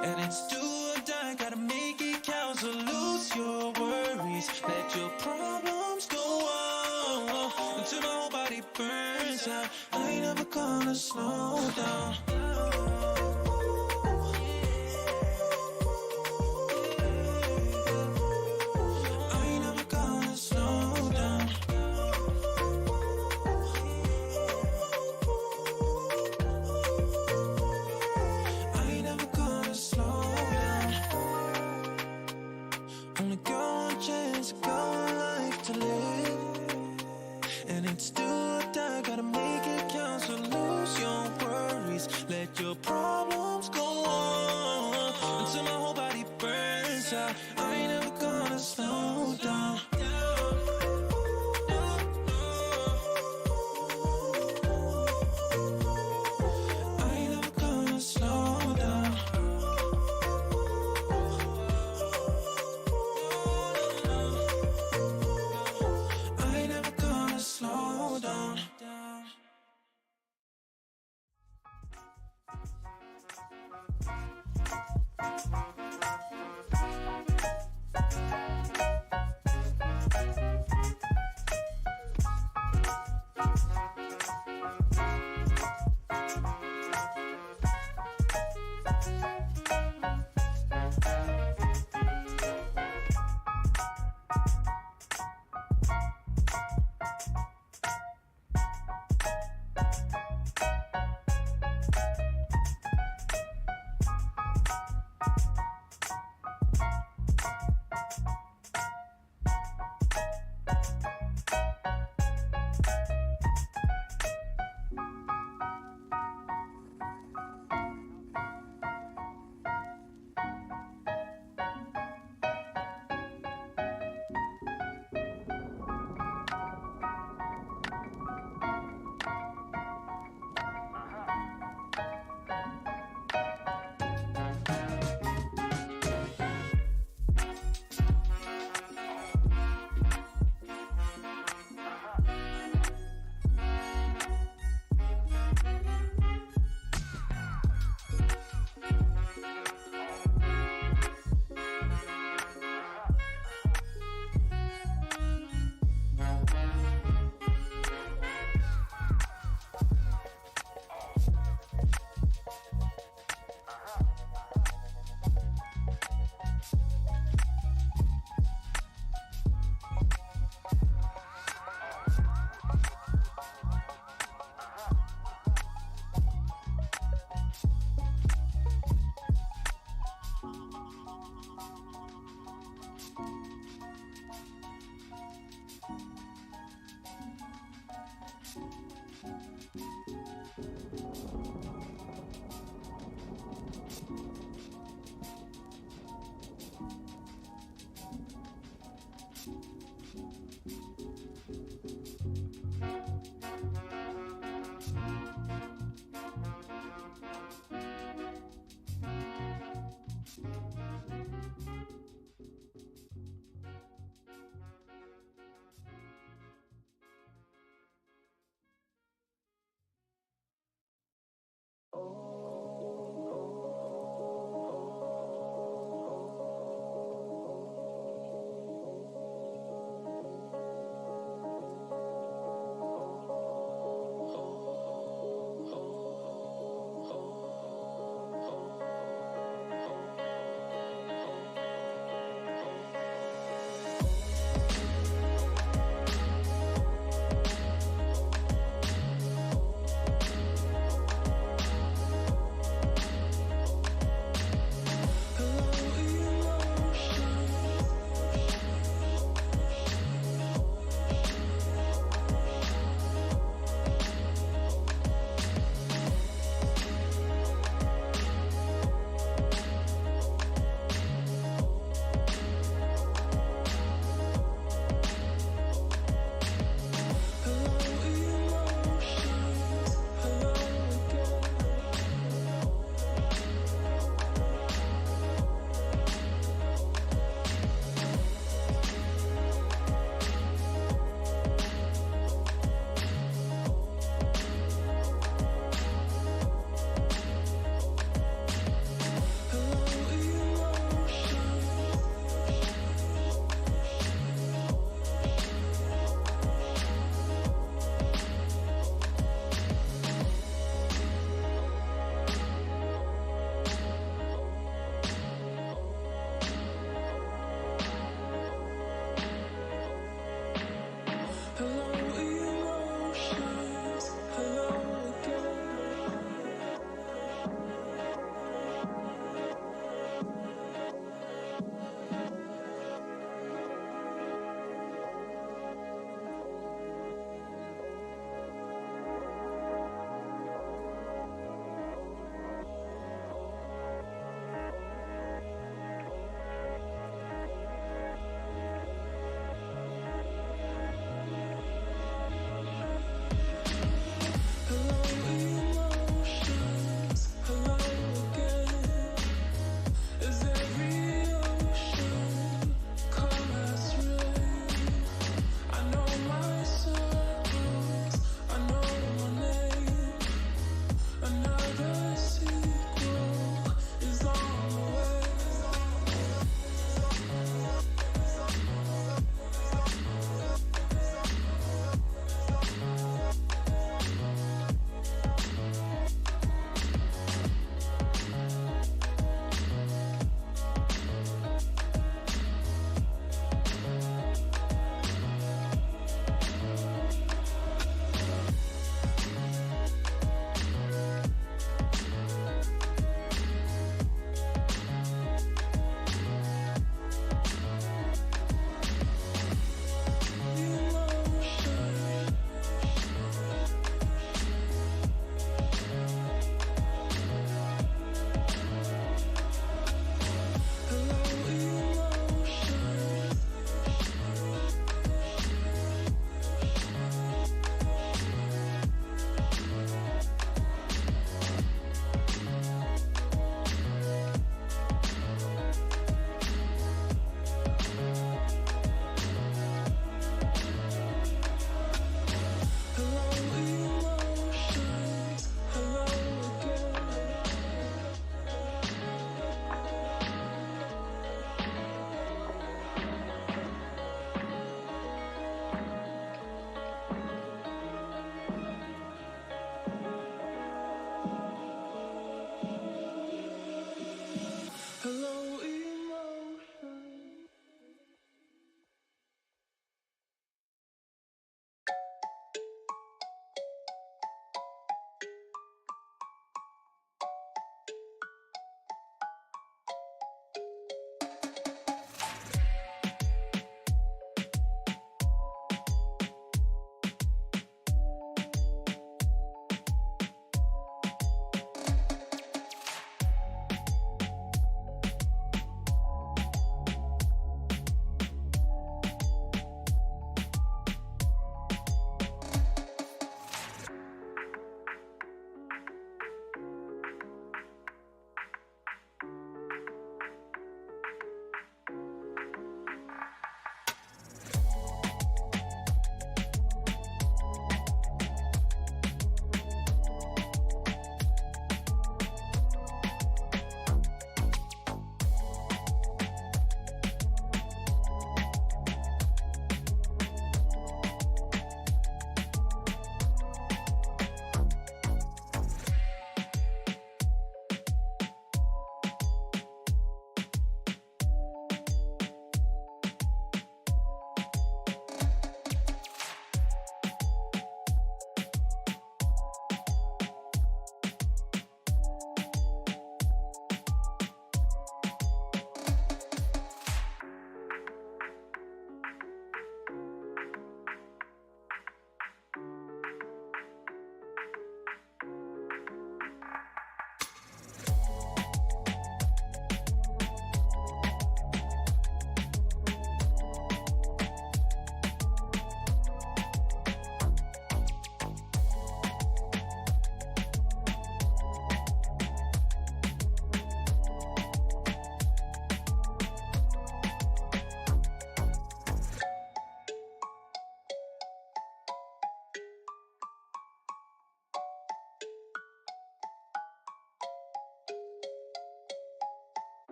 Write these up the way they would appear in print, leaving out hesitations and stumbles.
And it's do or die, gotta make it count. So lose your worries, let your problems go on until my whole body burns out. I ain't never gonna slow down. Let your problems go on until my whole body burns out. I ain't never gonna slow down. I ain't never gonna slow down. I ain't never gonna slow down.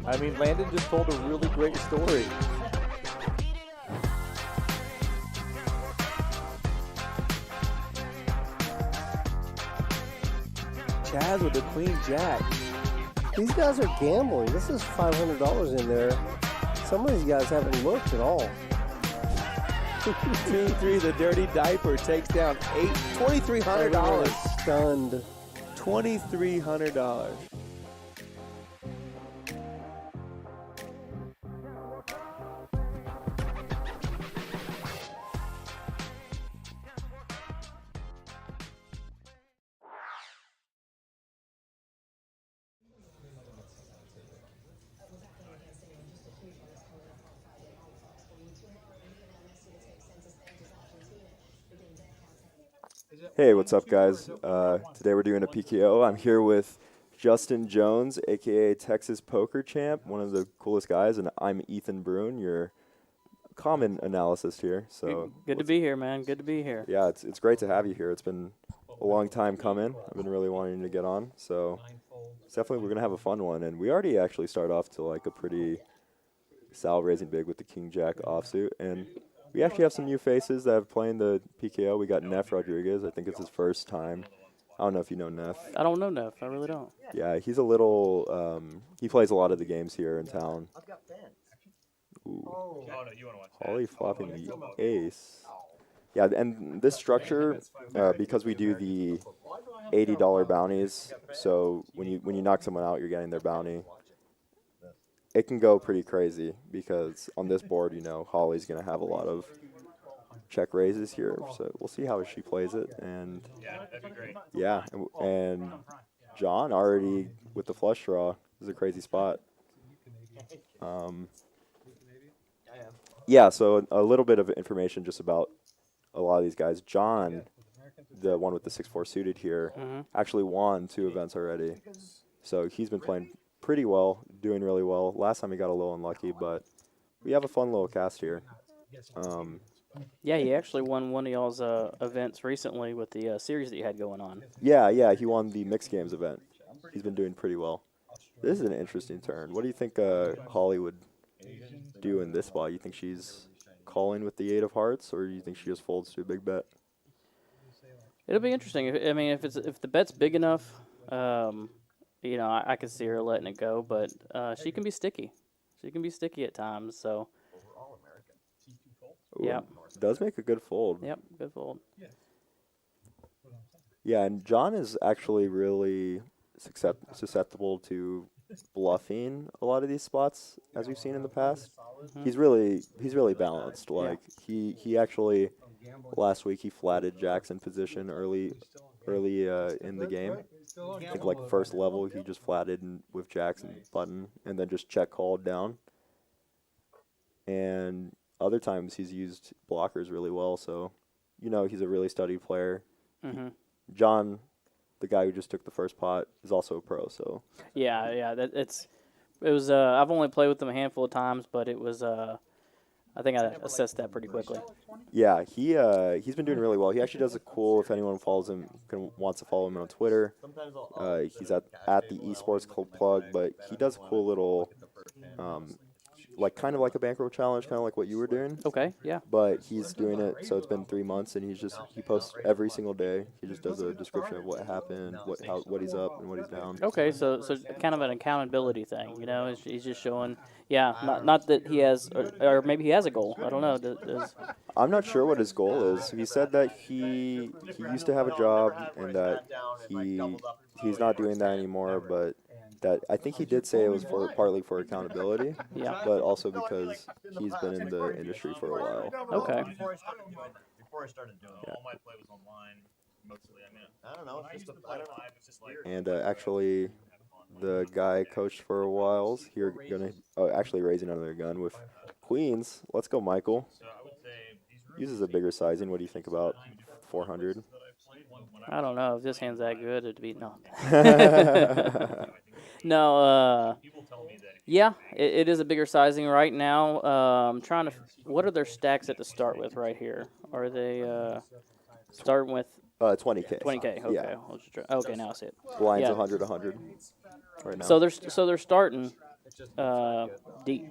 I mean, Landon just told a really great story. Chaz with the queen jack. These guys are gambling. This is $500 in there. Some of these guys haven't looked at all. 2-3, the dirty diaper takes down $2,300. Everyone is stunned. $2,300. Hey, what's up, guys? Today we're doing a PKO. I'm here with Justin Jones, aka Texas Poker Champ, one of the coolest guys, and I'm Ethan Bruin, your common analyst here. So good to be here, man. Good to be here. Yeah, it's great to have you here. It's been a long time coming. I've been really wanting to get on, so it's definitely we're gonna have a fun one. And we already actually start off to like a pretty Sal raising big with the King Jack offsuit, and we actually have some new faces that have played the PKO. We got Neff Rodriguez. I think it's his first time. I don't know if you know Neff. I don't know Neff. I really don't. Yeah, he's a little. He plays a lot of the games here in town. Ooh. Holly flopping the ace. Yeah, and this structure, because we do the $80 bounties, so when you knock someone out, you're getting their bounty. It can go pretty crazy because on this board, Holly's going to have a lot of check raises here. So we'll see how she plays it. And that'd be great. Yeah, and John already with the flush draw. This is a crazy spot. Yeah, so a little bit of information just about a lot of these guys. John, the one with the 6-4 suited here, actually won 2 events already. So he's been playing pretty well, doing really well. Last time he got a little unlucky, but we have a fun little cast here. Yeah, he actually won one of y'all's events recently with the series that you had going on. Yeah, he won the mixed games event. He's been doing pretty well. This is an interesting turn. What do you think Holly would do in this spot? You think she's calling with the 8 of hearts, or do you think she just folds to a big bet? It'll be interesting. If the bet's big enough, I could see her letting it go, but she can be sticky. She can be sticky at times. So. Ooh, yeah. Does make a good fold. Yep, good fold. Yeah, and John is actually really susceptible to bluffing a lot of these spots, as we've seen in the past. He's really balanced. Like he actually last week he flatted Jackson position early in the game. I think like first level he just flatted with Jackson button and then just check called down. And other times he's used blockers really well, so he's a really studied player. John, the guy who just took the first pot, is also a pro. So yeah, it was. I've only played with him a handful of times, but it was. I think I assessed that pretty quickly. Yeah, he's been doing really well. He actually does a cool. If anyone follows him, wants to follow him on Twitter, he's at the Esports Club plug. But he does a cool little. Kind of like a bankroll challenge, kind of like what you were doing. Okay, yeah. But he's doing it, so it's been 3 months, and he posts every single day. He just does a description of what happened, what he's up, and what he's down. Okay, so kind of an accountability thing, he's just showing. Yeah, not that he has, or maybe he has a goal. I don't know. I'm not sure what his goal is. He said that he used to have a job and that he's not doing that anymore, but. That I think he did say it was partly for accountability, but also because he's been in the industry for a while. Okay. Before I started doing it, all my play was online. Mostly, I don't know. It's just like. And actually, the guy coached for a while. Here, actually raising another gun with queens. Let's go, Michael. Uses a bigger sizing. What do you think about 400? I don't know. If this hand's that good, it'd be no. No, yeah, it is a bigger sizing right now. I'm trying to. What are their stacks at to start with right here? Are they starting with 20K? 20K. Okay. Yeah. Okay, now I see it. Blinds Yeah. 100 right now. So they're starting deep,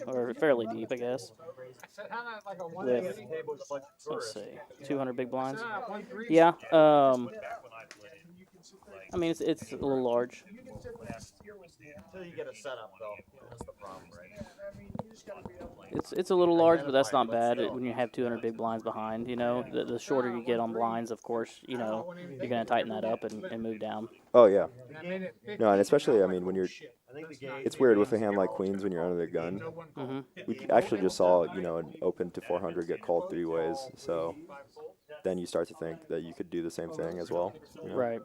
or fairly deep, I guess. With, let's see, 200 big blinds. Yeah. I mean, it's a little large. Until you get it set up, though. That's the problem, right? It's a little large, but that's not bad when you have 200 big blinds behind. The shorter you get on blinds, of course, you're going to tighten that up and move down. Oh, yeah. No, and especially, I mean, when you're I think the game. it's weird with a hand like queens when you're under the gun. Mm-hmm. We actually just saw, an open to 400 get called 3 ways. So then you start to think that you could do the same thing as well. Right.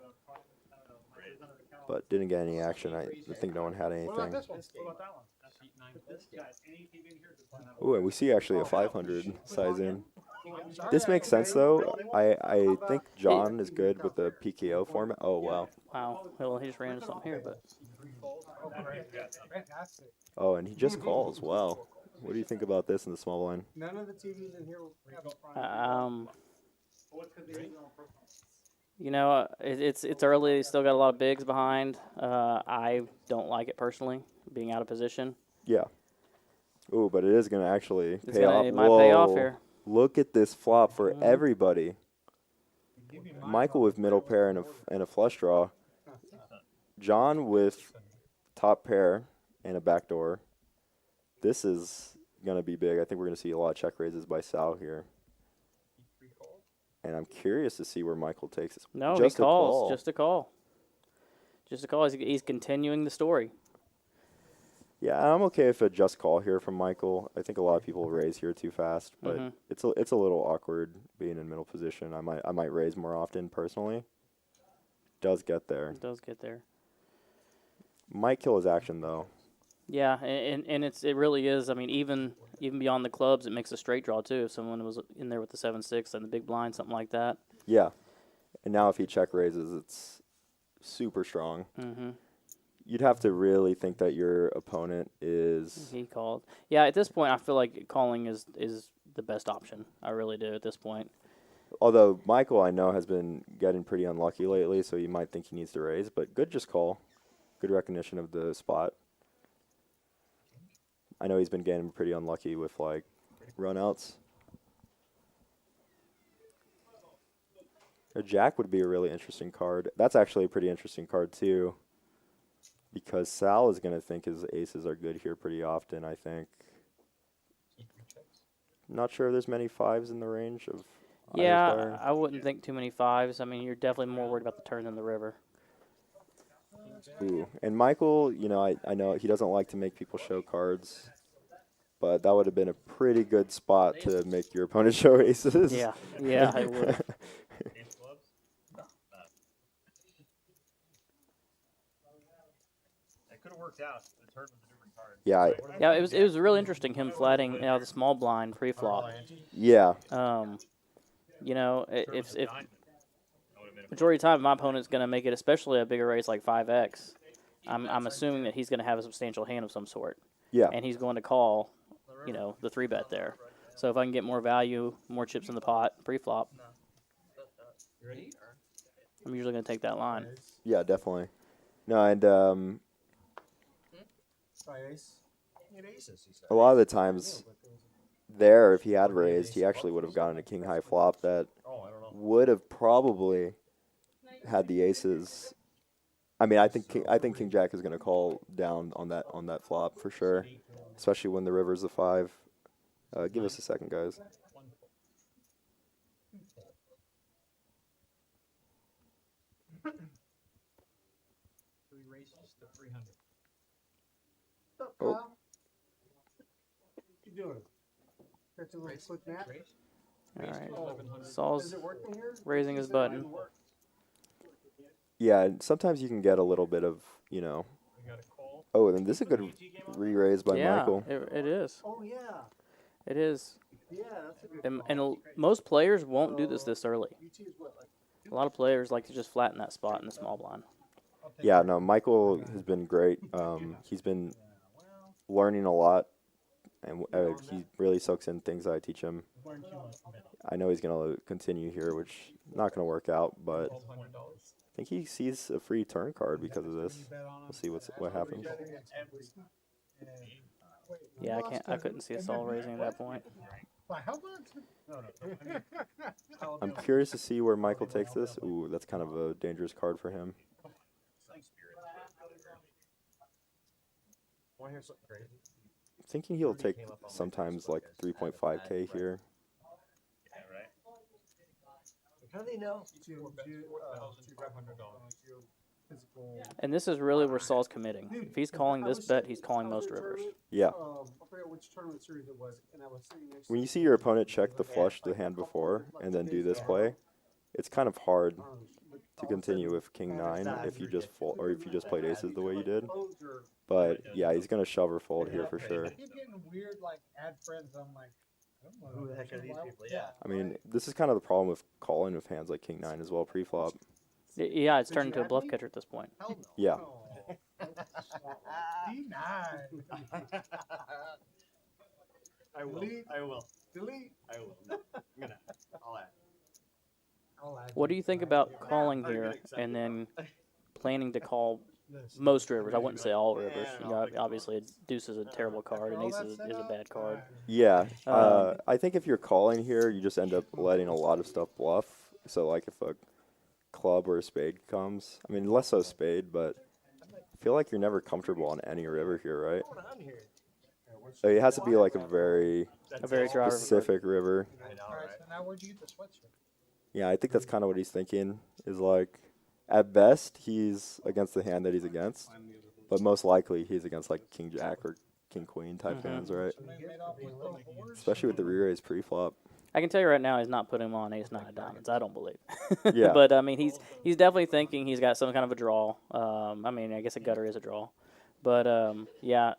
But didn't get any action. I think no one had anything. Ooh, and we see actually a 500 size in. This makes sense, though. I think John is good with the PKO format. Oh, wow. Wow. Well, he just ran into something here, but. Oh, and he just calls. Wow. What do you think about this in the small line? None of the TVs in here have It's early. Still got a lot of bigs behind. I don't like it personally, being out of position. Yeah. Ooh, but it is going to actually pay off. It might pay off here. Look at this flop for everybody. Michael with middle pair and a flush draw. John with top pair and a backdoor. This is going to be big. I think we're going to see a lot of check raises by Sal here. And I'm curious to see where Michael takes this. No, he calls. Just a call. Just a call. He's continuing the story. Yeah, I'm okay with a just call here from Michael. I think a lot of people raise here too fast, but it's a little awkward being in middle position. I might raise more often personally. Does get there. It does get there. Might kill his action though. Yeah, and it really is. I mean, even beyond the clubs, it makes a straight draw too. If someone was in there with the 7-6 and the big blind, something like that. Yeah, and now if he check raises, it's super strong. Mm-hmm. You'd have to really think that your opponent is. He called. Yeah, at this point, I feel like calling is the best option. I really do at this point. Although Michael, I know, has been getting pretty unlucky lately, so you might think he needs to raise. But good, just call. Good recognition of the spot. I know he's been getting pretty unlucky with like runouts. A jack would be a really interesting card. That's actually a pretty interesting card too. Because Sal is going to think his aces are good here pretty often, I think. Not sure if there's many 5s in the range of Yeah, either player. I wouldn't think too many 5s. I mean, you're definitely more worried about the turn than the river. Ooh. And Michael, I know he doesn't like to make people show cards, but that would have been a pretty good spot to make your opponent show aces. Yeah, it would. Could have worked out. The turn with a different card. Yeah. It was really interesting him flatting the small blind pre-flop. Yeah. If majority of the time my opponent's going to make it, especially a bigger raise like 5x, I'm assuming that he's going to have a substantial hand of some sort. Yeah. And he's going to call, the 3-bet there. So if I can get more value, more chips in the pot pre-flop, I'm usually going to take that line. Yeah, definitely. No, and a lot of the times there, if he had raised, he actually would have gotten a king high flop that would have probably had the aces. I mean, I think King Jack is going to call down on that flop for sure, especially when the river's a 5. Give us a second, guys. Oh. What you doing? That's a little quick nap. All right. Saul's raising his button. Yeah, and sometimes you can get a little bit of, Oh, then this is a good re-raise by Michael. It is. Oh yeah. It is. Yeah, that's a good. And most players won't do this early. A lot of players like to just flatten that spot in the small blind. Yeah, no, Michael has been great. He's been learning a lot, and he really soaks in things that I teach him. I know he's going to continue here, which not going to work out, but think he sees a free turn card because of this. We'll see what happens. Yeah, I couldn't see us all raising at that point. I'm curious to see where Michael takes this. Ooh, that's kind of a dangerous card for him. Thinking he'll take sometimes like 3.5K here. How do they know? And this is really where Saul's committing. If he's calling this bet, he's calling most rivers. Yeah. I forget which tournament series it was, and I was sitting next When you see your opponent check the flush the hand before and then do this play, it's kind of hard to continue with King 9 if you just fold, or if you just played aces the way you did. But yeah, he's gonna shove or fold here for sure. I keep getting weird, like, add friends. I'm like, I don't know Who the heck are these people? Yeah. I mean, this is kind of the problem with calling with hands like King 9 as well pre-flop. Yeah, it's turned into a bluff catcher at this point. Hell no. Yeah. D9. I will. Delete. I will. Delete. I will. I'll add. I'll add What do you think about calling I'm gonna here accept and it. then planning to call this. most rivers? I wouldn't say all rivers. You know, obviously, deuce is a terrible card, and All ace that is set a up? bad card. Yeah. Um, I think if you're calling here, you just end up letting a lot of stuff bluff. So like if a club or a spade comes, I mean less so spade, but I feel like you're never comfortable on any river here, right? So it has to be like a very dry river. specific river. I know, All right, right? so now where'd you get the sweatshirt? Yeah, I think that's kind of what he's thinking. Is like, at best he's against the hand that he's against, but most likely he's against like King Jack or King Queen type hands, right? Made off with the horse? Especially with the re-raise pre-flop. I can tell you right now, he's not putting him on ace 9 of diamonds. I don't believe. Yeah. But I mean, he's definitely thinking he's got some kind of a draw. I mean, I guess a gutter is a draw. But yeah,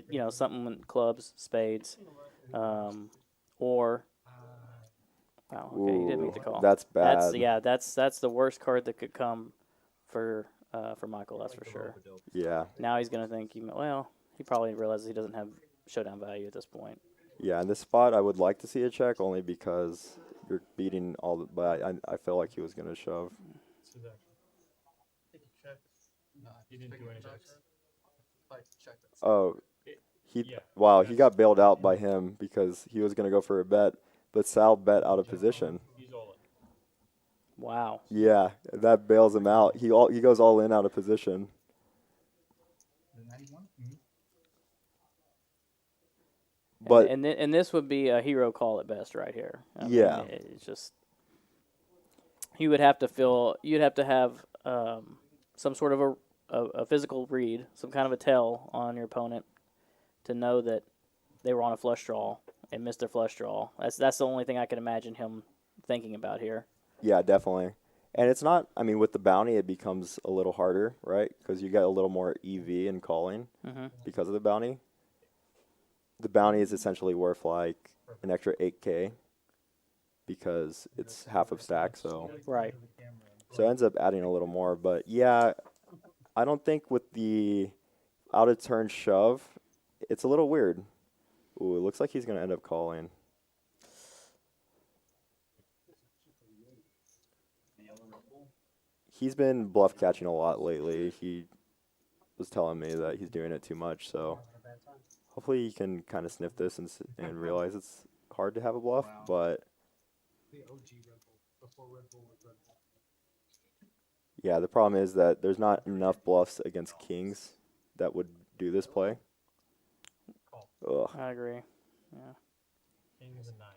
you know, something with clubs, spades, or wow, okay, he did make the call. That's bad. That's the worst card that could come for Michael. That's for sure. Yeah. Now he's gonna think, he probably realizes he doesn't have showdown value at this point. Yeah, in this spot, I would like to see a check only because you're beating all the. But I feel like he was gonna shove. Oh, wow, he got bailed out by him because he was gonna go for a bet, but Sal bet out of position. Wow. Yeah, that bails him out. He goes all in out of position. But And this would be a hero call at best right here. I mean, Yeah. it's just you'd have to have some sort of a physical read, some kind of a tell on your opponent to know that they were on a flush draw and missed their flush draw. That's the only thing I can imagine him thinking about here. yeah, definitely. And it's not. I mean, with the bounty, it becomes a little harder, right? Because you get a little more EV in calling because of the bounty. The bounty is essentially worth like an extra 8K because it's half of stack, so Right. it ends up adding a little more. But yeah, I don't think with the out of turn shove, it's a little weird. Ooh, it looks like he's gonna end up calling. He's been bluff catching a lot lately. He was telling me that he's doing it too much, so hopefully he can kind of sniff this and realize it's hard to have a bluff, but The OG Red Bull, before Red Bull was Red Bull. yeah, the problem is that there's not enough bluffs against kings that would do this play. Ugh. I agree. Yeah. Kings and 9.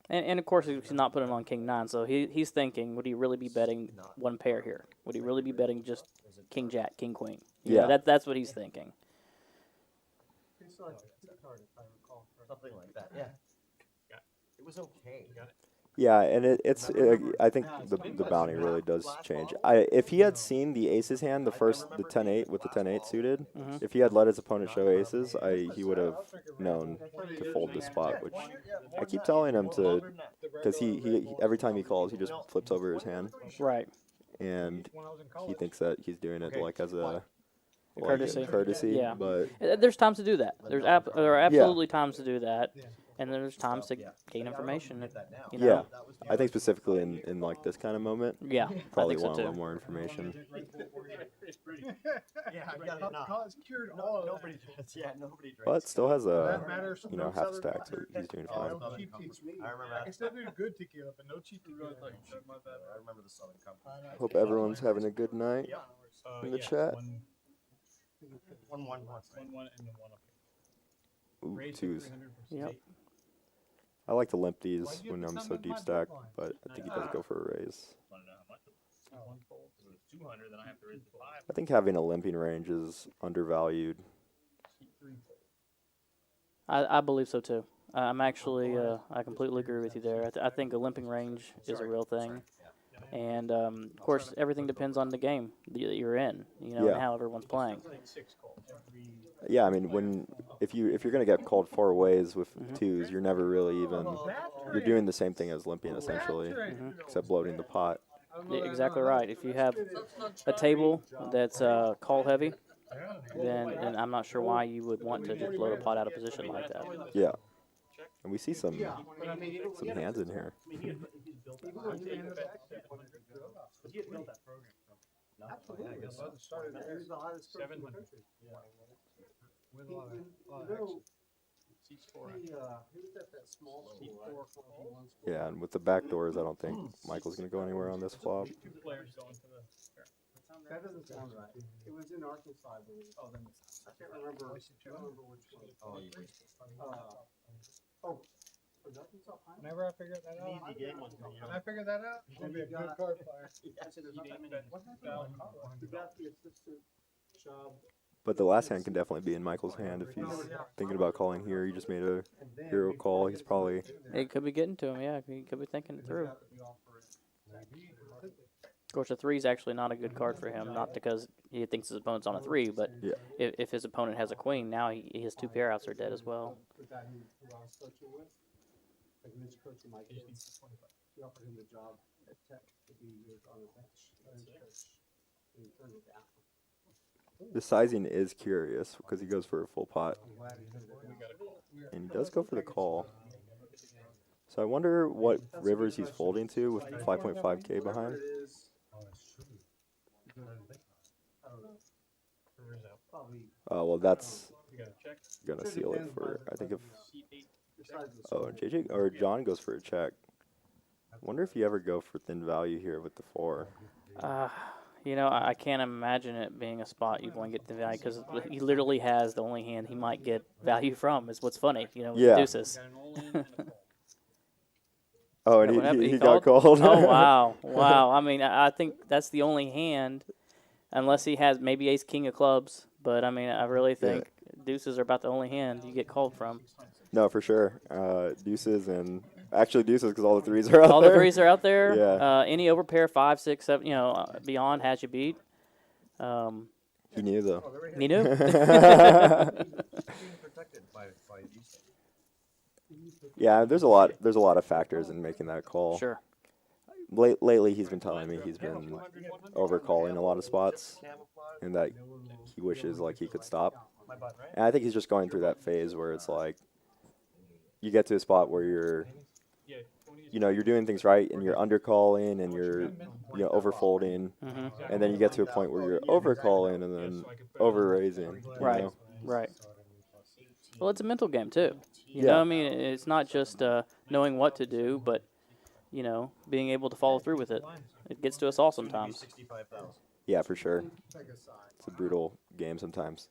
And of course he's not putting on King 9, so he's thinking, would he really be betting one pair here? Would he really be betting just King Jack, King Queen? You know, Yeah. that's what he's thinking. It's like a card, if I recall. Something like that. Yeah. It was okay. Yeah, and I think the bounty really does change. If he had seen the aces hand, the 10-8 with the 10-8 suited, if he had let his opponent show aces, he would have known to fold this spot, which I keep telling him to, because he every time he calls, he just flips over his hand, Right. and When I was in he college. thinks that he's doing it like as a Courtesy. Courtesy. Yeah. But There's times to do that. There are absolutely times to do that, and there's times to gain information. You know? yeah, I think specifically in like this kind of moment, Yeah. probably I think so want a too. little more information. Yeah, I got it. No, College cured all of nobody drinks. Yeah, nobody drinks. But still has a That matters. you know half a stack, so he's doing Oh, fine. it's not cheap uncommon. teach me. I remember. I can still do good tequila, but no cheap tequila. I remember the Southern Company. Hope everyone's having a good night in the chat. One. Ooh, twos. Yep. I like to limp these when I'm so deep stack, but I think he does go for a raise. I think having a limping range is undervalued. I believe so too. I'm actually I completely agree with you there. I think a limping range is a real thing, and of course everything depends on the game that you're in, you know, Yeah. and how everyone's playing. Yeah, I mean if you're gonna get called 4 ways with twos, you're never really even you're doing the same thing as limping essentially, except bloating the pot. Yeah, exactly right. If you have a table that's call heavy, then I'm not sure why you would want to just blow a pot out of position like that. Yeah, and we see some hands in here. Yeah, and with the back doors, I don't think Michael's gonna go anywhere on this flop. That doesn't sound right. It was in Arkansas, I believe. Oh, then I can't remember. I can't remember which one. Whenever I figure that out, Easy game one. when I figure that out, I'm gonna be a good card player. He got the assistant job. But the last hand can definitely be in Michael's hand if he's thinking about calling here. He just made a hero call. He's probably It could be getting to him, yeah. He could be thinking it through. Of course, a 3 is actually not a good card for him, not because he thinks his opponent's on a 3, but yeah. if his opponent has a queen, now his 2 pair outs are dead as well. The guy who I was coaching with, like Mitch coaching my kids, he offered him the job at Tech to be on the bench. And he turned it down. The sizing is curious because he goes for a full pot, I'm glad he turned it down. and he does go for the call. So I wonder what rivers he's folding to with 5.5K behind. Well, that's gonna seal it for. I think if JJ or John goes for a check. I wonder if you ever go for thin value here with the 4. You know, I can't imagine it being a spot you'd want to get the value because he literally has the only hand he might get value from. Is what's funny, you know, with Yeah. deuces. Oh, What and happened? he got called. Oh wow, wow! I mean, I think that's the only hand, unless he has maybe ace king of clubs. But I mean, I really think deuces are about the only hand you get called from. No, for sure. Deuces and actually deuces because all the 3s are out All there. the 3s are out there. Yeah. Any overpair 5, 6, 7, you know, beyond has you beat. He knew though. He knew. Yeah, there's a lot of factors in making that call. Sure. Lately, he's been telling me he's been overcalling a lot of spots, and that he wishes like he could stop. And I think he's just going through that phase where it's like you get to a spot where you're doing things right and you're undercalling and you're overfolding, and then you get to a point where you're overcalling and then over raising. Right. Right. Well, it's a mental game too. You know Yeah. what I mean? It's not just knowing what to do, but, you know, being able to follow through with it. It gets to us all sometimes. Yeah, for sure. It's a brutal game sometimes.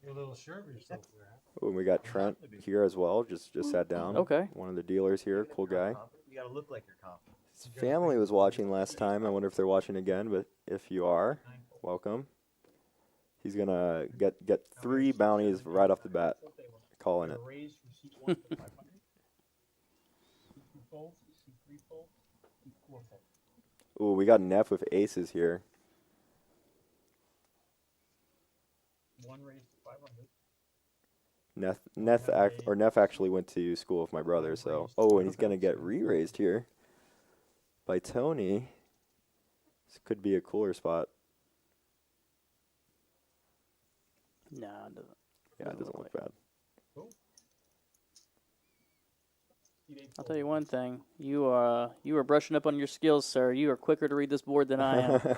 You're a little sure of yourself there. Oh, and we got Trent here as well. Just sat down. Okay. One of the dealers here, cool guy. You gotta look like you're confident. His family was watching last time. I wonder if they're watching again. But if you are, welcome. He's gonna get 3 bounties right off the bat, calling it. Ooh, we got Neff with aces here. Neff actually went to school with my brother, so and he's gonna get re-raised here by Tony. This could be a cooler spot. No, it doesn't. Yeah, it doesn't look bad. I'll tell you one thing. You are brushing up on your skills, sir. You are quicker to read this board than I am. 7.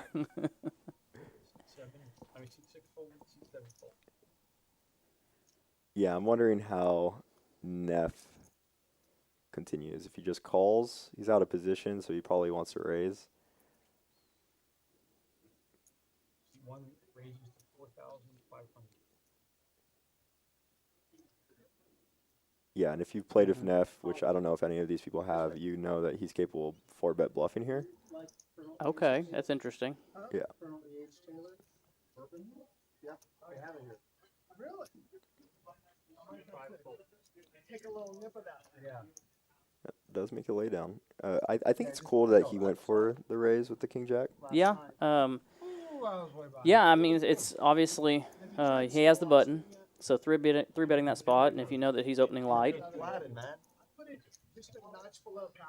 I mean, 6 fold, 7 fold. Yeah, I'm wondering how Neff continues. If he just calls, he's out of position, so he probably wants to raise. 1 raises to 4,500. Yeah, and if you've played with Neff, which I don't know if any of these people have, you know that he's capable of 4-bet bluffing here. Okay, that's interesting. Yeah. Yeah, I have it here. Really? Take a little nip of that. Yeah. That does make a lay down. I think it's cool that he went for the raise with the King Jack. Yeah. Yeah, I mean, it's obviously he has the button, so three betting that spot, and if you know that he's opening light,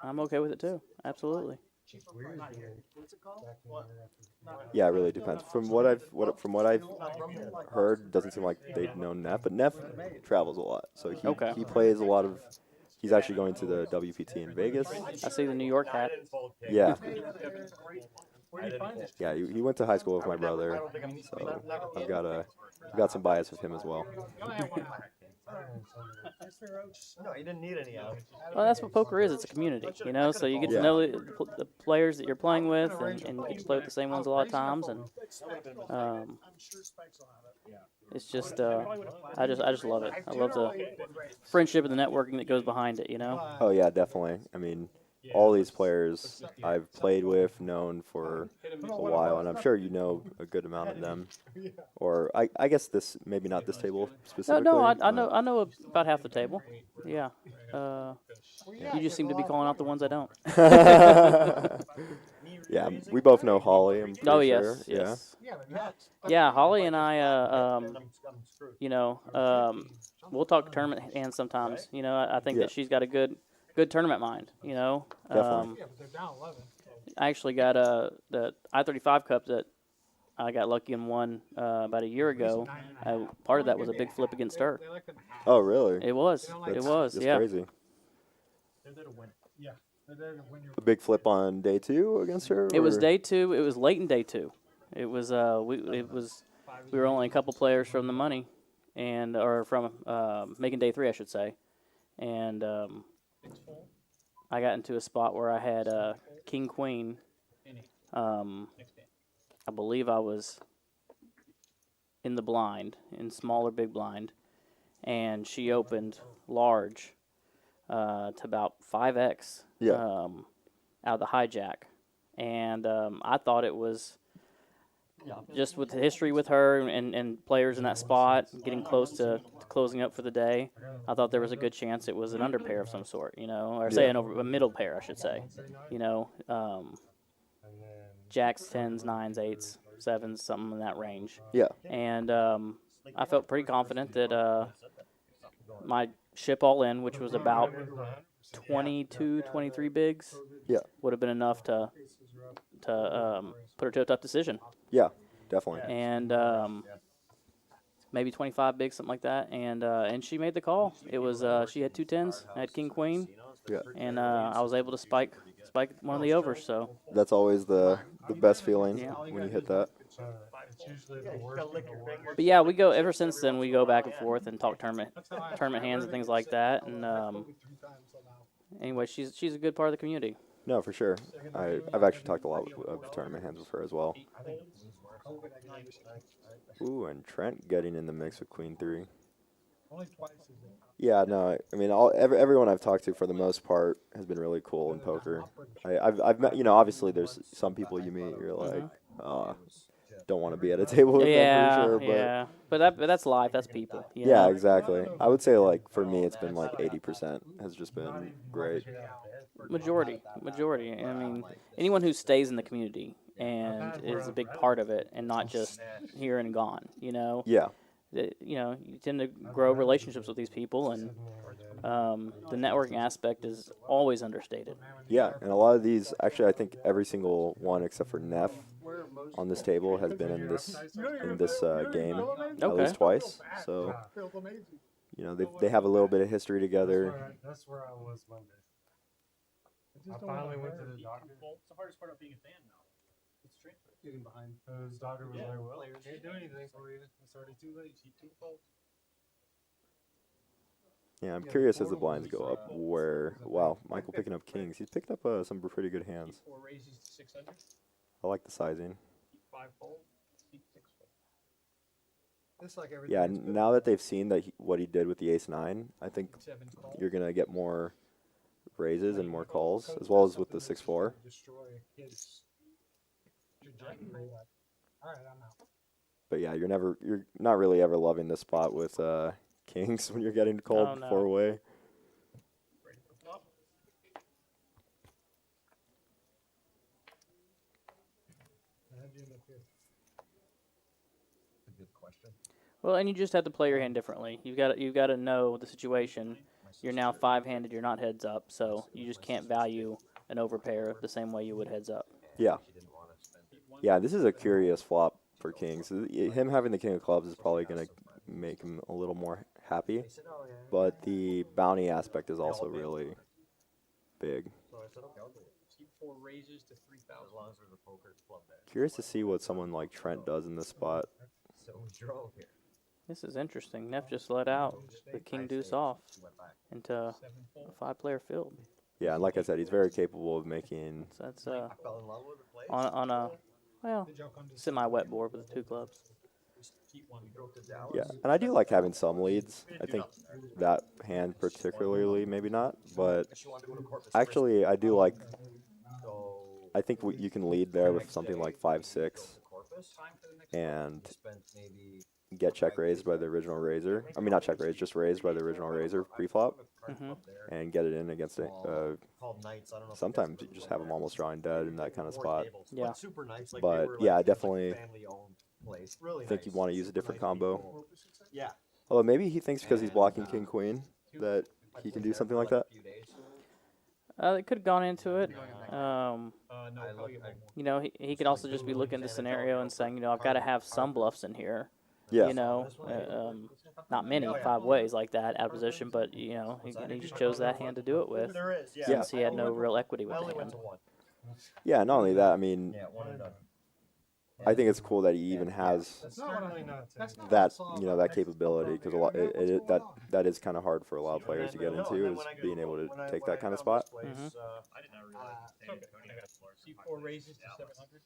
I'm okay with it too. Absolutely. Yeah, it really depends. From what I've heard, it doesn't seem like they've known Neff, but Neff travels a lot, so he plays a lot of. He's actually going to the WPT in Vegas. I see the New York hat. Yeah. Yeah, he went to high school with my brother, so I've got some bias with him as well. No, you didn't need any out. Well, that's what poker is. It's a community, you know. So you get to know the players that you're playing with, and you get to play with the same ones a lot of times, and it's just I just love it. I love the friendship and the networking that goes behind it, you know. Oh yeah, definitely. I mean, all these players I've played with, known for a while, and I'm sure you know a good amount of them. Or I guess maybe not this table specifically. No, I know about half the table. Yeah. You just seem to be calling out the ones I don't. Yeah, we both know Holly. I'm pretty Oh sure. yes. Yeah, Holly and I, you know, we'll talk tournament hands sometimes. You know, I think that she's got a good tournament mind. You know, Definitely. I actually got the I-35 Cup that I got lucky and won about a year ago. Part of that was a big flip against her. Oh really? It was. That's Yeah. crazy. A big flip on day 2 against her? It was or- day 2. It was late in day 2. It was we were only a couple players from the money, or from making day 3, I should say, and I got into a spot where I had King Queen. I believe I was in the blind, in small or big blind, and she opened large to about 5x out of the hijack. And I thought it was just with the history with her and players in that spot, getting close to closing up for the day, I thought there was a good chance it was an under pair of some sort, you know, or say a middle pair, I should say. You know, jacks, 10s, 9s, 8s, 7s, something in that range. Yeah. And I felt pretty confident that my ship all in, which was about 22, 23 bigs, would have been enough to put her to a tough decision. Yeah, definitely. And maybe 25 bigs, something like that. And she made the call. It was she had 2 10s, I had King Queen, and I was able to spike one of the overs. So that's always the best feeling when you hit that. But yeah, we go ever since then. We go back and forth and talk tournament hands and things like that. And anyway, she's a good part of the community. No, for sure. I've actually talked a lot of tournament hands with her as well. Ooh, and Trent getting in the mix with Queen 3. Yeah, no, I mean, everyone I've talked to for the most part has been really cool in poker. I've met, you know, obviously there's some people you meet, you're like, don't want to be at a table with them for sure. But yeah, but that's life. That's people. You yeah, know? exactly. I would say like for me, it's been like 80% has just been great. Majority. I mean, anyone who stays in the community and is a big part of it, and not just here and gone. You know. Yeah. You know, you tend to grow relationships with these people, and the networking aspect is always understated. Yeah, and a lot of these, actually, I think every single one except for Neff on this table has been in this game at Okay. least twice. So you know they have a little bit of history together. That's where I was Monday. I finally went to the doctor. It's the hardest part of being a fan now. It's transfer. Getting behind. His doctor was like, well, can't do anything for you. It's already too late. Yeah, I'm curious as the blinds go up where, wow, Michael picking up kings. He's picking up some pretty good hands. 4 raises to 600. I like the sizing. 5 fold. 6 fold. It's like everything. Yeah, now that they've seen that what he did with the ace-9, I think 7 call. you're going to get more raises and more calls, as well as with the 6-4. Destroy a kid's trajectory. All right, I'm out. But yeah, you're not really ever loving this spot with kings when you're getting called Oh, no. 4-way. Ready for flop. How'd you end up here? A good question. Well, and you just have to play your hand differently. You've got to know the situation. You're now 5-handed. You're not heads up, so you just can't value an overpair the same way you would heads up. Yeah. Yeah, this is a curious flop for kings. Him having the king of clubs is probably going to make him a little more happy, but the bounty aspect is also really big. So I said, okay, I'll do it. Keep 4 raises to 3,000. As long as there's a poker club there. Curious to see what someone like Trent does in this spot. So we drove here. This is interesting. Neff just let out the king deuce off into a 5-player field. Yeah, and like I said, he's very capable of making. So that's I fell in love with the place. on a well semi-wet board with the 2 clubs. Keep one. We drove to Dallas. Yeah, and I do like having some leads. I think that hand particularly, maybe not, but She wanted to go to Corpus actually I do like. So I think you can lead there with something like 5-6 Corpus. and Spent maybe get check raised by the original raiser. I mean, not check raised, just raised by the original raiser pre-flop and get it in against it. called Knights. I don't know. if Sometimes you just have them almost drawing dead in that kind of four spot. tables, Yeah. but super nice. Like But, they were, yeah, like, definitely family-owned place. Really I think nice. you'd want to use a different combo. People. Yeah. Although maybe he thinks because he's blocking king queen that he can do something like that. It could have gone into it. No, You know, he could also just be looking at the scenario and saying, you know, I've got to have some bluffs in here. Yeah. You know, not many 5 ways like that out of position, but you know, he just chose that hand to do it with, there is. Yeah. since he had no real equity I with only the went hand. to one. Yeah, not only that, I mean, Yeah, one and done. I think it's cool that he even has That's not what I know. that, you know, that capability, because a lot that is kind of hard for a lot of players to get into, is being able to take that kind of spot. I did not realize. Mm-hmm. C4 raises to 700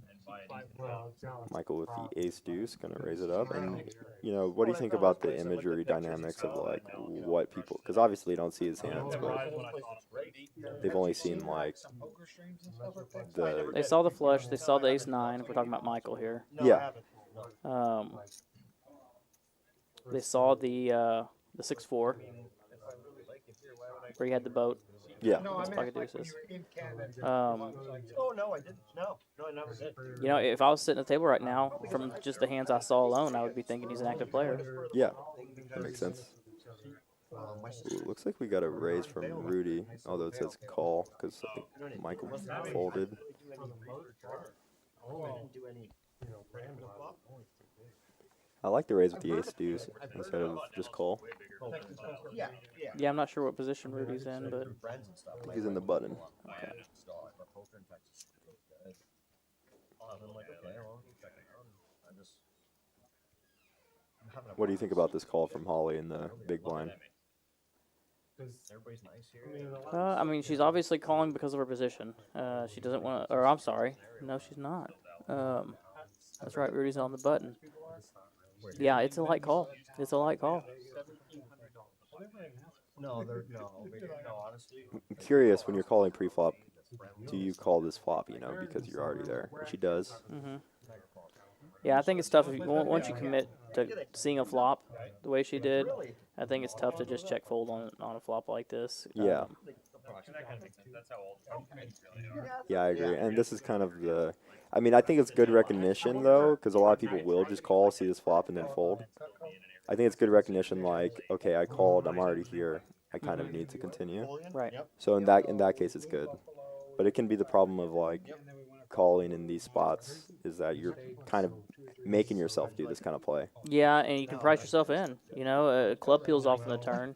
and buy it. Well, Dallas. Michael with the ace deuce gonna raise it up, and you know, what do you think about the imagery dynamics of like what people? Because obviously you don't see his hands, but they've only seen like the They saw the flush. They saw the ace-9. If we're talking about Michael here. No, Yeah. I haven't. They saw the 6-4 where he had the boat. yeah. His pocket deuces. Oh no, I didn't. No, I never did. You know, if I was sitting at the table right now, from just the hands I saw alone, I would be thinking he's an active player. Yeah, that makes sense. Ooh, looks like we got a raise from Rudy, although it says call because I think Michael folded. I like the raise with the ace deuce instead of just call. Yeah, yeah. Yeah, I'm not sure what position Rudy's in, but Friends and stuff. He's in the button. okay. Poker in Texas is really good. I'm like, okay, well, check it out. I just. I'm having a What do you think about this call from Holly in the big blind? Everybody's nice here. I mean, she's obviously calling because of her position. She doesn't want to, or I'm sorry. No, she's not. That's right, Rudy's on the button. Yeah, it's a light call. It's a light call. No, honestly. I'm curious, when you're calling pre-flop, do you call this flop, you know, because you're already there? And she does. Hmm. Yeah, I think it's tough if you, once you commit to seeing a flop the way she did. I think it's tough to just check fold on a flop like this. Yeah. Yeah, I agree. And this is kind of the, I mean, I think it's good recognition, though, because a lot of people will just call, see this flop, and then fold. I think it's good recognition, like, okay, I called, I'm already here. I kind of need to continue. Right. So in that case, it's good. But it can be the problem of, like, calling in these spots is that you're kind of making yourself do this kind of play. Yeah, and you can price yourself in. You know, a club peels off in the turn,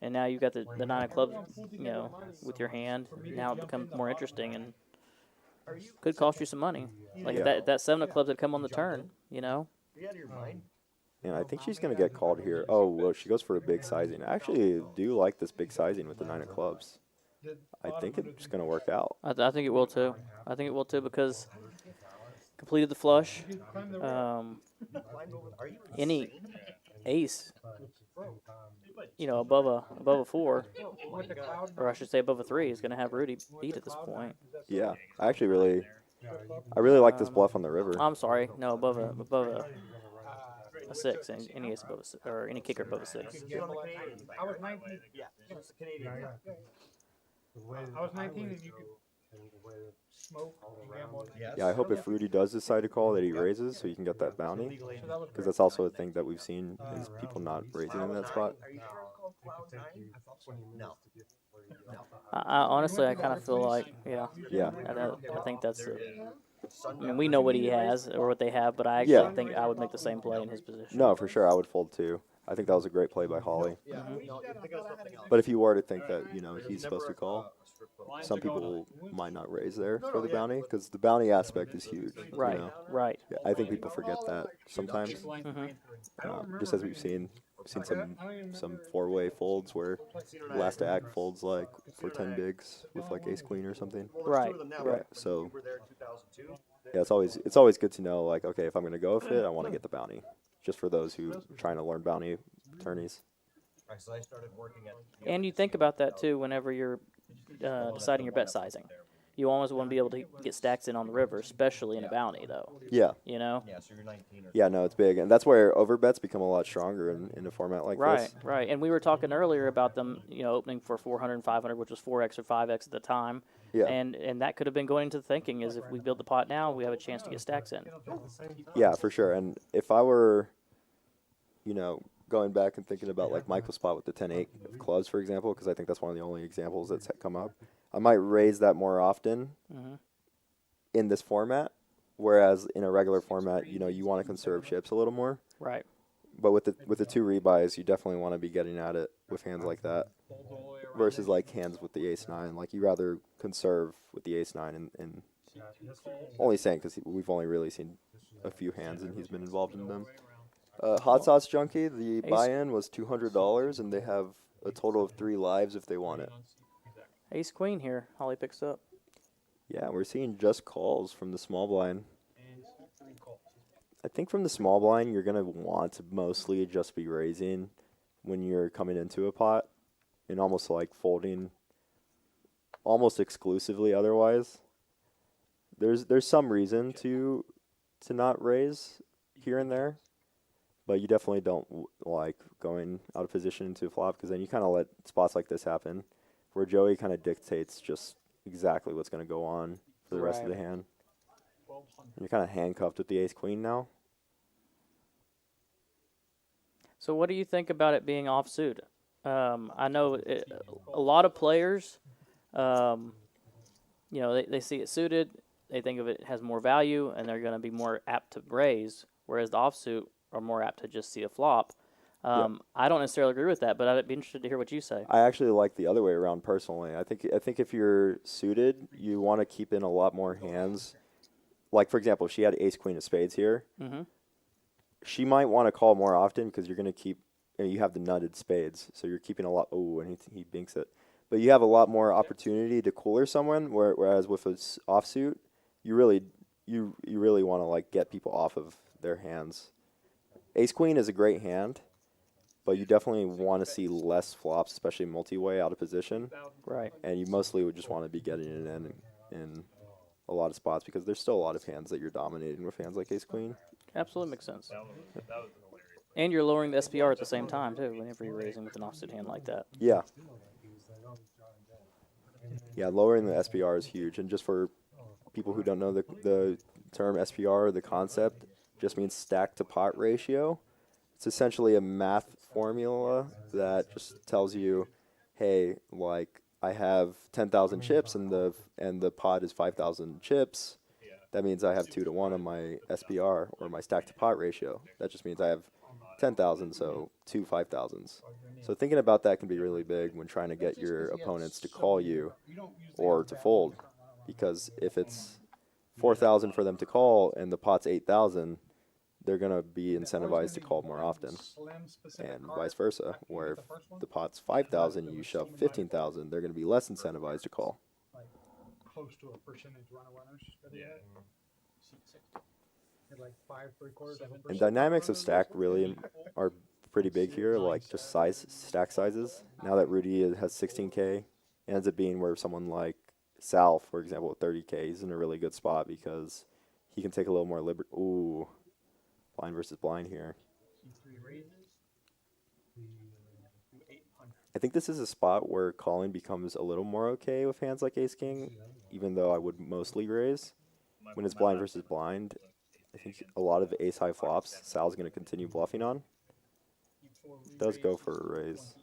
and now you've got the 9 of clubs, you know, with your hand. Now it becomes more interesting and could cost you some money. Like Yeah. that 7 of clubs that come on the turn, you know. And I think she's going to get called here. Oh, well, she goes for a big sizing. I actually do like this big sizing with the 9 of clubs. I think it's going to work out. I think it will too. I think it will too because completed the flush. Any ace, you know, above a 4, or I should say above a 3, is going to have Rudy beat at this point. Yeah, I actually really like this bluff on the river. I'm sorry, no, above a 6, any ace above a 6, or any kicker above a 6. I was 19. Yeah, it's Canadian. I was 19 and you could smoke and gamble. Yeah, I hope if Rudy does decide to call that he raises so you can get that bounty. Because that's also a thing that we've seen is people not raising in that spot. Are you sure it's called Cloud 9? No. I honestly, I kind of feel like, yeah, Yeah. I think that's it. I mean, we know what he has or what they have, but I actually think I would make the same play in his position. No, for sure, I would fold too. I think that was a great play by Holly. No, you're thinking of something else. But if you were to think that, you know, he's supposed to call, some people might not raise there for the bounty because the bounty aspect is huge. Right, You know? right. Yeah, I think people forget that sometimes. Just as we've seen some 4-way folds where last act folds like for 10 bigs with like ace queen or something. Right, Right. So You were there in 2002. yeah, it's always good to know like, okay, if I'm gonna go with it, I want to get the bounty. Just for those who trying to learn bounty attorneys. Right, so I started working at. And you think about that too whenever you're deciding your bet sizing. You always want to be able to get stacks in on the river, especially in a bounty, though. Yeah. You know? Yeah, so you're 19 or. Yeah, no, it's big, and that's where overbets become a lot stronger in a format like Right, this. right. And we were talking earlier about them, you know, opening for 400 and 500, which was 4x or 5x at the time. Yeah. And that could have been going into the thinking is if we build the pot now, we have a chance to get stacks in. Yeah, for sure. And if I were, you know, going back and thinking about like Michael's spot with the 10-8 of clubs, for example, because I think that's one of the only examples that's come up, I might raise that more often in this format, whereas in a regular format, you know, you want to conserve chips a little more. Right. But with the 2 rebuys, you definitely want to be getting at it with hands like that versus like hands with the ace-9. Like you rather conserve with the ace-9 and only saying because we've only really seen a few hands and he's been involved in them. Hot Sauce Junkie, the buy-in was $200 and they have a total of 3 lives if they want it. Ace queen here. Holly picks up. Yeah, we're seeing just calls from the small blind. I think from the small blind, you're going to want to mostly just be raising when you're coming into a pot and almost like folding almost exclusively otherwise. There's some reason to not raise here and there, but you definitely don't like going out of position into a flop because then you kind of let spots like this happen where Joey kind of dictates just exactly what's going to go on for the rest of the hand. And you're kind of handcuffed with the ace-queen now. So what do you think about it being offsuit? I know a lot of players, you know, they see it suited, they think of it has more value, and they're going to be more apt to raise, whereas the offsuit are more apt to just see a flop. I don't necessarily agree with that, but I'd be interested to hear what you say. I actually like the other way around personally. I think if you're suited, you want to keep in a lot more hands. Like, for example, if she had ace-queen of spades here, she might want to call more often because you're going to keep, you have the nutted spades, so you're keeping a lot, oh, and he binks it. But you have a lot more opportunity to cooler someone, whereas with an offsuit, you really want to, like, get people off of their hands. Ace-queen is a great hand, but you definitely want to see less flops, especially multi-way out of position. Right. And you mostly would just want to be getting it in a lot of spots because there's still a lot of hands that you're dominating with hands like ace-queen. Absolutely makes sense. And you're lowering the SPR at the same time, too, whenever you're raising with an offsuit hand like that. Yeah. Yeah, lowering the SPR is huge. And just for people who don't know the term SPR, the concept just means stack to pot ratio. It's essentially a math formula that just tells you, hey, like I have 10,000 chips and the pot is 5,000 chips. that means I have 2-to-1 on my SPR or my stack to pot ratio. That just means I have 10,000, so 2 5,000s. So thinking about that can be really big when trying to get your opponents to call you or to fold, because if it's 4,000 for them to call and the pot's 8,000, they're going to be incentivized to call more often, and vice versa, where if the pot's 5,000, you shove 15,000, they're going to be less incentivized to call. Like close to a percentage runners. Like 5 3/4. And dynamics of stack really are pretty big here, like just stack sizes. Now that Rudy has 16K, it ends up being where someone like Sal, for example, with 30K, he's in a really good spot because he can take a little more liberty. Ooh, blind versus blind here. I think this is a spot where calling becomes a little more okay with hands like Ace King, even though I would mostly raise. When it's blind versus blind, I think a lot of ace high flops Sal's going to continue bluffing on. Does go for a raise.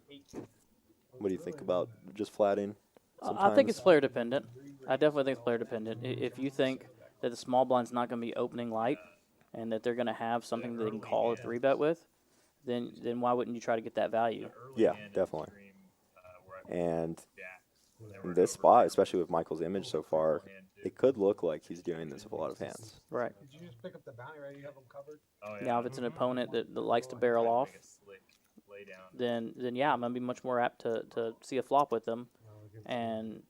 What do you think about just flatting? I think it's player dependent. I definitely think it's player dependent. If you think that the small blind's not going to be opening light and that they're going to have something that they can call a 3-bet with, then why wouldn't you try to get that value? Yeah, definitely. And in this spot, especially with Michael's image so far, it could look like he's doing this with a lot of hands. Right. Did you just pick up the bounty, right? You have them covered? Now, if it's an opponent that likes to barrel off, then yeah, I'm going to be much more apt to see a flop with them and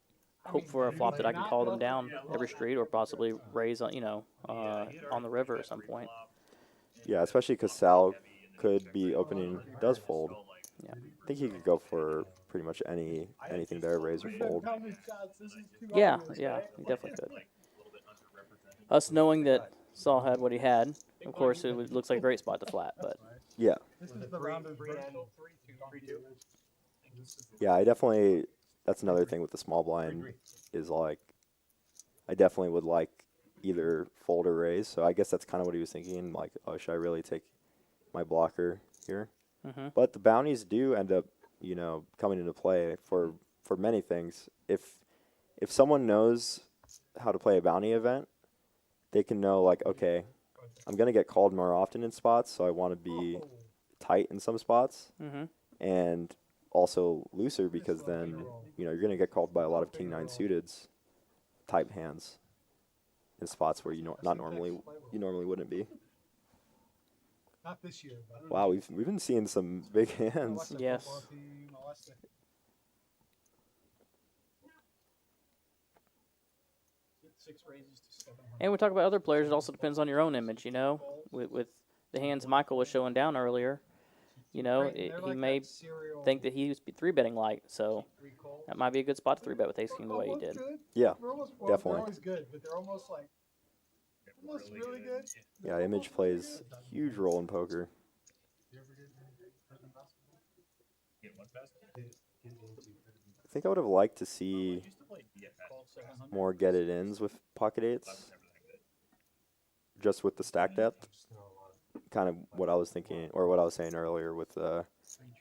hope for a flop that I can call them down every street or possibly raise on, on the river at some point. Yeah, especially because Sal could be opening, does fold. Yeah. I think he could go for pretty much anything there, raise or fold. Yeah, he definitely could. Us knowing that Saul had what he had, of course, looks like a great spot to flat, but Yeah. This is the round of virtual. Yeah, I definitely, that's another thing with the small blind is like, I definitely would like either fold or raise. So I guess that's kind of what he was thinking, like, oh, should I really take my blocker here? Mhm. But the bounties do end up, coming into play for many things. If someone knows how to play a bounty event, they can know, like, okay, I'm going to get called more often in spots, so I want to be tight in some spots. Mhm. And also looser, because then, you're going to get called by a lot of king-9 suiteds type hands in spots where you normally wouldn't be. Not this year. But Wow, we've been seeing some big hands. yes. And we talk about other players. It also depends on your own image, with the hands Michael was showing down earlier. He may think that he's 3-betting light, so that might be a good spot to 3-bet with Ace King the way he did. Yeah, They're definitely. always good, but they're almost like really good. Yeah, image plays a huge role in poker. I think I would have liked to see more get-it-ins with pocket eights, just with the stack depth. Kind of what I was thinking, or what I was saying earlier with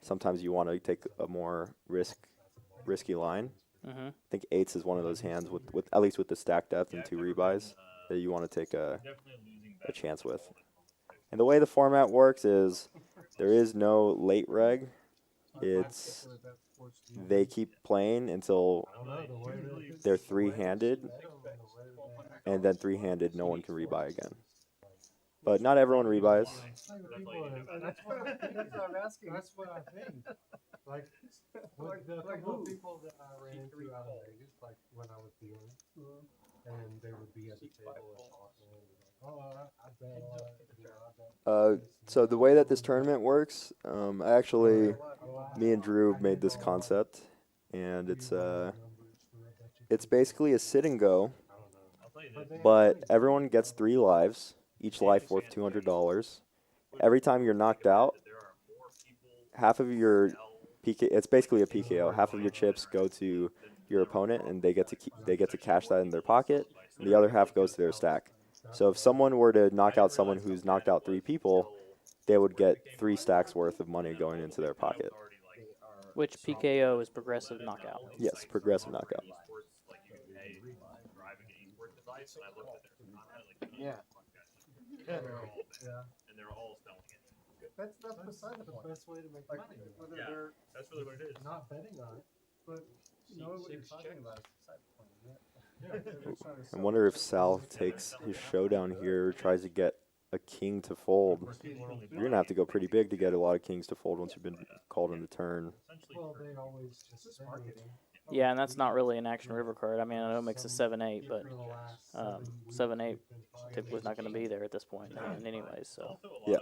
sometimes you want to take a more risky line. Mm-hmm. I think eights is one of those hands with at least with the stack depth and 2 rebuys that you want to take a chance with. And the way the format works is there is no late reg. It's they keep playing until they're 3-handed, and then 3-handed no one can rebuy again. But not everyone rebuys. That's what I'm asking. That's what I think. Like, the couple of people that I ran into out in Vegas, like when I was dealing, and they would be at the table and talking, I bet a lot. So the way that this tournament works, me and Drew made this concept, and it's basically a sit and go, but everyone gets 3 lives, each life worth $200. Every time you're knocked out, half of your it's basically a PKO. Half of your chips go to your opponent, and they get to cash that in their pocket, and the other half goes to their stack. So if someone were to knock out someone who's knocked out 3 people, they would get 3 stacks worth of money going into their pocket. Which PKO is progressive knockout. Yes, progressive knockout. Yeah. Yeah. Yeah. And they're all selling it. That's beside the point. Best way to make money. Whether Yeah, they're that's really what it is. not betting on it, but know what you're talking about. It's beside the point. Yeah. I wonder if Sal takes his showdown here, tries to get a king to fold. You're going to have to go pretty big to get a lot of kings to fold once you've been called on the turn. Well, they always just marketing. Yeah, and that's not really an action river card. I mean, I know it makes a 7-8, but 7-8 typically is not going to be there at this point in the hand anyways. So Yeah.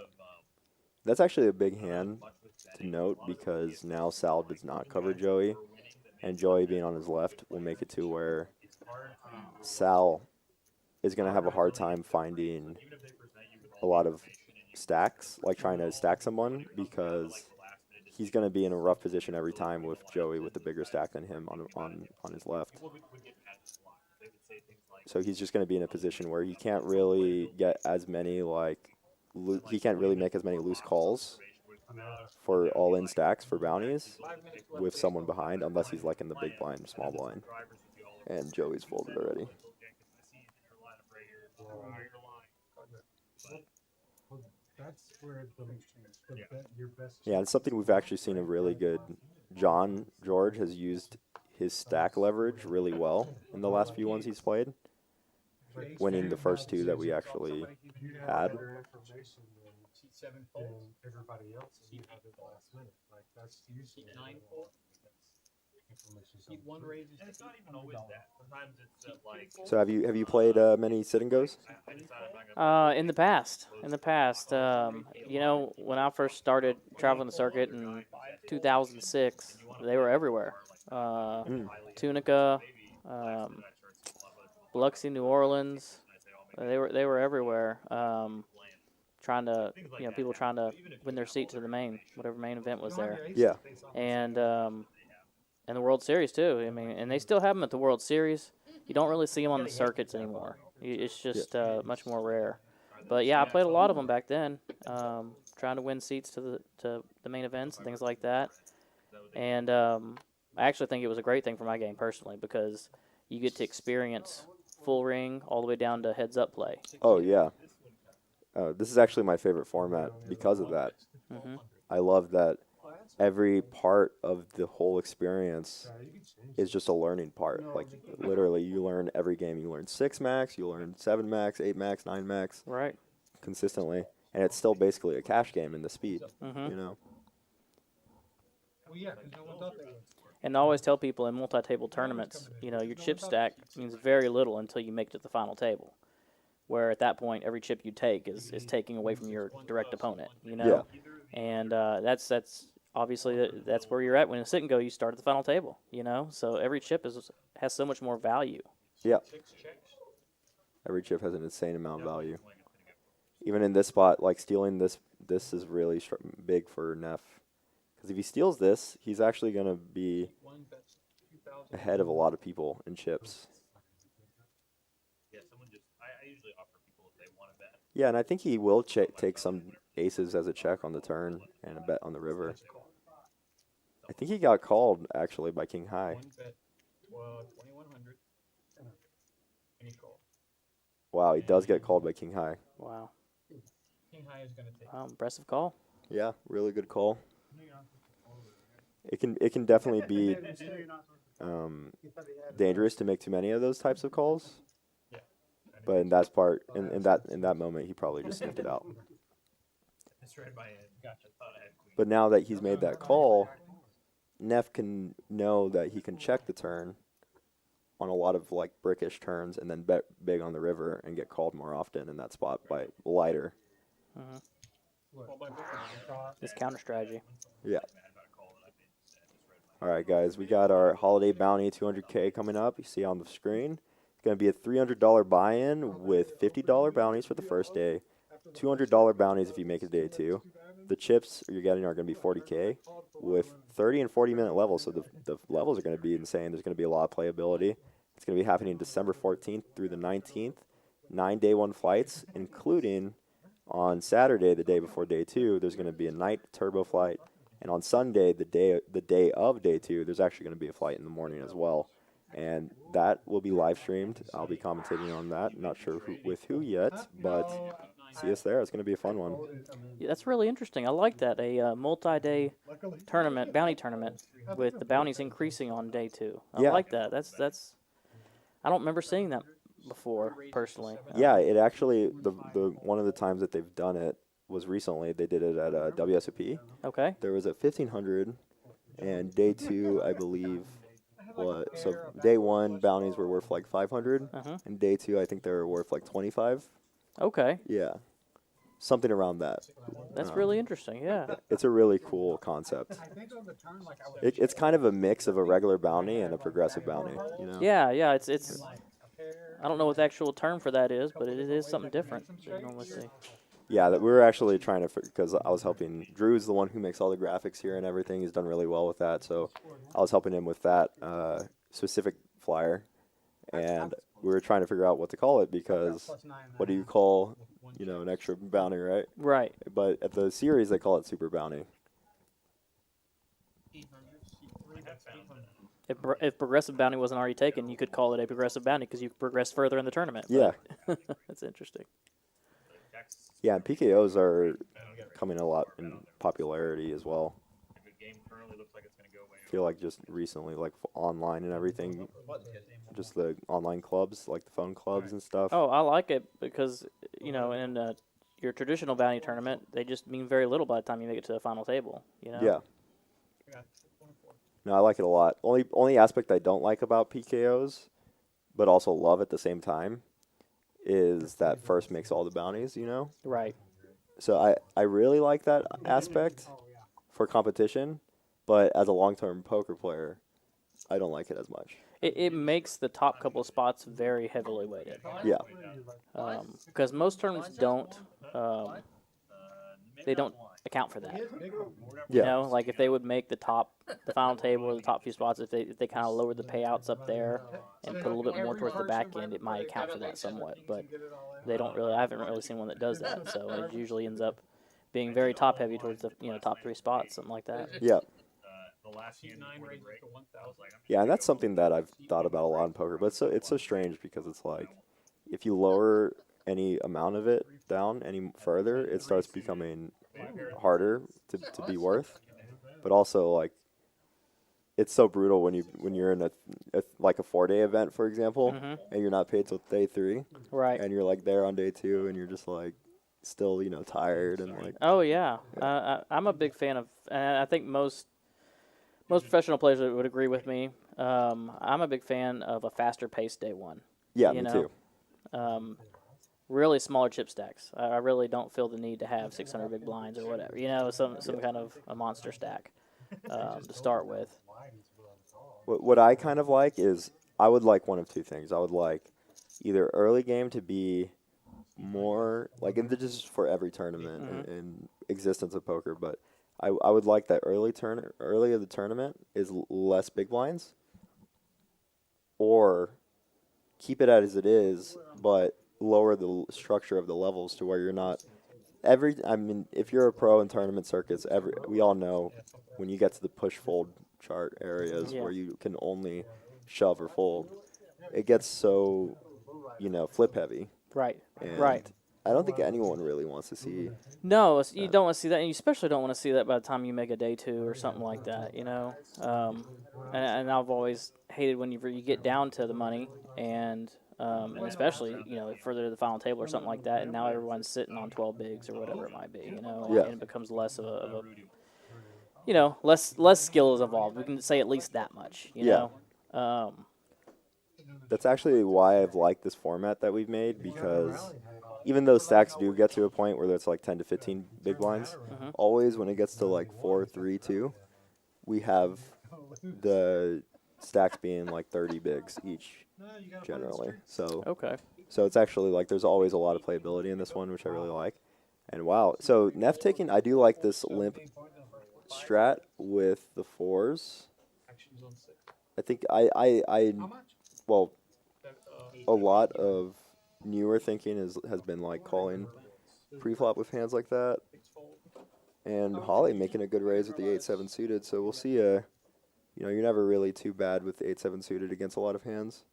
That's actually a big hand to note because now Sal does not cover Joey, and Joey being on his left will make it to where Sal is going to have a hard time finding a lot of stacks, like trying to stack someone, because he's going to be in a rough position every time with Joey with a bigger stack than him on his left. So he's just going to be in a position where he can't really get as many he can't really make as many loose calls for all-in stacks for bounties with someone behind, unless he's like in the big blind, small blind, and Joey's folded already. That's where your best. Yeah, it's something we've actually seen a really good. John George has used his stack leverage really well in the last few ones he's played, winning the first two that we actually had. Than everybody else, and you have it the last minute. Like that's usually information. And it's not even always that. Sometimes it's like. So have you played many sit and goes? in the past, you know, when I first started traveling the circuit in 2006, they were everywhere. Tunica, Biloxi, New Orleans, they were everywhere. People trying to win their seat to the whatever main event was there. Yeah. And the World Series too. I mean, and they still have them at the World Series. You don't really see them on the circuits anymore. It's just much more rare. But yeah, I played a lot of them back then, trying to win seats to the main events and things like that. And I actually think it was a great thing for my game personally because you get to experience full ring all the way down to heads up play. Oh yeah. This is actually my favorite format because of that. Mm-hmm. I love that every part of the whole experience is just a learning part. Like, literally, you learn every game. You learn 6 max, you learn 7 max, 8 max, 9 max. Right. Consistently. And it's still basically a cash game in the speed, Mm-hmm. you know? And I always tell people in multi-table tournaments, you know, your chip stack means very little until you make it to the final table. Where at that point, every chip you take is taking away from your direct opponent, you know? Yeah. And that's obviously that's where you're at. When you sit and go, you start at the final table, you know? So every chip has so much more value. Yeah. Every chip has an insane amount of value. Even in this spot, like stealing this is really big for Neff. Because if he steals this, he's actually going to be ahead of a lot of people in chips. I usually offer people if they want to bet. Yeah, and I think he will take some aces as a check on the turn and a bet on the river. I think he got called, actually, by King High. 2,100. And he called. Wow, he does get called by King High. Wow. King High is going to take. Impressive call. Yeah, really good call. It can definitely be dangerous to make too many of those types of calls. But in that moment, he probably just sniffed it out. But now that he's made that call, Neff can know that he can check the turn on a lot of like brickish turns and then bet big on the river and get called more often in that spot by lighter. Mm-hmm. This counter strategy. Yeah. All right, guys, we got our holiday bounty 200K coming up. You see on the screen. It's going to be a $300 buy-in with $50 bounties for the first day, $200 bounties if you make it day 2. The chips you're getting are going to be 40K with 30 and 40-minute levels, so the levels are going to be insane. There's going to be a lot of playability. It's going to be happening December 14th through the 19th, 9 day 1 flights, including on Saturday, the day before day 2, there's going to be a night turbo flight. And on Sunday, the day of day 2, there's actually going to be a flight in the morning as well. and that will be live streamed. I'll be commentating on that. Not sure with who yet, but see us there. It's going to be a fun one. Yeah, that's really interesting. I like that. A multi-day tournament, bounty tournament, with the bounties increasing on day 2. I Yeah. like that. That's. I don't remember seeing that before personally. Yeah, it actually the one of the times that they've done it was recently. They did it at WSOP. Okay. There was a 1500, and day 2, I believe, so day 1 bounties were worth like 500, and day 2 I think they were worth like 25. Okay. Yeah, something around that. That's really interesting. Yeah. It's a really cool concept. It's kind of a mix of a regular bounty and a progressive bounty. You know? Yeah. Yeah. It's. I don't know what the actual term for that is, but it is something different than you normally see. Yeah, that we were actually trying to, because I was helping. Drew's the one who makes all the graphics here and everything. He's done really well with that, so I was helping him with that specific flyer, and we were trying to figure out what to call it, because what do you call, an extra bounty, right? Right. But at the series, they call it super bounty. If progressive bounty wasn't already taken, you could call it a progressive bounty because you've progressed further in the tournament. Yeah. That's interesting. Yeah, and PKOs are coming a lot in popularity as well. I feel like just recently, like online and everything, just the online clubs, like the phone clubs and stuff. Oh, I like it because, in your traditional bounty tournament, they just mean very little by the time you make it to the final table, Yeah. No, I like it a lot. Only aspect I don't like about PKOs, but also love at the same time, is that first makes all the bounties, Right. So I really like that aspect for competition, but as a long-term poker player, I don't like it as much. It makes the top couple of spots very heavily weighted. Yeah. Because most tournaments don't, they don't account for that. Yeah. Like if they would make the final table or the top few spots, if they kind of lowered the payouts up there and put a little bit more towards the back end, it might account for that somewhat. But they don't really. I haven't really seen one that does that. So it usually ends up being very top heavy towards the top 3 spots, something like that. Yeah. Yeah, and that's something that I've thought about a lot in poker, but it's so strange, because it's like, if you lower any amount of it down any further, it starts becoming harder to be worth. But also, like, it's so brutal when you're in a 4-day event, for example, and you're not paid till day 3, Right. and you're like there on day 2, and you're just like still tired and like. Oh yeah, I'm a big fan of, and I think most professional players would agree with me. I'm a big fan of a faster paced day 1. Yeah, me too. Really smaller chip stacks. I really don't feel the need to have 600 big blinds or whatever. Some kind of a monster stack to start with. What I kind of like is, I would like one of two things. I would like either early game to be more, like, and this is for every tournament in existence of poker, but I would like that early of the tournament is less big blinds, or keep it as it is, but lower the structure of the levels to where you're not if you're a pro in tournament circuits, we all know when you get to the push fold chart areas where you can only shove or fold, it gets so flip heavy. Right. And right. I don't think anyone really wants to see. No, you don't want to see that, and you especially don't want to see that by the time you make a day 2 or something like that. And I've always hated when you get down to the money, and especially further to the final table or something like that, and now everyone's sitting on 12 bigs or whatever it might be. And it becomes less of a less skill is involved. We can say at least that much. You know. That's actually why I've liked this format that we've made, because even though stacks do get to a point where there's like 10 to 15 big blinds, always when it gets to like 4, 3, 2, we have the stacks being like 30 bigs each generally. So okay. So it's actually like there's always a lot of playability in this one, which I really like. And wow, so Neff taking, I do like this limp strat with the 4s. I think well, a lot of newer thinking has been like calling pre-flop with hands like that, and Holly making a good raise with the 8-7 suited. So we'll see You know, you're never really too bad with 8-7 suited against a lot of hands.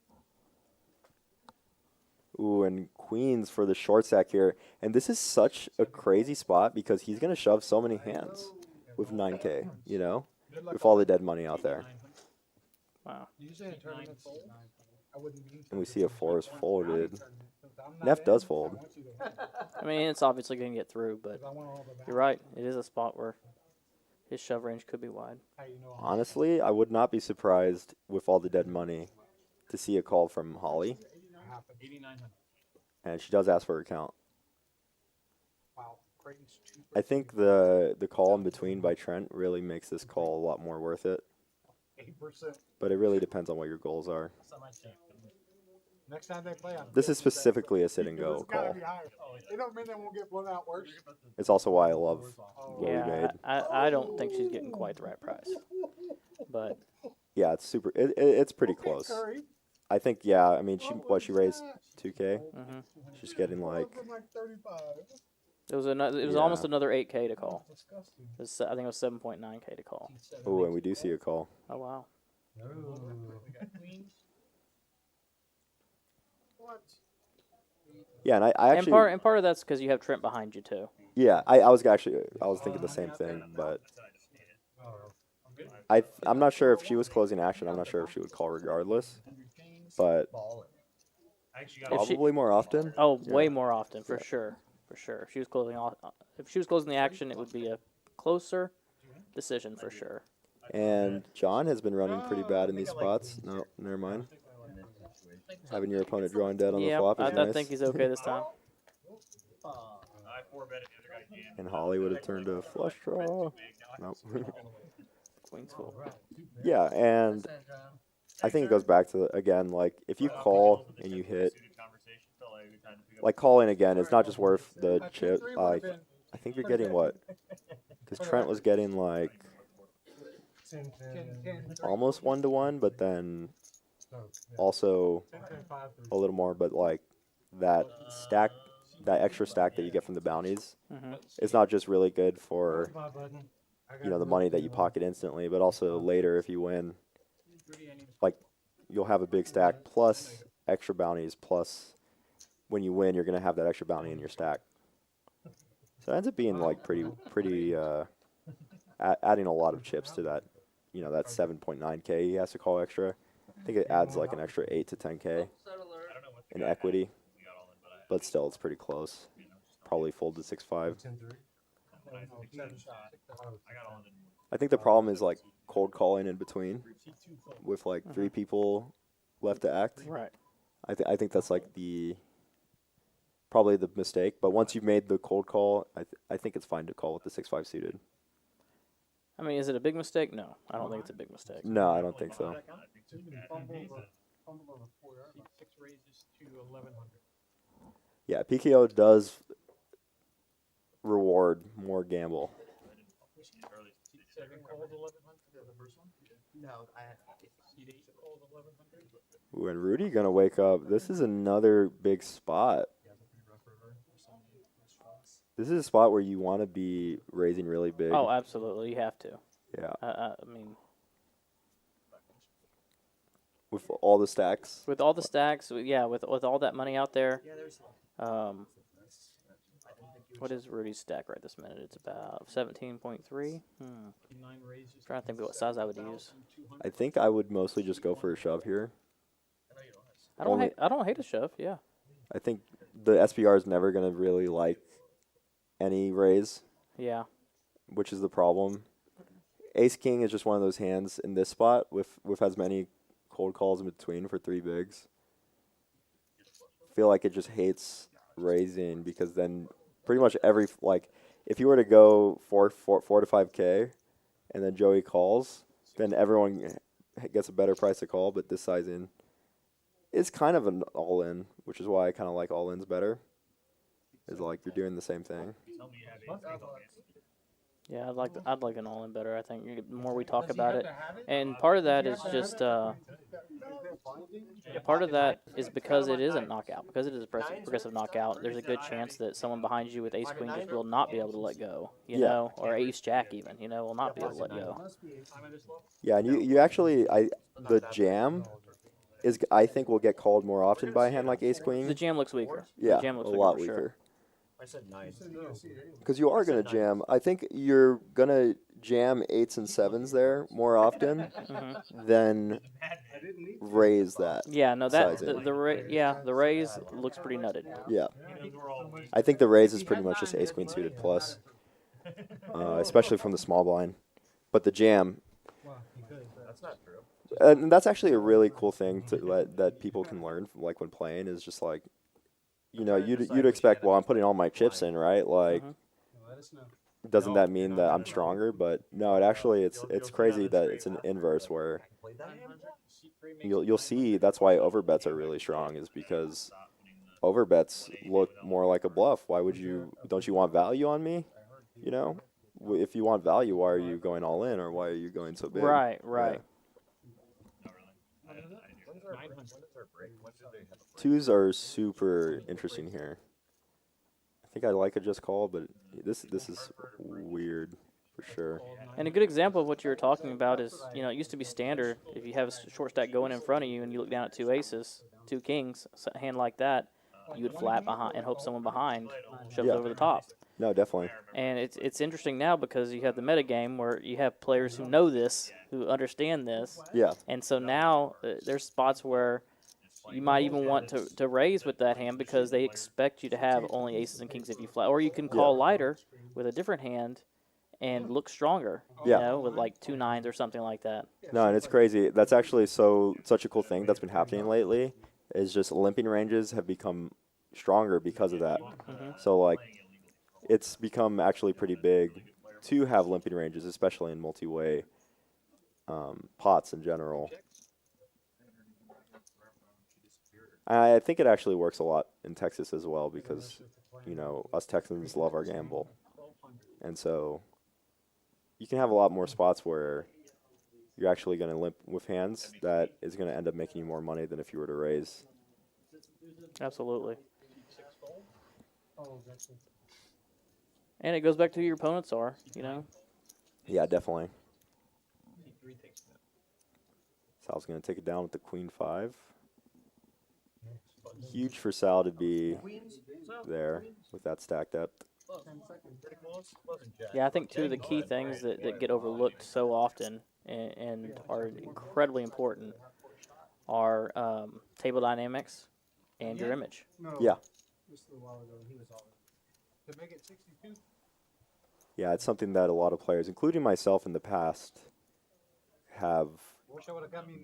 Ooh, and queens for the short stack here. And this is such a crazy spot because he's going to shove so many hands with 9K, you know, with all the dead money out there. Wow. Usually in tournaments, I wouldn't be. And we see a 4 is folded. Neff does fold. I mean, it's obviously going to get through, but you're right. It is a spot where his shove range could be wide. Honestly, I would not be surprised with all the dead money to see a call from Holly. And she does ask for her count. I think the call in between by Trent really makes this call a lot more worth it. 8%. But it really depends on what your goals are. Next time they play, This is specifically a sit and go call. It don't mean they won't get blown out worse. It's also why I love what we Yeah, made. I don't think she's getting quite the right price. But Yeah, it's super. It's pretty close. I think. Yeah, I mean, she raised 2K. mhm. She's getting like. It was Yeah. almost another 8K to call. I think it was 7.9K to call. Oh, and we do see a call. Oh wow. Yeah, and I actually. And part of that's because you have Trent behind you too. Yeah, I was thinking the same thing, but I'm not sure if she was closing action. I'm not sure if she would call regardless, but probably more often. Oh, Yeah. way more often for sure, for sure. If she was closing the action, it would be a closer decision for sure. And John has been running pretty bad in these spots. No, never mind. Having your opponent drawing dead on the Yeah, flop is I nice. think he's okay this time. And Holly would have turned a flush draw. Nope. Queen's full. Yeah, and I think it goes back to, again, like, if you call and you hit, like, calling again, it's not just worth the chip. Like, I think you're getting what? Because Trent was getting, like, almost 1-to-1, but then also a little more, but, like, that stack, that extra stack that you get from the bounties, it's not just really good for, you know, the money that you pocket instantly, but also later if you win, like, you'll have a big stack plus extra bounties, plus when you win, you're going to have that extra bounty in your stack. So it ends up being, like, pretty adding a lot of chips to that, you know, that 7.9K he has to call extra. I think it adds, like, an extra 8 to 10K in equity, but still, it's pretty close. Probably fold to 6-5. I think the problem is, like, cold calling in between with, like, 3 people left to act. Right. I think that's, like, probably the mistake. But once you've made the cold call, I think it's fine to call with the 6-5 suited. I mean, is it a big mistake? No, I don't think it's a big mistake. No, I don't think so. Yeah, PKO does reward more gamble. Ooh, and Rudy gonna wake up. This is another big spot. This is a spot where you want to be raising really big. Oh, absolutely, you have to. Yeah. I mean, With all the stacks. with all the stacks, yeah, with all that money out there. What is Rudy's stack right this minute? It's about 17.3. Trying to think of what size I would use. I think I would mostly just go for a shove here. I don't hate a shove. Yeah. I think the SPR is never gonna really like any raise, Yeah. which is the problem. Ace King is just one of those hands in this spot with as many cold calls in between for 3 bigs. I feel like it just hates raising because then pretty much if you were to go 4 to 5K and then Joey calls, then everyone gets a better price to call, but this sizing is kind of an all-in, which is why I kind of like all-ins better. Is like you're doing the same thing. Yeah, I'd like an all-in better. I think the more we talk about it, and part of that is just part of that is because it is a knockout, because it is a progressive knockout. There's a good chance that someone behind you with ace queen just will not be able to let go, you Yeah. know, or ace jack even, you know, will not be able to let go. Yeah, and you actually the jam is I think will get called more often by a hand like ace queen. The jam looks weaker. Yeah, the jam looks a weaker lot for weaker. Sure. I said 9. Because you are gonna jam. I think you're gonna jam 8s and 7s there more often than raise that. Yeah, no, that sizing. the raise looks pretty nutted. Yeah, I think the raise is pretty much just ace queen suited plus, especially from the small blind. But the jam, That's not true. and that's actually a really cool thing that people can learn from, like when playing is just like, you know, you'd expect, well, I'm putting all my chips in, right? Like, doesn't that mean that I'm stronger? But no, it actually it's crazy that it's an inverse where you'll see that's why overbets are really strong, is because overbets look more like a bluff. Why would you? Don't you want value on me? You know, if you want value, why are you going all in, or why are you going so big? Right. Twos are super interesting here. I think I like a just call, but this is weird for sure. And a good example of what you were talking about is, you know, it used to be standard if you have a short stack going in front of you and you look down at 2 aces, 2 kings, a hand like that, you would flat behind and hope someone behind shoves Yeah. over the top. No, definitely. And it's interesting now because you have the meta game where you have players who know this, who understand this, Yeah. and so now there's spots where you might even want to raise with that hand because they expect you to have only aces and kings if you flat, or you can call lighter with a different hand and look stronger, you Yeah. know, with like 2 9s or something like that. No, and it's crazy. That's actually such a cool thing that's been happening lately. Is just limping ranges have become stronger because of that. So like, it's become actually pretty big to have limping ranges, especially in multi-way pots in general. I think it actually works a lot in Texas as well because, you know, us Texans love our gamble. And so you can have a lot more spots where you're actually going to limp with hands that is going to end up making you more money than if you were to raise. Absolutely. And it goes back to who your opponents are, you know. Yeah, definitely. Sal's going to take it down with the queen 5. Huge for Sal to be there with that stack depth. Yeah, I think two of the key things that get overlooked so often and are incredibly important are table dynamics and your image. Yeah. Just a while ago, he was all to make it 62. Yeah, it's something that a lot of players, including myself in the past, have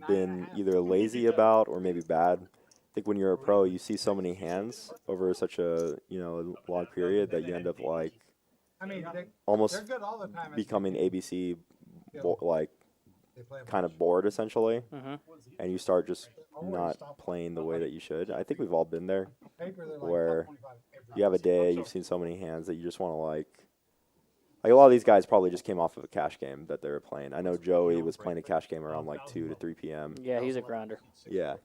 been either lazy about or maybe bad. I think when you're a pro, you see so many hands over such a, you know, long period that you end up like almost becoming ABC like kind of bored essentially, and you start just not playing the way that you should. I think we've all been there, where you have a day, you've seen so many hands that you just want to like a lot of these guys probably just came off of a cash game that they were playing. I know Joey was playing a cash game around like 2 to 3 p.m. Yeah, he's a grinder. Yeah,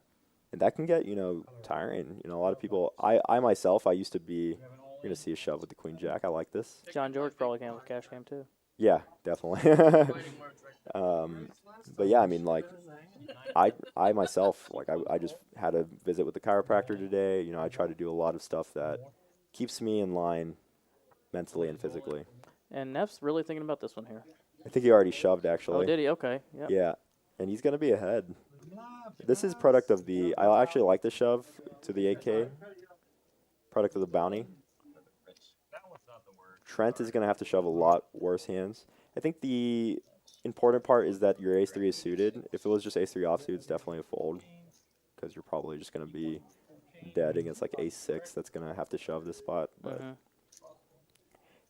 and that can get, you know, tiring. You know, a lot of people. I myself, I used to be. You're gonna see a shove with the queen jack. I like this. John George probably came with a cash game too. Yeah, definitely. But yeah, I mean, like, I myself, like, I just had a visit with the chiropractor today. You know, I try to do a lot of stuff that keeps me in line mentally and physically. And Neff's really thinking about this one here. I think he already shoved, actually. Oh, did he? Okay. Yep. Yeah, and he's going to be ahead. This is product of the, I actually like the shove to the 8K. Product of the bounty. Trent is going to have to shove a lot worse hands. I think the important part is that your ace-3 is suited. If it was just ace-3 offsuit, it's definitely a fold, because you're probably just going to be dead against like ace-6 that's going to have to shove this spot. But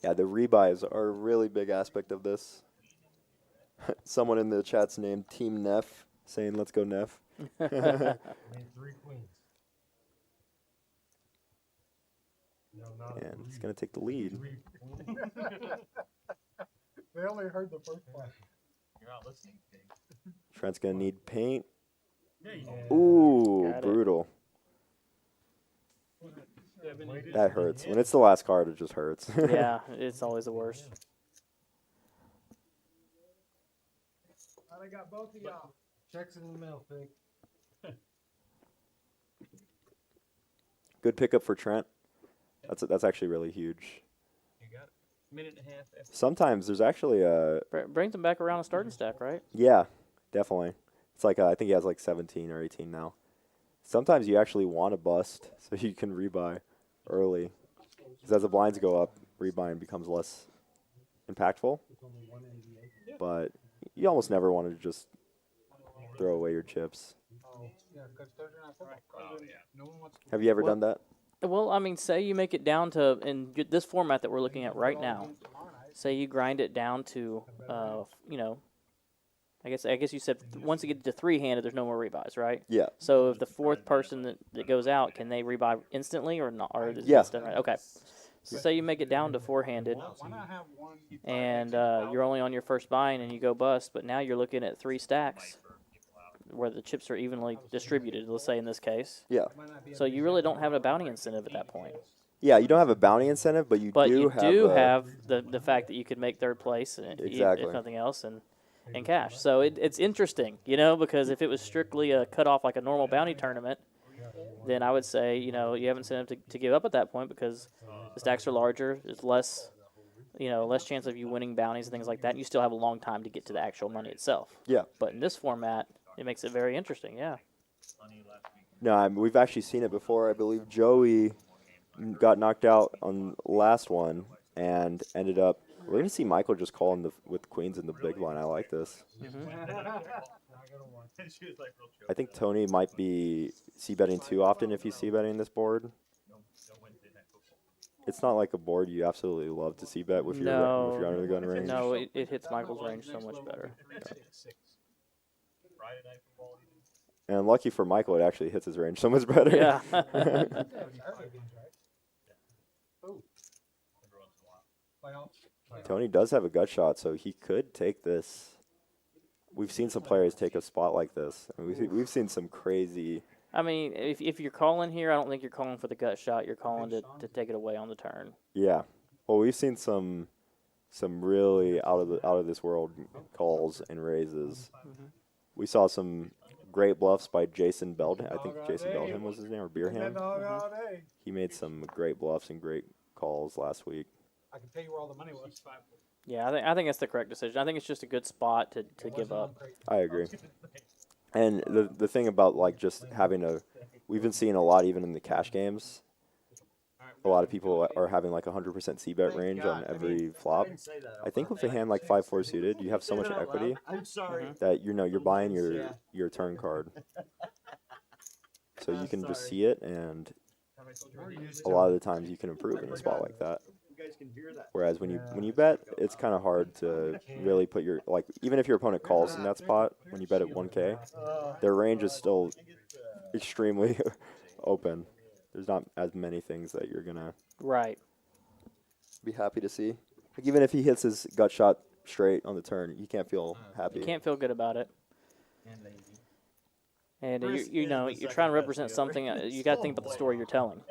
yeah, the rebuys are a really big aspect of this. Someone in the chat's named Team Neff, saying, let's go Neff. Made 3 queens. No, not And he's going to take the lead. They only heard the first part. You're not listening. Trent's gonna need paint. Yeah, you Yeah. Ooh, Got it. brutal. Waited That to be hurts. hit. When it's the last card, it just hurts. Yeah, it's always the worst. I got both of y'all. Checks in the mail, Fig. Good pickup for Trent. That's actually really huge. You got it. Minute and a half. After. Sometimes there's actually a Brings them back around a starting stack, right? yeah, definitely. It's like I think he has like 17 or 18 now. Sometimes you actually want to bust so you can rebuy early, because as the blinds go up, rebuying becomes less impactful. But you almost never want to just throw away your chips. Have you ever done that? Well, I mean, say you make it down to in this format that we're looking at right now. Say you grind it down to, you know, I guess you said once you get to three-handed, there's no more rebuys, right? Yeah. So if the fourth person that goes out, can they rebuy instantly or not? Or is Yeah. it done right? Okay. So say you make it down to four-handed, and you're only on your first bind and you go bust, but now you're looking at three stacks where the chips are evenly distributed, let's say in this case. Yeah. So you really don't have a bounty incentive at that point. Yeah, you don't have a bounty incentive, but you do have the fact that you could make third place, Exactly. if nothing else, and cash. So it's interesting, you know, because if it was strictly a cutoff like a normal bounty tournament, then I would say, you know, you have incentive to give up at that point because the stacks are larger. There's less, you know, less chance of you winning bounties and things like that. And you still have a long time to get to the actual money itself. Yeah. But in this format, it makes it very interesting. Yeah. No, we've actually seen it before. I believe Joey got knocked out on last one and ended up. We're gonna see Michael just calling with queens in the big line. I like this. I think Tony might be c-betting too often if he's c-betting this board. It's not like a board you absolutely love to c-bet with your under the gun range. No, it hits Michael's range so much better. And lucky for Michael, it actually hits his range so much better. Yeah. Tony does have a gut shot, so he could take this. We've seen some players take a spot like this. I mean, we've seen some crazy. I mean, if you're calling here, I don't think you're calling for the gut shot. You're calling to take it away on the turn. Yeah. Well, we've seen some really out of this world calls and raises. We saw some great bluffs by Jason Belden. I think Jason Belden was his name, or Beerham. He made some great bluffs and great calls last week. I can tell you where all the money was. Yeah, I think that's the correct decision. I think it's just a good spot to give up. I agree. And the thing about like just having we've been seeing a lot even in the cash games. A lot of people are having like 100% c-bet range on every flop. I think with a hand like 5-4 suited, you have so much equity that you're buying your turn card. So you can just see it, and a lot of the times you can improve in a spot like that. Whereas when you bet, it's kind of hard to really put your, like, even if your opponent calls in that spot, when you bet at 1K, their range is still extremely open. There's not as many things that you're going to be happy to see. Like, even if he hits his gut shot straight on the turn, you can't feel happy. You can't feel good about it. And you know, you're trying to represent something. You got to think about the story you're telling.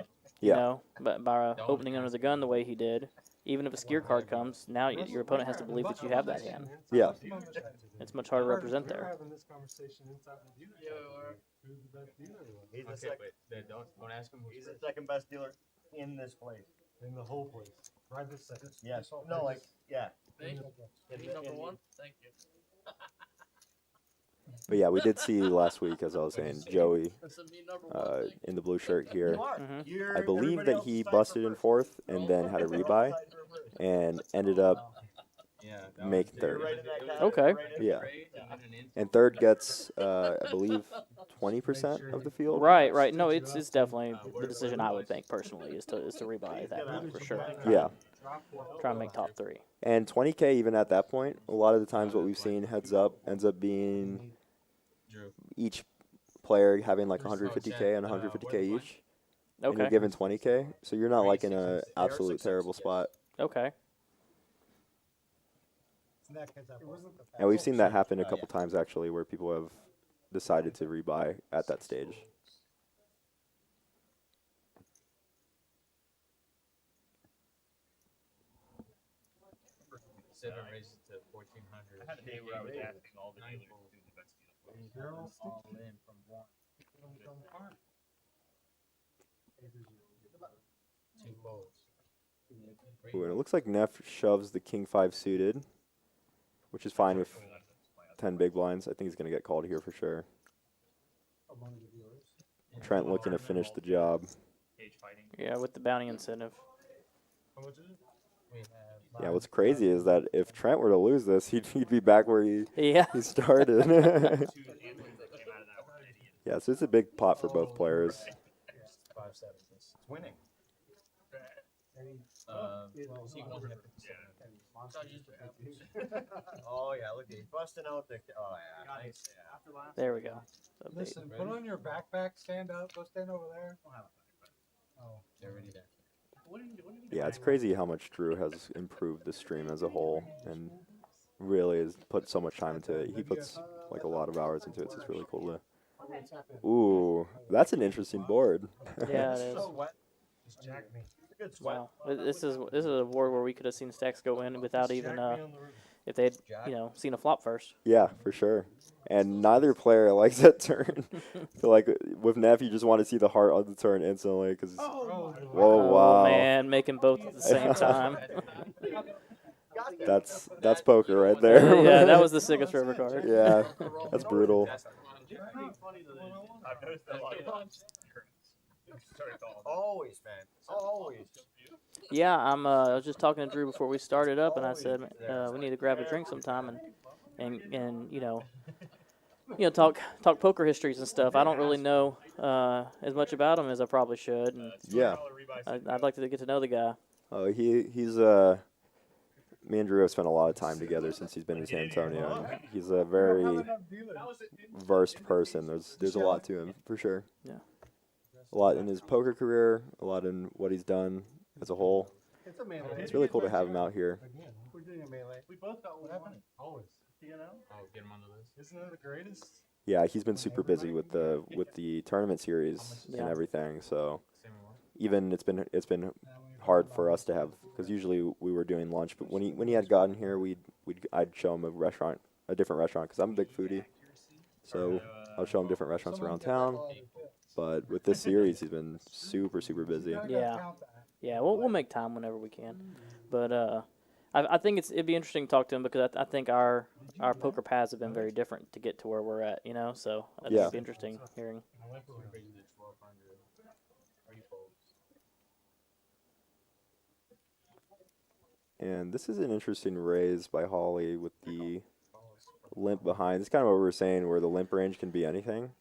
You know, but by opening under the gun the way he did, even if a skier card comes, now your opponent has to believe that you have that hand. Yeah. It's much harder to represent there. He's the second. Don't ask him. He's the second best dealer in this place. In the whole place. Right this second. Yes. No, like, yeah. Number one. Thank you. But yeah, we did see last week, as I was saying, Joey That's a me number one. in the blue shirt here. You are. Mhm. I believe that he busted in fourth and then had a rebuy and ended up making third. Okay. Yeah. And third gets, I believe, 20% of the field. Right. No, it's definitely the decision I would make personally is to rebuy that hand for sure. Yeah. Try and make top three. And 20K even at that point, a lot of the times what we've seen heads up ends up being each player having like 150K and 150K each. And you're Okay. given 20K, so you're not like in a absolute terrible spot. Okay. And we've seen that happen a couple times actually, where people have decided to rebuy at that stage. Seven raises to 1,400. I had a day where I was asking all the dealers to do the best deal. All in from one. Two folds. Ooh, and it looks like Neff shoves the king 5 suited, which is fine with 10 big blinds. I think he's going to get called here for sure. Trent looking to finish the job. Yeah, with the bounty incentive. Yeah, what's crazy is that if Trent were to lose this, he'd be back where he started. Yeah, so it's a big pot for both players. 5 sevens. It's winning. Oh yeah, look, he's busting out the. Oh yeah, nice. Yeah. There we go. Listen, put on your backpack, stand up, go stand over there. Oh, They're already there. Yeah, it's crazy how much Drew has improved the stream as a whole, and really has put so much time into it. He puts like a lot of hours into it, so it's really cool to. Ooh, that's an interesting board. Yeah, it is. Wow, this is a board where we could have seen stacks go in without even if they'd seen a flop first. Yeah, for sure. And neither player likes that turn. I feel like with Neff, you just want to see the heart on the turn instantly. Cause whoa, wow. Man, making both at the same time. That's poker right there. Yeah, that was the sickest river card. Yeah, that's brutal. Always, man. Always. Yeah, I was just talking to Drew before we started up, and I said we need to grab a drink sometime and talk poker histories and stuff. I don't really know as much about him as I probably should. And yeah, I'd like to get to know the guy. Oh, he's me and Drew have spent a lot of time together since he's been in San Antonio. And he's a very versed person. There's a lot to him for sure. Yeah. A lot in his poker career, a lot in what he's done as a whole. It's really cool to have him out here. We're doing a melee. We both got what happened. Always. Oh, get him on the list. Isn't that the greatest? Yeah, he's been super busy with the tournament series and everything. So even it's been hard for us to have, because usually we were doing lunch, but when he had gotten here, I'd show him a different restaurant, because I'm a big foodie. So I'll show him different restaurants around town. But with this series, he's been super busy. Yeah. We'll make time whenever we can. But I think it'd be interesting to talk to him, because I think our poker paths have been very different to get to where we're at. So I think it'd be interesting hearing. And this is an interesting raise by Holly with the limp behind. It's kind of what we were saying, where the limp range can be anything.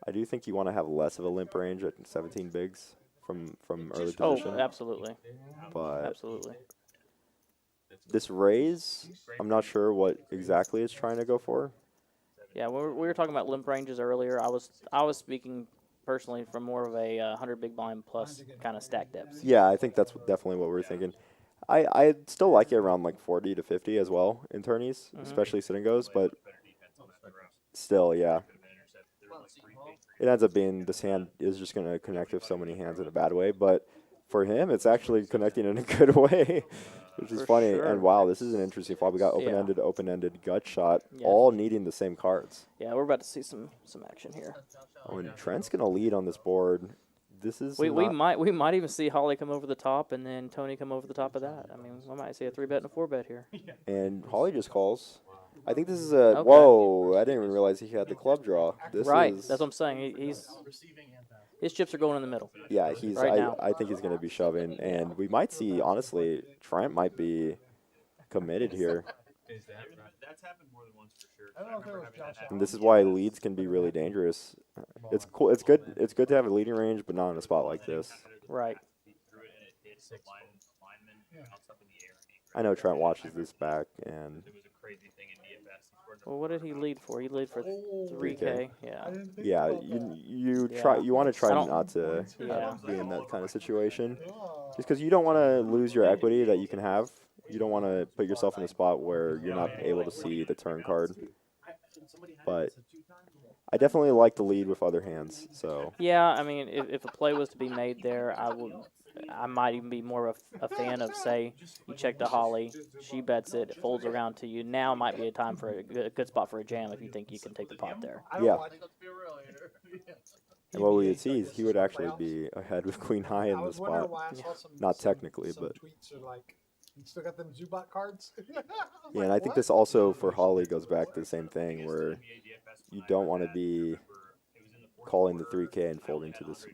I do think you want to have less of a limp range at 17 bigs from early position. Oh, absolutely. But absolutely. This raise, I'm not sure what exactly it's trying to go for. Yeah, we were talking about limp ranges earlier. I was speaking personally from more of a 100 big blind plus kind of stack depth. Yeah, I think that's definitely what we're thinking. I still like it around like 40 to 50 as well in tourneys, especially sitting goes, but still, yeah. It ends up being this hand is just going to connect with so many hands in a bad way, but for him, it's actually connecting in a good way, which is funny. Sure. And wow, this is an interesting flop. We got open-ended gut shot, all needing the same cards. Yeah, we're about to see some action here. Oh, and Trent's going to lead on this board. This is we might even see Holly come over the top and then Tony come over the top of that. I mean, we might see a 3-bet and a 4-bet here. And Holly just calls. I think this is a whoa! I didn't even realize he had the club draw. This that's what I'm saying. His chips are going in the middle. Yeah, now. I think he's going to be shoving, and we might see, honestly, Trent might be committed here. That's happened more than once for sure. I don't know if there was Josh. And this is why leads can be really dangerous. It's cool. It's good. It's good to have a leading range, but not in a spot like this. Right. I know Trent watches this back, and Well, what did he lead for? He lead for 3K. Yeah. Yeah, you Yeah. want to try I don't- not to Yeah. be in that kind of situation, just because you don't want to lose your equity that you can have. You don't want to put yourself in a spot where you're not able to see the turn card. But I definitely like to lead with other hands. So Yeah, I mean, if a play was to be made there, I might even be more of a fan of, say, you check the Holly, she bets it, it folds around to you. Now might be a time for a good spot for a jam if you think you can take the pot there. yeah. Let's be real here. And what we would see is he would actually be ahead with queen high in I the was wondering spot. why I saw some. Not some- technically, some but- tweets are like, you still got them Zubot cards. I'm Yeah, like, and I think what? this also for Holly goes back to the same thing where you don't want to be calling the 3K and folding to this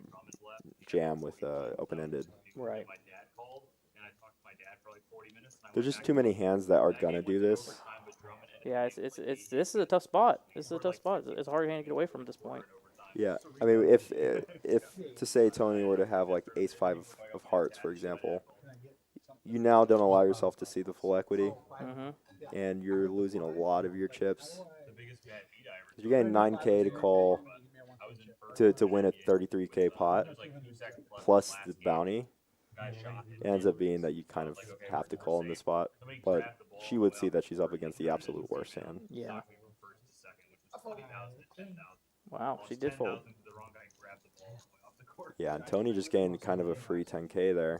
jam with open-ended. Right. There's just too many hands that are gonna do this. Yeah, it's this is a tough spot. This is a tough spot. It's a hard hand to get away from at this point. Yeah, I mean, if to say Tony were to have like ace five of hearts, for example, you now don't allow yourself to see the full equity, Mm-hmm. and you're losing a lot of your chips. You're getting 9K to call to win a 33K pot, plus the bounty. It ends up being that you kind of have to call in this spot, but she would see that she's up against the absolute worst hand. Yeah. Wow, she did fold. Yeah, and Tony just gained kind of a free 10K there.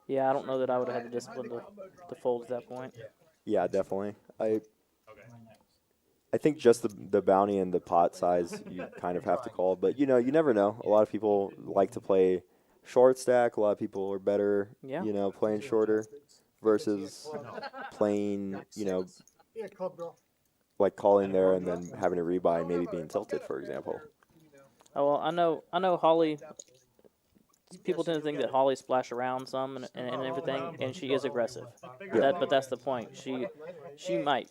Yeah, I don't know that I would have had the discipline to fold at that point. Yeah, definitely. I think just the bounty and the pot size you kind of have to call, but you never know. A lot of people like to play short stack. A lot of people are better, Yeah. Playing shorter versus playing, Yeah, club girl. like calling there and then having a rebuy and maybe being tilted, for example. Oh well, I know Holly. People tend to think that Holly splash around some and everything, and she is aggressive. But that's the point. She might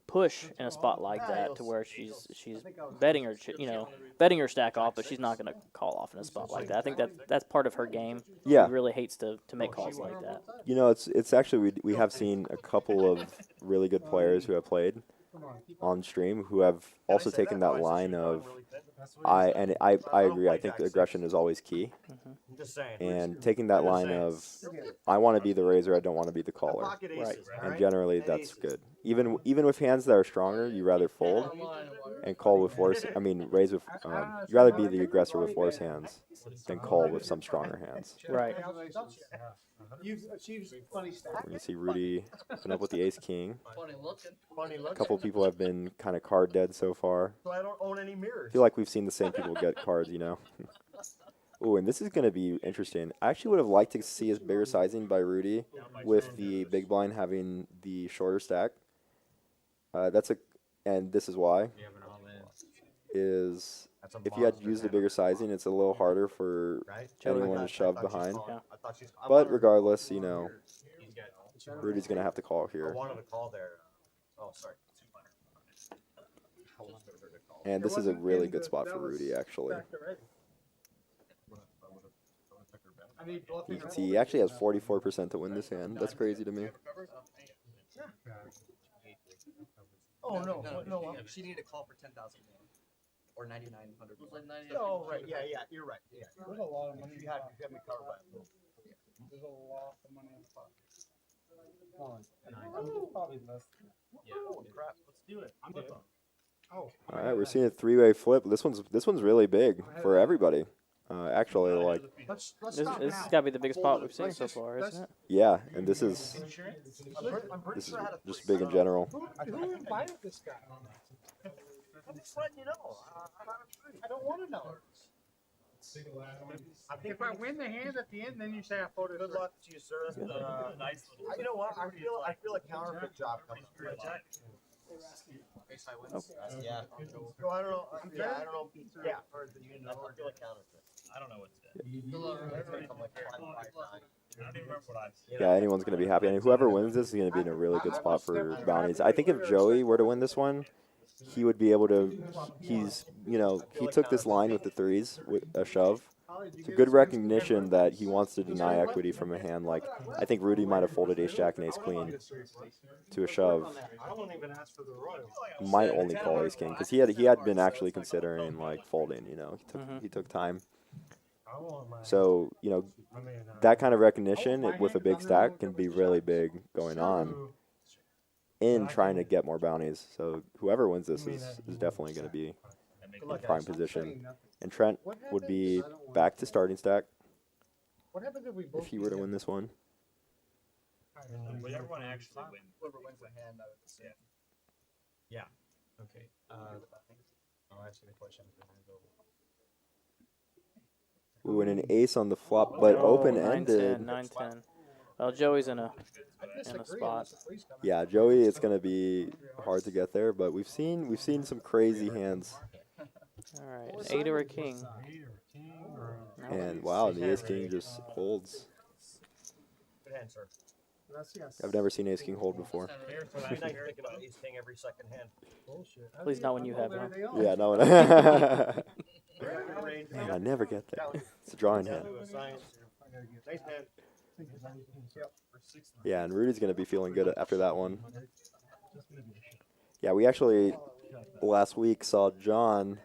push in a spot like that to where she's betting her stack off, but she's not going to call off in a spot like that. I think that's part of her game. Yeah. She really hates to make calls like that. It's actually we have seen a couple of really good players who have played on stream who have also taken that line of I agree. I think aggression is always key, I'm just saying. and taking that line of I want to be the raiser, I don't want to be the caller, Right. and generally that's good. Even with hands that are stronger, you rather fold and call with worse. I mean, raise with you rather be the aggressor with worse hands than call with some stronger hands. Right. You've achieved funny stack. When you see Rudy open up with the ace king, Funny looking. Funny a look. couple people have been kind of card dead so far. So I don't own any mirrors. I feel like we've seen the same people get cards, Ooh, and this is going to be interesting. I actually would have liked to see a bigger sizing by Rudy with the big blind having the shorter stack. And this is why, is if you had used the bigger sizing, it's a little harder for anyone to shove behind. Yeah. But regardless, Rudy's going to have to call I here. wanted to call there. Oh, sorry. And this is a really good spot for Rudy, actually. You can see he actually has 44% to win this hand. That's crazy to me. Oh, no. She needed to call for 10,000 or 9,900. Oh, right. Yeah, you're right. Yeah. There's a lot of money. You had me covered by There's a lot of money in the pot. Probably less. Holy crap. Let's do it. Oh. All right, we're seeing a three-way flip. This one's really big for everybody. Actually, like, Let's This stop has now. got to be the biggest spot we've seen so far, isn't it? yeah, and this is I'm pretty sure I had a just big in general. Who invited this guy? I'm just letting you know. I don't want to know. If I win the hand at the end, then you say I voted. Good luck to you, sir. You know what? I feel a counterfeit job coming. Yeah. No, I don't know. Yeah, I don't know. Yeah, I feel like counterfeit. I don't know what to say. I'm like 559. I don't even remember what I said. Yeah, anyone's gonna be happy, and whoever wins this is gonna be in a really good spot for bounties. I think if Joey were to win this one, he would be able to. He took this line with the threes with a shove, It's a good recognition that he wants to deny equity from a hand. Like, I think Rudy might have folded ace jack and ace queen to a shove. I won't even ask for the royal. Might only call ace king because he had been actually considering like folding. You know, he took time. I want my. So you know, that kind of recognition with a big stack can be really big going on in trying to get more bounties. So whoever wins this is definitely going to be in prime position. And Trent would be back to starting stack What happens if we if both he were to win this one. Would everyone actually win? Whoever wins the hand, I would assume. Yeah. Okay. I'll ask you the question. Ooh, and an ace on the flop, but open-ended. 9-10. Well, Joey's in a spot. Yeah, Joey, it's going to be hard to get there, but we've seen some crazy hands. All right, an 8 or a king. And wow, the ace king just holds. Good answer. I've never seen ace king hold before. Be nice thinking about ace king every second hand. At least not when you have him. Yeah, no. Man, I never get there. It's a drawing hand. Nice hand. Yeah, and Rudy's going to be feeling good after that one. Yeah, we actually last week saw John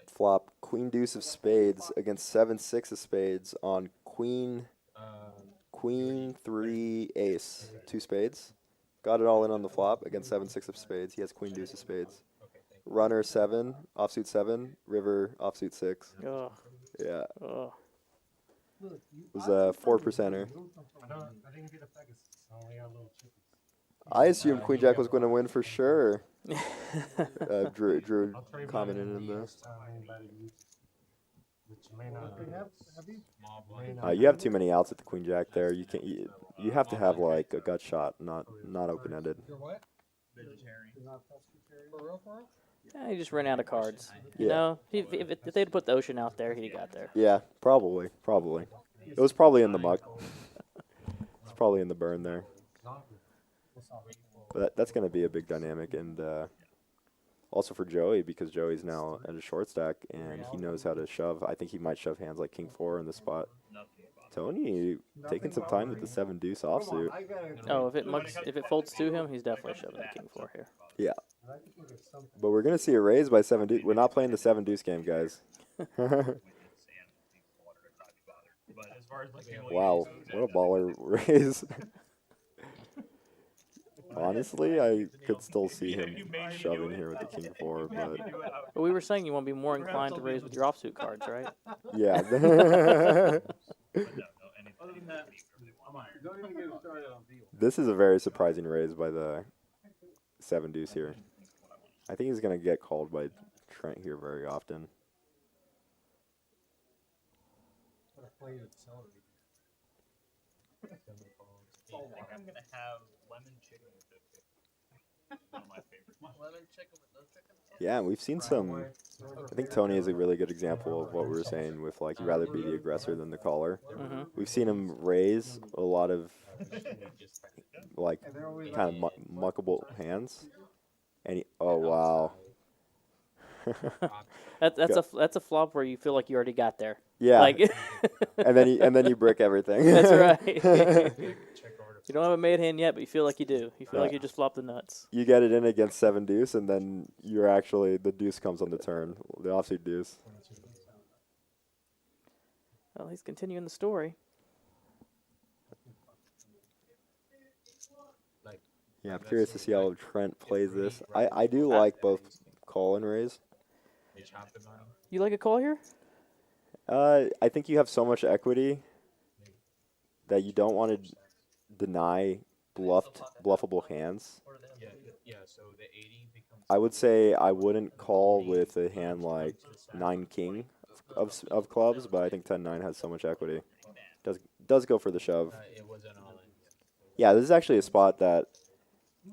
flop queen deuce of spades against 7-6 of spades on queen 3 ace 2 spades. Got it all in on the flop against 7-6 of spades. He has queen deuce of spades. Runner 7, offsuit 7, river offsuit 6. Ugh. Yeah, Ugh. it was a 4%er. I didn't get a Pegasus. I only got a little chicken. I assumed queen jack was going to win for sure. Drew I'll trade commented in the. You have too many outs at the queen jack there. You can't. You have to have like a gut shot, not open ended. Yeah, he just ran out of cards. You Yeah. know, if they'd put the ocean out there, he'd have got there. Yeah, probably. It was probably in the muck. It's probably in the burn there. But that's going to be a big dynamic, and also for Joey, because Joey's now at a short stack and he knows how to shove. I think he might shove hands like king 4 in the spot. Tony taking some time with the 7 deuce offsuit. Oh, if it folds to him, he's definitely shoving the king 4 here. Yeah. But we're going to see a raise by 7 deuce. We're not playing the 7 deuce game, guys. Wow, what a baller raise. Honestly, I could still see him shoving here with the king 4, but But we were saying you want to be more inclined to raise with your offsuit cards, right? yeah. This is a very surprising raise by the 7 deuce here. I think he's going to get called by Trent here very often. I think I'm gonna have lemon chicken with those chicken. One of my favorites. Lemon chicken with those chickens? Yeah, and we've seen some. I think Tony is a really good example of what we were saying with like, you'd rather be the aggressor than the caller. We've seen him raise a lot of like kind of muckable hands, and oh wow. That's a flop where you feel like you already got there. Yeah. Like and then you brick everything. That's right. You don't have a made hand yet, but you feel like you do. You feel like you just flopped the nuts. You get it in against 7 deuce, and then you're actually, the deuce comes on the turn, the offsuit deuce. Well, he's continuing the story. Yeah, I'm curious to see how Trent plays this. I do like both call and raise. You like a call here? I think you have so much equity that you don't want to deny bluffable hands. Yeah, so the 80 becomes. I would say I wouldn't call with a hand like 9 king of clubs, but I think 10-9 has so much equity. Does go for the shove. It wasn't all in. Yeah, this is actually a spot that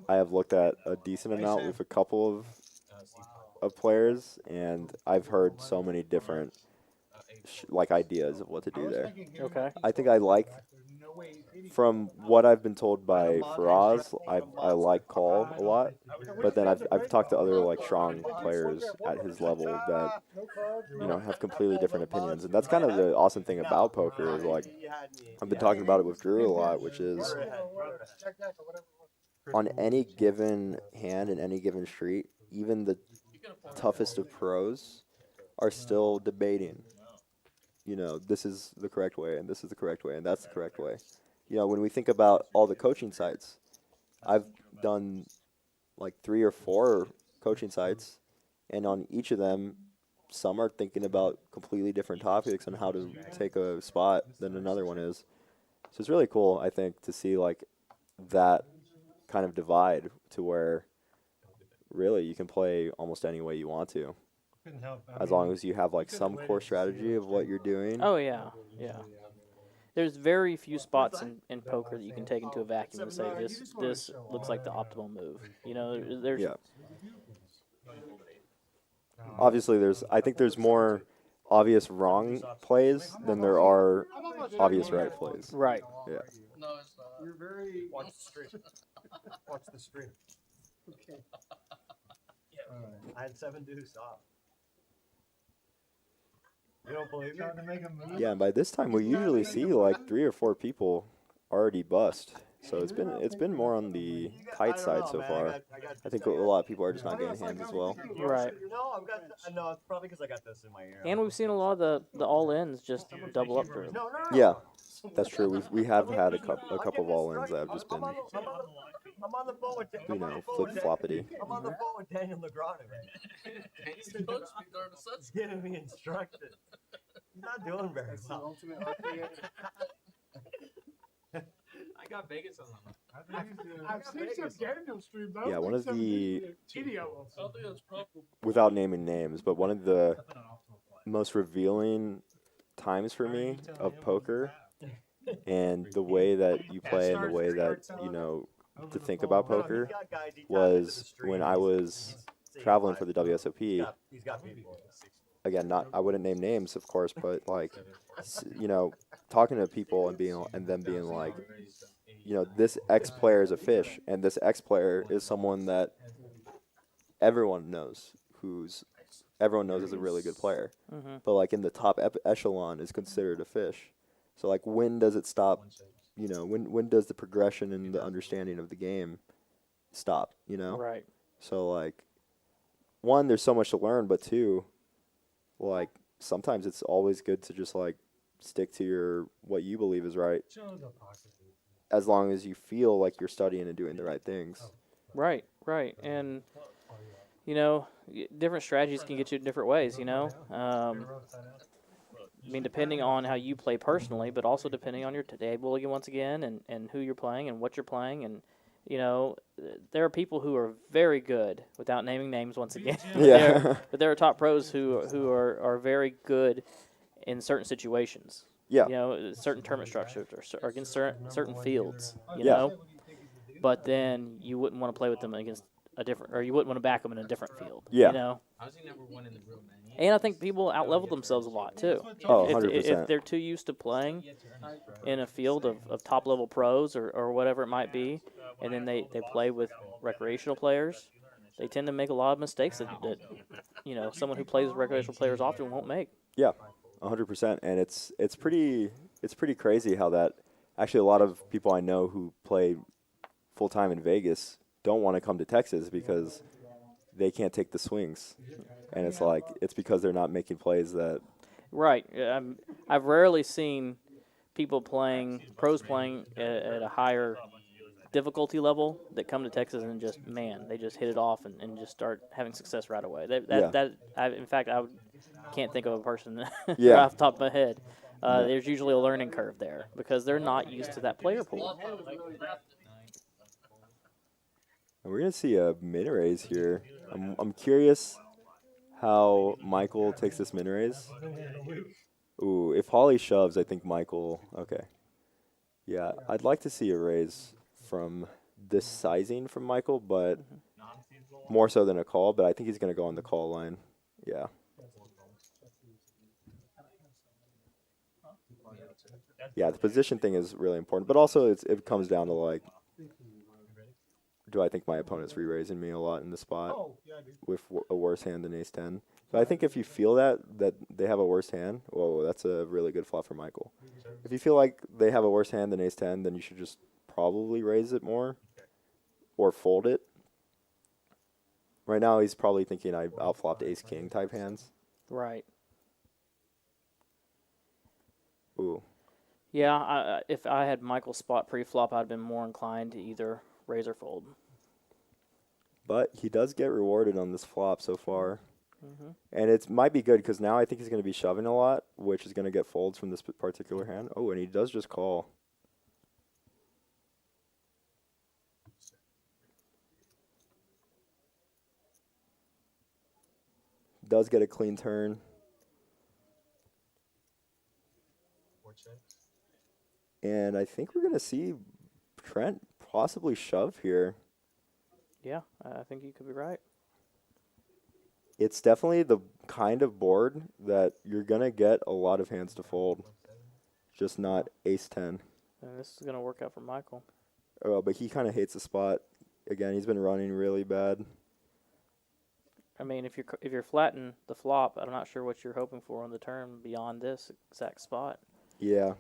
I have looked at a decent amount with a couple of players, and I've heard so many different like ideas of what to do there. Okay. I think I like from what I've been told by Faraz, I like Call a lot. But then I've talked to other like strong players at his level that have completely different opinions, and that's kind of the awesome thing about poker is like I've been talking about it with Drew a lot, which is on any given hand in any given street, even the toughest of pros are still debating. This is the correct way, and this is the correct way, and that's the correct way. When we think about all the coaching sites, I've done like 3 or 4 coaching sites, and on each of them, some are thinking about completely different topics on how to take a spot than another one is. So it's really cool, I think, to see like that kind of divide to where really you can play almost any way you want to, as long as you have like some core strategy of what you're doing. Oh yeah, yeah. There's very few spots in poker that you can take into a vacuum and say this looks like the optimal move. There's Yeah. Obviously, I think there's more obvious wrong plays than there are obvious right plays. Right. Yeah. No, it's not. You're very. Watch the stream. Watch the stream. Okay. I had 7 deuce off. You don't believe me? Trying to make a move. Yeah, and by this time we usually see like 3 or 4 people already bust. So it's been more on the tight side so far. I think a lot of people are just not getting hands as well. Right. No, it's probably because I got this in my ear. And we've seen a lot of the all-ins just double up through. Yeah, that's true. We have had a couple of all-ins that have just been, I'm on the phone with flip-floppity. I'm on the phone with Daniel Negreanu right now. He's giving me instructions. He's not doing very well. I got Vegas on them. I've seen some Daniel streams. Yeah, one of the, Probably. without naming names, but one of the most revealing times for me of poker and the way that you play and the way that, to think about poker was when I was traveling for the WSOP. He's got people. Again, I wouldn't name names, of course, but like, talking to people and them being like, this X player is a fish, and this X player is someone that everyone knows is a really good player, but like in the top echelon is considered a fish. So like, when does it stop? When does the progression and the understanding of the game stop? Right. So like, 1, there's so much to learn, but 2, like sometimes it's always good to just like stick to what you believe is right, as long as you feel like you're studying and doing the right things. Right. And different strategies can get you in different ways. I mean, depending on how you play personally, but also depending on your table again, once again, and who you're playing and what you're playing. And, there are people who are very good, without naming names once again. Yeah. But there are top pros who are very good in certain situations. Yeah. Certain tournament structures or against certain fields, you Yeah. know. But then you wouldn't want to play with them against a different, or you wouldn't want to back them in a different field. Yeah. How's he number 1 in the room, man? And I think people out-level themselves a lot, too. Oh, If 100%. they're too used to playing in a field of top-level pros or whatever it might be, and then they play with recreational players, they tend to make a lot of mistakes that someone who plays with recreational players often won't make. Yeah, 100%. And it's pretty crazy how that actually a lot of people I know who play full-time in Vegas don't want to come to Texas because they can't take the swings. And it's like, it's because they're not making plays that... Right. I've rarely seen pros playing at a higher difficulty level that come to Texas and they just hit it off and just start having success right away. In fact, I can't think of a person right off the top of my head. There's usually a learning curve there because they're not used to that player pool. And we're going to see a min raise here. I'm curious how Michael takes this min raise. Ooh, if Holly shoves, I think Michael... Okay. Yeah, I'd like to see a raise from this sizing from Michael, but more so than a call. But I think he's going to go on the call line. Yeah. Yeah, the position thing is really important, but also it comes down to like, do I think my opponent's re-raising me a lot in the spot with a worse hand than ace 10? But I think if you feel that they have a worse hand, whoa, that's a really good flop for Michael. If you feel like they have a worse hand than ace 10, then you should just probably raise it more or fold it. Right now, he's probably thinking I outflopped ace king type hands. Right. Ooh. Yeah, if I had Michael's spot pre-flop, I'd been more inclined to either raise or fold. But he does get rewarded on this flop so far. Mm-hmm. And it might be good because now I think he's going to be shoving a lot, which is going to get folds from this particular hand. Oh, and he does just call. Does get a clean turn. And I think we're going to see Trent possibly shove here. Yeah, I think you could be right. It's definitely the kind of board that you're going to get a lot of hands to fold. Just not ace 10. And this is going to work out for Michael. Oh, but he kind of hates the spot. Again, he's been running really bad. I mean, if you're flattening the flop, I'm not sure what you're hoping for on the turn beyond this exact spot. Yeah.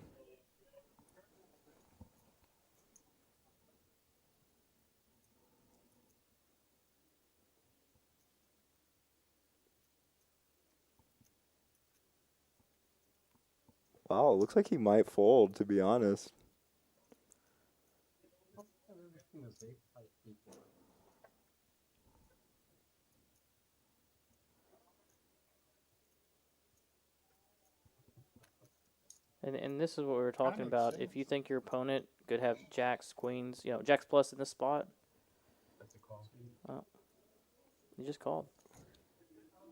Wow, it looks like he might fold, to be honest. And this is what we were talking about. If you think your opponent could have jacks, queens, jacks plus in this spot, you just called.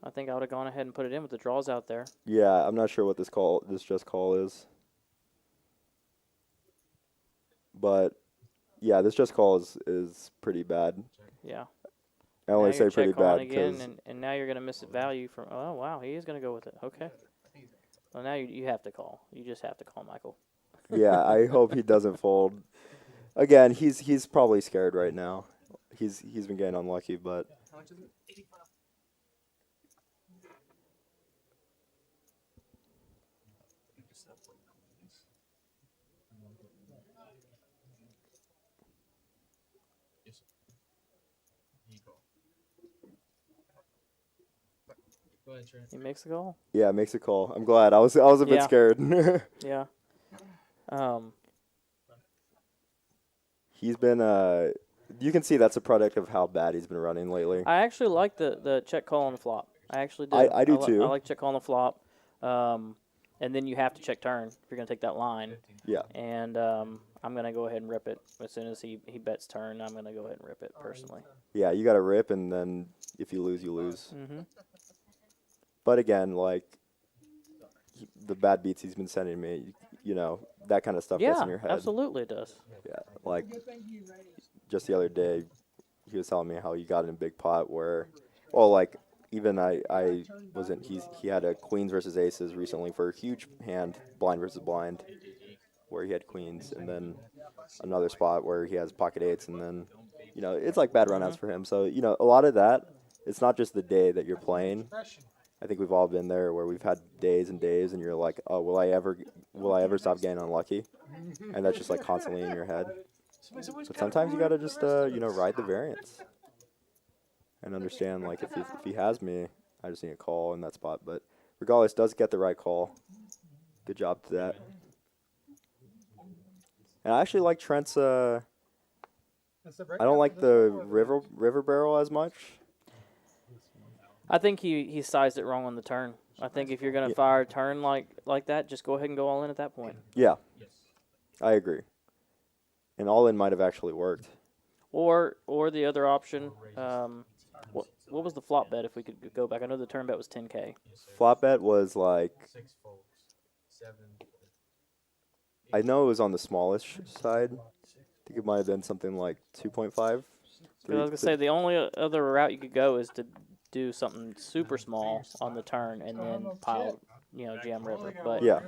I think I would have gone ahead and put it in with the draws out there. Yeah, I'm not sure what this just call is. But yeah, this just call is pretty bad. Yeah. I only say pretty bad again, because and now you're going to miss a value from. Oh wow, he is going to go with it. Okay. Well, now you have to call. You just have to call Michael. yeah, I hope he doesn't fold. Again, he's probably scared right now. He's been getting unlucky, but How much is it? 85. Go ahead, Trent. He makes the call. yeah, makes a call. I'm glad. I was a bit Yeah. scared. Yeah. He's been you can see that's a product of how bad he's been running lately. I actually like the check call on the flop. I actually do. I do too. I like check call on the flop. And then you have to check turn if you're going to take that line. Yeah. And I'm going to go ahead and rip it. As soon as he bets turn, I'm going to go ahead and rip it personally. Yeah, you got to rip, and then if you lose, you lose. Mm-hmm. But again, like the bad beats he's been sending me, that kind of stuff gets in your head. Absolutely it does. Yeah, like just the other day, he was telling me how he got in a big pot where, even I wasn't. He had a queens versus aces recently for a huge hand, blind versus blind, where he had queens, and then another spot where he has pocket eights, and then it's like bad runouts for him. So a lot of that. It's not just the day that you're playing. I think we've all been there where we've had days and days, and you're like, oh, will I ever stop getting unlucky? And that's just like constantly in your head. But sometimes you gotta just ride the variance and understand like if he has me, I just need a call in that spot. But regardless, does get the right call. Good job to that. And I actually like Trent's. I don't like the river barrel as much. I think he sized it wrong on the turn. I think if you're going to fire a turn like that, just go ahead and go all in at that point. Yeah, I agree. And all in might have actually worked. Or the other option, what was the flop bet if we could go back? I know the turn bet was 10K. Flop bet was like, I know it was on the smallish side. I think it might have been something like 2.5. I was going to say the only other route you could go is to do something super small on the turn and then pile jam river. But Yeah.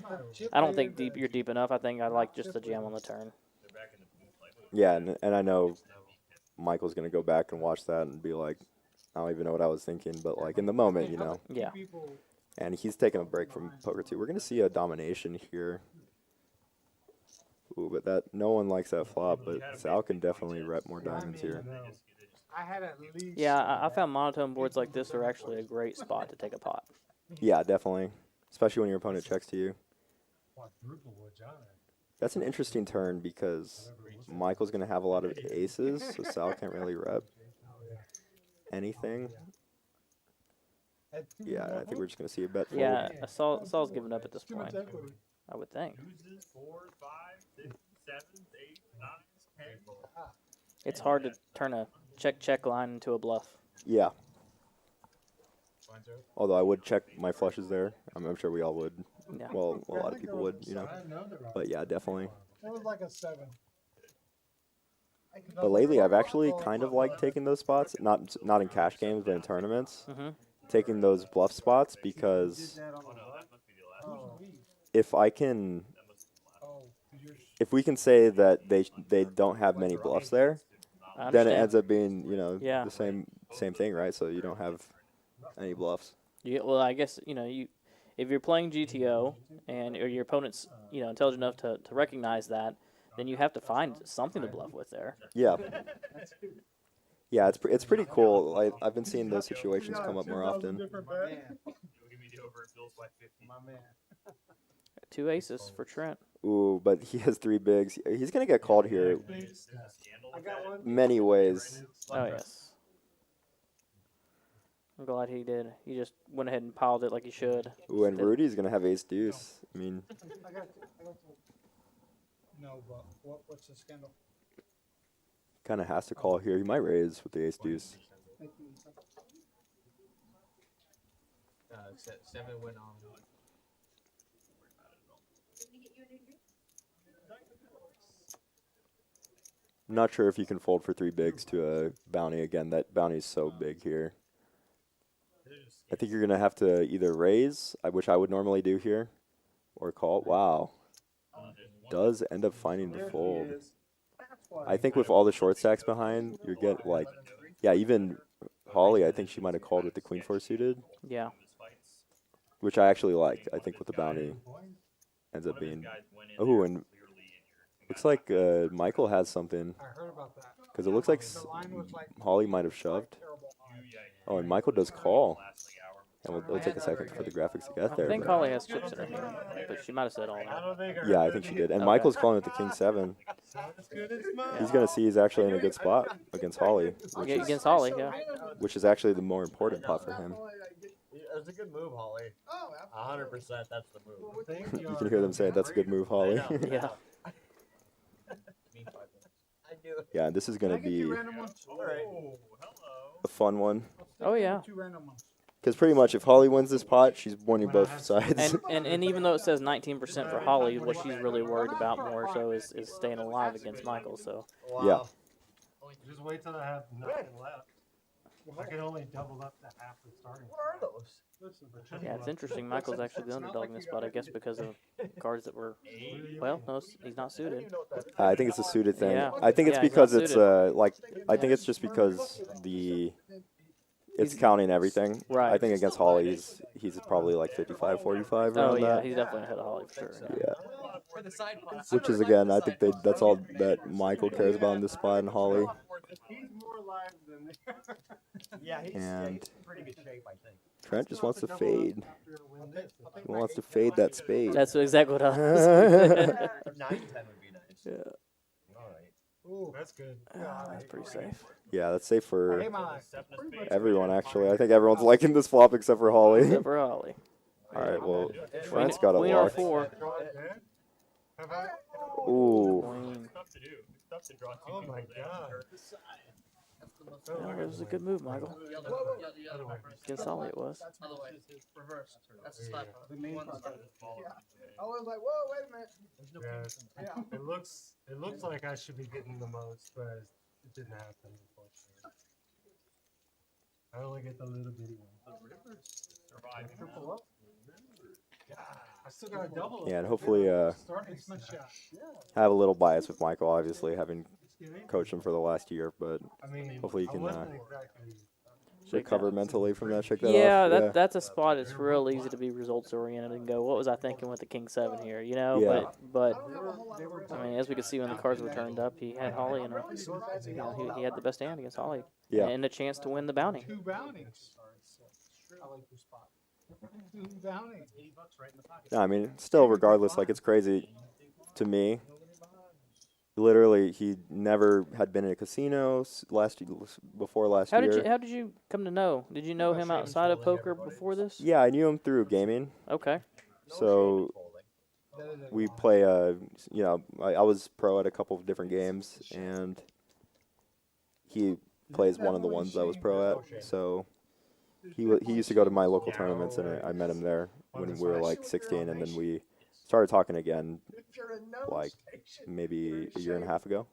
I don't think you're deep enough. I think I like just the jam on the turn. Yeah, and I know Michael's gonna go back and watch that and be like, I don't even know what I was thinking, but like in the moment, Yeah. And he's taking a break from poker too. We're gonna see a domination here. Ooh, but no one likes that flop, but Sal can definitely rep more diamonds here. I had at least. Yeah, I found monotone boards like this are actually a great spot to take a pot. Yeah, definitely. Especially when your opponent checks to you. Quadruple with John. That's an interesting turn because Michael's going to have a lot of aces, so Sal can't really rep anything. Yeah, I think we're just going to see a bet fold. Yeah, Saul's giving up at this point, I would think. It's hard to turn a check line into a bluff. Yeah. Although I would check my flushes there. I'm sure we all would. Yeah. Well, a lot of people would, But yeah, definitely. It was like a 7. But lately, I've actually kind of liked taking those spots. Not in cash games, but in tournaments. Taking those bluff spots because if we can say that they don't have many bluffs there, then it ends up being the same thing, right? So you don't have any bluffs. Yeah, well, I guess if you're playing GTO and your opponent's intelligent enough to recognize that, then you have to find something to bluff with there. Yeah. Yeah, it's pretty cool. I've been seeing those situations come up more often. 2 aces for Trent. Ooh, but he has 3 bigs. He's gonna get called here many ways. Oh yes. I'm glad he did. He just went ahead and piled it like he should. Ooh, and Rudy's gonna have ace deuce. I mean. No, but what's the scandal? Kind of has to call here. He might raise with the ace deuce. 7 went on. I'm not sure if you can fold for 3 bigs to a bounty again. That bounty's so big here. I think you're gonna have to either raise, which I would normally do here, or call. Wow. Does end up finding the fold. I think with all the short stacks behind, you get even Holly, I think she might have called with the queen 4 suited. Yeah. Which I actually like. I think with the bounty ends up being. Oh, and looks like Michael has something. Because it looks like Holly might have shoved. Oh, and Michael does call. And it'll take a second for the graphics to get there. I think Holly has chips in her hand, but she might have said all that. Yeah, I think she did. And Michael's calling with the king 7. He's going to see he's actually in a good spot against Holly. Against Holly, yeah. Which is actually the more important pot for him. That's a good move, Holly. 100%, that's the move. You can hear them say, that's a good move, Holly. Yeah. Yeah, this is going to be a fun one. Oh, yeah. Because pretty much if Holly wins this pot, she's winning both sides. And even though it says 19% for Holly, what she's really worried about more so is staying alive against Michael. So yeah. Just wait till I have nothing left. I can only double up to half the starting. What are those? Yeah, it's interesting. Michael's actually the underdog in this spot, I guess, because of cards that were. Well, no, he's not suited. I think it's a suited thing. Yeah. I think it's because it's I think it's just because it's counting everything. Right. I think against Holly, he's probably like 55, 45 around Oh yeah, that. he's definitely ahead of Holly for sure. Yeah. Which is again, I think that's all that Michael cares about in this spot, and Holly. He's more alive than Yeah, he's And in pretty good shape, I think. Trent just wants to fade. He wants to fade that spade. That's exactly what I was. 9-10 would be nice. Yeah. Ooh, that's good. That's pretty safe. Yeah, that's safe for everyone, actually. I think everyone's liking this flop except for Holly. Except for Holly. All right, well, Trent's got a Queen lock. R4. Ooh. Queen. Oh my god. Yeah, it was a good move, Michael. Against Holly it was. Other way. Reverse. That's the slap. The main One part. slap. I was like, whoa, wait a minute. Yeah. It looks like I should be getting the most, but it didn't happen, unfortunately. I only get the little bitty one. Surviving. I still got a double. Yeah, and hopefully Starting my shot. have a little bias with Michael, obviously, having coached him for the last year, but I mean, hopefully you I can wasn't exactly. recover mentally from that, shake that Yeah, off. Yeah, that's a spot. It's real easy to be results oriented and go, what was I thinking with the King 7 here? You know, Yeah. but I mean, as we could see when the cards were turned up, he had Holly in a, you know, he had the best hand against Holly. Yeah. And a chance to win the bounty. 2 bounties. I like your spot. 2 bounties. $80 right in the pocket. No, I mean, still, regardless, like, it's crazy to me. Literally, he never had been in a casino before last year. How did you come to know? Did you know him outside of poker before this? Yeah, I knew him through gaming. Okay. So we play, you know, I was pro at a couple of different games, and he plays one of the ones I was pro at. So he used to go to my local tournaments, and I met him there when we were like 16, and then we started talking again like maybe a year and a half ago.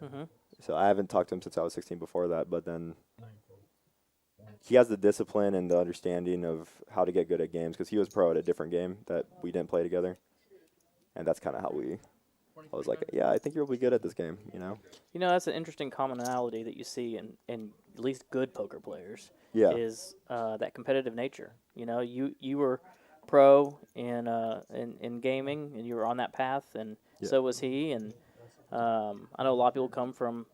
Mm-hmm. So I haven't talked to him since I was 16 before that, but then he has the discipline and the understanding of how to get good at games because he was pro at a different game that we didn't play together. And that's kind of how I was like, yeah, I think you'll be good at this game, you know? You know, that's an interesting commonality that you see in at least good poker players. Yeah. Is that competitive nature. You know, you were pro in gaming, and you were on that path, and so was he. And I know a lot of people come from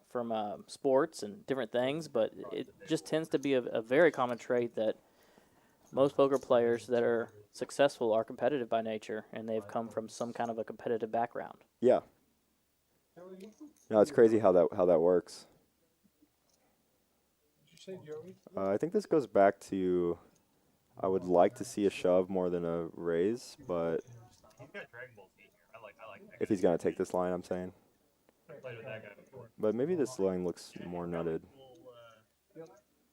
sports and different things, but it just tends to be a very common trait that most poker players that are successful are competitive by nature, and they've come from some kind of a competitive background. Yeah. No, it's crazy how that works. Did you say Joey? I think this goes back to I would like to see a shove more than a raise, but He's got Dragon Ball Z here. I like that if he's going to take this line, I'm saying. guy. I played with that guy before. But maybe this line looks more nutted,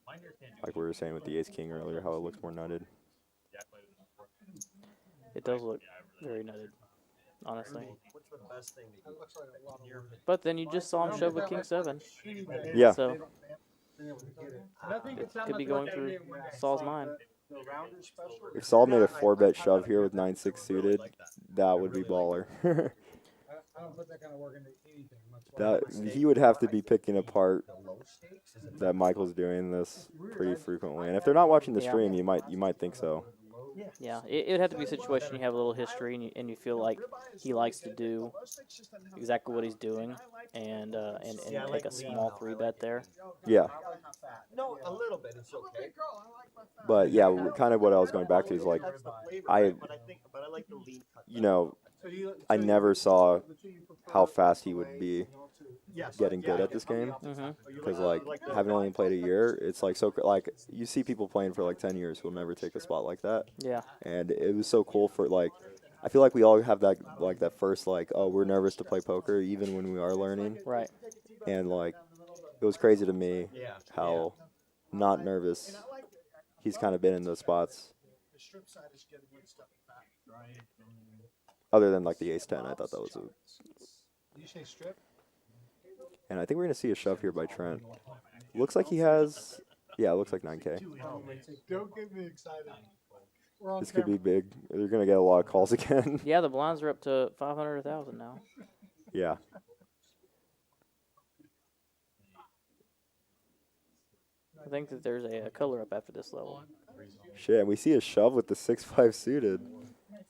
Mine here can't do like we were saying with the ace-king earlier, how it looks more nutted. Yeah, I played with him before. It does look very nutted, honestly. What's the best thing That looks like a lot of work. But then you just saw him shove with King 7. Yeah. So Nothing gets could be going through Saul's mind. The rounder special. If Saul made a 4-bet shove here with 9-6 suited, that would be baller. I don't put that kind of work into anything. Much That he would have to be picking apart that Michael's doing this pretty frequently. And if they're not watching the stream, you might think so. Yeah, it would have to be a situation you have a little history and you feel like he likes to do exactly what he's doing and take a small 3-bet there. Yeah. No, a little bit. It's okay. But yeah, kind of what I was going back to is like I you know, I never saw how fast he would be getting good at this game because like having only played a year, it's like so like you see people playing for like 10 years who'll never take a spot like that. Yeah. And it was so cool for like I feel like we all have that like that first like oh we're nervous to play poker even when we are learning. Right. And like it was crazy to me how not nervous he's kind of been in those spots. Other than like the ace-10, I thought that was a. Did you say strip? And I think we're gonna see a shove here by Trent. Looks like he has. Yeah, it looks like 9K. Don't get me excited. This could be big. They're gonna get a lot of calls again. Yeah, the blinds are up to 500, 1,000 now. Yeah. I think that there's a color up after this level. Shit, and we see a shove with the 6-5 suited.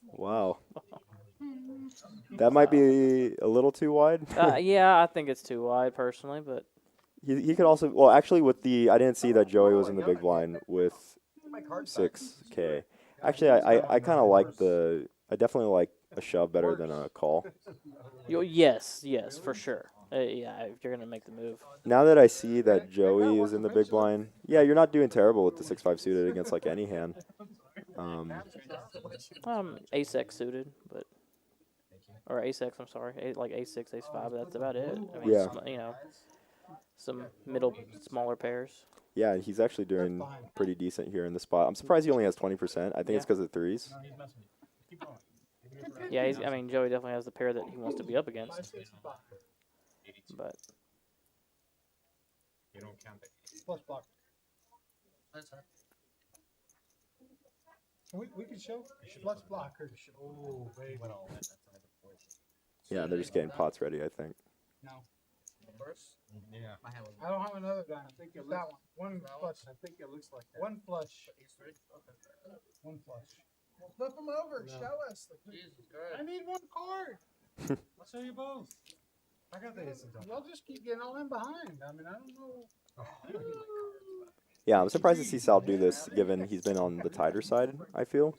Wow. That might be a little too wide. Yeah, I think it's too wide personally, but he could also. Well, actually, with the I didn't see that Joey was in the big blind with 6K. Actually, I kind of like the. I definitely like a shove better than a call. Yes, for sure. Yeah, if you're gonna make the move. Now that I see that Joey is in the big blind, yeah, you're not doing terrible with the 6-5 suited against like any hand. Ace-X suited, but or Ace-X. I'm sorry, like Ace-6, Ace-5. That's about it. I mean, Yeah. you know, some middle smaller pairs. Yeah, he's actually doing pretty decent here in the spot. I'm surprised he only has 20%. I think it's because of threes. Yeah, I mean, Joey definitely has the pair that he wants to be up against. But You don't count it. Plus block. We can show flush blocker. Oh, baby. Yeah, they're just getting pots ready, I think. First? Yeah. My hand was I don't have another gun. I think it's that one. One flush. I think it looks like that. One flush. One flush. Flip them over. No. Show us. Jesus Christ. I need one card. I'll show you both. I got the ace of diamonds. Y'all just keep getting all in behind. I mean, I don't know. Yeah, I'm surprised to see Sal do this, given he's been on the tighter side, I feel.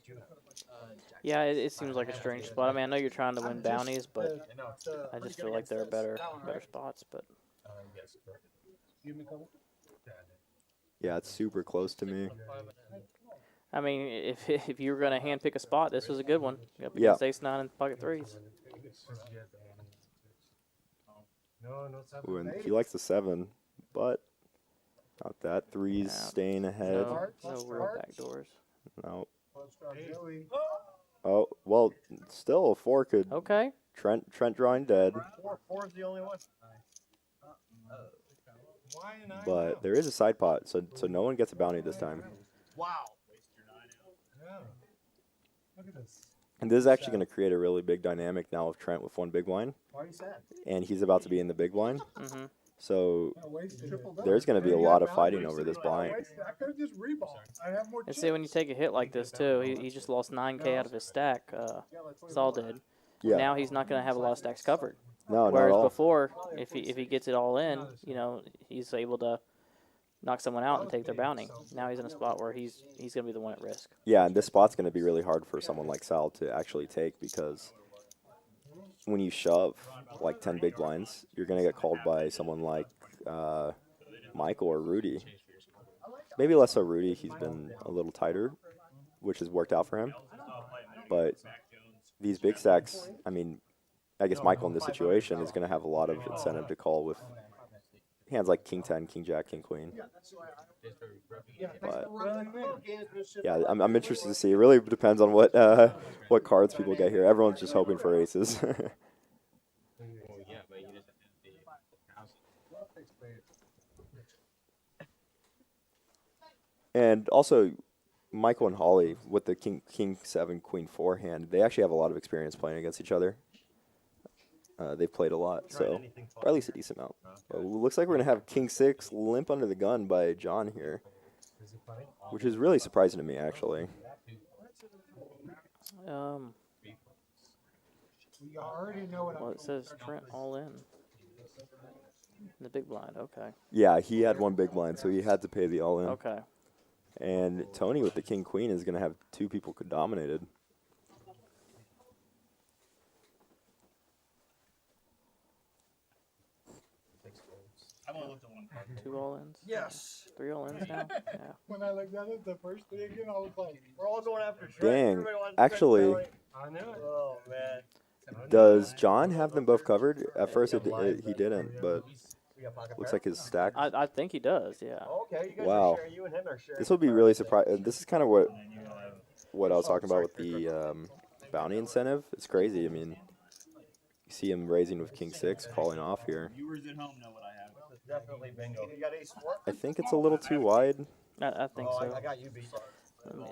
Yeah, it seems like a strange spot. I mean, I know you're trying to win bounties, but I just feel like there are better spots. But Give me a couple. Yeah, it's super close to me. I mean, if you were gonna handpick a spot, this was a good one. Up Yeah. against ace nine and pocket threes. No, no Ooh, seven. and he likes the 7, but not that. 3's Yeah. staying ahead. No real back doors. No. Joey. Oh, well, still a 4 could. Okay. Trent drawing dead, Four is the only one. Why and I but know. there is a side pot, so no one gets a bounty this time. Wow. Yeah. Look at this. And this is actually going to create a really big dynamic now of Trent with one big blind, Why are you sad? and he's about to be in the big blind. Mm-hmm. So I wasted it. there's going to be a lot of fighting over this I blind. wasted it. I could have just reballed. I have more And see, when you take a hit like this too, he just lost 9K out of his stack. Saul did. Yeah. Now he's not going to have a lot of stacks covered. No, not at Whereas all. before, if he gets it all in, you know, he's able to knock someone out and take their bounty. Now he's in a spot where he's going to be the one at risk. Yeah, and this spot's going to be really hard for someone like Sal to actually take, because when you shove like 10 big blinds, you're going to get called by someone like Michael or Rudy. Maybe less so Rudy. He's been a little tighter, which has worked out for him. But these big stacks, I mean, I guess Michael in this situation is going to have a lot of incentive to call with hands like King 10, King Jack, King Queen. But yeah, I'm interested to see. It really depends on what cards people get here. Everyone's just hoping for aces. And also, Michael and Holly with the King 7, Queen 4 hand, they actually have a lot of experience playing against each other. They've played a lot, so, or at least a decent amount. But it looks like we're going to have King 6 limp under the gun by John here, which is really surprising to me, actually. You already know what Well, it says Trent all in. The big blind, okay. Yeah, he had one big blind, so he had to pay the all-in. Okay. And Tony with the King Queen is going to have 2 people dominated. I've only looked at one card. 2 all-ins? Yes. 3 all-ins now? Yeah. When I looked at it the first day again, I was like, We're all going after Shrek. Dang. Everybody wants Shrek's Actually, belly. I knew it. Oh, man. does John have them both covered? At first he didn't, but We got pocket looks pair? like his stack. I think he does, yeah. Okay, you guys Wow. are sharing. You and him are sharing. This will be really surprising. This is kind of what I was talking about with the bounty incentive. It's crazy. I mean, you see him raising with King 6, calling off here. Viewers at home know what I have. This is definitely bingo. You got ace 4? I think it's a little too wide. I think Oh, so. I got you beat.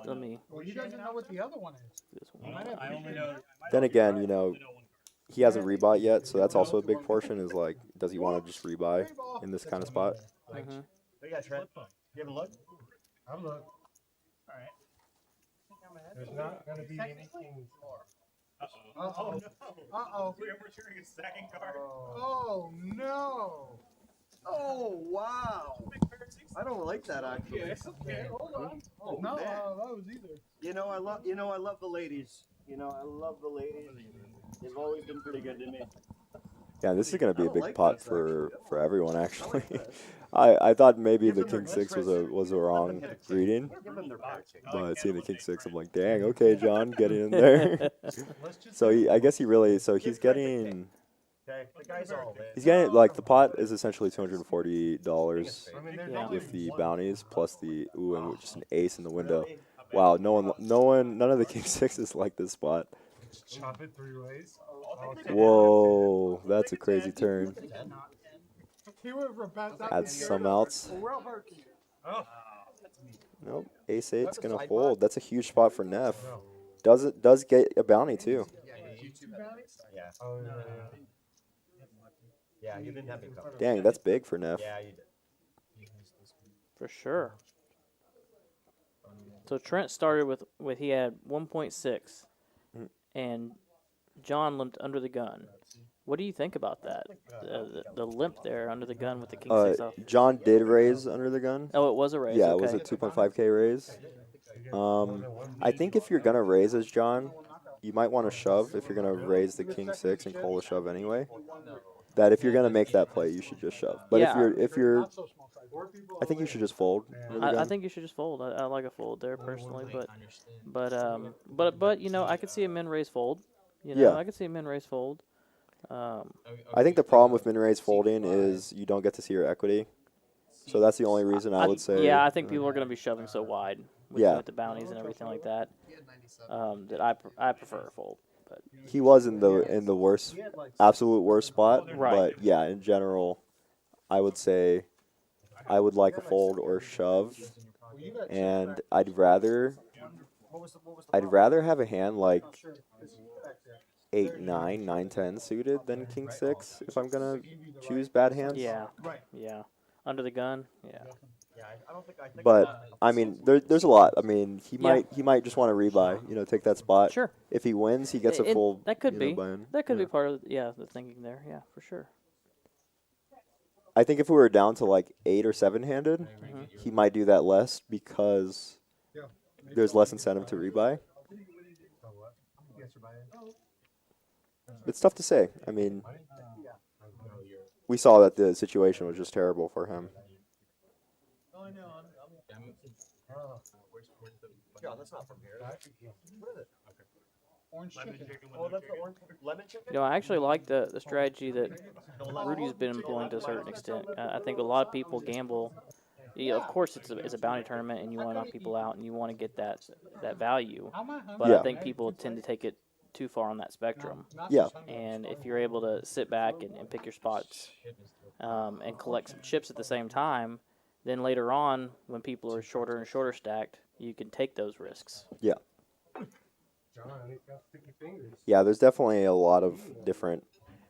Let me Well, you guys know what the other one is. do this one. I only know. Then again, you know, he hasn't rebought yet, so that's also a big portion. Is like, does he want to just rebuy in this kind of spot? Mm-hmm. What you got, Trent? You have a look? I'm look. Alright. There's not going to be anything. Uh-oh. Uh-oh. no. Uh-oh. We're sharing a second card. Oh, no. Oh, wow. I don't like that, actually. Okay. Hold on. Oh, No, man. that was either. I love the ladies. I love the ladies. They've always been pretty good to me. Yeah, this is going to be I a don't big like pot this, for actually. everyone. Actually, this. I thought maybe Give the them their King 6 was interest. a wrong reading, Give them their back. but seeing the King 6, I'm like, dang, okay, John, getting in there. So I guess he really, so he's getting. Okay, the guy's all in. He's getting, like, the pot is essentially $240 I mean, there's Yeah. only with the one. bounties plus the and just an ace in the window. Wow, none of the King 6s like this spot. Chop it 3 ways. Whoa, that's a crazy turn. He went for bad Adds some outs. Well, Herky. Oh. Nope. Ace 8's going to fold. That's a huge spot for Neff. Does get a bounty, too. Yeah. Oh, yeah, Yeah, you didn't have me covered. Dang, that's big for Neff. Yeah, you did. For sure. So Trent started with he had 1.6, Mm. and John limped under the gun. What do you think about that? The limp there under the gun with the king six off. John did raise under the gun. Oh, it was a raise. Yeah, okay. it was a 2.5K raise. I think if you're going to raise as John, you might want to shove if you're going to raise the king 6 and call a shove anyway. That if you're going to make that play, you should just shove. But Yeah. if you're I think you should just fold. I think you should just fold. I like a fold there personally, but you know, I could see a min raise fold. You know, Yeah. I could see a min raise fold. I think the problem with min raise folding is you don't get to see your equity. So that's the only reason I would say. Yeah, I think people are going to be shoving so wide with, Yeah. with the bounties and everything like that. That I prefer a fold. But He was in the worst, absolute worst spot. Right. But yeah, in general, I would say I would like a fold or shove, and I'd rather have a hand like 8, 9, 9, 10 suited than king 6 if I'm gonna choose bad hands. yeah, under the gun. Yeah. Yeah, I don't think I think. But I mean, there's a lot. I mean, he Yeah. might just want to rebuy, take that spot. Sure. If he wins, he gets a It- full. That could be. buy-in. That could Yeah. be part of the thinking there. Yeah, for sure. I think if we were down to like 8 or 7 handed, he might do that less because there's less incentive to rebuy. It's tough to say. I mean, we saw that the situation was just terrible for him. Yeah, that's not from here. What is it? Orange chicken. Oh, that's the orange lemon chicken. You know, I actually like the strategy that Rudy's been employing to a certain extent. I think a lot of people gamble. Of course, it's a bounty tournament, and you want to knock people out, and you want to get that value. But Yeah. I think people tend to take it too far on that spectrum. Yeah. And if you're able to sit back and pick your spots and collect some chips at the same time, then later on, when people are shorter and shorter stacked, you can take those risks. Yeah. John, he's got sticky fingers. Yeah, there's definitely a lot of different.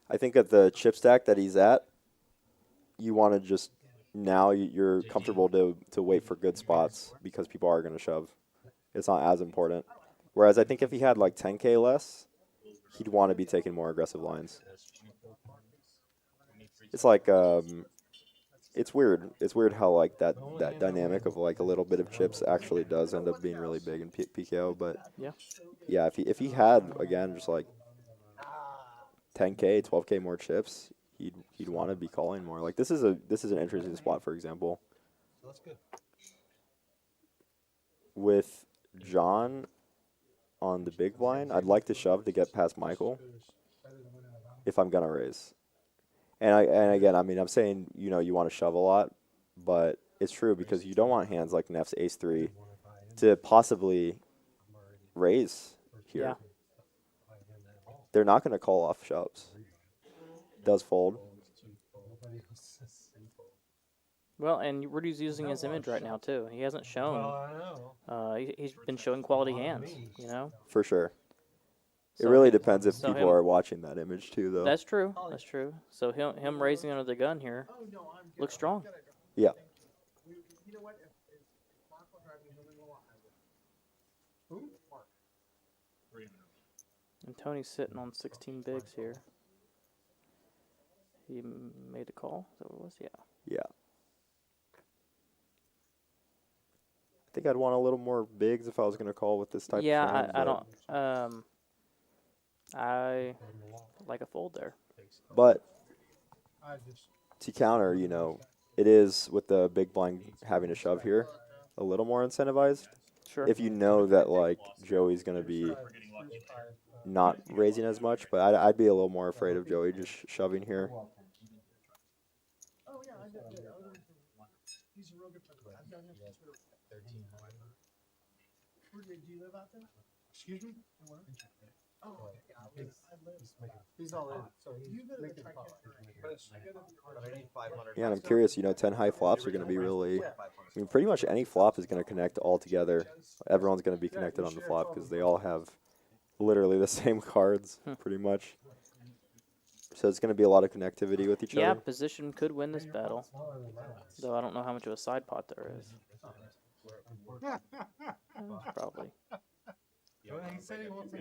I think at the chip stack that he's at, you want to just you're comfortable to wait for good spots because people are going to shove. It's not as important. Whereas I think if he had like 10K less, he'd want to be taking more aggressive lines. It's like it's weird. It's weird how like that dynamic of like a little bit of chips actually does end up being really big in PKO. But yeah, if he had again just like 10K, 12K more chips, he'd want to be calling more. Like this is an interesting spot, for example. That's good. With John on the big blind, I'd like to shove to get past Michael if I'm gonna raise. And again, I mean, I'm saying you want to shove a lot, but it's true because you don't want hands like Neff's Ace 3 to possibly raise here. Yeah. They're not going to call off shoves. Does fold. Well, and Rudy's using his image right now too. He hasn't shown. Well, I know. He's been showing quality hands. You know. For sure. It So really him- depends if so people him- are watching that image too, though. That's true. That's true. So him raising under the gun here looks strong. Yeah. And Tony's sitting on 16 bigs here. He made the call. Is that what it was? Yeah. Yeah. I think I'd want a little more bigs if I was going to call with this type Yeah, of hand. I don't. I like a fold there. But I just to counter, it is with the big blind having a shove here, a little more incentivized. Sure. If you know that like Joey's going to be not raising as much, but I'd be a little more afraid of Joey just shoving here. Oh yeah, I did. He's a real good player. I've known him since we were 13. Where do you live out there? excuse me. Where? Oh, yeah. I live. He's all in, so he's You go to the making tri- calls. But I need 500. Yeah, and I'm curious, 10 high flops are going to be really I mean, pretty much any flop is going to connect all together. Everyone's going to be connected on the flop because they all have literally the same cards, pretty much. So it's going to be a lot of connectivity with each Yeah, other. position could win this battle. Though I don't know how much of a side pot there is. Probably.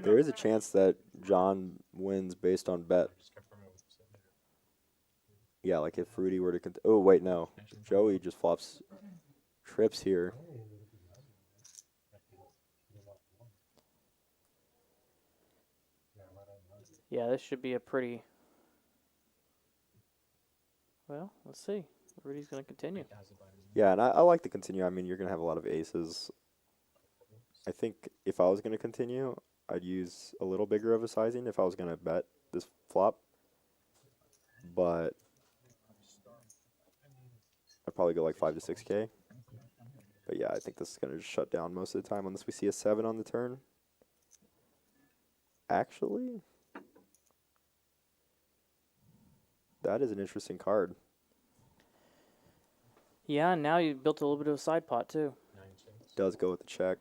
There is a chance that John wins based on bet. Yeah, like if Fruity were to... oh, wait, no. Joey just flops trips here. Yeah, this should be a pretty... Well, let's see. Rudy's going to continue. Yeah, and I like to continue. I mean, you're going to have a lot of aces. I think if I was going to continue, I'd use a little bigger of a sizing if I was going to bet this flop. But I'd probably go like 5 to 6K. But yeah, I think this is going to just shut down most of the time unless we see a 7 on the turn. Actually, that is an interesting card. Yeah, and now you built a little bit of a side pot, too. Does go with the check.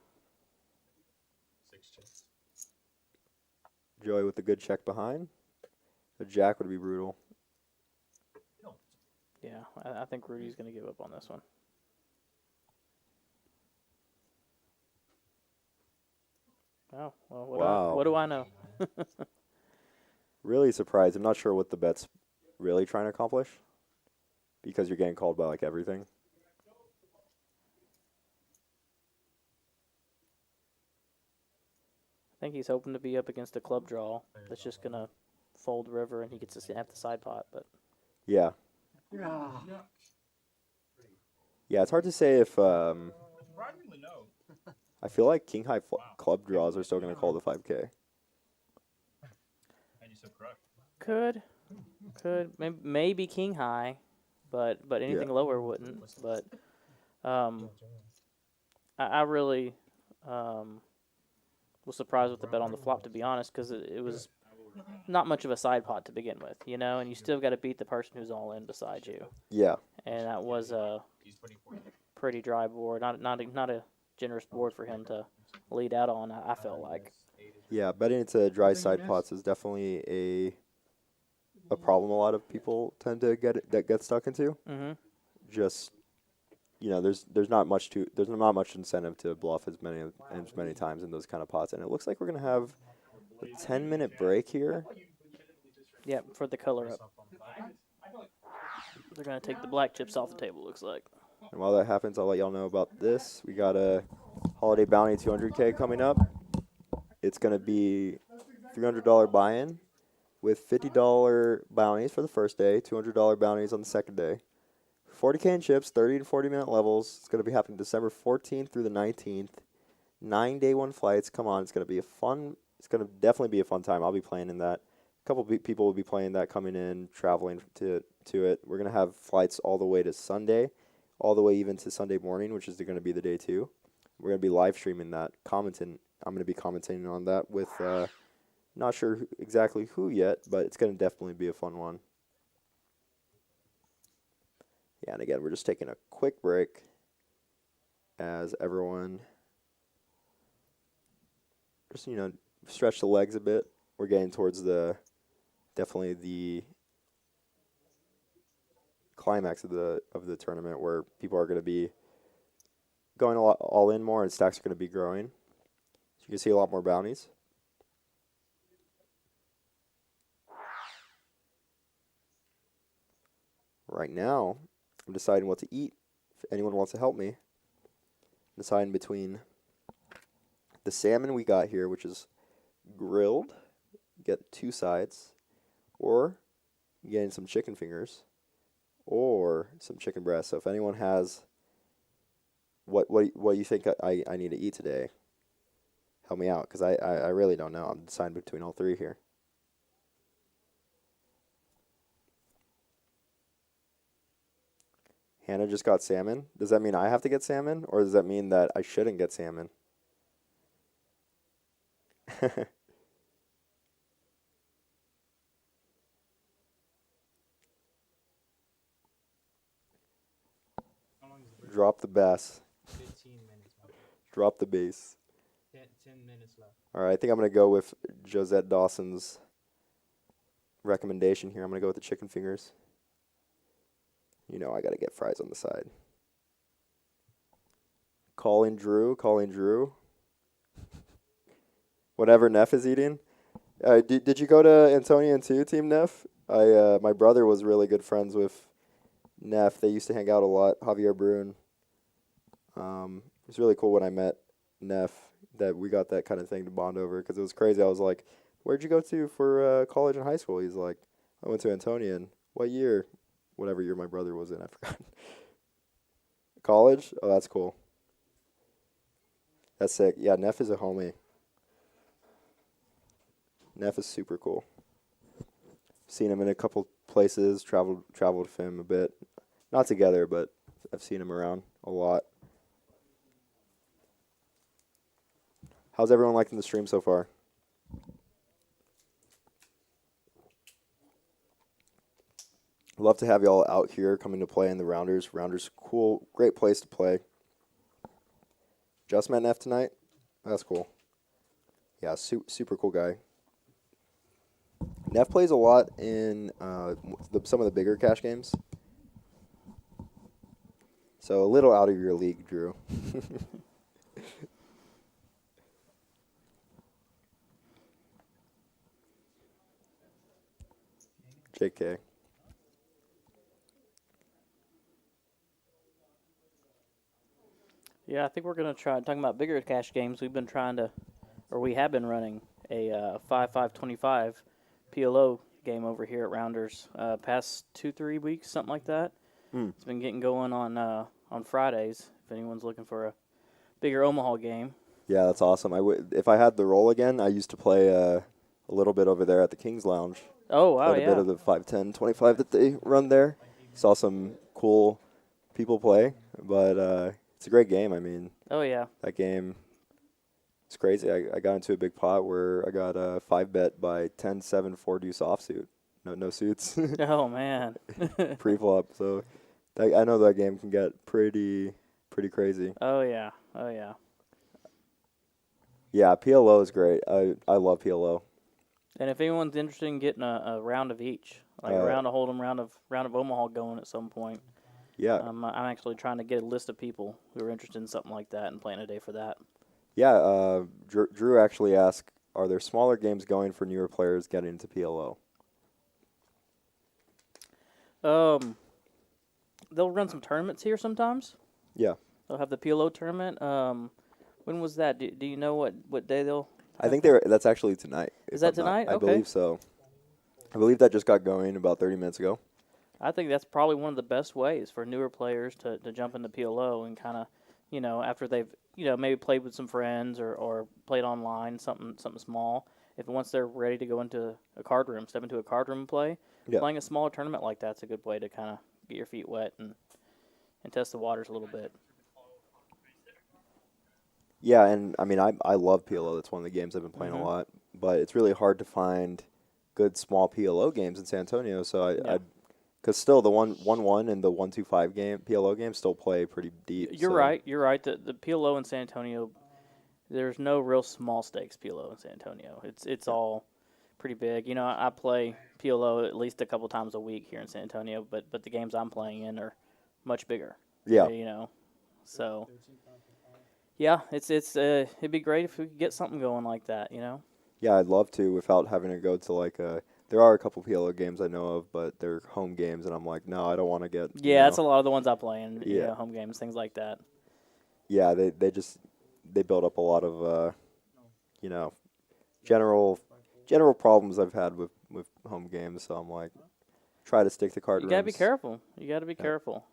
Joey with the good check behind. A jack would be brutal. Yeah, I think Rudy's going to give up on this one. Oh, well, what do I know? Really surprised. I'm not sure what the bet's really trying to accomplish because you're getting called by like everything. I think he's hoping to be up against a club draw that's just going to fold river and he gets to have the side pot. But yeah. Yeah, it's hard to say if Surprisingly, no. I feel like king high club draws are still going to call the 5K. And you so correct. Could maybe king high, but anything lower wouldn't. But I really was surprised with the bet on the flop, to be honest, because it was not much of a side pot to begin with, you know, and you still got to beat the person who's all in beside you. Yeah. And that was a pretty dry board, not a generous board for him to lead out on. I felt like. Yeah, betting into dry side pots is definitely a problem a lot of people tend to get stuck into. Mm-hmm. Just, you know, there's not much incentive to bluff as many times in those kind of pots, and it looks like we're gonna have a 10-minute break here. Yeah, for the color up. They're gonna take the black chips off the table. Looks like. And while that happens, I'll let y'all know about this. We got a holiday bounty 200K coming up. It's gonna be $300 buy-in with $50 bounties for the first day, $200 bounties on the second day. 40K in chips, 30 to 40-minute levels. It's going to be happening December 14th through the 19th. 9 day 1 flights. Come on, it's going to be it's going to definitely be a fun time. I'll be playing in that. A couple people will be playing that, coming in, traveling to it. We're going to have flights all the way to Sunday, all the way even to Sunday morning, which is going to be the day 2. We're going to be live streaming that, commenting. I'm going to be commentating on that with, not sure exactly who yet, but it's going to definitely be a fun one. Yeah, and again, we're just taking a quick break as everyone just, you know, stretch the legs a bit. We're getting towards definitely the climax of the tournament, where people are going to be going all in more and stacks are going to be growing. So you can see a lot more bounties. Right now, I'm deciding what to eat. If anyone wants to help me, I'm deciding between the salmon we got here, which is grilled, get 2 sides, or getting some chicken fingers, or some chicken breast. So if anyone has what you think I need to eat today, help me out, because I really don't know. I'm deciding between all 3 here. Hannah just got salmon. Does that mean I have to get salmon, or does that mean that I shouldn't get salmon? Drop the bass. 15 minutes. Man. Drop the bass. 10 minutes left. All right, I think I'm going to go with Josette Dawson's recommendation here. I'm going to go with the chicken fingers. You know I got to get fries on the side. Calling Drew. Whatever Neff is eating. Did you go to Antonian too, Team Neff? My brother was really good friends with Neff. They used to hang out a lot, Javier Brun. It was really cool when I met Neff that we got that kind of thing to bond over because it was crazy. I was like, where'd you go to for college and high school? He's like, I went to Antonian. What year? Whatever year my brother was in, I forgot. College? Oh, that's cool. That's sick. Yeah, Neff is a homie. Neff is super cool. Seen him in a couple places, traveled with him a bit. Not together, but I've seen him around a lot. How's everyone liking the stream so far? Love to have y'all out here coming to play in the Rounders. Rounders, cool, great place to play. Just met Neff tonight? That's cool. Yeah, super cool guy. Neff plays a lot in some of the bigger cash games. So a little out of your league, Drew. JK. Yeah, I think we're going to try talking about bigger cash games. We have been running a 5-5-25 PLO game over here at Rounders past 2-3 weeks, something like that. It's been getting going on Fridays. If anyone's looking for a bigger Omaha game. Yeah, that's awesome. If I had the roll again, I used to play a little bit over there at the King's Lounge. Oh wow, Quite a bit of the 5-10-25 that they run there. Saw some cool people play, but it's a great game. I mean, oh yeah, that game. It's crazy. I got into a big pot where I got a 5-bet by 10-7 4-deuce offsuit. No suits. Oh man. Pre-flop. So I know that game can get pretty crazy. Oh yeah. Yeah, PLO is great. I love PLO. And if anyone's interested in getting a round of each, like a round of Hold'em, round of Omaha going at some point. Yeah. I'm actually trying to get a list of people who are interested in something like that and plan a day for that. Yeah, Drew actually asked, are there smaller games going for newer players getting into PLO? They'll run some tournaments here sometimes. Yeah. They'll have the PLO tournament. When was that? Do you know what day they'll? I think that's actually tonight. Is that tonight? I Okay. believe so. I believe that just got going about 30 minutes ago. I think that's probably one of the best ways for newer players to jump into PLO and kind of, after they've, maybe played with some friends or played online, something small. Once they're ready to go into a card room, step into a card room and play, playing a smaller tournament like that's a good way to kind of get your feet wet and test the waters a little bit. Yeah, and I mean, I love PLO. That's one of the games I've been playing a lot. But it's really hard to find good small PLO games in San Antonio. So because still the 1-1 and the 1-2-5 game PLO games still play pretty deep. You're right. The PLO in San Antonio, there's no real small stakes PLO in San Antonio. It's all pretty big. I play PLO at least a couple times a week here in San Antonio, but the games I'm playing in are much bigger. Yeah. So. Yeah, it'd be great if we could get something going like that. Yeah, I'd love to without having to go to there are a couple PLO games I know of, but they're home games, and I'm like, no, I don't want to get. Yeah, that's a lot of the ones I play in. Yeah, home games, things like that. Yeah, they build up a lot of general problems I've had with home games. So I'm like, try to stick to card rooms. You gotta be careful. Careful.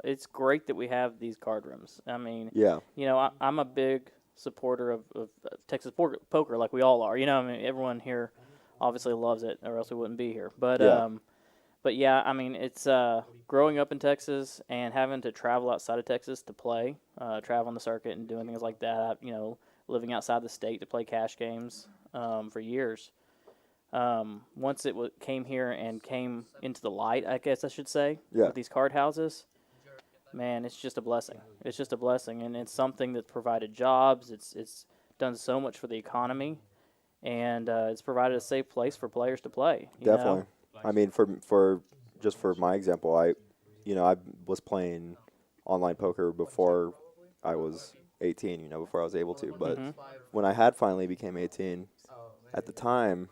It's great that we have these card rooms. I mean, I'm a big supporter of Texas poker, like we all are. Everyone here obviously loves it, or else we wouldn't be here. But I mean, it's growing up in Texas and having to travel outside of Texas to play, traveling the circuit and doing things like that. Living outside the state to play cash games for years. Once it came here and came into the light, I guess I should say, with these card houses, man, it's just a blessing. It's just a blessing, and it's something that's provided jobs. It's done so much for the economy, and it's provided a safe place for players to play. You Definitely. know? I mean, for just for my example, I was playing online poker before I was 18. Before I was able to. But when I had finally became 18, at the time,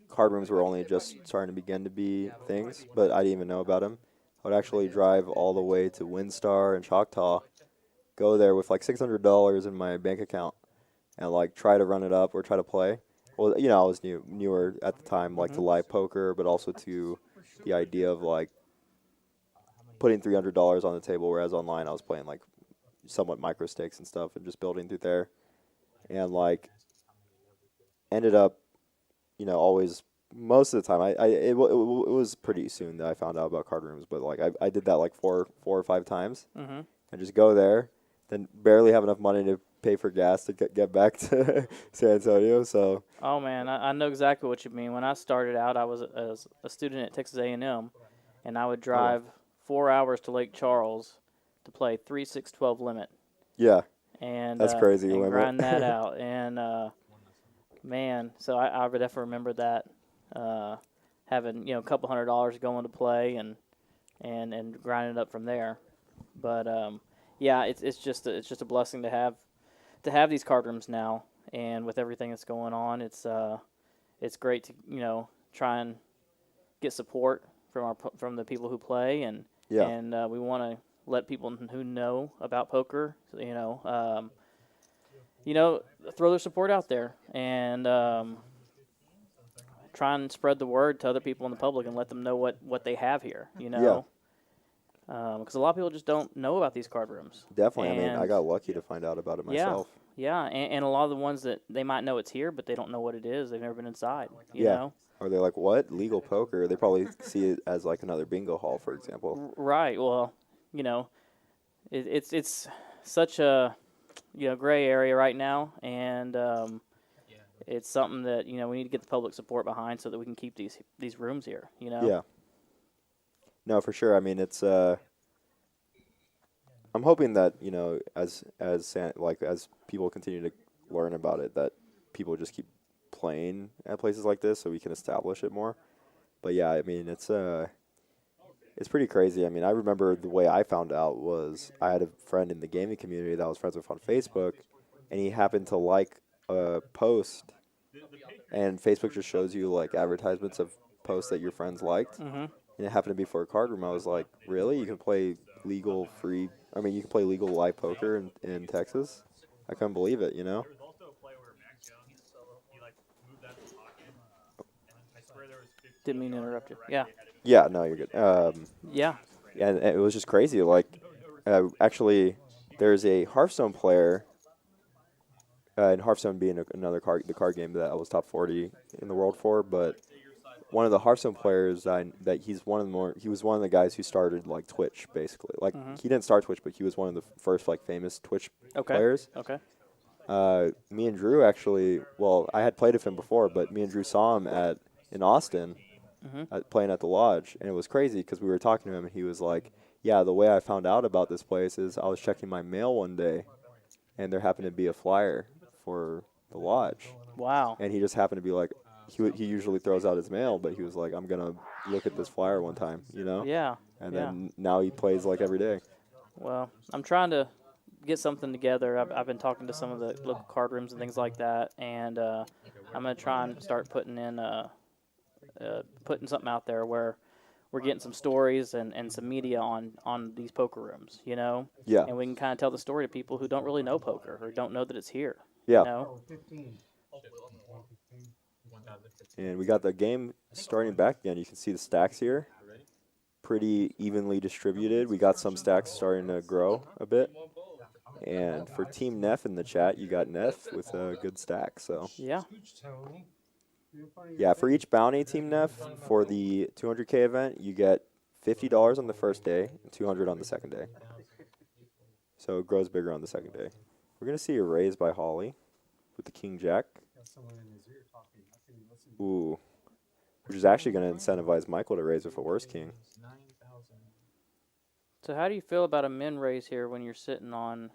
card rooms were only just starting to begin to be things, but I didn't even know about them. I would actually drive all the way to WinStar and Choctaw, go there with like $600 in my bank account, and like try to run it up or try to play. Well, I was newer at the time, like to live poker, but also to the idea of like putting $300 on the table, whereas online I was playing like somewhat micro stakes and stuff and just building through there, and like ended up, always most of the time it was pretty soon that I found out about card rooms, but like I did that like four or five times, and just go there, then barely have enough money to pay for gas to get back to San Antonio. So Oh man, I know exactly what you mean. When I started out, I was a student at Texas A&M, and I would drive 4 hours to Lake Charles to play 3, 6, 12 limit. yeah, And that's crazy and limit. grind that out. And man, so I would definitely remember that, having a couple $100 going to play and grinding it up from there. But yeah, it's just a blessing to have these card rooms now, and with everything that's going on, it's great to try and get support from the people who play, and we want to let people who know about poker, throw their support out there, and try and spread the word to other people in the public and let them know what they have here. Because a lot of people just don't know about these card rooms. Definitely. I mean, I got lucky to find out about it myself. Yeah, and a lot of the ones that they might know it's here, but they don't know what it is. They've never been inside. You know? Or they're like, what? Legal poker? They probably see it as like another bingo hall, for example. Right. Well, it's such a gray area right now, and it's something that we need to get the public support behind so that we can keep these rooms here. Yeah. No, for sure. I mean, it's. I'm hoping that as people continue to learn about it, that people just keep playing at places like this, so we can establish it more. But yeah, I mean, it's pretty crazy. I mean, I remember the way I found out was I had a friend in the gaming community that I was friends with on Facebook, and he happened to like a post, and Facebook just shows you like advertisements of posts that your friends liked. And it happened to be for a card room. I was like, really? You can play legal free? I mean, you can play legal live poker in Texas? I couldn't believe it, There was also a play where Mac Jones, he like moved that in the pocket, and I swear there was 15. Didn't mean to interrupt you. Yeah. Yeah, no, you're good. Yeah. And it was just crazy. Like, actually, there's a Hearthstone player, and Hearthstone being the card game that I was top 40 in the world for, but one of the Hearthstone players that he was one of the guys who started like Twitch, basically. Like he didn't start Twitch, but he was one of the first like famous Twitch players. Okay. Me and Drew actually, well, I had played with him before, but me and Drew saw him in Austin, playing at the lodge, and it was crazy because we were talking to him, and he was like, "Yeah, the way I found out about this place is I was checking my mail one day, and there happened to be a flyer for the lodge." Wow. And he just happened to be like, he usually throws out his mail, but he was like, I'm gonna look at this flyer one time, Yeah. And then now he plays like every day. Well, I'm trying to get something together. I've been talking to some of the local card rooms and things like that, and I'm gonna try and start putting something out there where we're getting some stories and some media on these poker rooms, Yeah. And we can kind of tell the story to people who don't really know poker or don't know that it's here. Yeah. And we got the game starting back again. You can see the stacks here. Pretty evenly distributed. We got some stacks starting to grow a bit. And for Team Neff in the chat, you got Neff with a good stack. So yeah. Yeah, for each bounty, Team Neff, for the 200K event, you get $50 on the first day and $200 on the second day. So it grows bigger on the second day. We're going to see a raise by Holly with the King Jack. Ooh. Which is actually going to incentivize Michael to raise with a worse king. So how do you feel about a min raise here when you're sitting on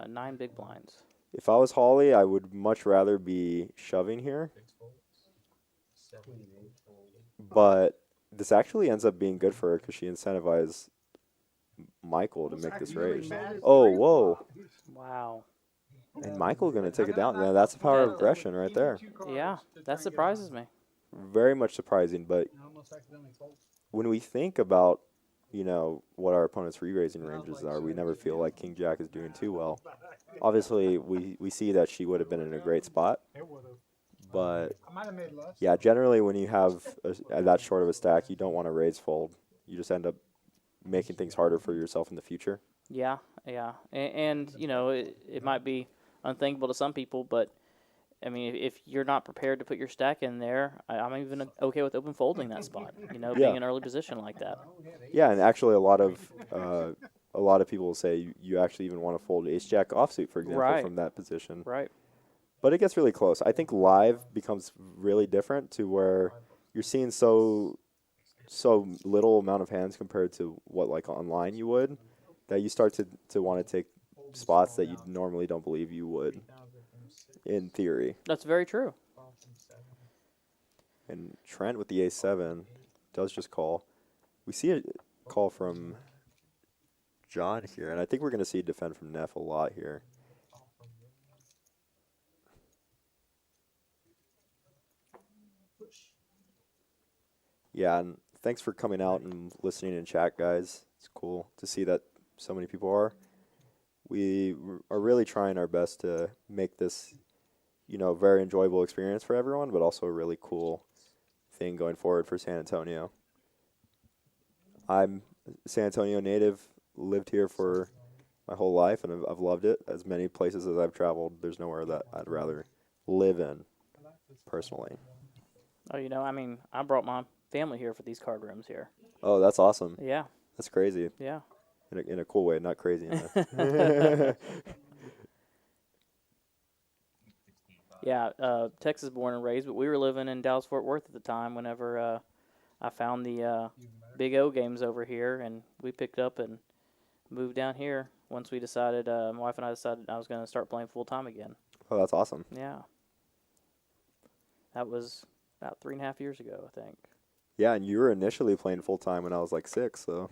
9 big blinds? If I was Holly, I would much rather be shoving here. But this actually ends up being good for her because she incentivized Michael to make this raise. Oh, whoa. Wow. And Michael going to take it down. Yeah, that's the power of aggression right there. Yeah, that surprises me. Very much surprising, but when we think about, what our opponent's re-raising ranges are, we never feel like King Jack is doing too well. Obviously, we see that she would have been in a great spot. But, yeah, generally when you have that short of a stack, you don't want to raise fold. You just end up making things harder for yourself in the future. Yeah, yeah. And it might be unthinkable to some people, but, I mean, if you're not prepared to put your stack in there, I'm even okay with open folding that spot, being in early position like that. Yeah, and actually a lot of people will say you actually even want to fold ace-jack offsuit, for example, from that position. Right. But it gets really close. I think live becomes really different to where you're seeing so little amount of hands compared to what, like, online you would, that you start to want to take spots that you normally don't believe you would, in theory. That's very true. And Trent with the ace-7 does just call. We see a call from John here, and I think we're going to see defend from Neff a lot here. Yeah, and thanks for coming out and listening in chat, guys. It's cool to see that so many people are. We are really trying our best to make this, very enjoyable experience for everyone, but also a really cool thing going forward for San Antonio. I'm a San Antonio native, lived here for my whole life, and I've loved it. As many places as I've traveled, there's nowhere that I'd rather live in, personally. Oh, I brought my family here for these card rooms here. Oh, that's awesome. Yeah. That's crazy. Yeah. In a cool way, not crazy. Yeah, Texas born and raised, but we were living in Dallas-Fort Worth at the time whenever I found the Big O games over here, and we picked up and moved down here once we decided, my wife and I decided I was going to start playing full-time again. Oh, that's awesome. Yeah. That was about 3.5 years ago, I think. Yeah, and you were initially playing full-time when I was like 6, so.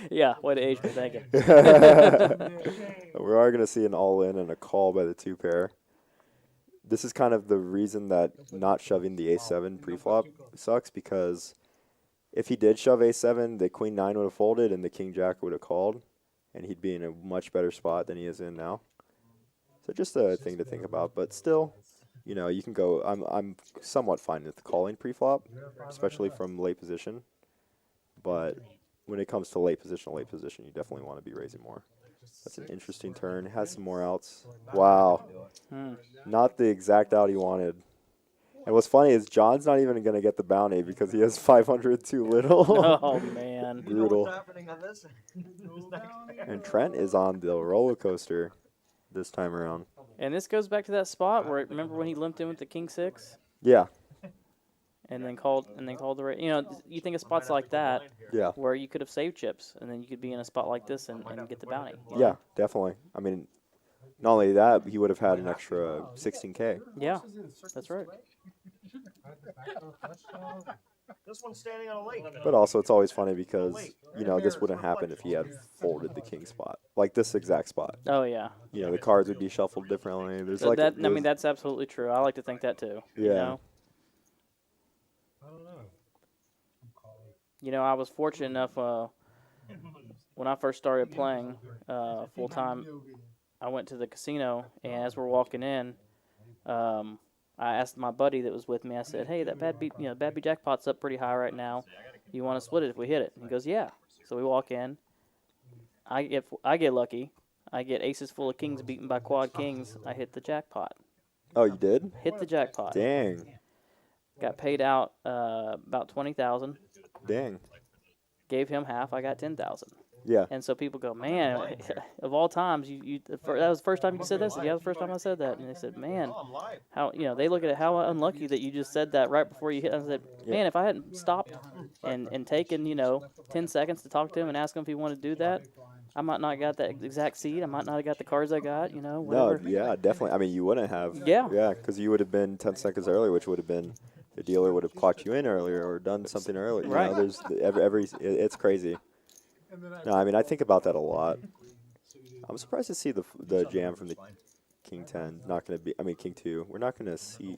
Yeah, way to age me thinking. We are going to see an all-in and a call by the 2-pair. This is kind of the reason that not shoving the ace-7 pre-flop sucks, because if he did shove ace-7, the queen-9 would have folded and the king-jack would have called, and he'd be in a much better spot than he is in now. So just a thing to think about, but still, you can go. I'm somewhat fine with calling pre-flop, especially from late position. But when it comes to late position, you definitely want to be raising more. That's an interesting turn. It has some more outs. Wow. Not the exact out he wanted. And what's funny is John's not even going to get the bounty because he has 500 too little. Oh, man. Brutal. And Trent is on the roller coaster this time around. And this goes back to that spot where, remember when he limped in with the king-6? Yeah. And then called the raise. You think of spots like that, yeah, where you could have saved chips, and then you could be in a spot like this and get the bounty. Yeah, definitely. I mean, not only that, he would have had an extra 16K. Yeah, that's right. This one's standing on a lake. But also, it's always funny because, this wouldn't happen if he had folded the king spot. Like this exact spot. Oh, yeah. The cards would be shuffled differently. There's that's absolutely true. I like to think that too. Yeah. I don't know. I was fortunate enough when I first started playing full-time, I went to the casino, and as we're walking in, I asked my buddy that was with me, I said, hey, that bad beat jackpot's up pretty high right now. You want to split it if we hit it? And he goes, yeah. So we walk in. I get lucky. I get aces full of kings beaten by quad kings. I hit the jackpot. Oh, you did? Hit the jackpot. Dang. Got paid out about $20,000. Dang. gave him half. I got 10,000. Yeah. And so people go, man, of all times, that was the first time you said that. I said, yeah, the first time I said that. And they said, man, how they look at it, how unlucky that you just said that right before you hit. I said, man, if I hadn't stopped and taken 10 seconds to talk to him and ask him if he wanted to do that, I might not have got that exact seat. I might not have got the cards I got. Whatever. No, yeah, definitely. I mean, you wouldn't have. Yeah. Yeah, because you would have been 10 seconds earlier, which would have been the dealer would have clocked you in earlier or done something earlier. Right. There's it's crazy. No, I mean, I think about that a lot. I'm surprised to see the jam from the King 10. Not going to be, I mean, King 2. We're not going to see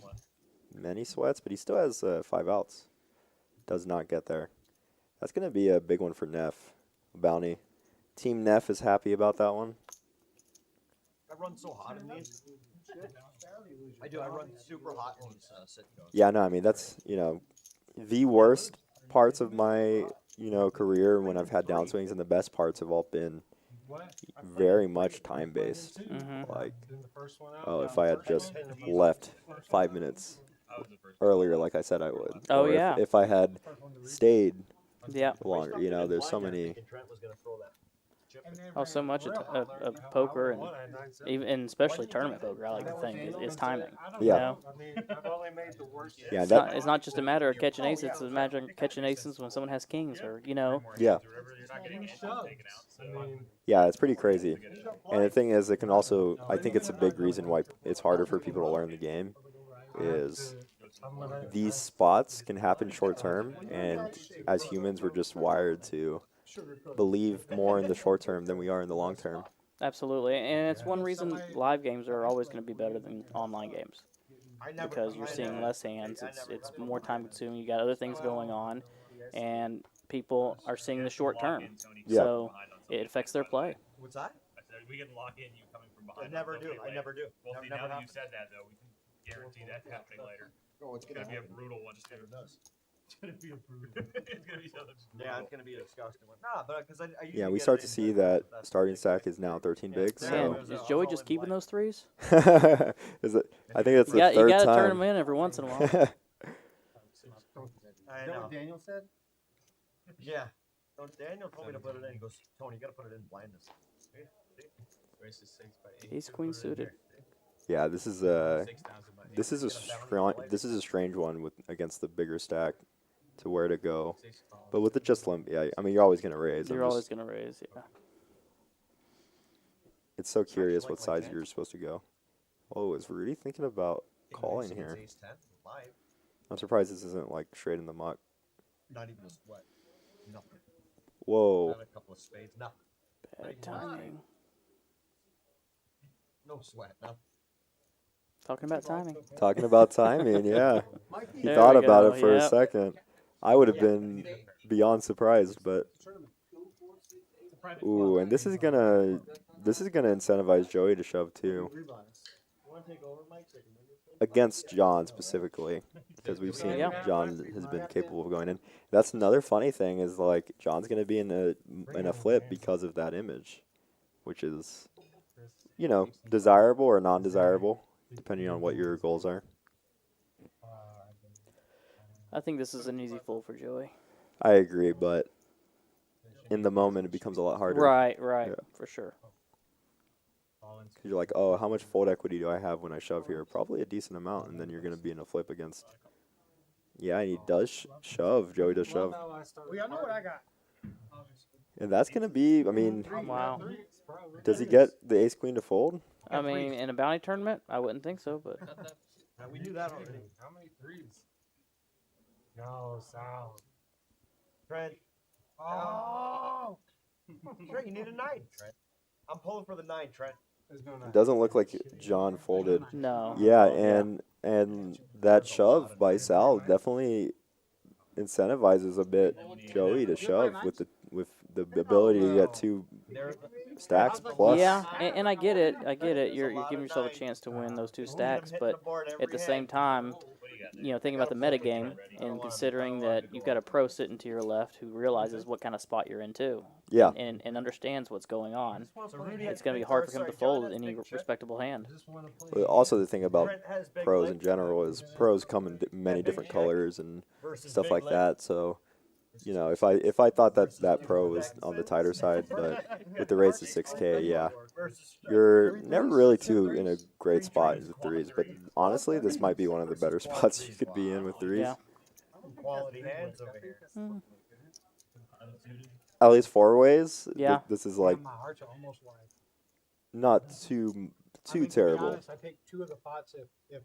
many sweats, but he still has 5 outs. Does not get there. That's going to be a big one for Neff. Bounty. Team Neff is happy about that one. I run so hot in these. I do. I run super hot in these sit goes. Yeah, no, I mean, that's, the worst parts of my, career when I've had downswings, and the best parts have all been very much time-based. Mm-hmm. Like, if I had just left 5 minutes earlier, like I said I would. Oh, or yeah. If I had stayed Yeah. longer, there's so many. Oh, so much of poker and even and especially tournament poker. I like to think is timing. Yeah. I mean, I've only made the worst. Yeah, It's not just a matter of catching aces. It's a matter of catching aces when someone has kings or Yeah. I mean, Yeah, it's pretty crazy. And the thing is, it can also, I think it's a big reason why it's harder for people to learn the game, is these spots can happen short term, and as humans, we're just wired to believe more in the short term than we are in the long term. Absolutely, and it's one reason live games are always going to be better than online games because you're seeing less hands. It's more time consuming. You got other things going on, and people are seeing the short term. Yeah. So it affects their play. What's that? I said we can lock in you coming from behind. I never do. Okay, I never do. Well, Never- see, never now that you happens. said that, though, we can guarantee that happening later. Oh, It's gonna be a brutal one. Just It does. it's gonna be something. Yeah, it's gonna be a disgusting one. Nah, but because I usually Yeah, we get start it to in see the- that starting stack is now 13 bigs. Man, So is Joey just keeping those threes? is it? I think it's the Yeah, you third got to time. turn them in every once in a while. I is that know. what Daniel said? Yeah. So Daniel told me to put it in. He goes, Tony, you gotta put it in blindness. Ace queen suited. Yeah, this is a strange one with against the bigger stack to where to go. But with the just limp, yeah, I mean you're always gonna raise. You're always going to raise, yeah. It's so curious what size you're supposed to go. Oh, is Rudy thinking about calling here? Ace 10 live. I'm surprised this isn't like straight in the muck. Not even a sweat. Nothing. Whoa. Not a couple of spades. Nothing. Bad timing. No sweat. Nothing. Talking about timing. Talking about timing, yeah. He There thought we about go, it for a yep. second. I would have been beyond surprised, but ooh, and this is gonna incentivize Joey to shove too. Against John specifically, because we've seen Yeah. John has been capable of going in. That's another funny thing is like John's gonna be in a flip because of that image, which is desirable or non-desirable depending on what your goals are. I think this is an easy fold for Joey. I agree, but in the moment it becomes a lot harder. Right, Yeah. for sure. 'Cause you're like, oh, how much fold equity do I have when I shove here? Probably a decent amount, and then you're going to be in a flip against. Yeah, and he does shove. Joey does shove. Well, y'all know what I got. And that's going to be, I mean, Wow. does he get the ace queen to fold? I mean, in a bounty tournament, I wouldn't think so, but We knew that already. How many threes? No sound. Trent. Oh! Trent, you need a 9, Trent. I'm pulling for the 9, Trent. There's no It doesn't look like John folded. no. Yeah, and that shove by Sal definitely incentivizes a bit Joey to shove with the ability to get 2 stacks plus. Yeah, and I get it. You're giving yourself a chance to win those 2 stacks, but at the same time, thinking about the meta game and considering that you've got a pro sitting to your left who realizes what kind of spot you're in too. Yeah. And understands what's going on. It's going to be hard for him to fold with any respectable hand. But also the thing about pros in general is pros come in many different colors and stuff like that. So you know, if I thought that that pro was on the tighter side, but with the race to 6K, yeah, you're never really too in a great spot in the threes. But honestly, this might be one of the better spots you could be in with threes. Yeah. Quality hands over here. Mm. At least four ways. Yeah. This is like My heart's almost wide. not too I mean, to be terrible. honest, I take 2 of the pots if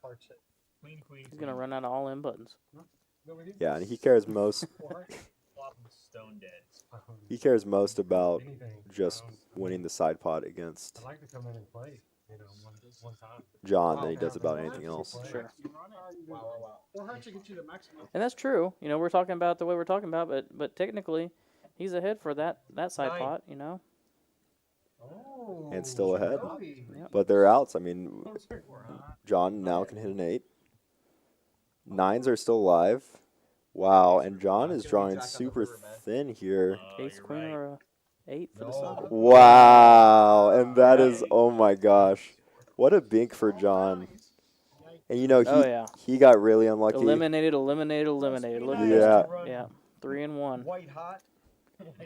hearts hit. Queen, queen. He's gonna run out of all in buttons. Go with you? Yeah, and he cares most. Flop him stone dead. He cares most about Anything. just winning the side pot against I'd like to come in and play, one time. John than he does about anything else. Sure. Wow, wow, wow. 4 hearts to get you the maximum. And that's true. You know, we're talking about the way we're talking about, but technically, he's ahead for that side Nine. pot. You know. Oh. And still ahead. Yep. But they're outs. I mean, John now can hit an 8. 9s are still alive. Wow, and John is drawing super thin here. Ace, queen, or a 8 for the side. Wow, and that is, oh my gosh. What a bink for John. And you know, Oh, yeah. he got really unlucky. Eliminated. Look at Yeah. this. Yeah. 3 and 1. White hot.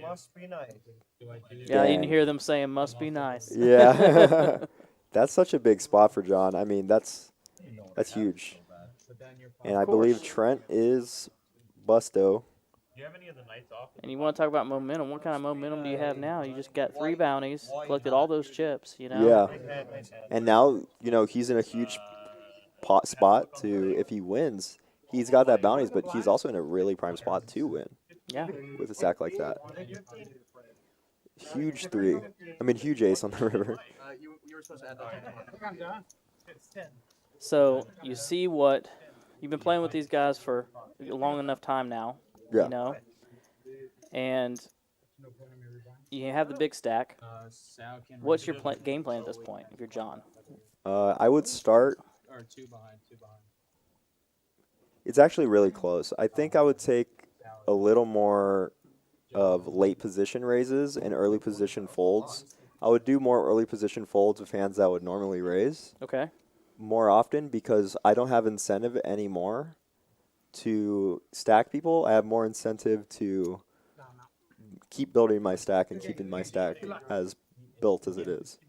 Must be nice. Yeah, you can Dang. hear them saying "must be nice." Yeah. That's such a big spot for John. I mean, that's huge. And I believe Trent is Busto. Do you have any of the nights off? And you want to talk about momentum? What kind of momentum do you have now? You just got 3 bounties, collected all those chips. You know. Yeah. And now, you know, he's in a huge spot to, if he wins, he's got that bounties, but he's also in a really prime spot to win Yeah. with a stack like that. Huge 3. I mean, huge ace on the river. You were supposed to add that. I'm done. So you see what you've been playing with these guys for a long enough time now. Yeah. You know. And you have the big stack. What's your game plan at this point? If you're John. I would start. Or 2 behind. It's actually really close. I think I would take a little more of late position raises and early position folds. I would do more early position folds with hands that would normally raise Okay. more often because I don't have incentive anymore to stack people. I have more incentive to keep building my stack and keeping my stack as built as it is.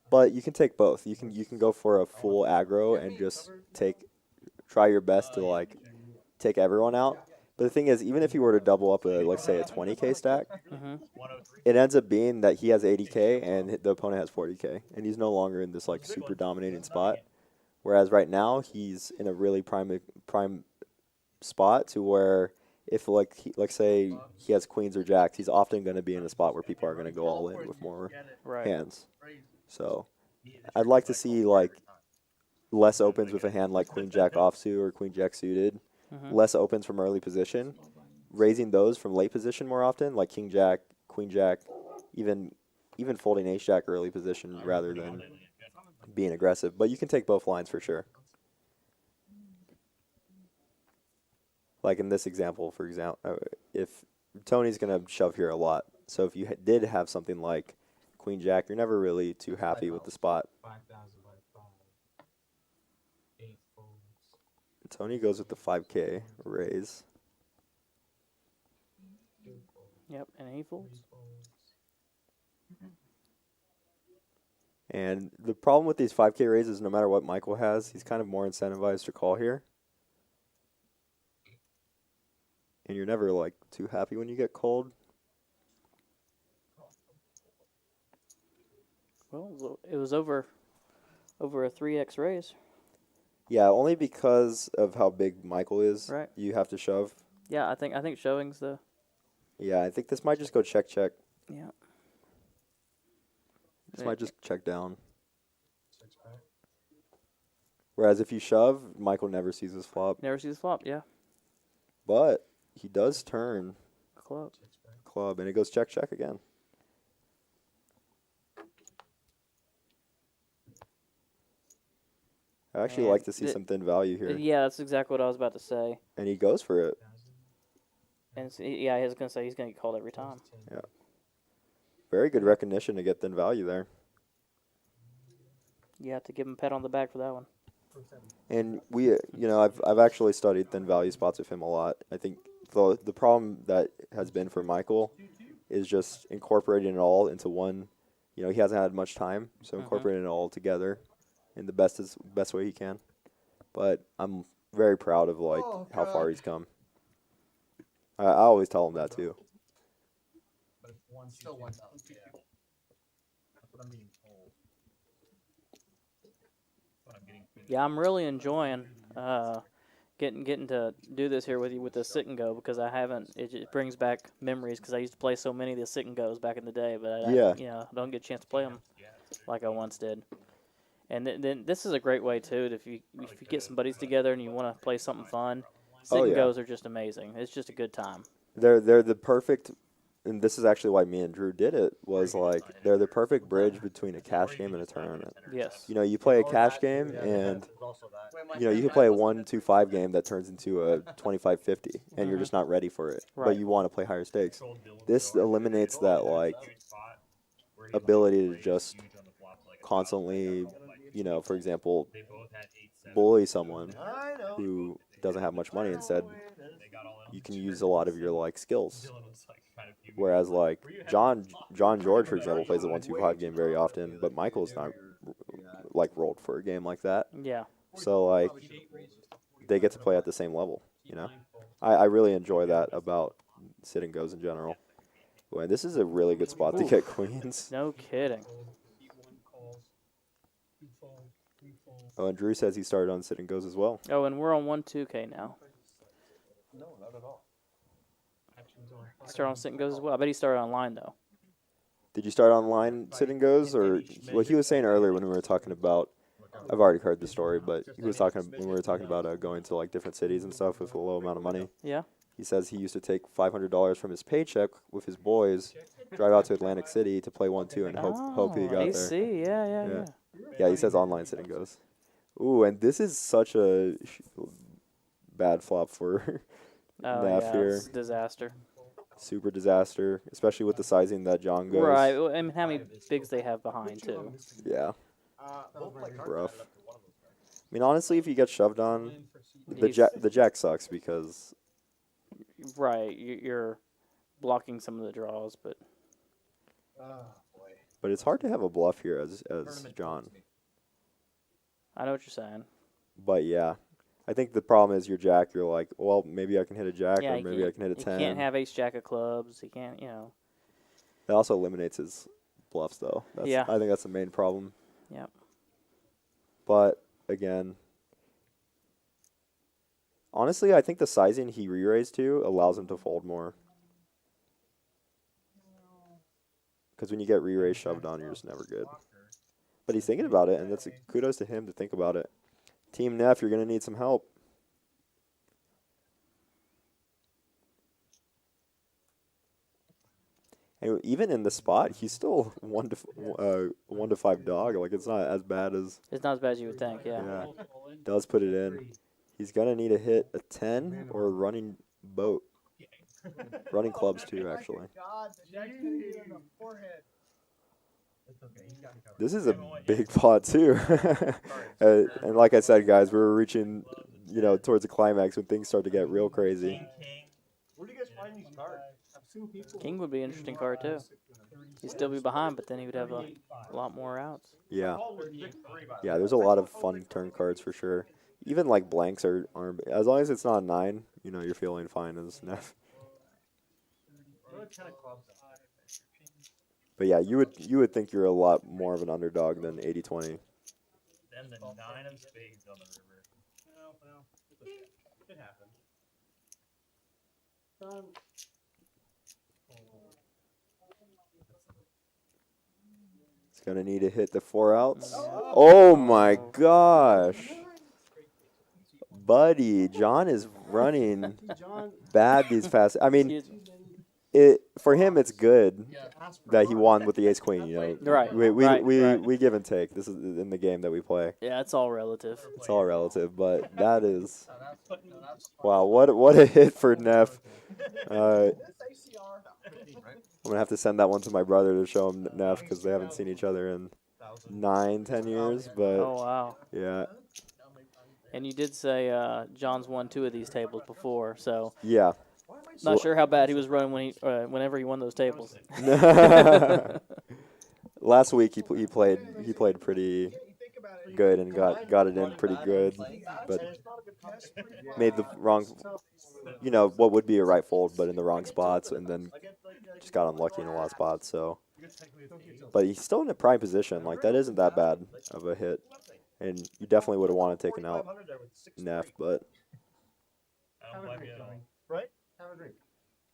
But you can take both. You can go for a full aggro and just try your best to like take everyone out. But the thing is, even if you were to double up a, let's say, a 20K stack, it ends up being that he has 80K and the opponent has 40K, and he's no longer in this like super dominating spot. Whereas right now he's in a really prime spot to where if like say he has queens or jacks, he's often going to be in a spot where people are going to go all in with more hands. So I'd like to see like less opens with a hand like queen jack offsuit or queen jack suited. Less opens from early position, raising those from late position more often, like king jack, queen jack, even folding ace jack early position rather than being aggressive. But you can take both lines for sure. Like in this example, for example, if Tony's going to shove here a lot, so if you did have something like queen jack, you're never really too happy with the spot. 5,000 by 5. 8 folds. Tony goes with the 5K raise. Yep, and he folds. And the problem with these 5K raises, no matter what Michael has, he's kind of more incentivized to call here. And you're never like too happy when you get called. Well, it was over a 3x raise. Yeah, only because of how big Michael is. Right. You have to shove. Yeah, I think shoving's the. Yeah, I think this might just go check. Yeah. This might just check down. Whereas if you shove, Michael never sees his flop. Never sees flop. Yeah. But he does turn Club. and it goes check again. I actually like to see some thin value here. Yeah, that's exactly what I was about to say. And he goes for it. And yeah, I was gonna say he's gonna get called every time. Yeah. Very good recognition to get thin value there. You have to give him a pat on the back for that one. And we, I've actually studied thin value spots with him a lot. I think the problem that has been for Michael is just incorporating it all into one. You know, he hasn't had much time, so incorporating it all together in the best way he can. But I'm very proud of like how far he's come. I always tell him that too. But it's one, two, Still two. 1,000. Yeah. That's what I'm being told. That's what I'm getting. Yeah, I'm really enjoying getting to do this here with you with the sit and go because I haven't. It brings back memories because I used to play so many of the sit and goes back in the day, but Yeah. I don't get a chance to play them like I once did. And then this is a great way too. If you get some buddies together and you want to play something fun, sit Oh, and yeah. goes are just amazing. It's just a good time. They're the perfect, and this is actually why me and Drew did it. Was like they're the perfect bridge between a cash game and a tournament. Yes. You know, you play a cash game and Wait, my you know, you friend can play a Matt was- 1-2-5 game that turns into a 25-50, and you're just not ready for it. But Right. you want to play higher stakes. This eliminates that like ability to just constantly, you know, for example, bully someone I know. who doesn't have much money. Instead, you can use a lot of your like skills. Whereas like John George, for example, plays the 1-2-5 game very often, but Michael's not like rolled for a game like that. Yeah. So like they get to play at the same level, you know. I really enjoy that about sit and goes in general. Boy, this is a really good spot to get queens. No kidding. Oh, and Drew says he started on sit and goes as well. Oh, and we're on 1-2K now. No, not at all. Start on sit and goes as well. I bet he started online though. Did you start online sit and goes, or what he was saying earlier when we were talking about? I've already heard the story, but he was talking when we were talking about going to like different cities and stuff with a low amount of money. Yeah. He says he used to take $500 from his paycheck with his boys, drive out to Atlantic City to play 1-2 and hope he got AC. there. Yeah. Yeah, he says online sit and goes. Ooh, and this is such a bad flop for Oh Neff yeah, here. it's a disaster. Super disaster, especially with the sizing that John goes. Right. I mean, how many bigs they have behind too? Yeah, Both my cards rough. added up to one of those cards. I mean, honestly, if you get shoved on, He's- the jack sucks because Right. You're blocking some of the draws, but but it's hard to have a bluff here as John. I know what you're saying. But yeah, I think the problem is your jack. You're like, well, maybe I can hit a jack, Yeah. or maybe I can hit a He 10. can't have ace jack of clubs. He can't. You know. That also eliminates his bluffs, though. Yeah. I think that's the main problem. Yep. But again, honestly, I think the sizing he re-raised to allows him to fold more. Because when you get re-raised shoved on, you're just never good. But he's thinking about it, and that's kudos to him to think about it. Team Neff, you're going to need some help. And even in the spot, he's still 1-5 dog. Like, it's not as bad as. It's not as bad as you would think. Yeah. Yeah, does put it in. He's gonna need to hit a 10 or a running boat. Running clubs too, actually. This is a big pot too. And like I said, guys, we're reaching, towards the climax when things start to get real crazy. Where do you guys find these cards? King would be an interesting card too. He'd still be behind, but then he would have a lot more outs. Yeah. Yeah, there's a lot of fun turn cards for sure. Even like blanks are as long as it's not a 9, you're feeling fine as Neff. But yeah, you would think you're a lot more of an underdog than 80-20. Then the 9 of spades on the river. Well, it's okay. It happens. It's gonna need to hit the 4 outs. Oh my gosh. Buddy, John is running bad these past. I mean, for him it's good that he won with the ace queen. Right. We give and take. This is in the game that we play. Yeah, it's all relative. It's all relative, but that is wow. What a hit for Neff. I'm gonna have to send that one to my brother to show him Neff because they haven't seen each other in 9-10 years. But Oh wow. yeah. And you did say John's won 2 of these tables before, so Yeah. Not sure how bad he was running whenever he won those tables. Last week he played pretty good and got it in pretty good, but made the wrong, what would be a right fold, but in the wrong spots, and then just got unlucky in a lot of spots. So, but he's still in a prime position. Like that isn't that bad of a hit, and you definitely would have wanted to take out Neff, but I don't blame you at all. Right? Have a drink.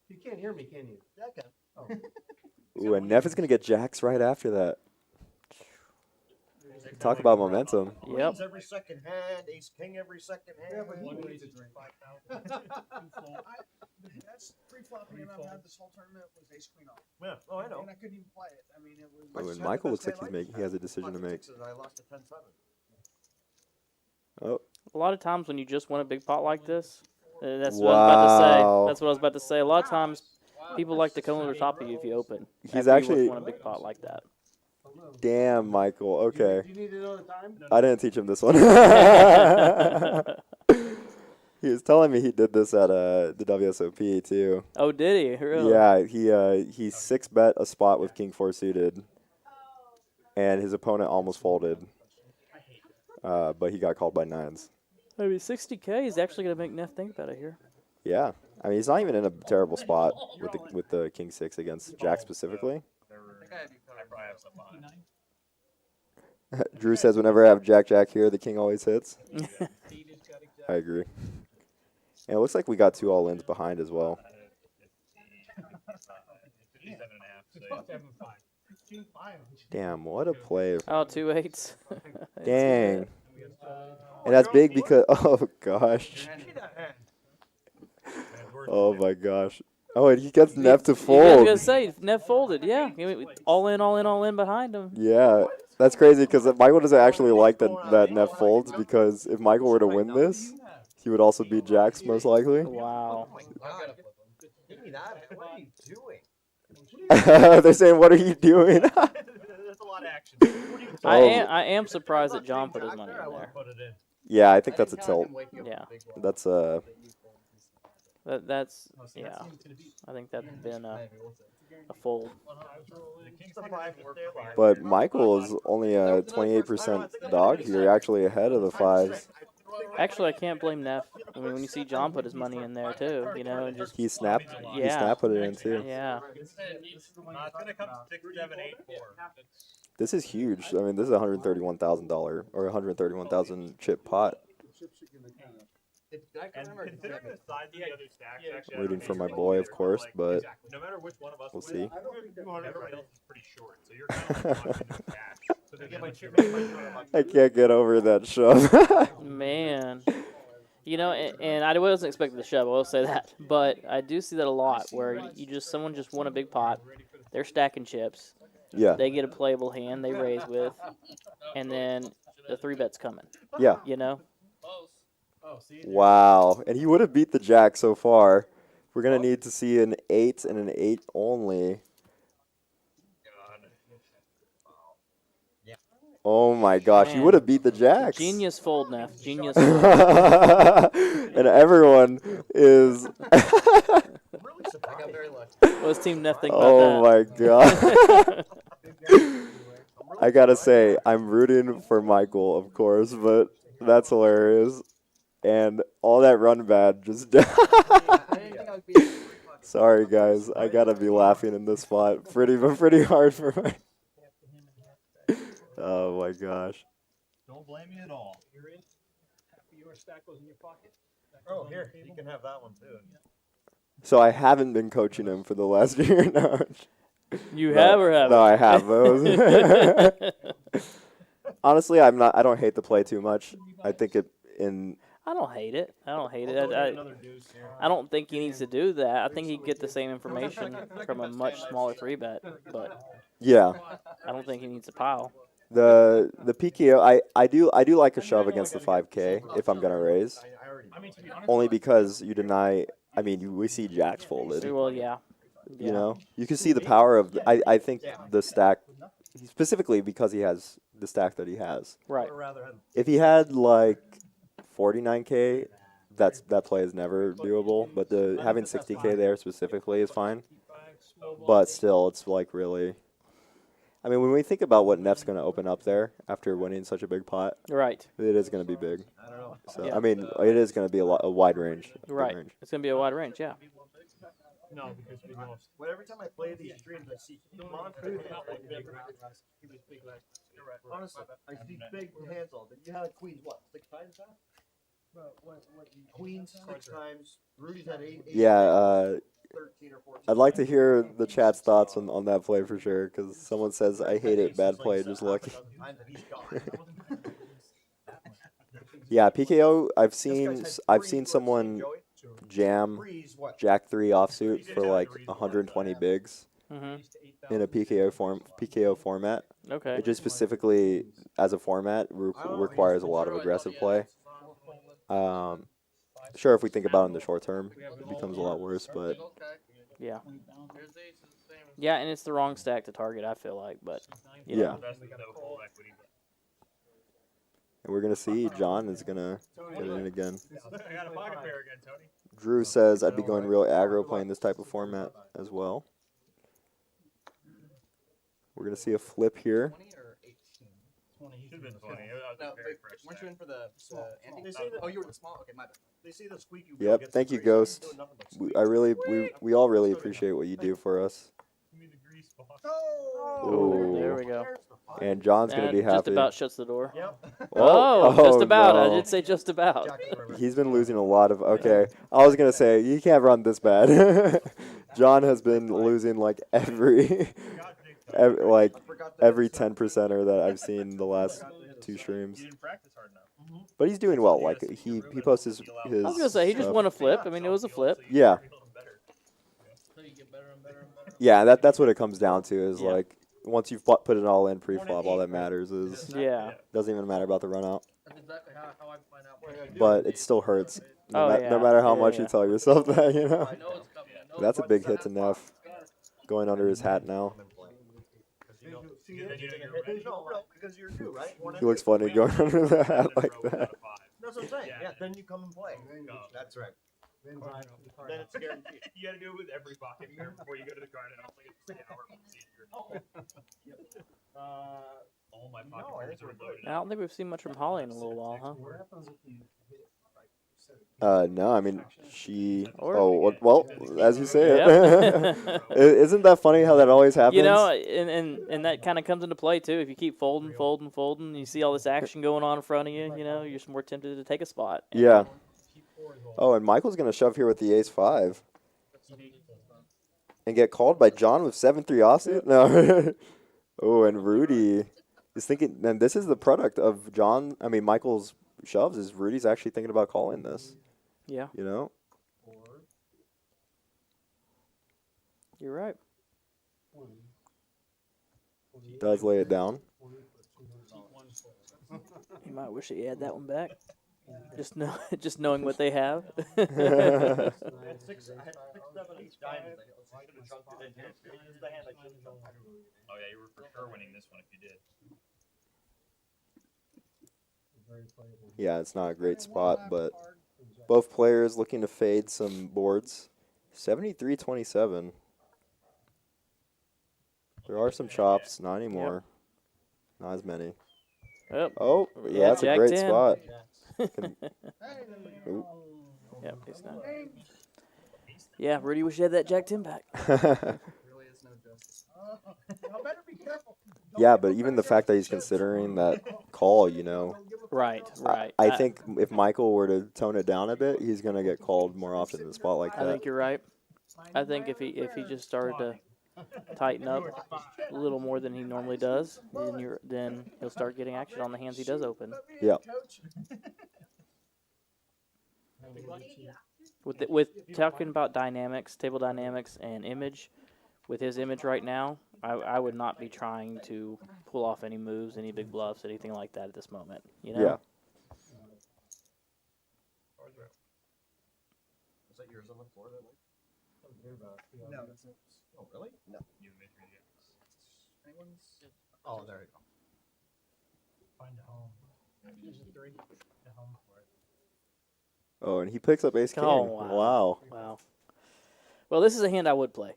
You can't hear me, can you? Yeah, I can. Oh. ooh, and Neff is gonna get jacks right after that. Talk about momentum. Yep. Queens every second hand, ace king every second hand. That's free flop hand I've had this whole tournament was ace queen off. Yeah, oh, I know. And I couldn't even play it. I mean, it was. Oh, and Michael looks like he has a decision to make. I lost to 10-7. Oh, A lot of times when you just win a big pot like this, that's what I was about to say. That's what I was about to say. A lot of times people like to come over the top of you if you open. He's after you actually- won a big pot like that. damn, Michael. Okay. Do you need to know the time? I didn't teach him this one. He was telling me he did this at the WSOP too. Oh, did he? Really? Yeah, he 6-bet a spot with King 4 suited, and his opponent almost folded, but he got called by nines. I mean, 60K is actually going to make Neff think about it here. Yeah, I mean he's not even in a terrible spot with the King 6 against Jack specifically. I probably have some behind. Drew says whenever I have Jack here, the King always hits. I agree. And it looks like we got 2 all-ins behind as well. 57.5. Damn, what a play. Oh, 2 8s. Dang. And that's big because, oh gosh. Oh my gosh. Oh, and he gets Neff to I was fold. going to say, Neff folded, yeah. All in behind him. Yeah, that's crazy because Michael doesn't actually like that Neff folds, because if Michael were to win this, he would also beat Jacks most likely. Wow. Give me that. What are you doing? They're saying, what are you doing? There's a lot of action. I am surprised that John put his money in there. Yeah, I think that's a tilt. Yeah. That's That's yeah. I think that's been a fold. But Michael is only a 28% dog here, actually ahead of the 5s. Actually, I can't blame Neff. I mean, when you see John put his money in there too, and just He snapped put it in too. yeah. It's gonna come 6, 7, 8, 4. This is huge. I mean, this is $131,000 or 131,000 chip pot. And considering the size of the other stacks, actually, Rooting for my boy, of course, but no matter which one of us we'll wins, see. everybody else is pretty short, so you're kind of like locked into cash. So they get my chip. I can't get over that shove. Man. And I wasn't expecting the shove, I will say that. But I do see that a lot where someone just won a big pot, they're stacking chips, Yeah. they get a playable hand they raise with, and then the 3-bet's coming. Yeah. Wow. And he would have beat the Jack so far. We're going to need to see an 8 and an 8 only. Oh my gosh, he Man. would have beat the Jacks. Genius fold, Neff. Genius fold. And everyone is. What's Team Neff think about Oh my that? god. I gotta say, I'm rooting for Michael, of course, but that's hilarious. And all that run bad just. Sorry, guys. I gotta be laughing in this spot. Pretty hard for me. Oh my gosh. Don't blame me at all. Your stack goes in your pocket. Oh, here, you can have that one too. So I haven't been coaching him for the last year now. You have or haven't? No, I have. Honestly, I don't hate the play too much. I think I don't hate it. I don't think he needs to do that. I think he'd get the same information from a much smaller 3-bet, but yeah. I don't think he needs a pile. The PKO, I do like a shove against the 5K if I'm gonna raise. Only because you deny. I mean, we see Jacks folded. Well, yeah. You know, you can see the power of. I think the stack, specifically because he has the stack that he has. Right. If he had like 49K, that play is never doable. But having 60K there specifically is fine. But still, it's like really. I mean, when we think about what Neff's going to open up there after winning such a big pot, Right. it is going to be big. I don't know. So Yeah. I mean, it is going to be a wide range. Big Right. range. It's going to be a wide range, yeah. No, because we lost. Well, every time I play these streams, I see monster hands. Honestly, I see big hands all. But you had queens what? 6 times now? Queens 6 times. Rudy's had 8. Yeah. 13 or 14. I'd like to hear the chat's thoughts on that play for sure, because someone says I hate it, bad play, just look. Yeah, PKO. I've seen someone jam Jack 3 offsuit for like 120 bigs in a PKO format. Okay. It just specifically as a format requires a lot of aggressive play. Sure, if we think about it in the short term, it becomes a lot worse, but yeah. Yeah, and it's the wrong stack to target, I feel like, but you yeah. know. And we're gonna see John is gonna get it in again. I got a pocket pair again, Tony. Drew says I'd be going real aggro playing this type of format as well. We're gonna see a flip here. 20 or 18? 20. Should have been 20. That was No, a very but fresh weren't you in for the ante? They say that- Oh, you were the small? Okay, my bad. They say the squeaky wheel Yep. gets Thank the you, grease. Ghost. He's doing nothing but squeak. We all really appreciate what you do for us. Give me the grease box. Oh, There we go. And John's gonna And be happy. just about shuts the door. Yep. Oh, just about. I no. did say just about. He's been losing a lot of. Okay, I was gonna say you can't run this bad. John has been losing like every 10%er that I've seen the last 2 streams. You didn't practice hard enough. But he's doing well. Like he posts his. I was gonna say he just stuff. won a flip. I mean, it was a flip. Yeah. Yeah, that's what it comes down to. Is Yeah. like once you've put it all in pre-flop, all that matters is Yeah. doesn't even matter about the run out. That's exactly how I find out. But it still hurts. No, Oh, no yeah. matter how Yeah, much yeah. you tell yourself that, you know. I know it's coming. I know That's a big hit to Neff. Going under his hat now. Because you're new, right? He looks funny going under the hat like that. That's what I'm saying. Yeah, then you come and play. That's right. Then Then it's guaranteed. You gotta do it with every pocket pair before you go to the garden. It's like a 6-hour procedure. All my pocket pairs are loaded. I don't think we've seen much from Holly in a little while, huh? what happens if you hit like No, I mean she. Or- Oh well, as you say it. Yep. Isn't that funny how that always happens? You know, and that kind of comes into play too. If you keep folding, you see all this action going on in front of you. You know, you're just more tempted to take a spot. Yeah. Oh, and Michael's gonna shove here with the ace-5 and get called by John with 7-3 offsuit. No. Oh, and Rudy is thinking. And this is the product of Michael's shoves. Is Rudy's actually thinking about calling this? Yeah, You know. you're right. Does lay it down. You might wish that you had that one back. Just knowing what they have. I had 6, 7, 8 diamonds. I should have chunked it in here. This is the hand I should have chunked. Oh yeah, you were for sure winning this one if you did. Yeah, it's not a great spot, but both players looking to fade some boards. 73-27. There are some chops, not anymore. Not as many. Yep. Oh, yeah, that's a Jack great 10. spot. Yep, he's not. Yeah, Rudy wish you had that Jack 10 back. really is no justice. better be careful. Yeah, but even the fact that he's considering that call, you know. Right. I think if Michael were to tone it down a bit, he's going to get called more often in a spot like I that. think you're right. I think if he just started to tighten up a little more than he normally does, then he'll start getting action on the hands he does open. Yeah. With talking about dynamics, table dynamics, and image, with his image right now, I would not be trying to pull off any moves, any big bluffs, anything like that at this moment. You know? Yeah. Is that yours on the floor? No. Oh, really? No. Anyone's? Oh, there you go. Find a home. Use a 3. A home for it. Oh, and he picks up ace king. Oh, wow. Wow. Well, this is a hand I would play.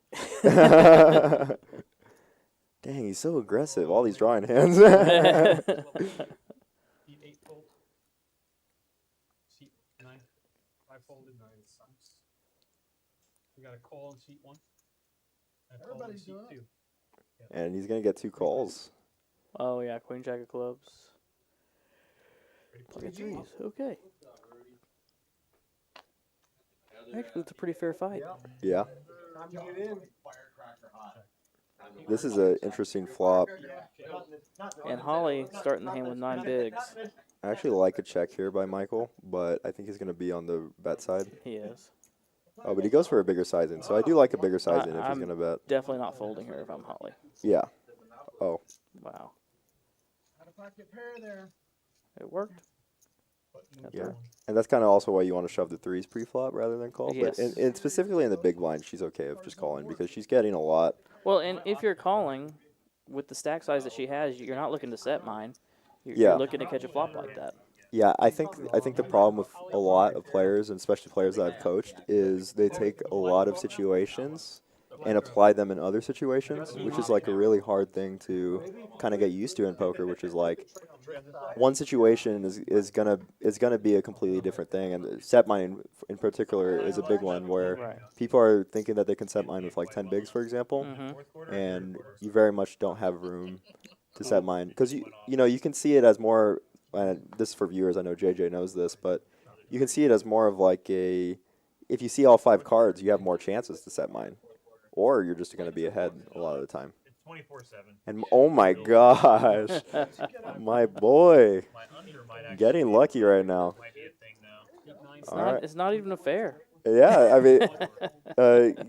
Dang, he's so aggressive. All these drawing hands. Seat 8 fold. Seat 9. 5 folded. 9 sucks. We got a call in seat 1. And a call in Everybody's seat doing it. 2. And he's going to get 2 calls. Oh, yeah, queen, jack of clubs. Pocket threes, okay. Actually, it's a pretty fair fight. Yeah. Time to get in. This is an interesting flop. And Holly starting the hand with 9 bigs. I actually like a check here by Michael, but I think he's going to be on the bet side. He is. Oh, but he goes for a bigger sizing, so I do like a bigger sizing if he's I'm going to bet. Definitely not folding here if I'm Holly. Yeah. Oh. Wow. Out of pocket pair there. It worked. Yeah. And that's kind of also why you want to shove the threes pre-flop rather than call. Yes. But and specifically in the big blind, she's okay with just calling because she's getting a lot. Well, and if you're calling with the stack size that she has, you're not looking to set mine. You're Yeah. looking to catch a flop like that. Yeah, I think the problem with a lot of players, and especially players that I've coached, is they take a lot of situations and apply them in other situations, which is like a really hard thing to kind of get used to in poker, which is like one situation is gonna be a completely different thing, and set mine in particular is a big one where people are thinking that they can set mine with like 10 bigs, for example, and you very much don't have room to set mine because you know you can see it as more. And this is for viewers. I know JJ knows this, but you can see it as more of like a. If you see all 5 cards, you have more chances to set mine, or you're just going to be ahead a lot of the time. It's 24/7. And oh my gosh, my boy, getting lucky right now. It's not even a fair. Yeah, I mean,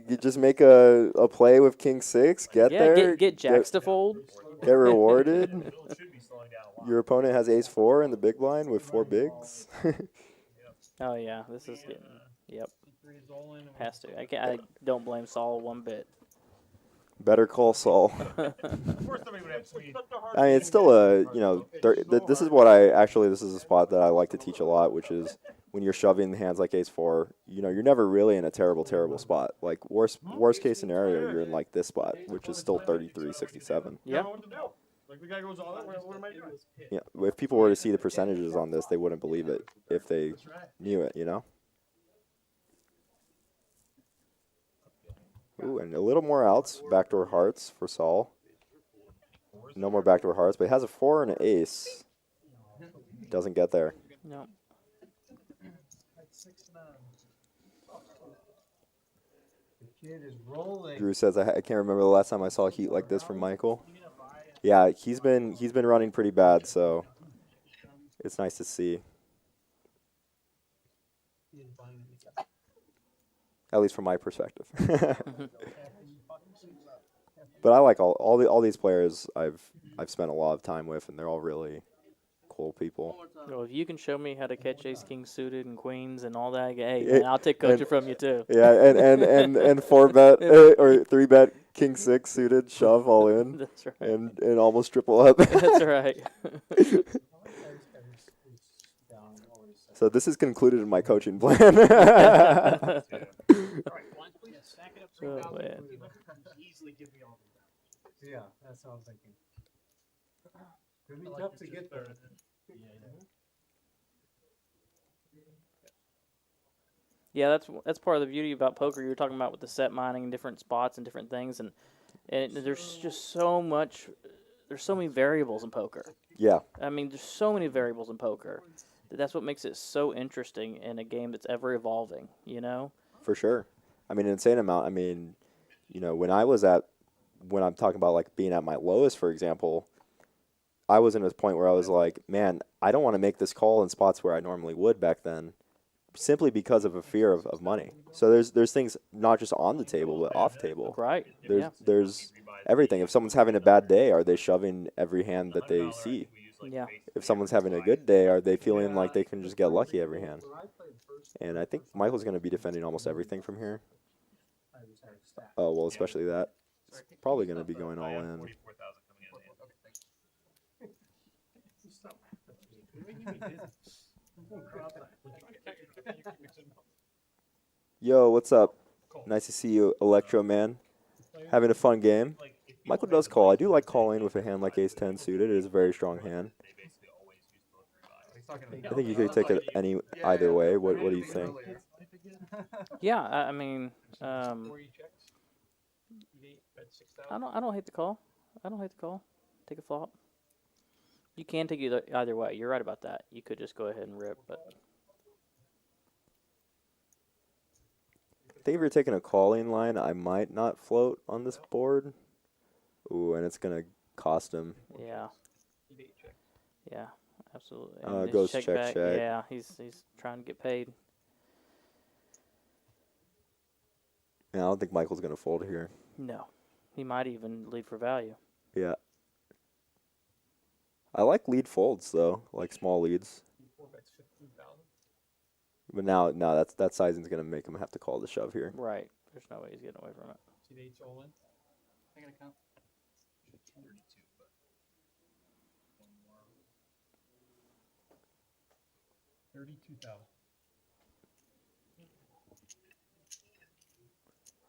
you just make a play with King 6, get there, get jacks to fold, get rewarded. Your opponent has ace 4 in the big blind with 4 bigs. Oh yeah, this is getting. Yep. Has to. I don't blame Saul one bit. Better call Saul. I mean, it's still this is what this is a spot that I like to teach a lot, which is when you're shoving hands like ace 4, you're never really in a terrible spot. Like worst case scenario, you're in like this spot, which is still 33-67. Yeah. Like the guy goes all that. What am I doing? Yeah, if people were to see the percentages on this, they wouldn't believe it if they knew it, Ooh, and a little more outs, backdoor hearts for Saul. No more backdoor hearts, but he has a 4 and an ace. Doesn't get there. No. The kid is rolling. Drew says, I can't remember the last time I saw heat like this from Michael. Yeah, he's been running pretty bad, so it's nice to see. At least from my perspective. But I like all these players I've spent a lot of time with, and they're all really cool people. Well, if you can show me how to catch ace king suited and queens and all that, hey, man, I'll take coaching from you too. Yeah, and 4-bet or 3-bet king 6 suited shove all in. That's right. And almost triple up. That's right. So this is concluded in my coaching plan. Oh, man. Yeah, that's what I'm thinking. It'd be tough to get there. Yeah, that's part of the beauty about poker. You were talking about with the set mining, different spots and different things, and there's just so much. There's so many variables in poker. Yeah. I mean, there's so many variables in poker. That's what makes it so interesting in a game that's ever evolving. For sure. I mean, an insane amount. I mean, when I'm talking about like being at my lowest, for example, I was in a point where I was like, man, I don't want to make this call in spots where I normally would back then, simply because of a fear of money. So there's things not just on the table but off table. Right. There's everything. If someone's having a bad day, are they shoving every hand that they see? Yeah. If someone's having a good day, are they feeling like they can just get lucky every hand? And I think Michael's going to be defending almost everything from here. Oh, well, especially that. It's probably going to be going all in. Yo, what's up? Nice to see you, Electro Man. Having a fun game. Michael does call. I do like calling with a hand like Ace 10 suited. It is a very strong hand. I think you could take it either way. What do you think? Yeah, I mean, I don't hate the call. I don't hate the call. Take a flop. You can take either way. You're right about that. You could just go ahead and rip, but I think if you're taking a calling line, I might not float on this board. Ooh, and it's gonna cost him. yeah, yeah, absolutely. Goes his check, back, check. yeah, he's trying to get paid. Yeah, I don't think Michael's gonna fold here. No, he might even lead for value. Yeah. I like lead folds though, like small leads. But now that sizing's gonna make him have to call the shove here. Right. There's no way he's getting away from it. See the 8's all in? I gotta count. 32,000.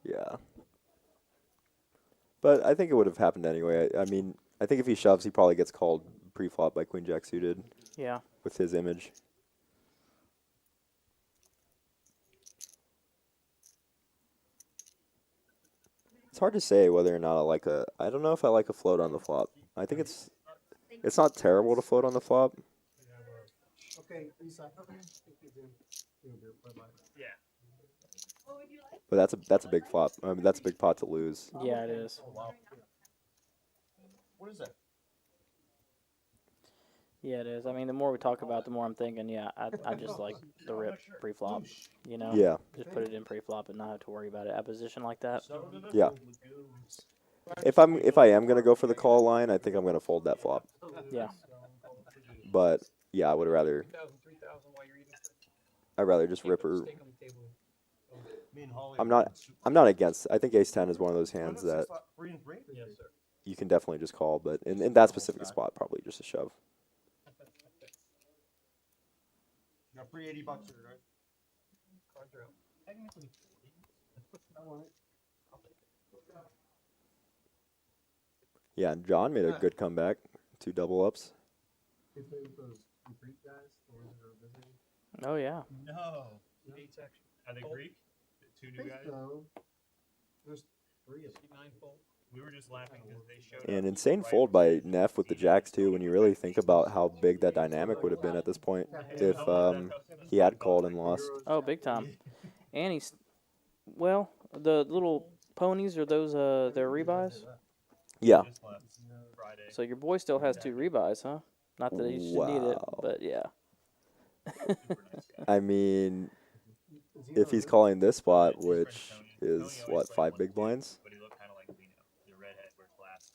Yeah. But I think it would have happened anyway. I mean, I think if he shoves, he probably gets called pre-flop by Queen Jack suited Yeah. with his image. It's hard to say whether or not I don't know if I like a float on the flop. I think it's not terrible to float on the flop. Okay, Lisa. Yeah. But that's a big flop. I mean, that's a big pot to lose. Yeah, it is. Oh, wow. What is that? Yeah, it is. I mean, the more we talk about it, the more I'm thinking, yeah, I just like the rip pre-flop, you know? Yeah. Just put it in pre-flop and not have to worry about it at position like that. Yeah. If I am gonna go for the call line, I think I'm gonna fold that flop. Yeah. But yeah, I would rather. 3,000 while you're eating. I'd rather just rip her. Steak on the table. Me and Holly I'm not against. I think Ace 10 is one of those hands that Yes, sir. you can definitely just call, but in that specific spot, probably just a shove. Got free $80 here, right? Cards are out. Technically, I want it. Yeah, and John made a good comeback. 2 double ups. They play with those Greek guys, the ones that are visiting. Oh, yeah. No. Eight's action. Are they Greek? The two new guys? So, there's 3 of them. 9 fold. We were just laughing because they showed And up insane right fold by Neff with the jacks too. When you really think about how big that dynamic would have been at this point if he had called and lost. Oh, big time. And he's, well, the little ponies, are those their rebuys? Yeah. just left Friday. So your boy still has 2 rebuys, huh? Not that he should need it, Wow. but yeah. Super nice guy. I mean, if he's calling this spot, which is what, 5 big blinds? But he looked kind of like Lino, the redhead wears glasses.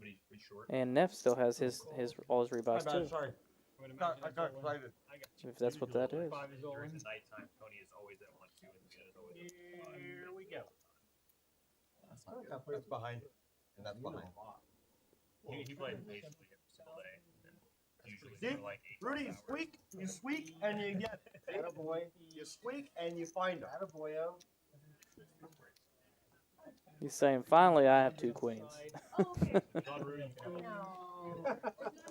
But he's pretty short. And Neff still has his all his rebuys too. Sorry. I got excited. If that's what that is. During the nighttime, Tony is always at 1-2, and the is always at 5. Here we go. That's behind. And that's behind. He plays basically every single day. And usually See? for like 8 Rudy, you hours. squeak, and you get. Attaboy. You squeak and you find them. Attaboyo. He's saying, finally, I have 2 queens. John Rudy can have a- No.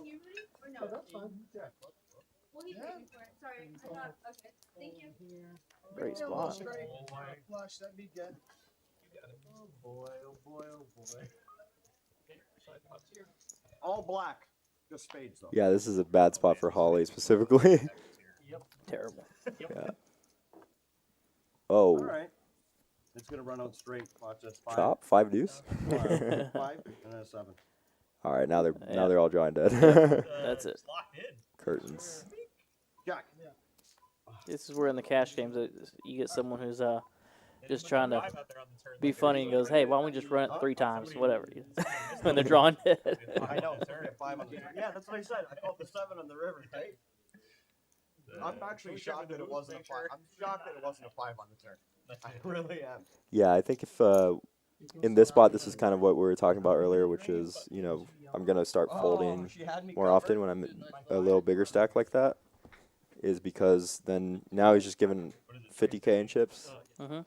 You Rudy? Or no? Oh, that's fine. Yeah. Well, he paid me for it. Sorry. I thought, okay. Thank you. Great spot. Flush, that'd be good. Oh boy, oh boy, oh boy. All black. Just spades, though. Yeah, this is a bad spot for Holly specifically. Terrible. Yeah. Oh, All right. It's going to run out straight. Watch this. 5. chop 5 deuce. 5 and then a 7. All right, now Yeah. they're all drawing dead. That's it. It's locked in. Curtains. Jack. This is where in the cash games you get someone who's just trying to Drive out there on the turn be like funny and goes, hey, why don't we just run it 3 times, whatever, when they're drawing dead. I know. Turn at 5 on the turn. Yeah, that's what I said. I called the 7 on the river, right? I'm actually shocked that it wasn't a 5. I'm shocked that it wasn't a 5 on the turn. I really am. Yeah, I think if in this spot, this is kind of what we were talking about earlier, which is, you know, I'm gonna start folding She had me more covered. often when I'm a little bigger stack like that. is because then now he's just given 50K in chips. Mhm.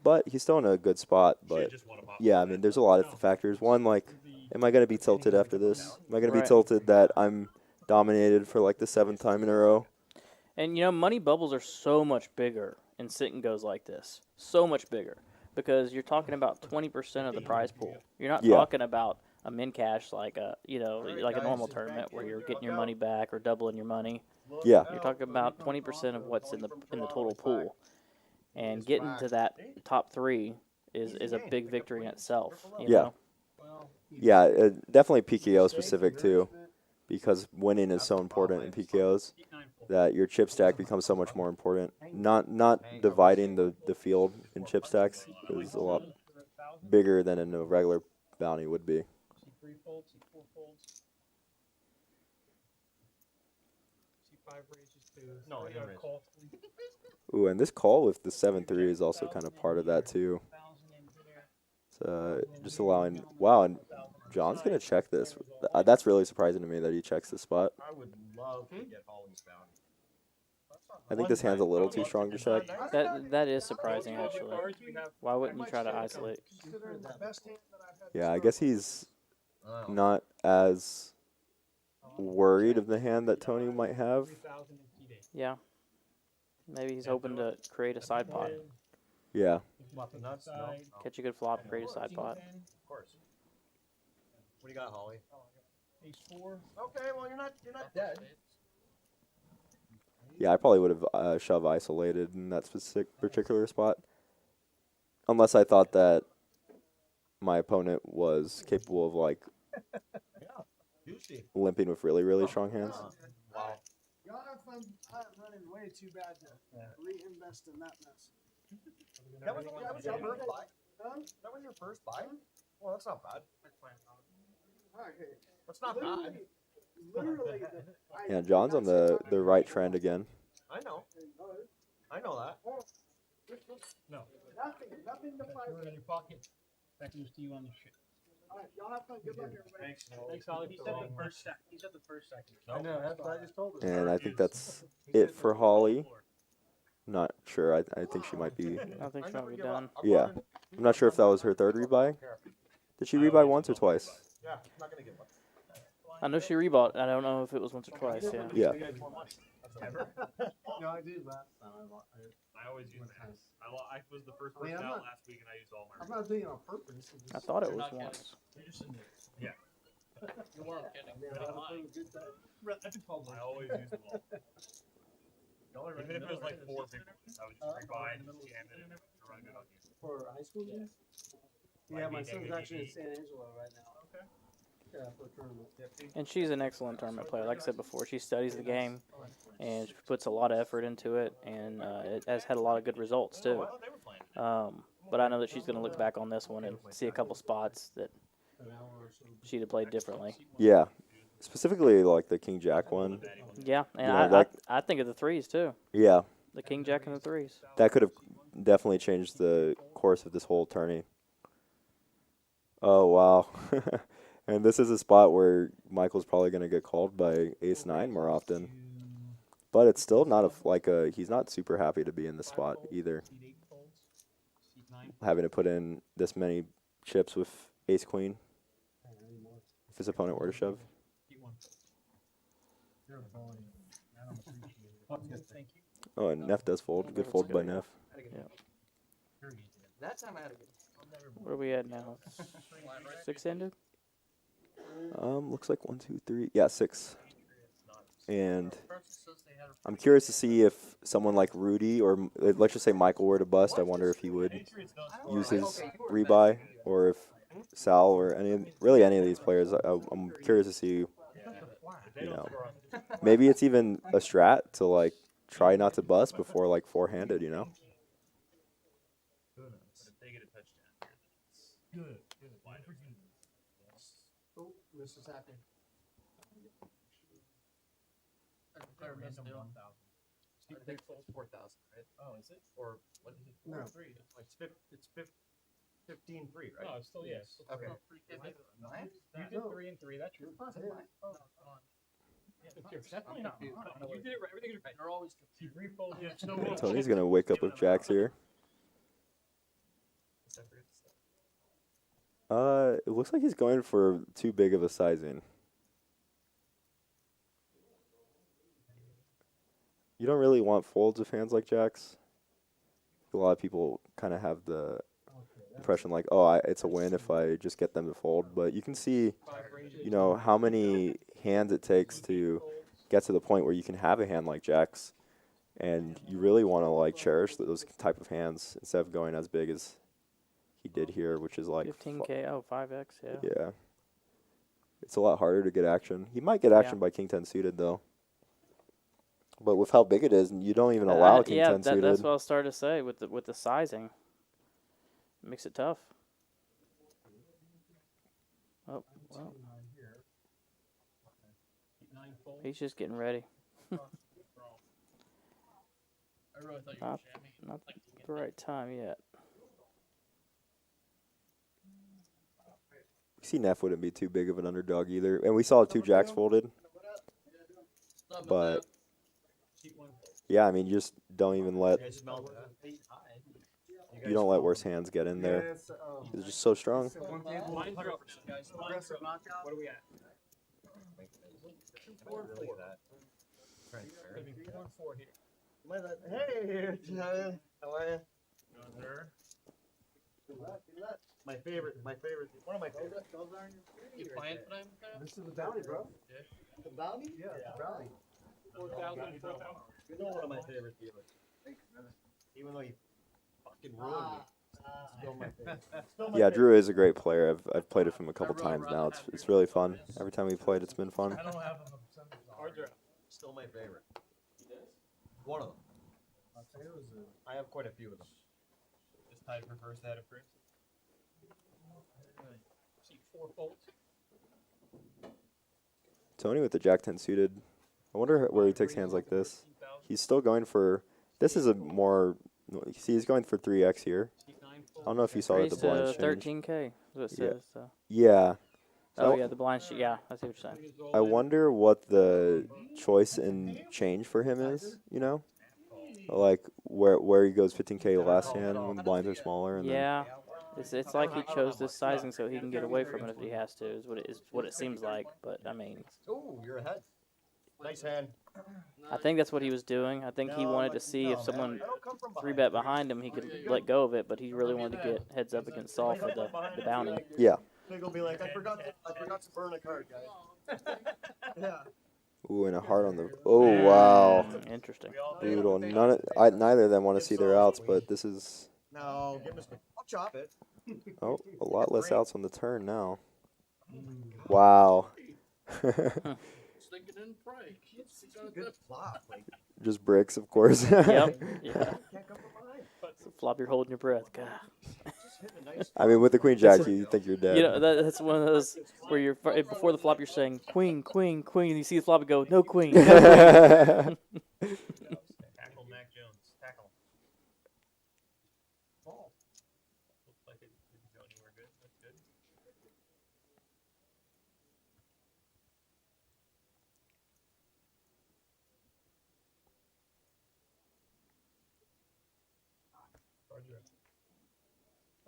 But he's still in a good spot. But yeah, I mean, there's a lot of factors. One, like, am I going to be tilted after this? Am I going to be Right. tilted that I'm dominated for like the 7th time in a row? And you know, money bubbles are so much bigger in sit and goes like this. So much bigger. Because you're talking about 20% of the prize pool. You're not Yeah. talking about a min cash like a like a normal tournament where you're getting your money back or doubling your money. Yeah. You're talking about 20% of what's in the total pool. And getting to that top 3 is a big victory in itself, you Yeah. know. Yeah, definitely PKO specific too, because winning is so important in PKOs that your chip stack becomes so much more important. Not dividing the field in chip stacks is a lot bigger than in a regular bounty would be. See 3 folds, see 4 folds. See 5 raises to No, I didn't raise. call. Ooh, and this call with the 7-3 is also kind of part of that too. So just allowing, wow, and John's going to check this. That's really surprising to me that he checks this spot. I would love to get Holly's bounty. I think this hand's a little too strong to check. That is surprising actually. Why wouldn't you try to isolate? Yeah, I guess he's not as worried of the hand that Tony might have. Yeah. Maybe he's hoping to create a side pot. Yeah. Nuts? No. Catch a good flop, create a side pot. Of course. What do you got, Holly? Ace 4. Okay, well you're not dead. Yeah, I probably would have shove isolated in that particular spot. Unless I thought that my opponent was capable of, like, limping with really, really strong hands. Wow. Y'all have fun. I'm running way too bad to reinvest in that mess. That was your first buy? That was your first buy? Well, that's not bad. Okay. That's not bad. Literally. Yeah, John's on the right trend again. I know. I know that. No. Nothing to fight with. In your pocket. Back to you on the shit. Alright, y'all have fun. Good luck, everybody. Thanks, Ollie. He said the first second. He said the first second. I know, that's what I just told him. And I think that's it for Holly. Not sure. I think she might be. I think she might be done. Yeah. I'm not sure if that was her 3rd rebuy. Did she rebuy once or twice? Yeah, I'm not going to give up. I know she rebought. I don't know if it was once or twice, yeah. Yeah. No, I did last time. I always use that. I was the first person out last week, and I used all my. I'm not doing it on purpose. I thought it was once. Yeah. You weren't kidding. I always use them all. Even if it was like 4 big ones, I would just rebuy and just jam it and run good on you. For high school games? Yeah, my son's actually in San Angelo right now. Okay. Yeah, for a tournament. And she's an excellent tournament player. Like I said before, she studies the game, and she puts a lot of effort into it, and it has had a lot of good results, too. But I know that she's going to look back on this one and see a couple spots that she'd have played differently. Yeah. Specifically, like the King Jack one. Yeah, and You know, I think of the 3s, too. Yeah. The King Jack and the 3s. That could have definitely changed the course of this whole tourney. Oh, wow. And this is a spot where Michael's probably going to get called by Ace-9 more often. But it's still not he's not super happy to be in this spot either. Having to put in this many chips with Ace-Queen. If his opponent were to shove. Oh, and Neff does fold. Good fold by Neff. Yeah. That time I had a good. Where are we at now? 6-ended? Looks like 1, 2, 3. Yeah, 6. And I'm curious to see if someone like Rudy or let's just say Michael were to bust. I wonder if he would use his rebuy, or if Sal or any of these players. I'm curious to see. You know, maybe it's even a strat to like try not to bust before like 4-handed. You know. Oh, this is happening. Steep big folds 4,000, right? Oh, is it? Or what is it? No. 3. It's 15-3, right? No, it's still yes. Okay. You did 3 and 3. That's true. Yeah. Definitely not. You did it right. Everything is right. They're always confused. Yeah, so Tony's gonna wake up with jacks here. It looks like he's going for too big of a sizing. You don't really want folds of hands like jacks. A lot of people kind of have the impression like, oh, it's a win if I just get them to fold. But you can see, you know, how many hands it takes to get to the point where you can have a hand like jacks. And you really want to, like, cherish those type of hands instead of going as big as he did here, which is like 15K, 5x, yeah. Yeah. It's a lot harder to get action. He might get action by King 10 suited, though. But with how big it is, and you don't even allow King 10 suited. That's what I was starting to say with the sizing. Makes it tough. Oh, well. He's just getting ready. Not the right time yet. You see Neff wouldn't be too big of an underdog either. And we saw 2 jacks folded. But, yeah, I mean, you just don't even let... You don't let worse hands get in there. He's just so strong. What are we at? 4 and 4 here. Hey, how are you? My favorite, one of my favorites. You playing tonight? This is the bounty, bro. Yeah. The bounty? Yeah, the bounty. 4,000. You know one of my favorite dealers. Even though you fucking ruined me. Still my favorite. Yeah, Drew is a great player. I've played with him a couple times now. It's really fun. Every time we played, it's been fun. I don't have them. Still my favorite. One of them. I have quite a few of them. It's tied for first out of first. See 4 folds. Tony with the Jack 10 suited. I wonder where he takes hands like this. He's still going for... This is a more... You see, he's going for 3x here. I don't know if you saw that the blinds changed. 13K is what it says. So. Yeah. Oh, yeah, the blinds. Yeah, I see what you're saying. I wonder what the choice in change for him is, you know? Like, where he goes 15K last hand when the blinds are smaller. And yeah. It's like he chose this sizing so he can get away from it if he has to, is what it seems like. But, I mean... Oh, you're ahead. Nice hand. I think that's what he was doing. I think he wanted to see if someone 3-bet behind him, he could let go of it, but he really wanted to get heads up against Saul for the bounty. Yeah. They'll be like, I forgot to burn a card, guys. Yeah. Ooh, and a heart on the... Oh, wow. Interesting. Brutal. Neither of them want to see their outs, but this is... No, give us... I'll chop it. Oh, a lot less outs on the turn now. Wow. Good flop. Just bricks, of course. Yep. Yeah. So flop, you're holding your breath. God. I mean, with the queen jack, you think you're dead. You know, that's one of those where you're before the flop, you're saying queen, queen, queen, and you see the flop and go, no queen. No queen. Tackle Mac Jones. Tackle. Ball. Looks like it didn't go anywhere good. That's good.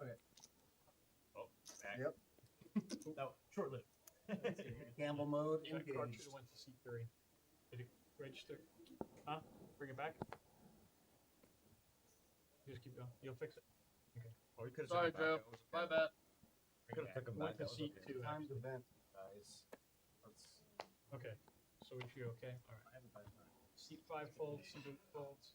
Okay. Oh, back. Yep. No, short-lived. Gamble mode That card engaged. should have went to C3. Did it register? Huh? Bring it back? Just keep going. You'll fix it. Okay. Or we could have Sorry, Joe. My bad. Could have took him Went back. to C2. Time to vent, guys. Okay. So we should okay? Alright. C5 folds, C2 folds.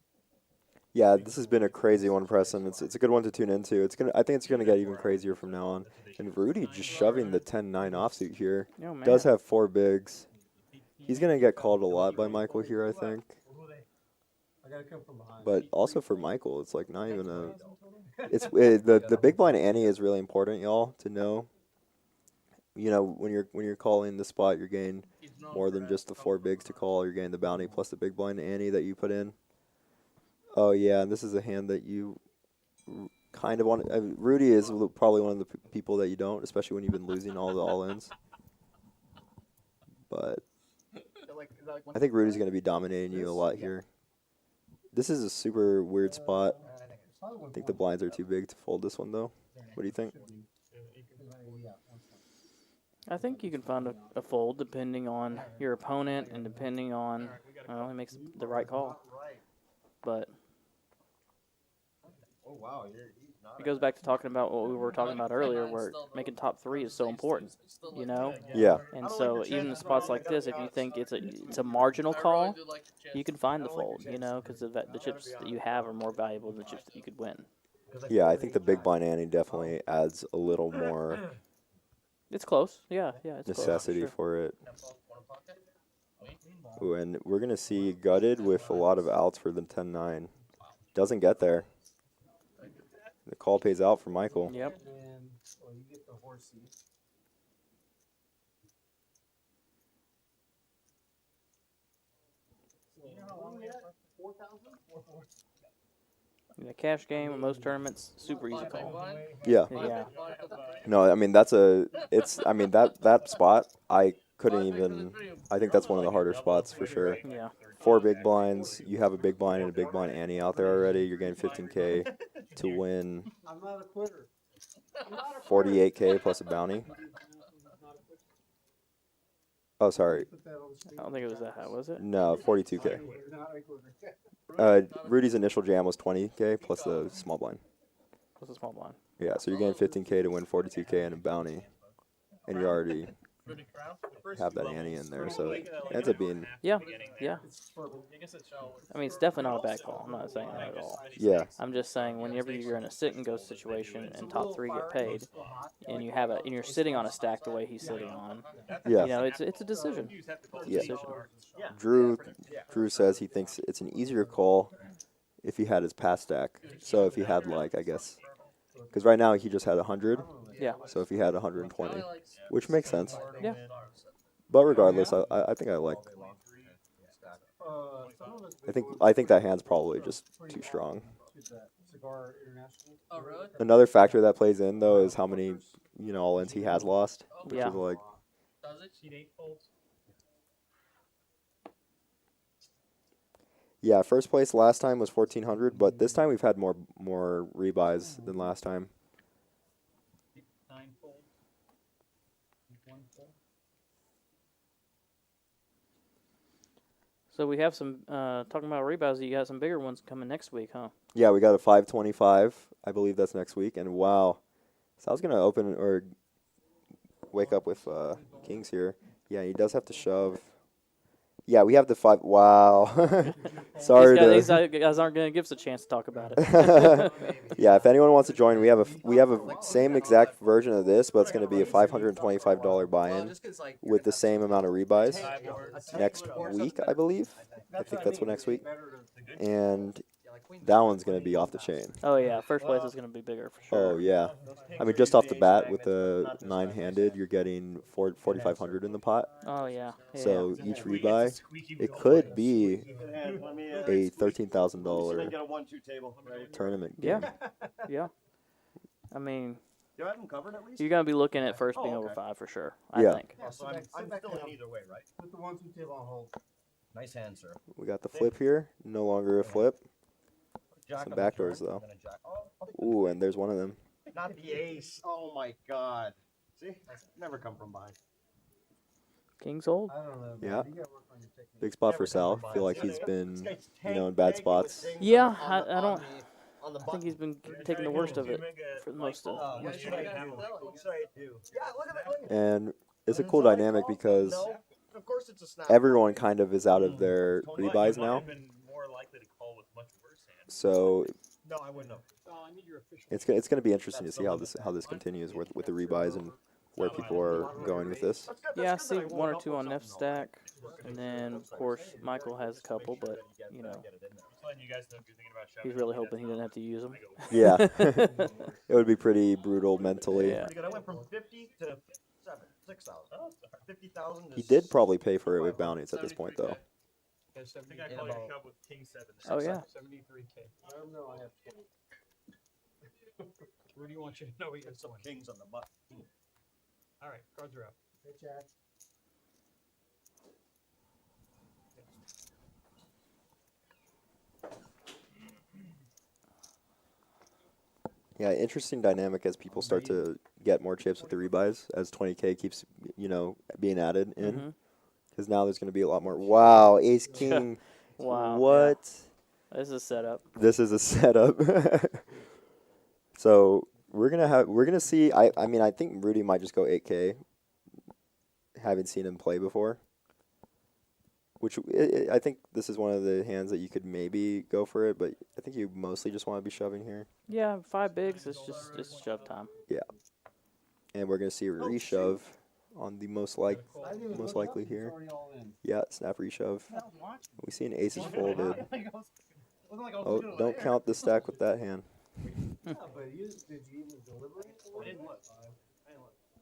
Yeah, this has been a crazy one, Preston. It's a good one to tune into. I think it's gonna get even crazier from now on. And Rudy just shoving the 10-9 offsuit here. Oh, man. Does have 4 bigs. He's gonna get called a lot by Michael here, I think. I gotta come from behind. But also for Michael, it's like not even a. The big blind ante is really important, y'all, to know. You know, when you're calling the spot, you're getting more than just the 4 bigs to call. You're getting the bounty plus the big blind ante that you put in. Oh yeah, and this is a hand that you kind of want. Rudy is probably one of the people that you don't, especially when you've been losing all the all-ins. But Like, I think Rudy's going to be dominating you a lot here. This is a super weird spot. I think the blinds are too big to fold this one, though. What do you think? I think you can find a fold depending on your opponent and depending on, well, he makes the right call. But Oh wow, he's not. it goes back to talking about what we were talking about earlier, where making top 3 is so important, you know? Yeah. And so even in spots like this, if you think it's a marginal call, you can find the fold, you know, because the chips that you have are more valuable than the chips that you could win. Yeah, I think the big blind ante definitely adds a little more It's close. Yeah, it's necessity close, for it. Ooh, and we're going to see gutted with a lot of outs for the 10-9. Doesn't get there. The call pays out for Michael. Yep. And well, you get the horsey. In a cash game in most tournaments, super easy call. Yeah. Yeah. No, I mean that spot I couldn't even. I think that's one of the harder spots for sure. Yeah. 4 big blinds. You have a big blind and a big blind ante out there already. You're getting 15K to win I'm not a quitter. 48K plus a bounty. Oh, sorry. I don't think it was that high, was it? No, 42K. Rudy's initial jam was 20K plus the small blind. Plus a small blind. Yeah, so you're getting 15K to win 42K and a bounty, and you already have that ante in there, so it ends up being Yeah. I mean, it's definitely not a bad call. I'm not saying that at all. yeah. I'm just saying whenever you're in a sit and go situation and top 3 get paid, and you're sitting on a stack the way he's sitting on, Yeah. you know, it's a decision. It's a Yeah. decision. Drew says he thinks it's an easier call if he had his pass stack. So if he had like, I guess, because right now he just had 100. Yeah. So if he had 120, which makes sense. Yeah. But regardless, I think I like. I think that hand's probably just too strong. Oh, really? Another factor that plays in though is how many all-ins he has lost, which Yeah. is like. Does it? Yeah, first place last time was 1,400, but this time we've had more rebuys than last time. 9 fold. 1 fold. So we have some, talking about rebuys, you got some bigger ones coming next week, huh? Yeah, we got a 525. I believe that's next week, and wow. So I was gonna open or wake up with kings here. Yeah, he does have to shove. Yeah, we have the 5. Wow. Sorry. These guys aren't going to give us a chance to talk about it. Yeah, if anyone wants to join, we have a same exact version of this, but it's going to be a $525 buy-in with the same amount of rebuys next week, I believe. I think that's what next week. And that one's going to be off the chain. Oh, yeah. First place is going to be bigger for sure. Oh, yeah. I mean, just off the bat with the 9-handed, you're getting 4,500 in the pot. Oh, yeah. So each rebuy, it could be a $13,000 tournament game. Yeah. I mean, Do I have them covered at least? you're going to be looking at first being over 5 for sure, I Yeah. think. Yeah, so I'm still in either way, right? Put the 1-2 table on hold. Nice hand, sir. We got the flip here. No longer a flip. Jack Some on the backdoors, turn, though. and a jack. Oh, Ooh, and there's one of them. not the ace. Oh my god. See? Never come from behind. King's hold? I don't know. Yeah. You gotta work on your technique. Big spot for Sal. Feel like he's been, in bad spots. Yeah, I don't. I think he's been taking the worst of it for the most of Oh, it. what should I do? What should I do? Yeah, look at that. Look at that. And it's a cool dynamic because No, of course it's a snap. everyone kind of is out of their rebuys now. So No, I wouldn't have. it's going to be interesting to see how this continues with the rebuys and where people are going with this. Yeah, I see 1 or 2 on Neff stack, and then of course Michael has a couple, but you know he's really hoping he didn't have to use them. Yeah, it would be pretty brutal mentally. Yeah. I went from 50 to 6,000. 50,000. He did probably pay for it with bounties at this point, though. I think I call you a shove with King 7. Oh, yeah. 73K. I don't know. I have 20. Rudy wants you to know he Get gets some one. kings on the butt. All right, cards are up. Hey, Jack. Yeah, interesting dynamic as people start to get more chips with the rebuys as 20K keeps, being added in. Mm-hmm. Because now there's going to be a lot more. Wow, Ace King. Wow. What? Yeah. This is a setup. This is a setup. So we're gonna see. I think Rudy might just go 8K. Haven't seen him play before. Which I think this is one of the hands that you could maybe go for it, but I think you mostly just want to be shoving here. Yeah, 5 bigs. It's shove time. Yeah. And we're gonna see a reshove on the most likely here. Yeah, snap reshove. We see an ace is folded. Oh, don't count the stack with that hand.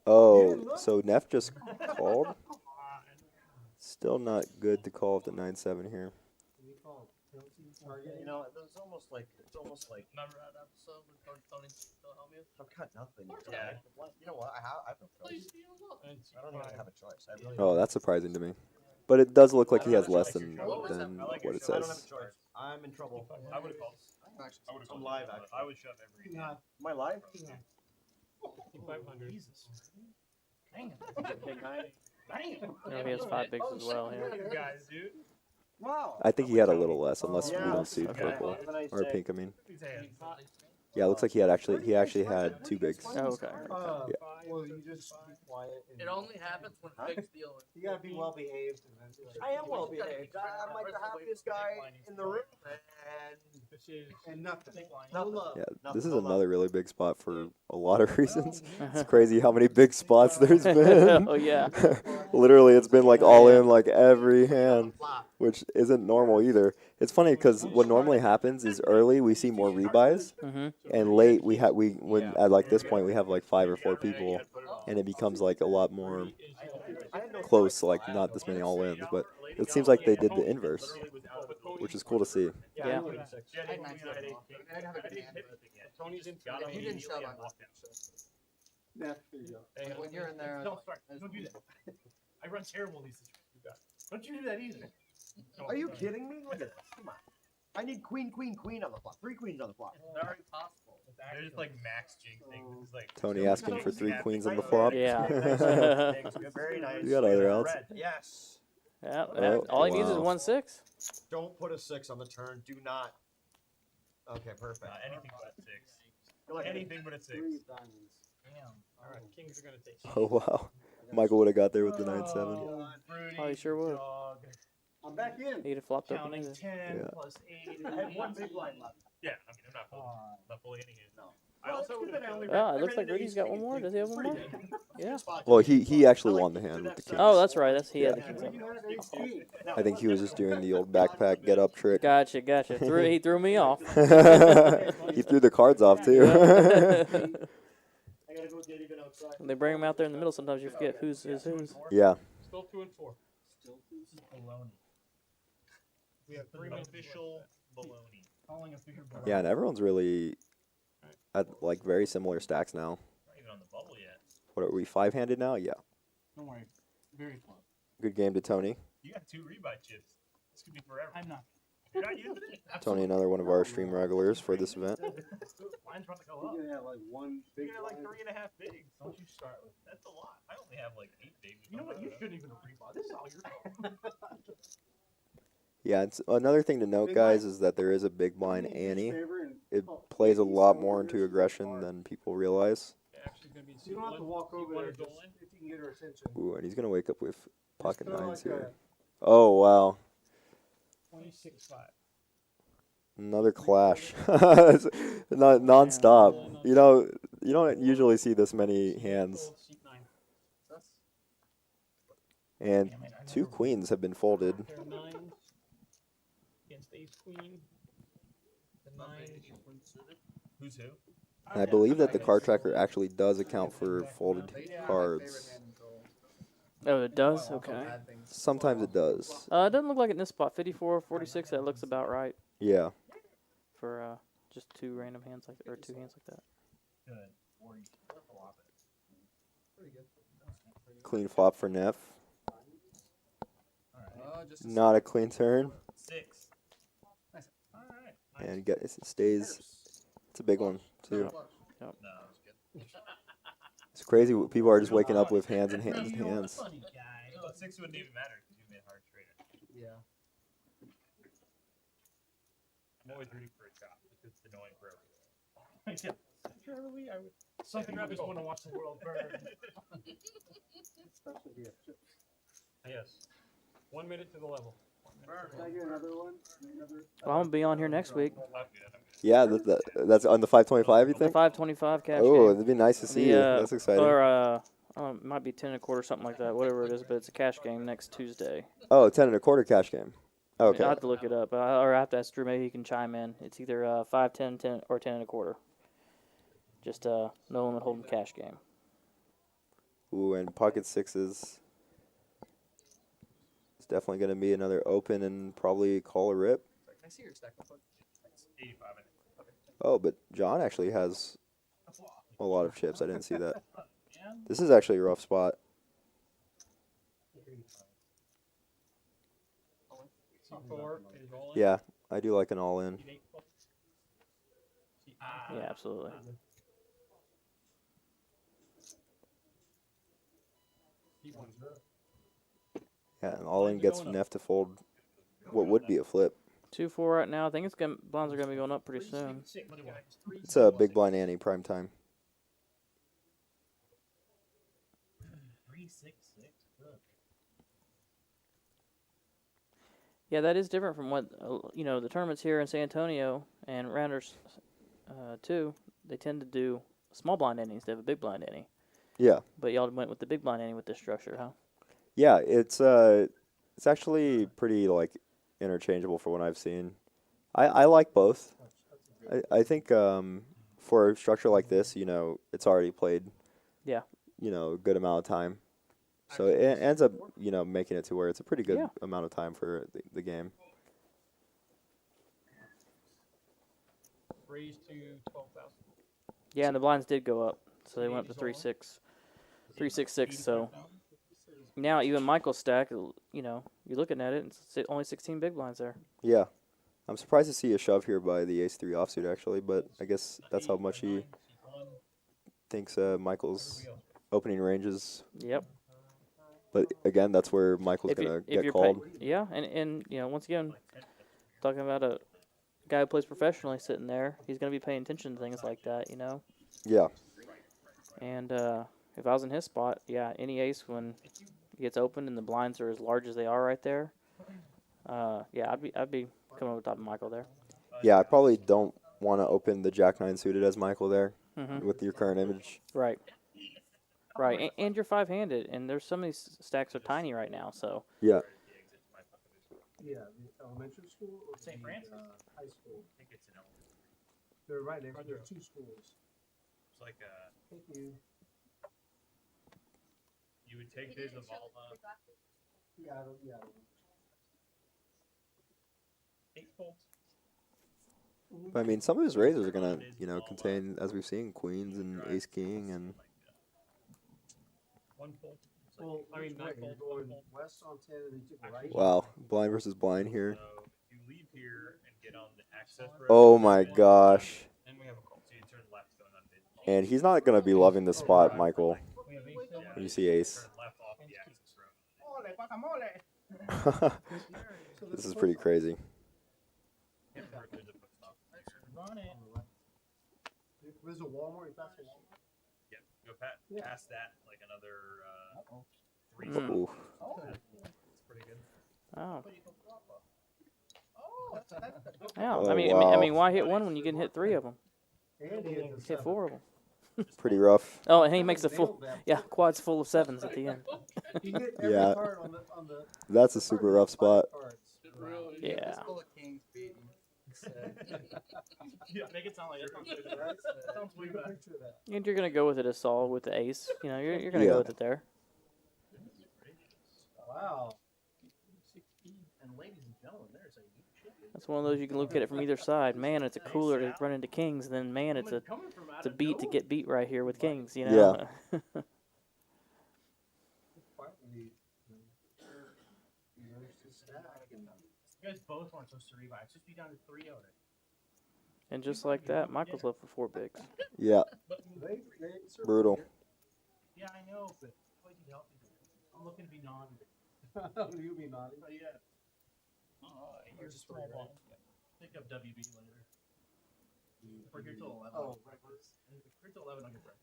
Oh, so Neff just called? Still not good to call with the 9-7 here. You know, it's almost like Remember that episode when Tony still help you? I've got nothing. Yeah. You know what? I have no choice. I don't even have a choice. I really Oh, that's surprising to me. But it does look like he has less than what it I don't have a says. choice. I'm in trouble. I would have called. I'm live actually. I would shove every hand. Am I live? 500. Jesus. Yeah, he has 5 bigs as well. Yeah. Guys, dude. Wow. I think he had a little less, unless we Yeah. don't see Okay. purple or pink. I mean, These hands. yeah, it looks like he actually had 2 bigs. Oh, okay. Well, you just be quiet. And It only happens when Big's dealing. you gotta be well behaved. And then I am well behaved. I'm like the happiest guy in the room, and nothing. No love. Yeah, Nothing, this is no love. another really big spot for a lot of reasons. It's crazy how many big spots there's been. Oh yeah. Literally, it's been like all in like every hand, which isn't normal either. It's funny because what normally happens is early we see more rebuys, Mm-hmm. and late when at like this point we have like 5 or 4 people, and it becomes like a lot more close, like not this many all ins. But it seems like they did the inverse, which is cool to see. Yeah. Tony's in. You didn't shove on. When you're in there. Don't start. Don't do that. I run terrible in these situations. Don't you do that either. Are you kidding me? Look at this. Come on. I need queen on the flop. 3 queens on the flop. Very possible. They're just like max jinxing. It's like Tony asking for 3 queens on the flop. Yeah. Very nice. You got other outs. Red. Yes. Yeah. Oh, All he needs is wow. 1-6. Don't put a 6 on the turn. Do not. Okay, perfect. anything but 6. You're like Anything but a 6. Damn. All right, kings are gonna take. Oh wow, Michael would have got there with the 9-7. Oh, he sure would. I'm back in. He'd have flopped up Counting either. 10 Yeah. plus 8. I had 1 big blind left. Yeah, I mean, I'm not fully, not fully any hand. No. I also would have. Oh, it looks like Rudy's got one more. Does he have one more? Yeah. Well, he actually won the hand with the kings. Oh, that's right. He had the Yeah. kings up. I think he was just doing the old backpack get up trick. Gotcha. He threw me off. He threw the cards off too. When they bring him out there in the middle, sometimes you forget who's whose. Yeah. Still 2 and 4. This is baloney. We have 3 official baloney. Calling official baloney. Yeah, and everyone's really at like very similar stacks now. Not even on the bubble yet. What are we 5-handed now? Yeah. Don't worry. Very close. Good game to Tony. You got 2 rebuy chips. This could be forever. I'm not. You're not using it? Tony, another one of our stream regulars for this event. Mine's about to go up. You have like 1 big You got like blind. 3.5 bigs. Don't you start with. That's a lot. I only have like 8 bigs. You know what? You shouldn't even rebuy. This is all your fault. Yeah, it's another thing to note, guys, is that there is a big blind Annie. It plays a lot more into aggression than people realize. Actually gonna be You don't have to walk over there just if you can get her attention. Ooh, and he's gonna wake up with pocket throw nines like here. Oh wow, 26-5. another clash. It's not non-stop. You don't usually see this many hands. Seat 9. And 2 queens have been folded. Pair of 9s against ace queen. The 9. Who's who? And I believe that the card tracker actually does account for folded cards. Oh, it does? Okay. Sometimes it does. It doesn't look like it in this spot. 54, 46, that looks about right Yeah. for just 2 random hands like that, or 2 hands like that. Good. Clean flop for Neff. Just Not a clean turn. 6. Alright. And it stays. It's a big one, too. Yep. No, I was good. It's crazy. People are just waking up with hands and hands and hands. Funny guy. No, 6 wouldn't even matter because you made hard trader. Yeah. I'm always rooting for a chop because it's annoying for everyone. Surely I would. Something I just want to watch the world burn. Especially if you have chips. Yes. 1 minute to the level. Can I get another one? Well, I'm gonna be on here next week. Yeah, that's on the 525. You The think? 525 cash Oh, game. it'd be nice to see you. That's exciting. Or it might be 10 and a quarter, something like that. Whatever it is, but it's a cash game next Tuesday. Oh, 10 and a quarter cash game. Okay. I have to look it up, or I have to ask Drew. Maybe he can chime in. It's either 5, 10, 10, or 10 and a quarter. Just no limit hold'em cash game. Ooh, and pocket sixes. It's definitely going to be another open and probably call a rip. Can I see your stack book? It's 85, I think. Oh, but John actually has a lot of chips. I didn't see that. This is actually a rough spot. C4 is all in. Yeah, I do like an all-in. Yeah, absolutely. Yeah, an all-in gets Neff to fold what would be a flip. 2-4 right now. I think blinds are gonna be going up pretty soon. It's a big blind ante prime time. 3-6-6. Good. Yeah, that is different from what the tournaments here in San Antonio and Rounders, too. They tend to do small blind ante instead of a big blind ante. Yeah. But y'all went with the big blind ante with this structure, huh? Yeah, it's actually pretty interchangeable for what I've seen. I like both. I think for a structure like this, it's already played. Yeah. A good amount of time. So it ends up, making it to where it's a pretty good amount of time for the game. Raised to 12,000. Yeah, and the blinds did go up, so they went up to 3-6, 3-6-6. So now even Michael's stack, you're looking at it, and it's only 16 big blinds there. Yeah. I'm surprised to see a shove here by the ace-3 offsuit, actually, but I guess that's how much he thinks Michael's opening range is. Yep. But again, that's where Michael's going to get called. Yeah, and once again, talking about a guy who plays professionally sitting there, he's going to be paying attention to things like that, Yeah. And if I was in his spot, yeah, any ace when he gets opened and the blinds are as large as they are right there, yeah, I'd be coming over top of Michael there. Yeah, I probably don't want to open the Jack-9 suited as Michael there with your current image. Right. Right, and you're five-handed, and there's some of these stacks are tiny right now, so. Yeah. Yeah, the elementary school or St. Francis? High school. I think it's an elementary. They're right next. There are two schools. It's like Thank you. you would take this of all Yeah, yeah. 8 folds. I mean, some of his raises are going to, contain, as we've seen, queens and ace-king and... 1 fold. Well, I mean, you're going west on 10 and then you took right. Wow, blind versus blind here. So if you leave here and get on the access road. Oh my gosh. Then we have a call. So you turn left going on mid. And he's not going to be loving this spot, Michael. When you see ace. Turn left off the access road. This is pretty crazy. There's a Walmart. You pass a Walmart. Yep. Go past that like another 3 Ooh. That's pretty good. Oh. Oh, Yeah, Oh, I mean, why hit one when you can hit 3 of them? And he hit the Hit 4 of them. Pretty rough. Oh, and he makes a full, quads full of 7s at the end. He hit every Yeah. card on the That's a super rough spot. Yeah. Full of kings, baby. Yeah, make it sound like it. Sounds way bad. And you're gonna go with it as solid with the ace. You're gonna go with it there. Wow. And ladies and gentlemen, there's a That's one of those you can look at it from either side. Man, it's a cooler to run into kings, and then man, it's a beat to get beat right here with kings. Yeah. You guys both weren't supposed to rebuy. It's just be down to 3-0. And just like that, Michael's left for 4 bigs. Yeah, They brutal. Yeah, I know, but what you help me do? I'm looking to be naughty. You be naughty. Oh yeah. Here's a small ball. Pick up WB later. We're here till 11. Oh, We're till 11. I'll get breakfast.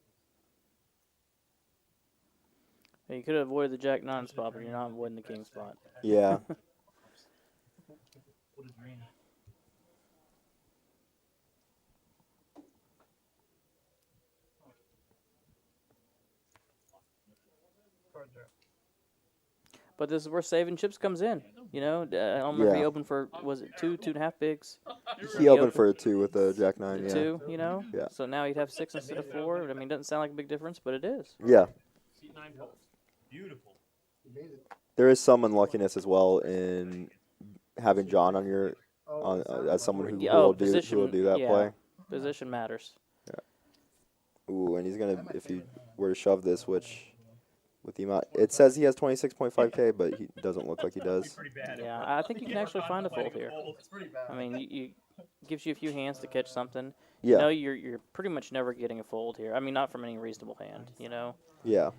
Hey, you could have avoided the Jack 9 spot, but you're not avoiding the King spot. Yeah. What a dream. But this is where saving chips comes in. You know, I don't remember he Yeah. opened for, was it 2.5 bigs? He opened for a 2 with the Jack 9, yeah. 2, you know? Yeah. So now he'd have 6 instead of 4. I mean, it doesn't sound like a big difference, but it is. Yeah. Seat 9 holes. Beautiful. There is some unluckiness as well in having John on your as someone who will do that yeah. play. Position matters. Ooh, and he's gonna, if he were to shove this, which with the amount, it says he has 26.5K, but he doesn't look like he does. Yeah, I think you can actually find a fold here. I mean, you gives you a few hands to catch something. Yeah. You know, you're pretty much never getting a fold here. I mean, not from any reasonable hand. You know. Yeah.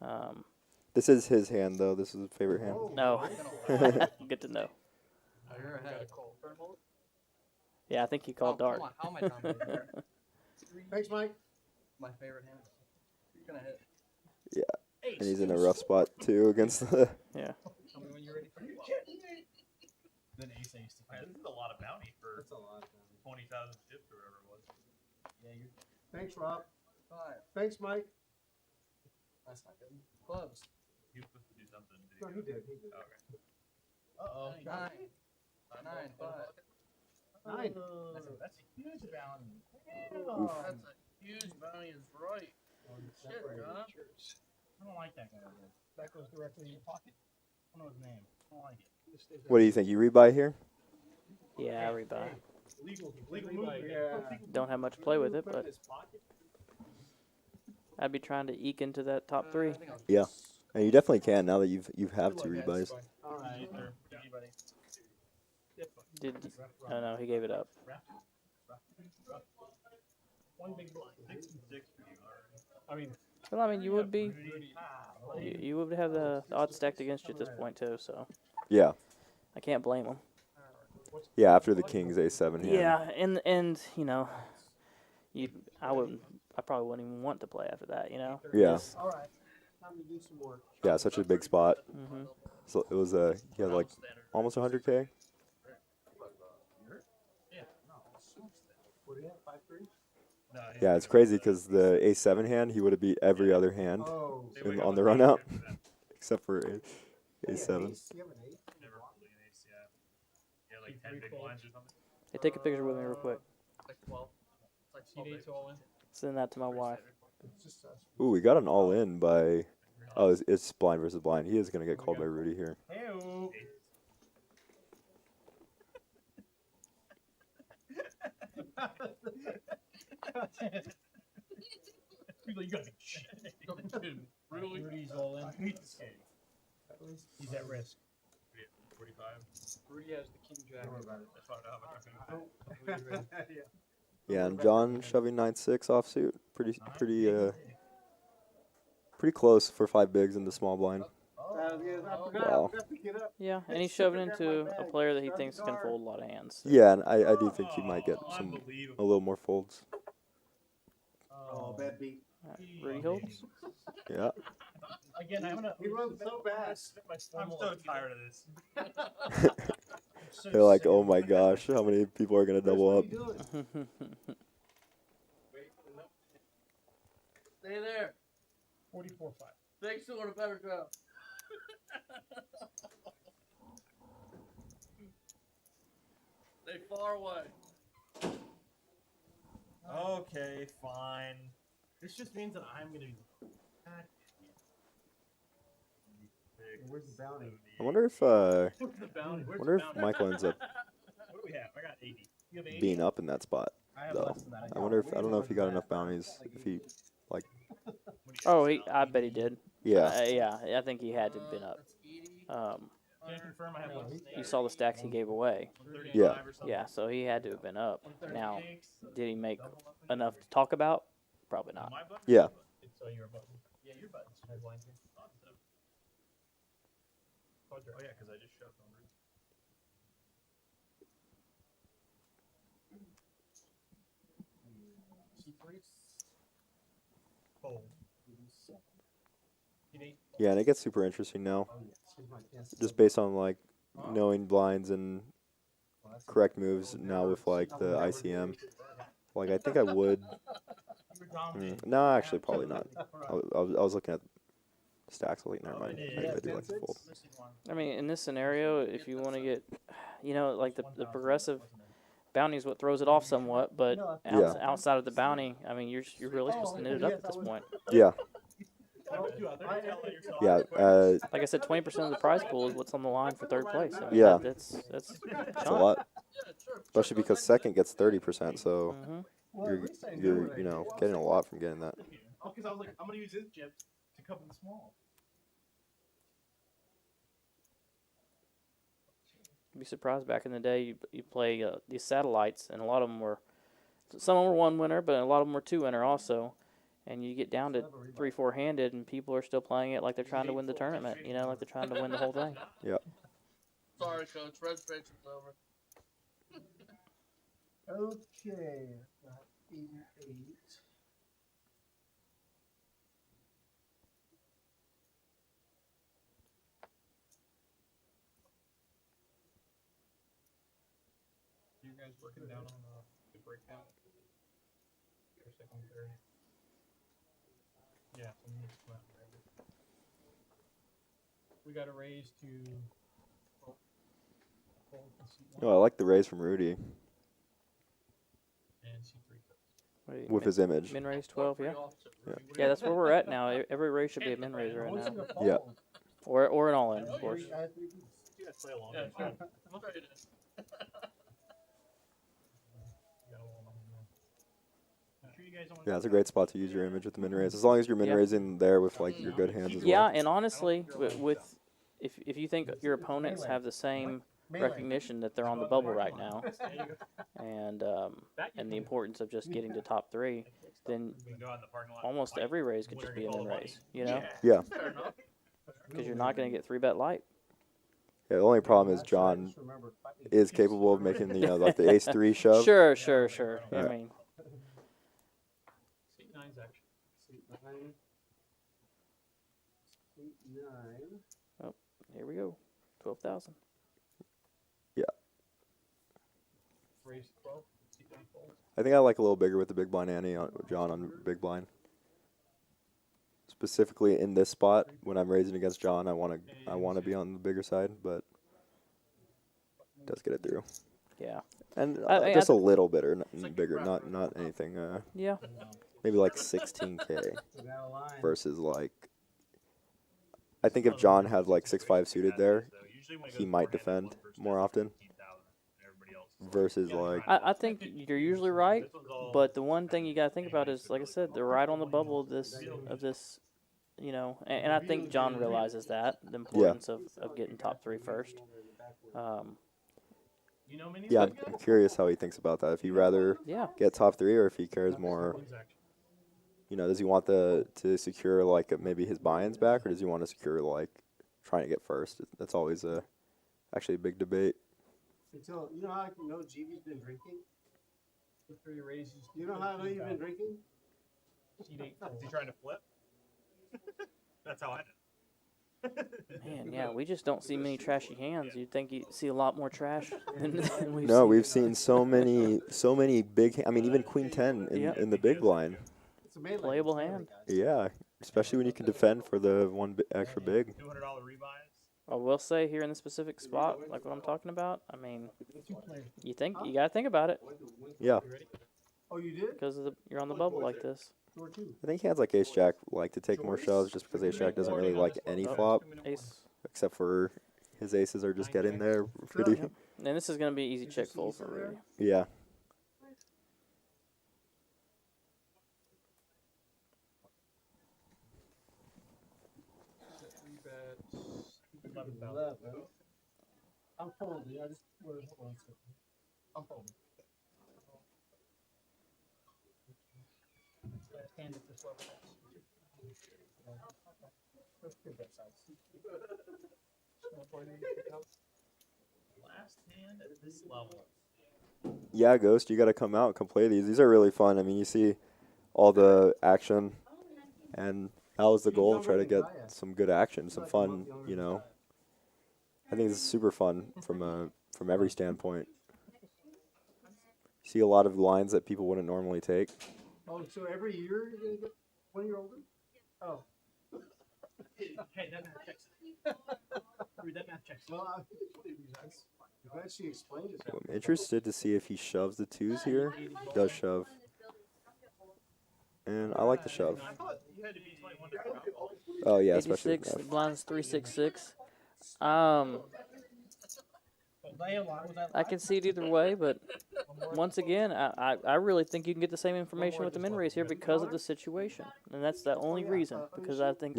Um, This is his hand, though. This is his favorite hand. No. Good to know. Oh, you're ahead. Yeah, I think he called dark. Come on, how am I dominating there? Thanks, Mike. My favorite hand. You're gonna hit. Yeah. And he's in a rough spot, too, against the... Yeah. Tell me when you're ready for it. Then ace ace. This is a lot of bounty for That's a lot. 20,000 chips or whatever it was. Yeah, you're. Thanks, Rob. 5. Thanks, Mike. That's not good. Clubs. He was supposed to do something. No, he did. Okay. Uh-oh. 9. 9. 5. 9. That's a huge bounty. Oof. That's a huge bounty is right. Shit, John. I don't like that guy. That goes directly in your pocket. I don't know his name. I don't like it. What do you think? You rebuy here? Yeah, rebuy. Legal move. Yeah. Don't have much to play with it, but I'd be trying to eke into that top 3. Yeah. And you definitely can now that you have 2 rebuys. All right. Or anybody. Did oh no, he gave it up. One big blind. 6 and 6 for you already. I mean, Well, I mean, you would be, you would have the odds stacked against you at this point too. So Yeah. I can't blame him. Yeah, after the King's A7 hand. Yeah, and you know, I probably wouldn't even want to play after that. You know. Yeah. All right. Time to do some work. Yeah, such a big spot. Mm-hmm. So it was he had like almost 100K. What do you have? 5-3? No, Yeah, it's crazy because the A7 hand, he would have beat every other hand Oh. on the run out, except for A7. You have an ace? Never really an ace, yeah. Yeah, like 10 big blinds or something. Hey, take a picture with me real quick. Like 12. It's like 12 C8's all in. Send that to my wife. It's just us. Ooh, we got an all-in by... Oh, it's blind versus blind. He is going to get called by Rudy here. Hey-o. People, you gotta shit. Really? Rudy's all in. I hate this game. He's at risk. 45. Rudy has the king jack. That's why I don't have a fucking Yeah, and John shoving 9-6 offsuit. Pretty close for 5 bigs in the small blind. Wow. Yeah, and he's shoving into a player that he thinks can fold a lot of hands. Yeah, and I do think he might get a little more folds. Oh, bad beat. Rudy holds. Yeah. Again, I'm gonna. He runs so fast. I'm so tired of this. They're like, oh my gosh, how many people are going to double up? Stay there. 44-5. Thanks to a better go. Stay far away. Okay, fine. This just means that I'm gonna be. Where's the bounty? I wonder if Where's the bounty? Where's wonder the if bounty? Michael ends up What do we have? I got 80. You have 80? being up in that spot, I have though. less than that. I don't know if he got enough bounties. If he, like, Oh, I bet he did. yeah. Yeah, I think he had to have been up. That's 80. Can confirm I have one snake. You saw the stacks he gave away. 135 Yeah. or something. Yeah, so he had to have been up. Now, 136, did he make double muffin. enough to talk about? Probably not. My button? Yeah. So your button. Yeah, your button. I blind here. Awesome. Oh yeah, because I just shoved on Ruth. Fold. Yeah, and it gets super interesting now. Just based on like knowing blinds and correct moves now with like the ICM. Like I think I would. No, actually probably not. I was looking at stacks. Like never mind. I do like the fold. I mean, in this scenario, if you want to get, like the progressive bounty is what throws it off somewhat, but Yeah. outside of the bounty, I mean, you're really supposed to knit it up at this point. Yeah. Yeah. Like I said, 20% of the prize pool is what's on the line for third place. I mean, Yeah. that's That's a chunk. lot. Especially because second gets 30%, so Mhm. you're getting a lot from getting that. Oh, because I was like, I'm gonna use this chip to cover the small. You'd be surprised back in the day you play these satellites, and a lot of them were, some of them were one winner, but a lot of them were two winner also. And you get down to 3-4 handed, and people are still playing it like they're trying to win the tournament. Like they're trying to win the whole thing. Yeah. Sorry, Coach. Registration's over. Okay. 88. You guys working down on the breakdown? For second, third. Yeah, so we need to come out and grab it. We got a raise to. Oh, I like the raise from Rudy And C3 What do you- with his image. Min raise 12, yeah. Yeah. Yeah, that's where we're at now. Every raise should be a min raise right now. Yeah. Or an all in, of course. You guys play along. Yeah, sure. I'm sorry, it is. Yeah, it's a great spot to use your image with the min raise. As long as you're min raising there with like your good hands as Yeah, well. and honestly, if you think your opponents have the same recognition that they're on the bubble right now, and the importance of just getting to top three, then almost every raise could just be a min raise. Yeah. Because you're not going to get 3-bet light. Yeah, the only problem is John is capable of making the like the ace 3 shove. Sure. Yeah. I mean. Oh, here we go. 12,000. Yeah. Raise 12. I think I like a little bigger with the big blind ante on John on big blind. Specifically in this spot, when I'm raising against John, I want to be on the bigger side, but it does get it through. Yeah. And just a little bit or bigger, not anything. Yeah. Maybe like 16K versus like. I think if John had like 6-5 suited there, he might defend more often. Versus like. I think you're usually right, but the one thing you got to think about is, like I said, they're right on the bubble of this, and I think John realizes that, the importance of getting top three first. Yeah, I'm curious how he thinks about that. If he'd rather get top three, or if he cares more. Does he want to secure like maybe his buy-ins back, or does he want to secure like trying to get first? That's always actually a big debate. Until you know how I can know GB's been drinking? Raises. You know how I know you've been drinking? Is he trying to flip? That's how I know. Man, yeah, we just don't see many trashy hands. You'd think you'd see a lot more trash than we've seen. No, we've seen so many big. I mean, even Queen 10 in the big blind. It's a melee. Playable hand. Yeah, especially when you can defend for the one extra big. $200 rebuys. I will say here in the specific spot, like what I'm talking about, I mean, you gotta think about it. Yeah. Oh, you did? Because you're on the bubble like this. I think hands like Ace Jack like to take more shoves just because Ace Jack doesn't really like any flop, Ace. except for his aces are just getting there pretty. Yep. And this is gonna be easy check fold for Rudy. Yeah. I'm folding. I just hold on a second. I'm folding. Stand at this level. Let's get that size. Last hand at this level. Yeah, Ghost, you got to come out and come play these. These are really fun. I mean, you see all the action, and that was the goal, try to get some good action, some fun, you know. I think this is super fun from every standpoint. You see a lot of lines that people wouldn't normally take. Oh, so every year you're gonna get 1 year older? Oh. Hey, that math checks. Read that math checks. Well, I'm glad she explained it. I'm interested to see if he shoves the twos here. He does shove. And I like the shove. Oh, yeah, especially with 86, Neff. blinds 366. I can see it either way, but once again, I really think you can get the same information with the min raise here because of the situation, and that's the only reason. Because I think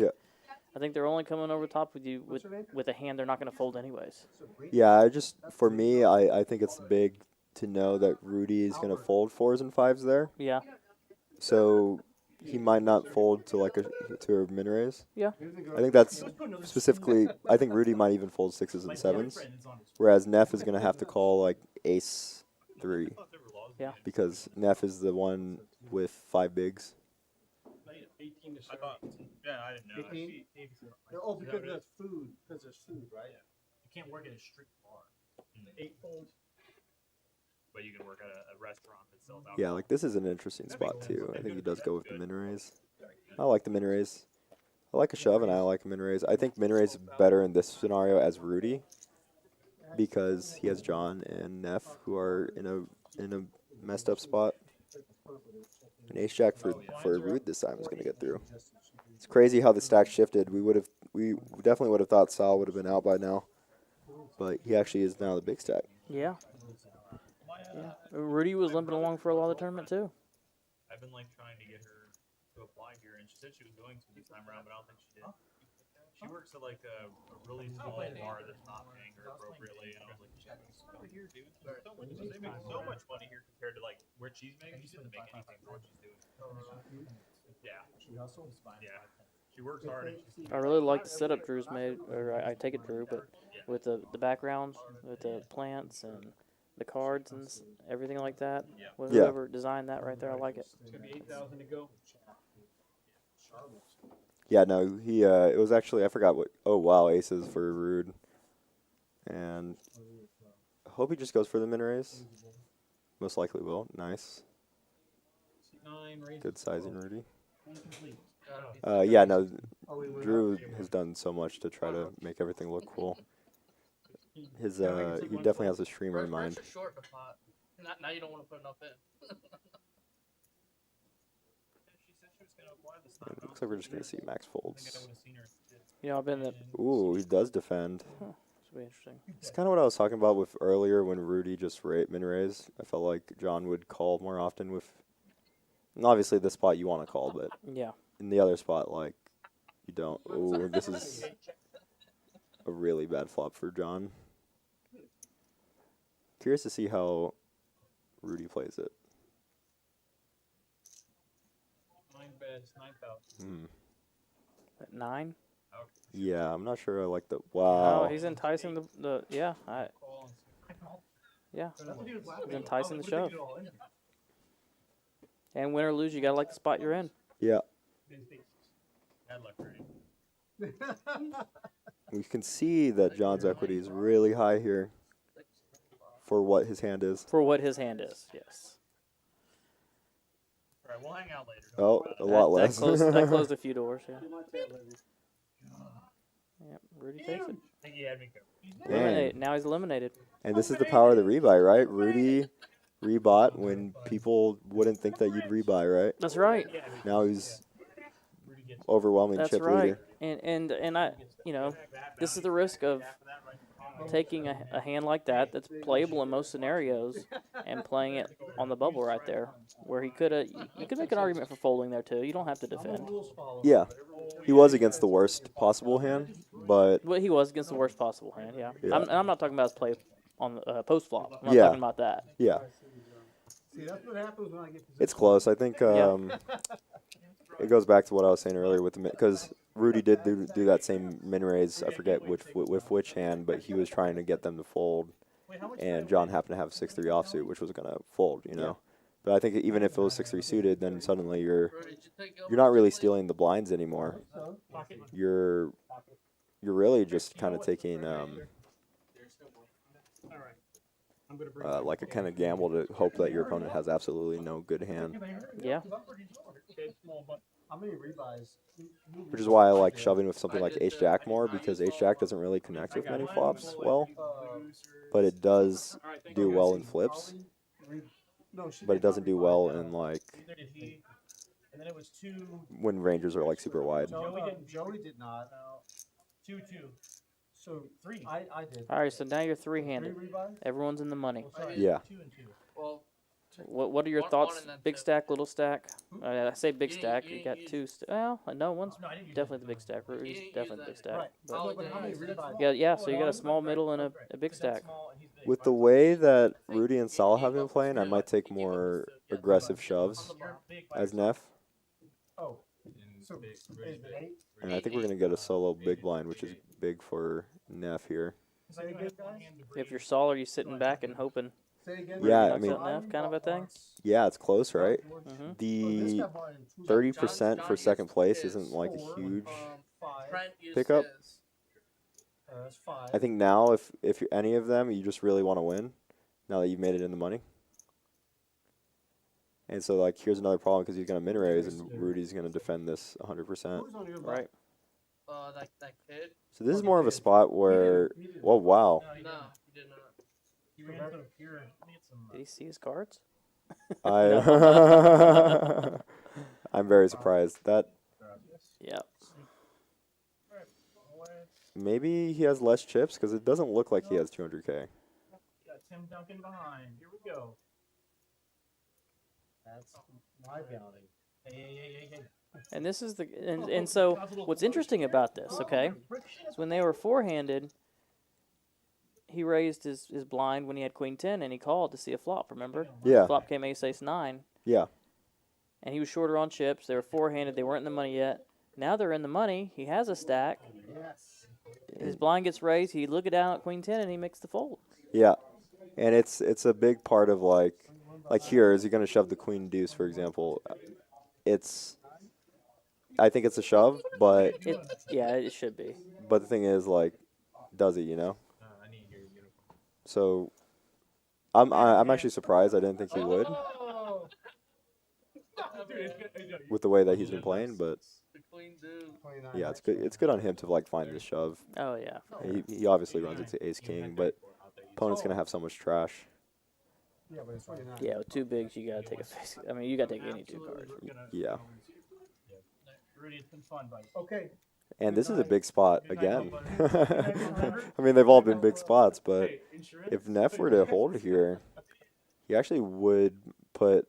they're only coming over top with you with a hand they're not going to fold anyways. Yeah, for me, I think it's big to know that Rudy is going to fold 4s and 5s there. Yeah. So he might not fold to a min raise. Yeah. I think that's specifically. I think Rudy might even fold 6s and 7s, whereas Neff is going to have to call like ace 3. Yeah. Because Neff is the one with 5 bigs. 18 to 7. Yeah, I didn't know. 18? Oh, because that's food. Because there's food, right? You can't work at a strict bar. 8 folds. But you can work at a restaurant that sells alcohol. Yeah, like this is an interesting spot too. I think he does go with the min raise. I like the min raise. I like a shove and I like a min raise. I think min raise is better in this scenario as Rudy because he has John and Neff who are in a messed up spot. An ace jack for Rude this time is going to get through. It's crazy how the stack shifted. We definitely would have thought Sal would have been out by now, but he actually is now the big stack. Yeah. Yeah. Rudy was limping along for a lot of the tournament too. I've been trying to get her to apply here, and she said she was going to this time around, but I don't think she did. She works at a really small bar that's not paying her appropriately, and I was like, "She's over here, dude. They make so much money here compared to where she's making. She doesn't make anything for what she's doing." Yeah. Yeah. She works hard. I really like the setup Drew's made, or I take it Drew, but with the background, with the plants and the cards and everything like that. Whoever designed that right there, I like it. It's going to be 8,000 to go. Yeah, no, he it was actually, I forgot what. Oh wow, aces for Rude. And I hope he just goes for the min raise. Most likely will. Nice. Good sizing, Rudy. Yeah, no, Drew has done so much to try to make everything look cool. He definitely has a streamer in mind. Short the pot. Now you don't want to put enough in. It looks like we're just gonna see max folds. You know, I've been the. Ooh, he does defend. Huh. This will be interesting. It's kind of what I was talking about with earlier when Rudy just min raised. I felt like John would call more often with. And obviously, this spot you want to call, but yeah, in the other spot, you don't. Ooh, this is a really bad flop for John. Curious to see how Rudy plays it. 9 beds, 9,000. At 9. Yeah, I'm not sure I like the. Wow. Oh, he's enticing the yeah. Yeah, he's enticing the shove. And win or lose, you gotta like the spot you're in. Yeah. Bad luck, Rudy. We can see that John's equity is really high here for what his hand is. For what his hand is, yes. All right, we'll hang out later. Oh, a lot less. That closed a few doors, yeah. Yep, Rudy takes it. I think he had me covered. Eliminate. Now he's eliminated. And this is the power of the rebuy, right? Rudy rebought when people wouldn't think that you'd rebuy, right? That's right. Now he's overwhelming chip leader. And I, this is the risk of taking a hand like that that's playable in most scenarios and playing it on the bubble right there, where you could make an argument for folding there too. You don't have to defend. Yeah. He was against the worst possible hand, but Well, he was against the worst possible hand. Yeah. Yeah. I'm not talking about his play on the post flop. I'm not Yeah. talking about that. yeah, See, that's what happens when I get it's close. I think it goes back to what I was saying earlier with the because Rudy did do that same min raise. I forget which hand, but he was trying to get them to fold, and John happened to have 6-3 offsuit, which was gonna fold. You know, but I think even if it was 6-3 suited, then suddenly you're not really stealing the blinds anymore. You're really just kind of taking like a kind of gamble to hope that your opponent has absolutely no good hand. Yeah. How many rebuys? Which is why I like shoving with something like H-Jack more, because H-Jack doesn't really connect with many flops well, but it does do well in flips, but it doesn't do well in like And then it was 2. when ranges are like super wide. Joey did not. 2-2. So 3. I did. All right, so now you're three-handed. Everyone's in the money. Yeah. 2 and 2. Well, What are your One- thoughts? one and then Big two. stack, little stack. I say big You didn't- stack. you You got didn't two. Well, no, one's No, I didn't use definitely that. the big stack. Rudy's didn't use definitely the that. big stack. Right. But Oh, But how many yeah, rebuys? yeah. So you got a small, middle, and a big stack. With the way that Rudy and Sal have been playing, I might take more aggressive shoves as Neff, Oh. So is it 8? and I think we're gonna get a solo big blind, which is big for Neff here. Say again, guys? If you're Saul, are you sitting back and hoping? Say again. Yeah, I knocks mean- out Neff kind of a thing? Yeah, it's close, right? Mhm. The 30% for second place isn't like a huge. Trent used Pickup? his. That's 5. I think now, if you're any of them, you just really want to win. Now that you've made it in the money. And so, like, here's another problem because he's gonna min raise and Rudy's gonna defend this 100%. Who's on your Right. That kid. So this is more of a spot where, well, wow, No, he did not. He ran to here. Did he see his cards? I'm very surprised that Yeah. maybe he has less chips because it doesn't look like he has 200K. Got Tim Duncan behind. Here we go. That's my bounty. Hey. And this is and so what's interesting about this, okay, is when they were four-handed, he raised his blind when he had queen 10 and he called to see a flop, remember? Yeah. Flop came ace 9. Yeah. And he was shorter on chips. They were four-handed. They weren't in the money yet. Now they're in the money. He has a stack. Yes. His blind gets raised. He look it down at queen 10 and he makes the fold. Yeah. And it's a big part of like here, is he going to shove the queen deuce, for example? I think it's a shove, but it should be. But the thing is, like, does he? You know? So, I'm actually surprised. I didn't think he would with the way that he's been playing. But yeah, it's good. It's good on him to like find the shove. Oh yeah. He obviously runs into ace king, but opponent's gonna have so much trash. Yeah, but it's 29. Yeah, with two bigs, you gotta take a face. I mean, you gotta take any two cards. Yeah. Rudy, it's been fun, buddy. Okay. And this is a big spot again. I mean, they've all been big spots, but if Neff were to hold here, he actually would put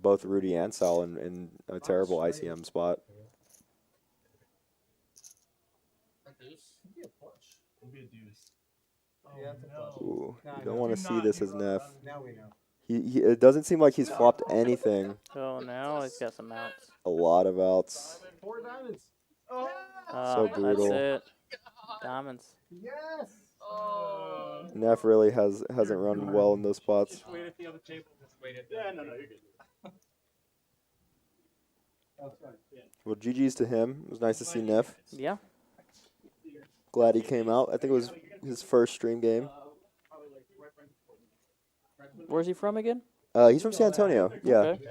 both Rudy and Sal in a terrible ICM spot. Ooh, you don't want to see this as Neff. Now we know. It doesn't seem like he's flopped anything. Oh, now he's got some outs. A lot of outs. 4 diamonds. So brutal. That's it. Diamonds. Yes. Neff really hasn't run well in those spots. Just wait at the other table. Just wait at that. Yeah, no, you're good. That's right. Yeah. Well, GG's to him. It was nice to see Neff. Yeah. Glad he came out. I think it was his first stream game. Where's he from again? He's from San Antonio. Yeah. Okay.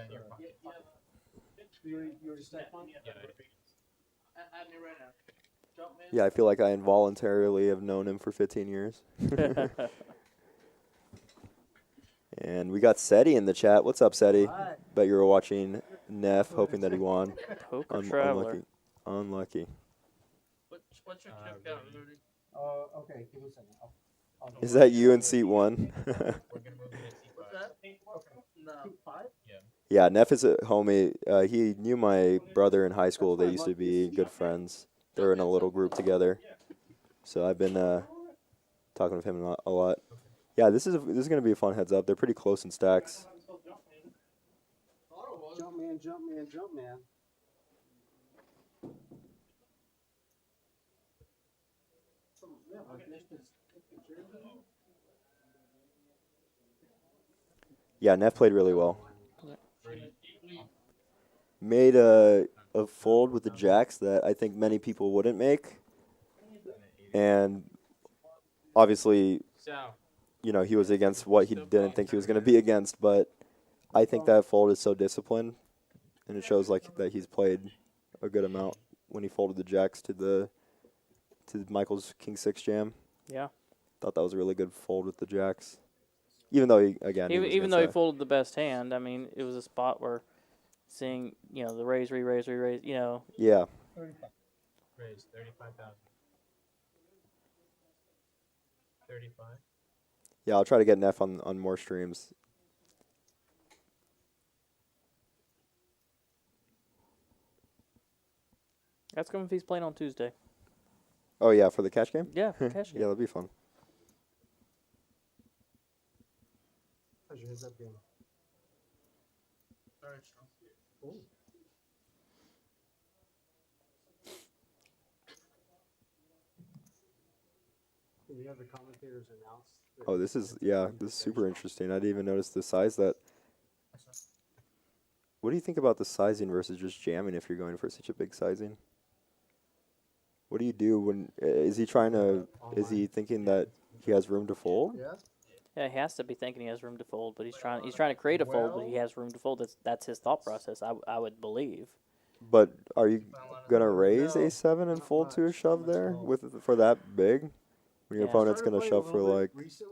Yeah, I feel like I involuntarily have known him for 15 years. And we got Seti in the chat. What's up, Seti? Hi. Bet you were watching Neff, hoping that he won. Poker Traveler. Unlucky. What's your chip count, Rudy? Okay, give me a second. I'll Is that you in seat 1? What's that? No. 5? Yeah. Yeah, Neff is a homie. He knew my brother in high school. They used to be good friends. They were in a little group together. So I've been talking with him a lot. Yeah, this is gonna be a fun heads up. They're pretty close in stacks. Jump man, jump man, jump man. Yeah, Neff played really well. Made a fold with the jacks that I think many people wouldn't make. And obviously, you know, he was against what he didn't think he was going to be against. But I think that fold is so disciplined, and it shows like that he's played a good amount when he folded the jacks to Michael's King 6 jam. Yeah. Thought that was a really good fold with the jacks. Even though Even though he folded the best hand, I mean, it was a spot where seeing, you know, the raise, re-raise, re-raise, you know. Yeah. Raise 35,000. 35. Yeah, I'll try to get Neff on more streams. That's coming if he's playing on Tuesday. Oh yeah, for the cash game? Yeah, for cash game. Yeah, that'll be fun. How's your heads up game? Very strong. Ooh. Can you have the commentators announce? Oh, this is super interesting. I didn't even notice the size that. What do you think about the sizing versus just jamming if you're going for such a big sizing? What do you do when is he thinking that he has room to fold? Yeah. Yeah, he has to be thinking he has room to fold, but he's trying to create a fold, but he has room to fold. That's his thought process. I would believe. But are you gonna raise a7 and fold to a shove there for that big? When your opponent's gonna shove for like.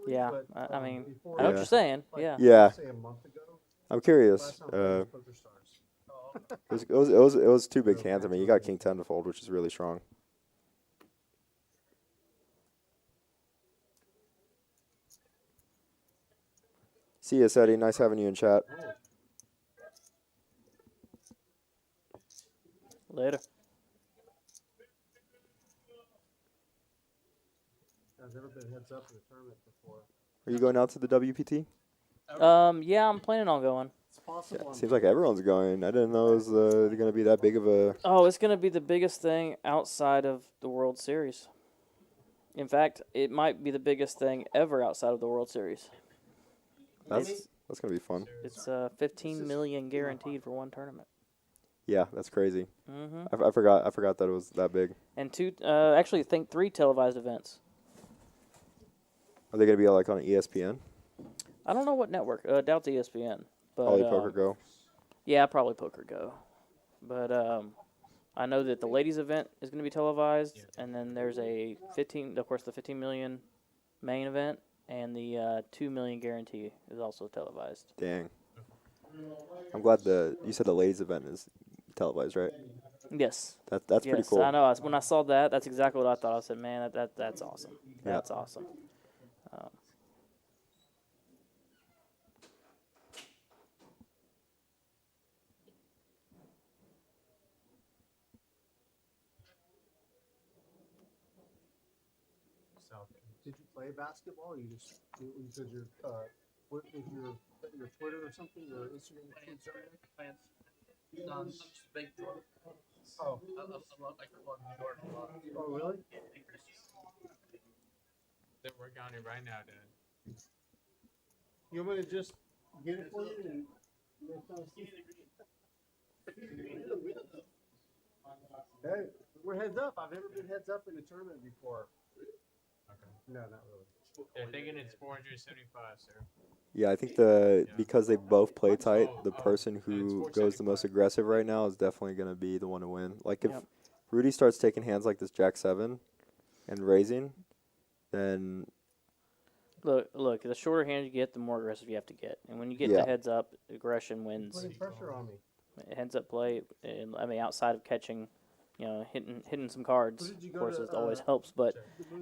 Yeah, I mean, I know what you're saying. Yeah. Yeah. I'm curious. It was two big hands. I mean, you got King 10 to fold, which is really strong. See you, Seti. Nice having you in chat. Later. I've never been heads up in a tournament before. Are you going out to the WPT? Yeah, I'm planning on going. It's possible. Yeah, seems like everyone's going. I didn't know it was going to be that big of a. Oh, it's going to be the biggest thing outside of the World Series. In fact, it might be the biggest thing ever outside of the World Series. That's going to be fun. It's $15 million guaranteed for one tournament. Yeah, that's crazy. Mm-hmm. I forgot that it was that big. And actually, I think 3 televised events. Are they going to be like on ESPN? I don't know what network. Doubt the ESPN. But, Probably Poker Go. Yeah, probably Poker Go. But I know that the ladies' event is going to be televised, and then there's the 15 million main event, and the 2 million guarantee is also televised. Dang. I'm glad you said the ladies' event is televised, right? Yes. That's pretty cool. I know. When I saw that, that's exactly what I thought. I said, man, that's awesome. That's awesome. Did you play basketball? Or you just did your what is your Twitter or something or Instagram? I'm just big Jordan. Oh. I love Jordan a lot. Oh, really? They're working on it right now, Dad. You want me to just get it for you and hey, we're heads up. I've never been heads up in a tournament before. Okay. No, not really. They're thinking it's 475, sir. Yeah, I think because they both play tight, the person who goes the most aggressive right now is definitely going to be the one to win. Like if Rudy starts taking hands like this Jack 7 and raising, then Look, the shorter hand you get, the more aggressive you have to get. And when you get the heads up, aggression wins. Putting pressure on me. Heads up play, and I mean outside of catching, hitting some cards, of course, it always helps. But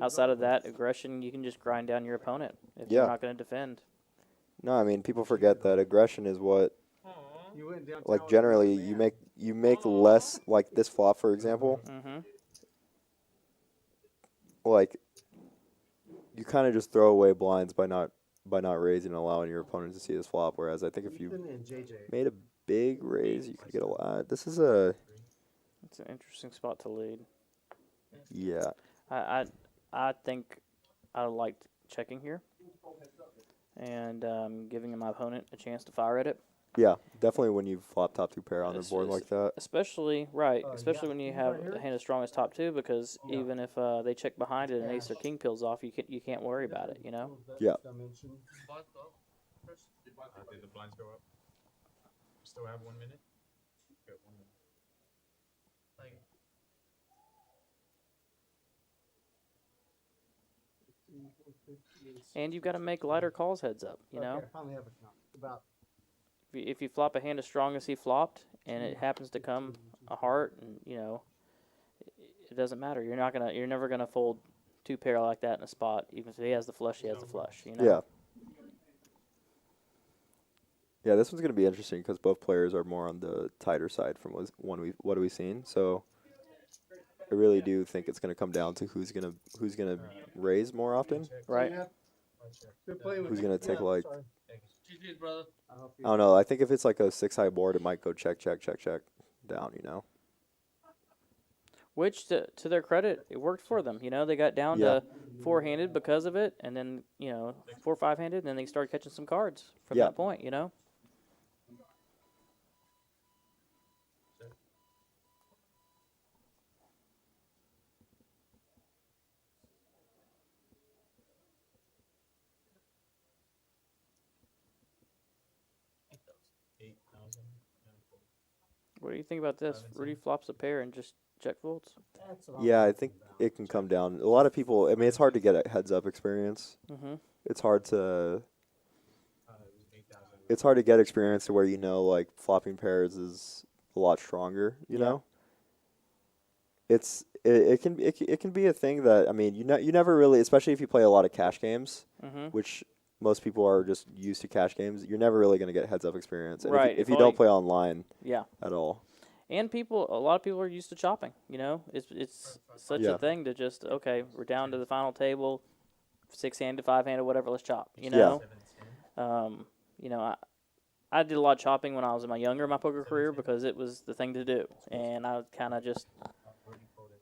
outside of that, aggression, you can just grind down your opponent if you're not going to defend. No, I mean people forget that aggression is what You went downtown like with generally another you man. make less, like this flop for example. Mm-hmm. Like you kind of just throw away blinds by not raising and allowing your opponent to see this flop. Whereas I think if you Ethan and JJ. made a big raise, you could get a lot. This is a It's an interesting spot to lead. yeah. I think I liked checking here and giving my opponent a chance to fire at it. Yeah, definitely when you flop top 2 pair on the board like that. Especially especially yeah. when you You have right here? a hand as strong as top 2, because Yeah. even if they check behind it and ace or king peels off, you can't worry about it. You know. Yeah. Dimension. Did the blinds go up? Still have 1 minute? Got 1 minute. Like, And you've got to make lighter calls heads up. You know. Okay, I finally have a count. About If you flop a hand as strong as he flopped, and it happens to come a heart, and you know, it doesn't matter. You're never gonna fold 2 pair like that in a spot. Even if he has the flush, he has the flush. You know. Yeah. Yeah, this one's gonna be interesting because both players are more on the tighter side from what we've seen. So I really do think it's gonna come down to who's gonna raise more often. Right. Good play with Who's you. gonna take Yeah, like sorry. GG's, brother. I hope I don't know. I think if it's like a 6-high board, it might go check down. You know. Which, to their credit, it worked for them. You know, they got down Yeah. to 4-handed because of it, and then 4 or 5-handed, and then they started catching some cards from Yeah. that point. You know. What do you think about this? Rudy flops a pair and just check folds. Yeah, I think it can come down. A lot of people. I mean, it's hard to get a heads up experience. Mm-hmm. It's hard to get experience to where like flopping pairs is a lot stronger. You Yeah. know. It can be a thing that, I mean, you never really, especially if you play a lot of cash games, Mm-hmm. which most people are just used to cash games. You're never really going to get heads up experience, and Right, if if you all don't you- play online Yeah. at all. And a lot of people are used to chopping. You know, it's such Yeah. a thing to just, okay, we're down to the final table, 6-handed, 5-handed, whatever. Let's chop. You Yeah. know, I did a lot of chopping when I was in my poker career, because it was the thing to do, and I kind of just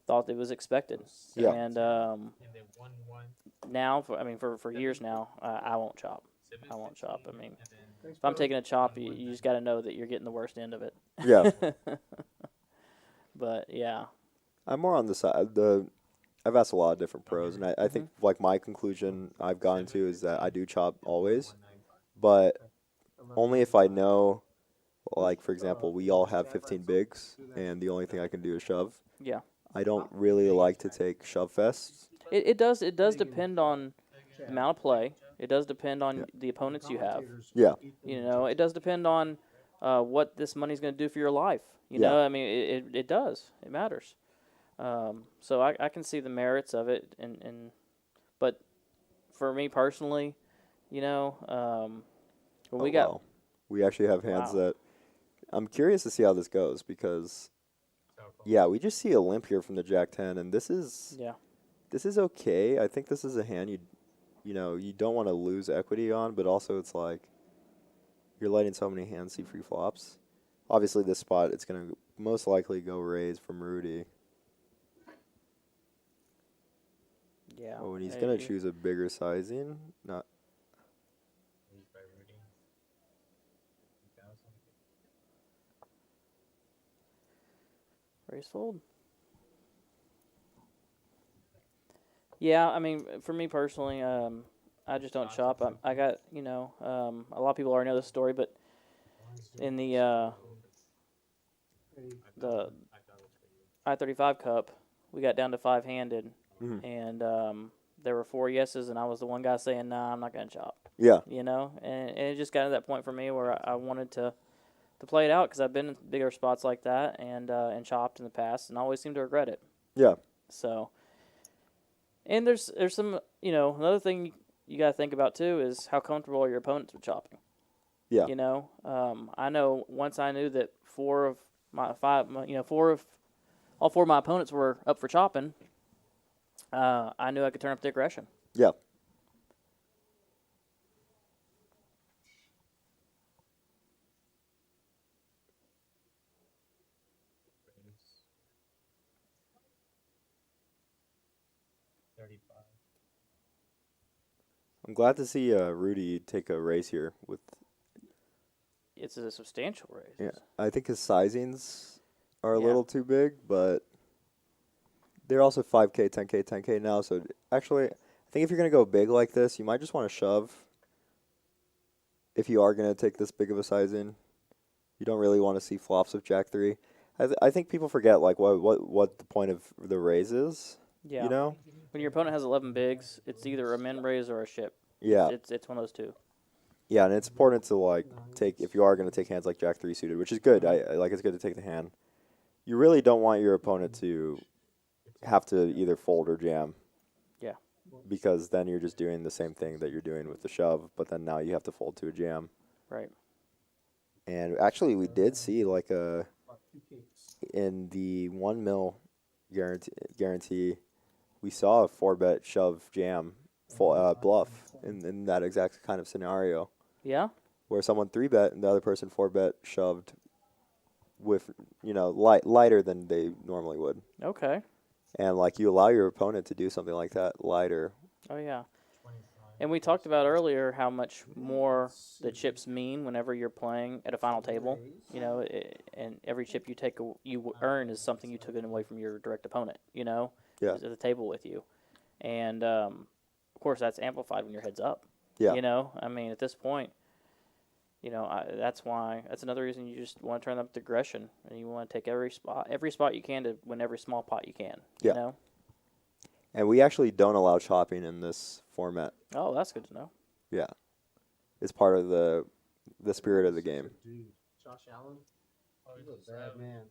thought it was expected. Yeah. And now, for years now, I won't chop. I won't chop. I mean, if I'm taking a chop, you just got to know that you're getting the worst end of it. Yeah. But yeah. I'm more on the side. I've asked a lot of different pros, and I think like my conclusion I've gotten to is that I do chop always, but only if I know, like for example, we all have 15 bigs, and the only thing I can do is shove. Yeah. I don't really like to take shove fests. It does depend on the amount of play. It does depend on the opponents you have. Yeah. You know, it does depend on what this money's going to do for your life. You Yeah. know, I mean, it does. It matters. So I can see the merits of it, but for me personally, when we actually have hands Wow. that I'm curious to see how this goes because yeah, we just see a limp here from the Jack-10, and this is okay. I think this is a hand you don't want to lose equity on, but also it's like you're letting so many hands see free flops. Obviously, this spot, it's going to most likely go raise from Rudy. Yeah. Oh, and he's going to choose a bigger sizing. Not. Raise fold. Yeah, I mean, for me personally, I just don't chop. I got, a lot of people already know this story, but in the I-35 Cup, we got down to 5-handed, and there were 4 yeses, and I was the one guy saying, "Nah, I'm not gonna chop." Yeah. And it just got to that point for me where I wanted to play it out, because I've been in bigger spots like that and chopped in the past, and I always seem to regret it. Yeah. So. And there's some, another thing you got to think about too is how comfortable are your opponents with chopping. Yeah. You know, I know once I knew that all 4 of my opponents were up for chopping, I knew I could turn up the aggression. Yeah. I'm glad to see Rudy take a raise here with. It's a substantial raise. Yeah, I think his sizings are a Yeah. little too big, but they're also 5K, 10K, 10K now. So actually, I think if you're gonna go big like this, you might just want to shove. If you are gonna take this big of a sizing, you don't really want to see flops of Jack 3. I think people forget like what the point of the raise is. Yeah. You know. When your opponent has 11 bigs, it's either a min raise or a ship. Yeah. It's one of those two. Yeah, and it's important to like take if you are going to take hands like Jack 3 suited, which is good. I like it's good to take the hand. You really don't want your opponent to have to either fold or jam. Yeah. Because then you're just doing the same thing that you're doing with the shove, but then now you have to fold to a jam. Right. And actually, we did see like in the 1 mil guarantee, we saw a 4-bet shove jam bluff in that exact kind of scenario. Yeah. Where someone 3-bet and the other person 4-bet shoved with, lighter than they normally would. Okay. And like you allow your opponent to do something like that lighter. Oh yeah. And we talked about earlier how much more the chips mean whenever you're playing at a final table. And every chip you earn is something you took away from your direct opponent. Yeah. At the table with you, and of course that's amplified when your head's up. Yeah. I mean at this point, that's another reason you just want to turn up the aggression and you want to take every spot you can to win every small pot you can. Yeah. You know. And we actually don't allow chopping in this format. Oh, that's good to know. Yeah. It's part of the spirit of the game. Dude, Josh Allen, he's a bad man.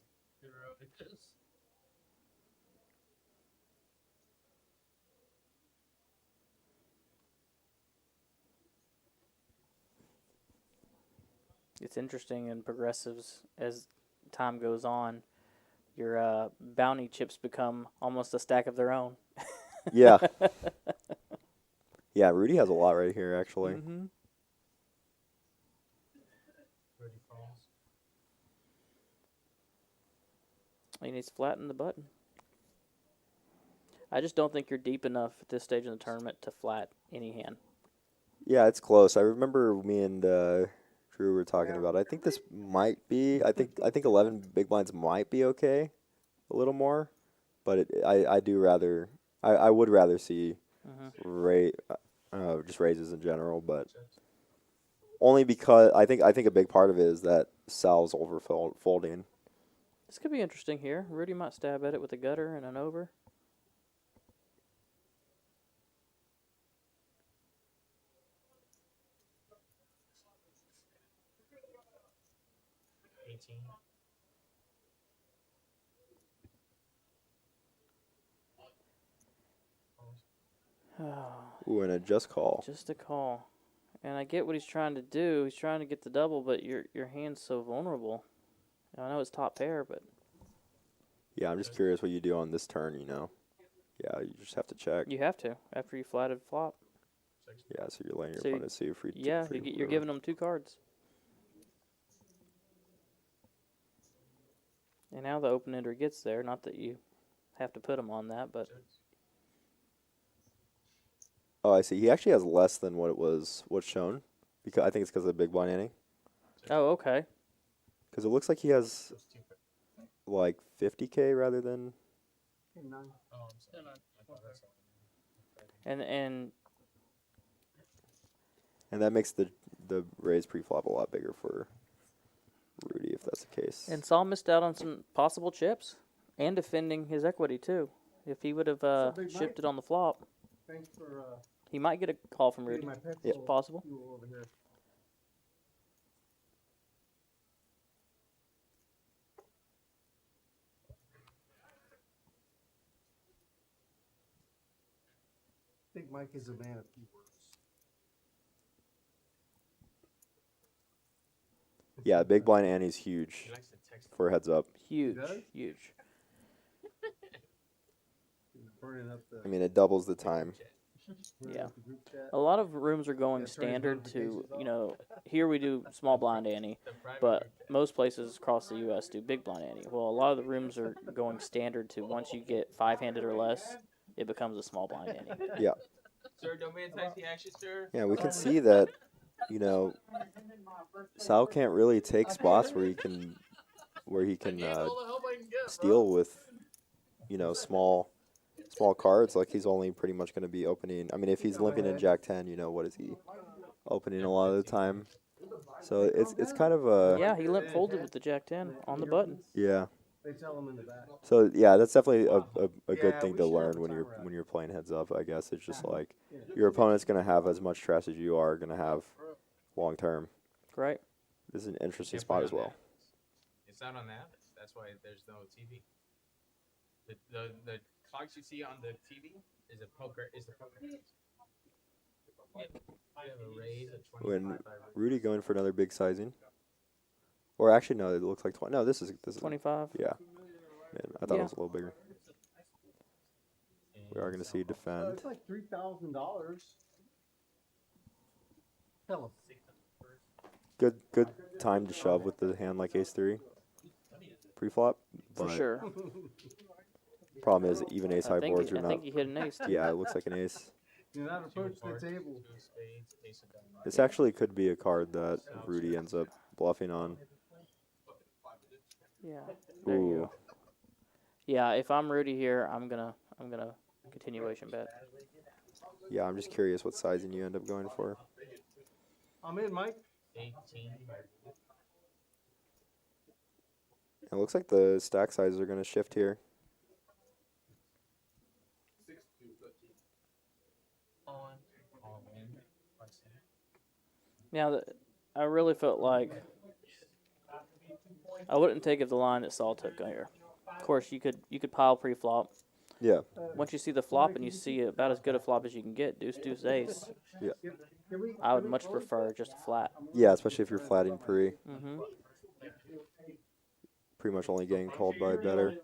It's interesting in progressives as time goes on, your bounty chips become almost a stack of their own. Yeah. Yeah, Rudy has a lot right here, actually. Mm-hmm. He needs to flatten the button. I just don't think you're deep enough at this stage in the tournament to flat any hand. Yeah, it's close. I remember me and Drew were talking about it. I think this might be. I think 11 big blinds might be okay, a little more, but I would rather see just raises in general, but only because I think a big part of it is that Sal's over folding. This could be interesting here. Rudy might stab at it with a gutter and an over. Ooh, and a just call. Just a call. And I get what he's trying to do. He's trying to get the double, but your hand's so vulnerable. I know it's top pair, but... Yeah, I'm just curious what you do on this turn, Yeah, you just have to check. You have to, after you flatted flop. Yeah, so you're letting your opponent see free. Yeah, you're giving them 2 cards. And now the open-ender gets there. Not that you have to put him on that, but... Oh, I see. He actually has less than what's shown. Because I think it's because of the big blind inning. Oh, okay. Because it looks like he has like 50K rather than. And that makes the raise pre-flop a lot bigger for Rudy if that's the case. And Saul missed out on some possible chips and defending his equity too. If he would have shifted on the flop. Thanks for. He might get a call from Rudy. It's possible. Over here. I think Mike is a man of few words. Yeah, big blind ante's huge He likes to text. for heads up. Huge, does? huge. Burning up the, I mean, it doubles the time. burning Yeah. up the group chat. A lot of rooms are going Yeah, turn his standard to, notifications you know, here we do small blind ante, The private but group chat. most places across the U.S. do big blind ante. Well, a lot of the rooms are going standard to once you get 5-handed or less, it becomes a small blind ante. Yeah. Sir, don't be anxious, sir. Yeah, we can see that, you know, Sal can't really take spots where he can steal with, you know, small cards. Like he's only pretty much going to be opening. I mean, if he's limping in Jack 10, you know, what is he opening a lot of the time? So it's kind of a Yeah, he limp folded with the Jack 10 on the button. yeah. They tell them in the back. So yeah, that's definitely a good Yeah, thing we to should have learn a when time you're around. playing heads up. I guess it's just like your opponent's going to have as much trash as you are going to have long term. Right. This is an interesting Can't play spot as on well. that. It's not on the app. That's why there's no TV. The clocks you see on the TV is the poker. Yeah. I have a raise of 25 When by Rudy going for another big sizing, or actually no, it looks like 20. No, this is 25. yeah. Man, I thought Yeah. it was a little bigger. We are going to see defend. It's like $3,000. Tell him. Good time to shove with the hand like ace 3 pre-flop. For but sure. Problem is even ace high boards are I not. think he hit an ace. Yeah, it looks like an ace. Do not approach the table. two spades, ace of diamonds. This actually could be a card that Rudy ends up bluffing on. Yeah. There you Ooh. go. Yeah, if I'm Rudy here, I'm gonna continuation bet. Yeah, I'm just curious what sizing you end up going for. I'm in, Mike. 18. It looks like the stack sizes are going to shift here. All in. Now, I really felt like I wouldn't take it the line that Saul took here. Of course, you could pile pre-flop. Yeah. Once you see the flop and you see about as good a flop as you can get, deuce, deuce, ace, Yeah. I would much prefer just a flat. Yeah, especially if you're flatting pre. Mm-hmm. Pretty much only getting called by better.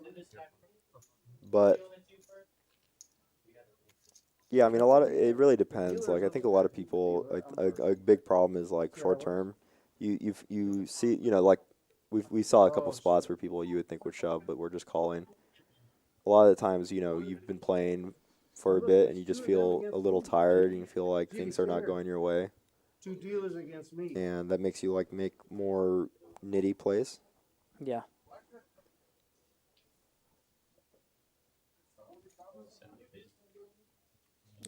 But yeah, I mean, it really depends. Like, I think a lot of people, like, a big problem is like short term. You see, you know, like we saw a couple spots where people you would think would shove, but we're just calling. A lot of the times, you know, you've been playing for a bit and you just feel a little tired and you feel like things are not going your way, Two dealers against me. and that makes you like make more nitty plays. Yeah.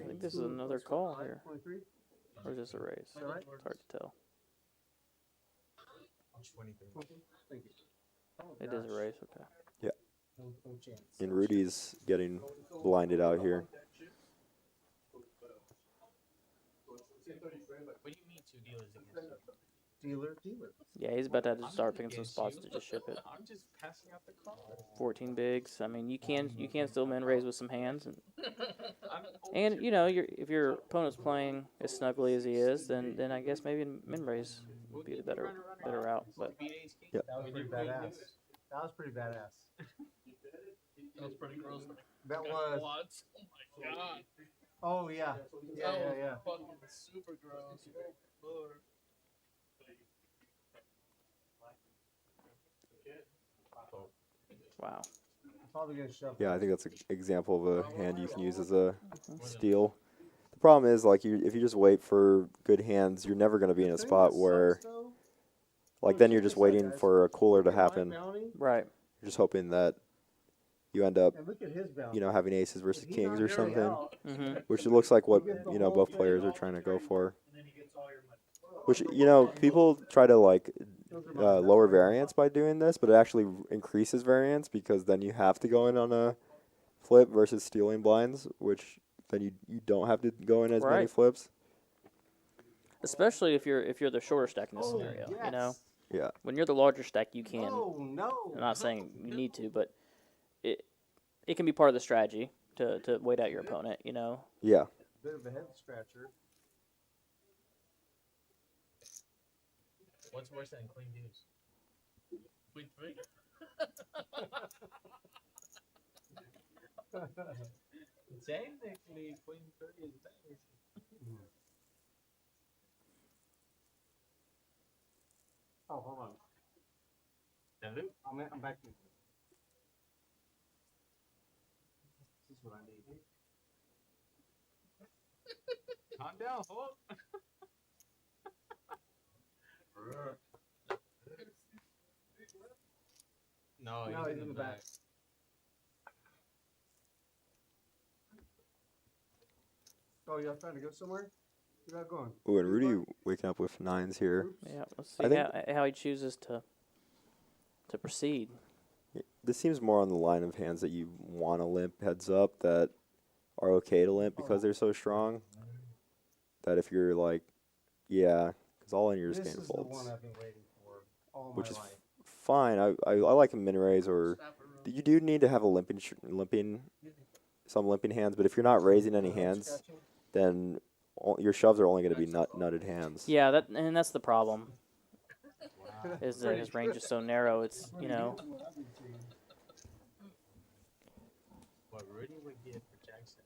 I think this is another call here. 23? Or is this a raise? All right. It's hard to tell. 23. Thank you. Oh, It is a raise, okay. No chance. And Rudy's getting blinded out here. What do you mean two dealers against you? Dealer. Yeah, he's about to have to start picking some Against spots you? to just ship it. I'm just passing out the card. 14 bigs. I mean, you can still min raise with some hands, I'm and you know, if your opponent's playing as snugly as he is, then I guess maybe min raise would be the better route. But beat ace king. Yep. That was pretty badass. That was pretty badass. That was pretty gross. That was. What? Oh my god. Oh yeah. Yeah, That yeah, was yeah. fucking super gross. Lord. wow. Probably gonna shove. Yeah, I think that's an example of a hand you can use as a steal. The problem is, like, if you just wait for good hands, you're never going to be in a spot where, like, then you're just waiting for a cooler to happen. Right. You're just hoping that you end up, And look at his bounty. you know, having aces versus kings or something, Mm-hmm. which it looks like what, you know, both players are trying to go for. Which, you know, people try to, like, lower variance by doing this, but it actually increases variance because then you have to go in on a flip versus stealing blinds, which then you don't have to go in as many Right. flips. Especially if you're the shorter stack in this scenario, you know. Yeah. When you're the larger stack, you can. Oh no. I'm not saying you need to, but it can be part of the strategy to wait out your opponent, you know. Yeah. Bit of a head scratcher. What's worse than queen deuce? Queen 3? Technically, queen 3 is better. Oh, hold on. Hello? I'm back to you. This is what I need. Calm down, Hulk. No, he's in the back. Oh, y'all trying to go somewhere? Where y'all going? Ooh, and Rudy waking up with 9s here. Yeah, let's I see think how he chooses to proceed. this seems more on the line of hands that you want to limp heads up that are okay to limp because they're so strong. That if you're like, yeah, because all in yours This gain is the folds. one I've been waiting for all Which my is life. fine. I like a min raise or you do need to have a limping some limping hands, but if you're not raising any hands, then your shoves are only going to be nutted hands. Yeah, that's the problem. Is that his range is so narrow? It's What Rudy would get for Jackson.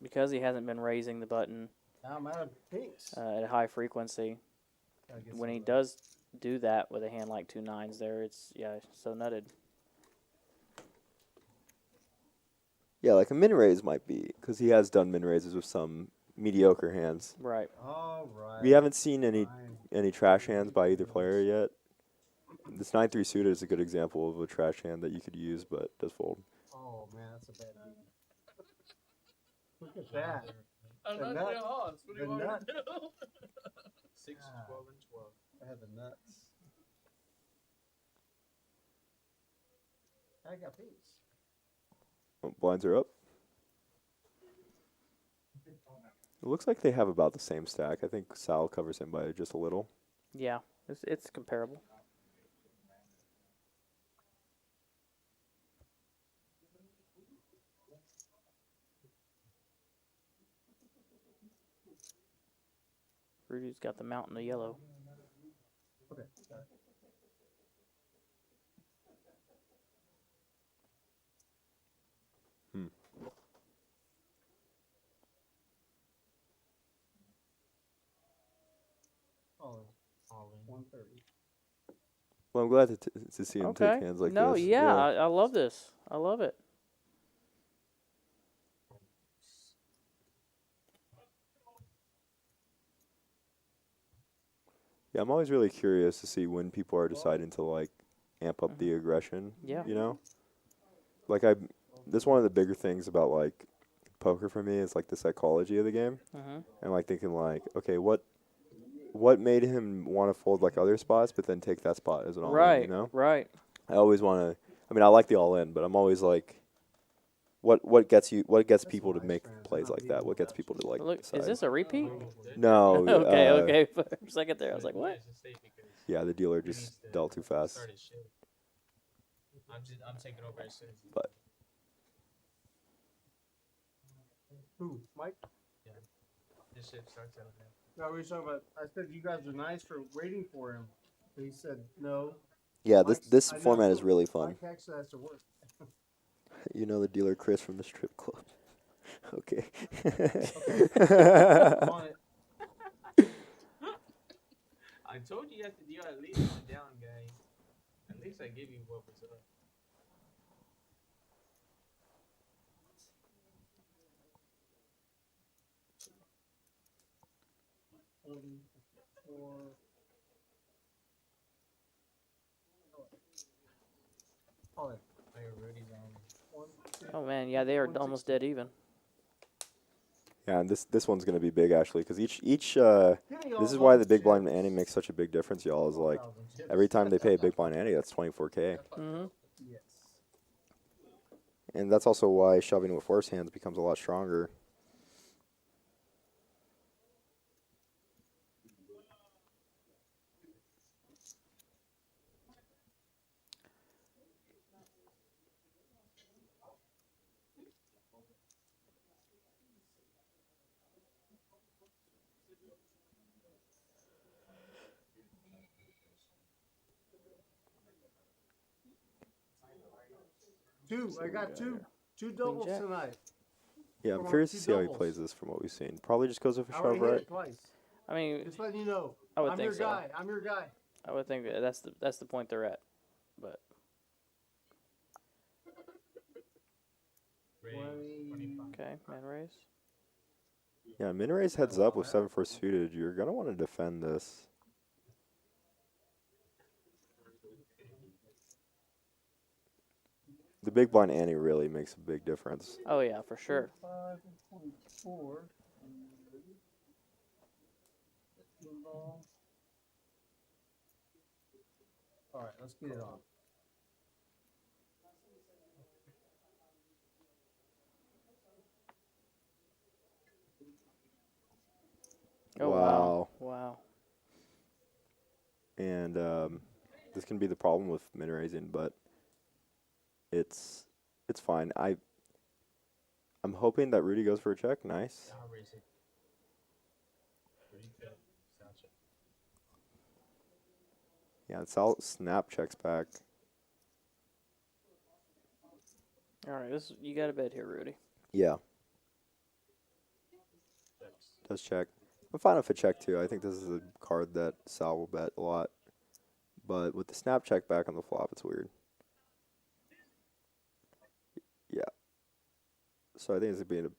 because he hasn't been raising the button I'm out of pinks. at a high frequency. When he does do that with a hand like 2 9s there, it's so nutted. Yeah, like a min raise might be because he has done min raises with some mediocre hands. Right. All right. We haven't seen any trash hands by either player yet. This 9-3 suited is a good example of a trash hand that you could use, but does fold. Oh man, that's a bad beat. Look at that. I'm The not nuts. your horse. What do you The want me nuts. to do? 6, 12, and 12. I have the nuts. I got pinks. Oh, blinds are up. It looks like they have about the same stack. I think Sal covers him by just a little. Yeah, it's comparable. Rudy's got the mountain of yellow. Okay. All in. 130. Well, I'm glad to see him take hands like no, this. yeah, I love this. I love it. Yeah, I'm always really curious to see when people are deciding to like amp up the aggression. Yeah. You know? Like this is one of the bigger things about like poker for me is like the psychology of the game. And like thinking like, okay, what made him want to fold like other spots but then take that spot as an all-in, you know? Right. I always want to I mean, I like the all-in, but I'm always like what gets people to make plays like that? What gets people to like Look, decide? is this a repeat? No. okay. For a second there, I was like, what? Yeah, the dealer just dealt too fast. I'm taking over as soon. But Who? Mike? Yeah. This shit starts out now. No, we were talking about. I said you guys are nice for waiting for him, but he said no. yeah, Mike's- this I know, format is really fun. Mike actually has to work. You know the dealer Chris from the strip club. Okay. On it. I told you you have to deal at least one down, guy. At least I give you what was up. All in. Rudy's on. Oh man, yeah, they are almost dead even. Yeah, and this one's gonna be big actually, because each this is why the big blind ante makes such a big difference, y'all. Is like every time they pay a big blind ante, that's 24K. Yes. And that's also why shoving with worse hands becomes a lot stronger. Two. I got two doubles jack. tonight. Yeah, I'm Come on, curious two to see how he doubles. plays this from what we've seen. Probably just goes with a I shove, already hit right? it twice. I mean, Just letting you know. I would I'm think your so. guy. I'm your guy. I would think that's the point they're at. But okay, man raise. Yeah, min raise heads up with 7-4 suited. You're gonna want to defend this. The big blind ante really makes a big difference. Oh yeah, for sure. 5.4. All right, let's get it on. Oh Wow. wow. And this can be the problem with min raising, but it's fine. I'm hoping that Rudy goes for a check. Nice. Yeah, Sal snap checks back. All right, you got a bet here, Rudy. Yeah. Does check. I'm fine with a check too. I think this is a card that Sal will bet a lot. But with the snap check back on the flop, it's weird. Yeah. So I think it's being a.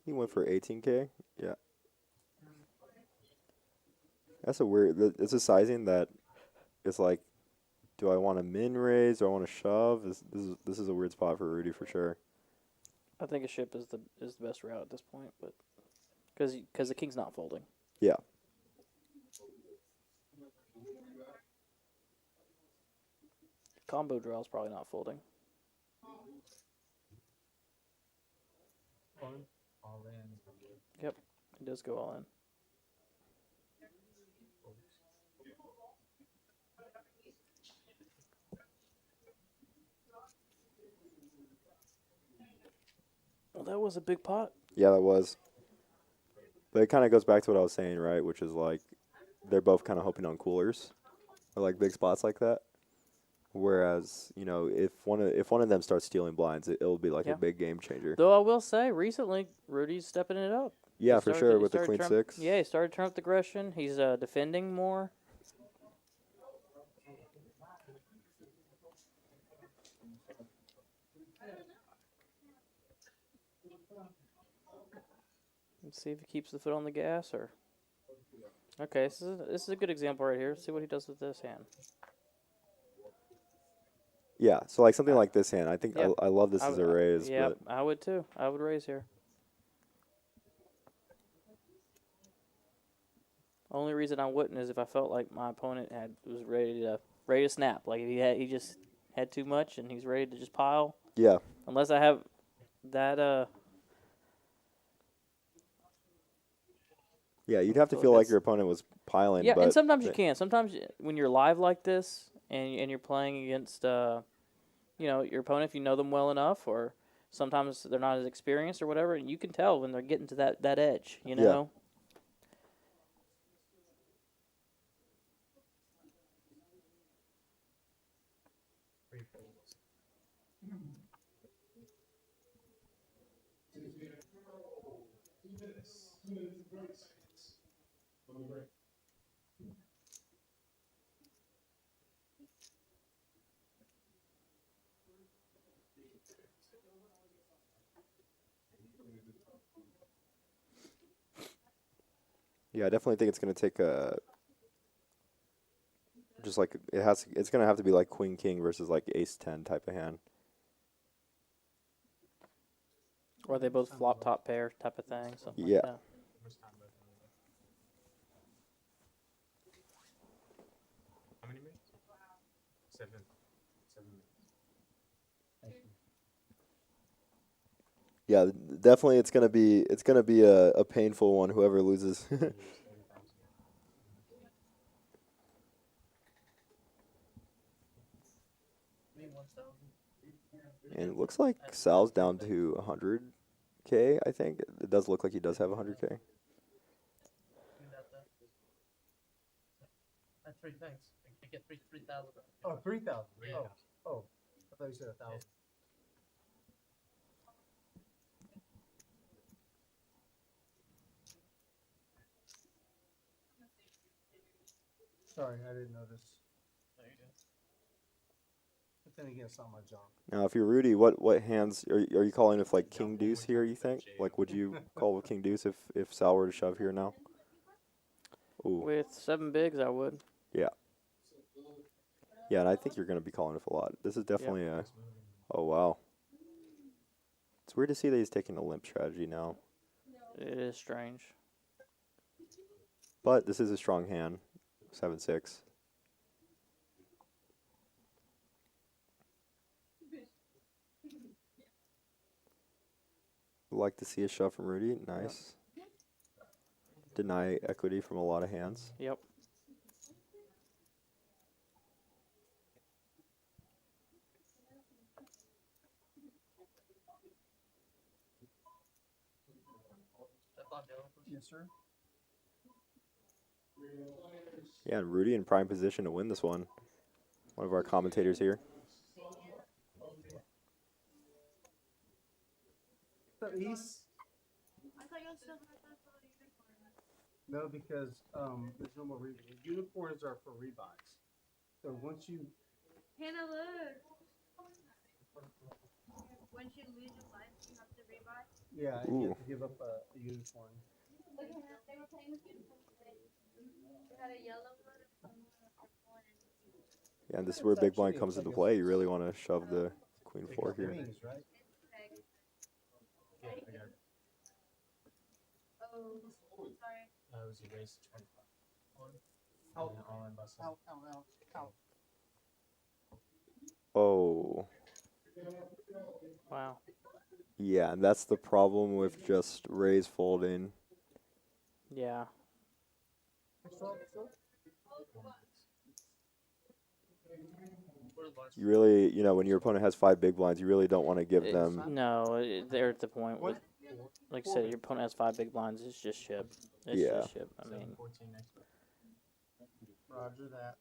He went for 18K. Yeah. That's a weird. It's a sizing that is like, do I want to min raise? Do I want to shove? This is a weird spot for Rudy for sure. I think a ship is the best route at this point, but because the king's not folding. Yeah. Combo draw is probably not folding. All in. Yep, it does go all in. Well, that was a big pot. Yeah, that was. But it kind of goes back to what I was saying, right? Which is like, they're both kind of hoping on coolers, or like big spots like that. Whereas, you know, if one of them starts stealing blinds, it'll be like a big game changer. Though I will say, recently Rudy's stepping it up. Yeah, for sure, with the queen six. Yeah, he started to turn up the aggression. He's defending more. Let's see if he keeps the foot on the gas or. Okay, this is a good example right here. Let's see what he does with this hand. Yeah, so like something like this hand, I think I love this as a raise. Yeah, but I would too. I would raise here. Only reason I wouldn't is if I felt like my opponent was ready to snap. Like if he just had too much and he's ready to just pile. Yeah. Unless I have that Yeah, you'd have to feel like your opponent was piling. Yeah, but and sometimes you can. Sometimes when you're live like this and you're playing against your opponent, if you know them well enough, or sometimes they're not as experienced or whatever, and you can tell when they're getting to that edge, you know. Yeah, I definitely think it's going to take a. Just like it's going to have to be like Queen King versus like Ace 10 type of hand. Or they both flop top pair type of thing. Something Yeah. like that. How many minutes? 7 minutes. Yeah, definitely it's gonna be a painful one. Whoever loses. And it looks like Sal's down to 100K. I think it does look like he does have 100K. three things. I get 3,000. Oh, 3,000. Yeah. Oh, I thought you said 1,000. Sorry, I didn't notice. There you go. But then again, it's not my job. Now, if you're Rudy, what hands are you calling with like King Deuce here? You think? Like, would you call with King Deuce if Sal were to shove here now? Ooh. With 7 bigs, I would. Yeah. Yeah, and I think you're gonna be calling with a lot. This is definitely a. Oh wow. It's weird to see that he's taking a limp strategy now. It is strange. But this is a strong hand. 7-6. Like to see a shove from Rudy. Nice. Deny equity from a lot of hands. Yep. Yes, sir. Yeah, and Rudy in prime position to win this one. One of our commentators here. So he's I thought you still had that for the unicorn. no, because there's no more rebuys. Unicorns are for rebuys. So once you Hannah, look. Once you lose your life, you have to rebuy. yeah, and you have to give up a unicorn. Look at that. They were playing with unicorns today. They had a yellow one, a blue one, a purple one, and Yeah, and this is where big blind comes into play. You really want to shove the queen 4 here. Wings, right? Yeah, I got it. oh, sorry. I was erased 25. Out, And all in busted. out, out. Oh. Wow. Yeah, and that's the problem with just raise folding. Yeah. You really, when your opponent has 5 big blinds, you really don't want to give them. No, they're at the point with, like I said, your opponent has 5 big blinds. It's just ship. It's Yeah. just ship. I mean, 14 next one. Roger that.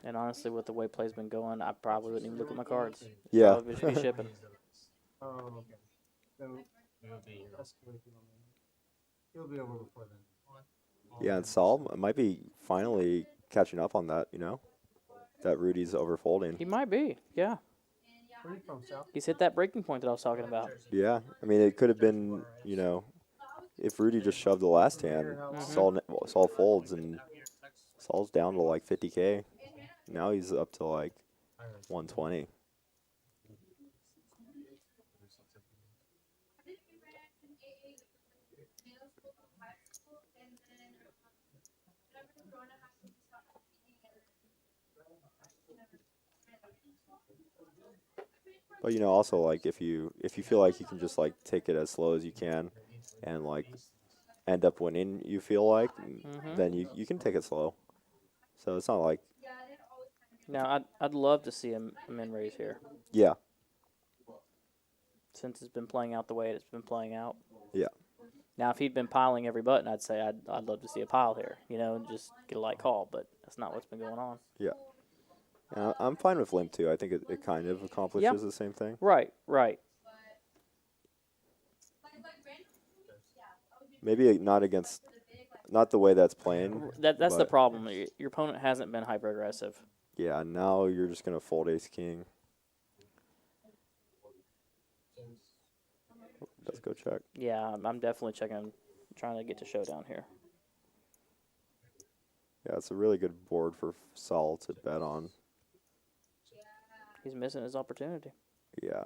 and honestly, with the way play's been going, I probably wouldn't even look at my cards. It's Yeah. probably just be shipping. Oh, okay. So that's good. He'll be over before then. Yeah, and Saul might be finally catching up on that, that Rudy's overfolding. He might be. Yeah. Where are you from, Sal? He's hit that breaking point that I was talking about. Yeah, I mean, it could have been, if Rudy just shoved the last hand, Saul folds, and Saul's down to like 50K. Now he's up to like 120. But also like if you feel like you can just like take it as slow as you can, and like end up winning, you feel like, then you can take it slow. So it's not like. Now I'd love to see him in raise here. Yeah. Since it's been playing out the way it's been playing out. Yeah. Now if he'd been piling every button, I'd say I'd love to see a pile here. And just get a light call, but that's not what's been going on. Yeah. I'm fine with limp too. I think it kind of accomplishes the same thing. Right. Maybe not the way that's playing. That's the problem. Your opponent hasn't been hyper aggressive. Yeah, now you're just gonna fold ace king. Let's go check. Yeah, I'm definitely checking, trying to get to showdown here. Yeah, it's a really good board for Saul to bet on. He's missing his opportunity. Yeah.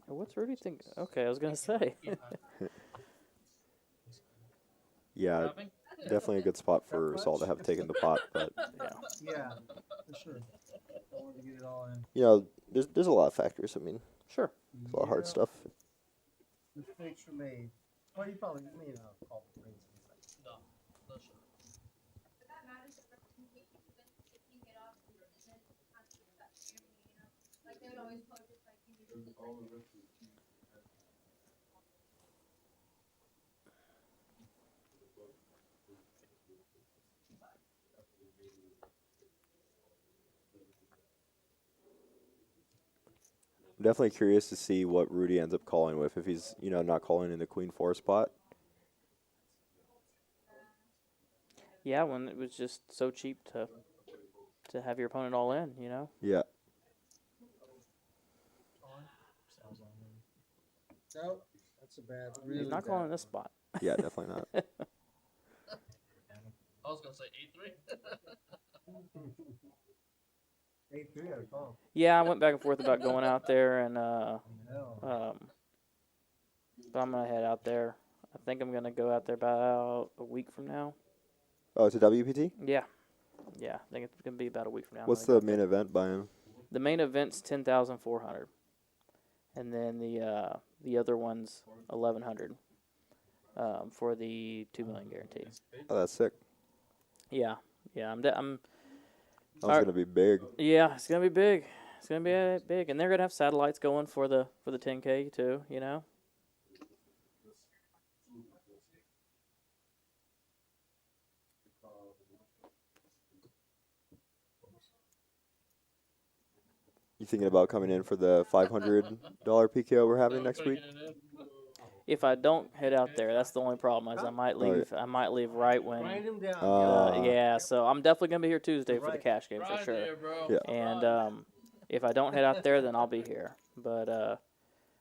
What's Rudy think? Okay, I was gonna say. Yeah, definitely a good spot for Saul to have taken the pot, but Yeah, for sure. I want to get it all in. there's a lot of factors. I mean, sure, there's a lot of hard stuff. Mistakes were made. Well, you probably call the raise. No, sure. Like they would always post just like you know, just like I'm definitely curious to see what Rudy ends up calling with if he's, not calling in the Queen 4 spot. Yeah, when it was just so cheap to have your opponent all in, you know. Yeah. No, that's a bad. He's Really not bad calling this one. spot. Yeah, definitely not. I was gonna say 8-3. 8-3, I call. Yeah, I went back and forth about going out there, and Hell. but I'm gonna head out there. I think I'm gonna go out there about a week from now. Oh, it's a WPT? Yeah, I think it's gonna be about a week from now. I'm What's gonna the go out main event by him? there. The main event's 10,400, and then the other one's 1,100 for the 2 million guarantee. Oh, that's sick. Yeah, I'm. That's going to be big. Yeah, it's gonna be big. It's gonna be big, and they're gonna have satellites going for the 10K too. You know. You thinking about coming in for the $500 PKO we're having next week? If I don't head out there, that's the only problem. Is I might leave. I might leave right when. Grind him down. Yeah, so I'm definitely gonna be here Tuesday for the cash game for sure. Yeah. And if I don't head out there, then I'll be here. But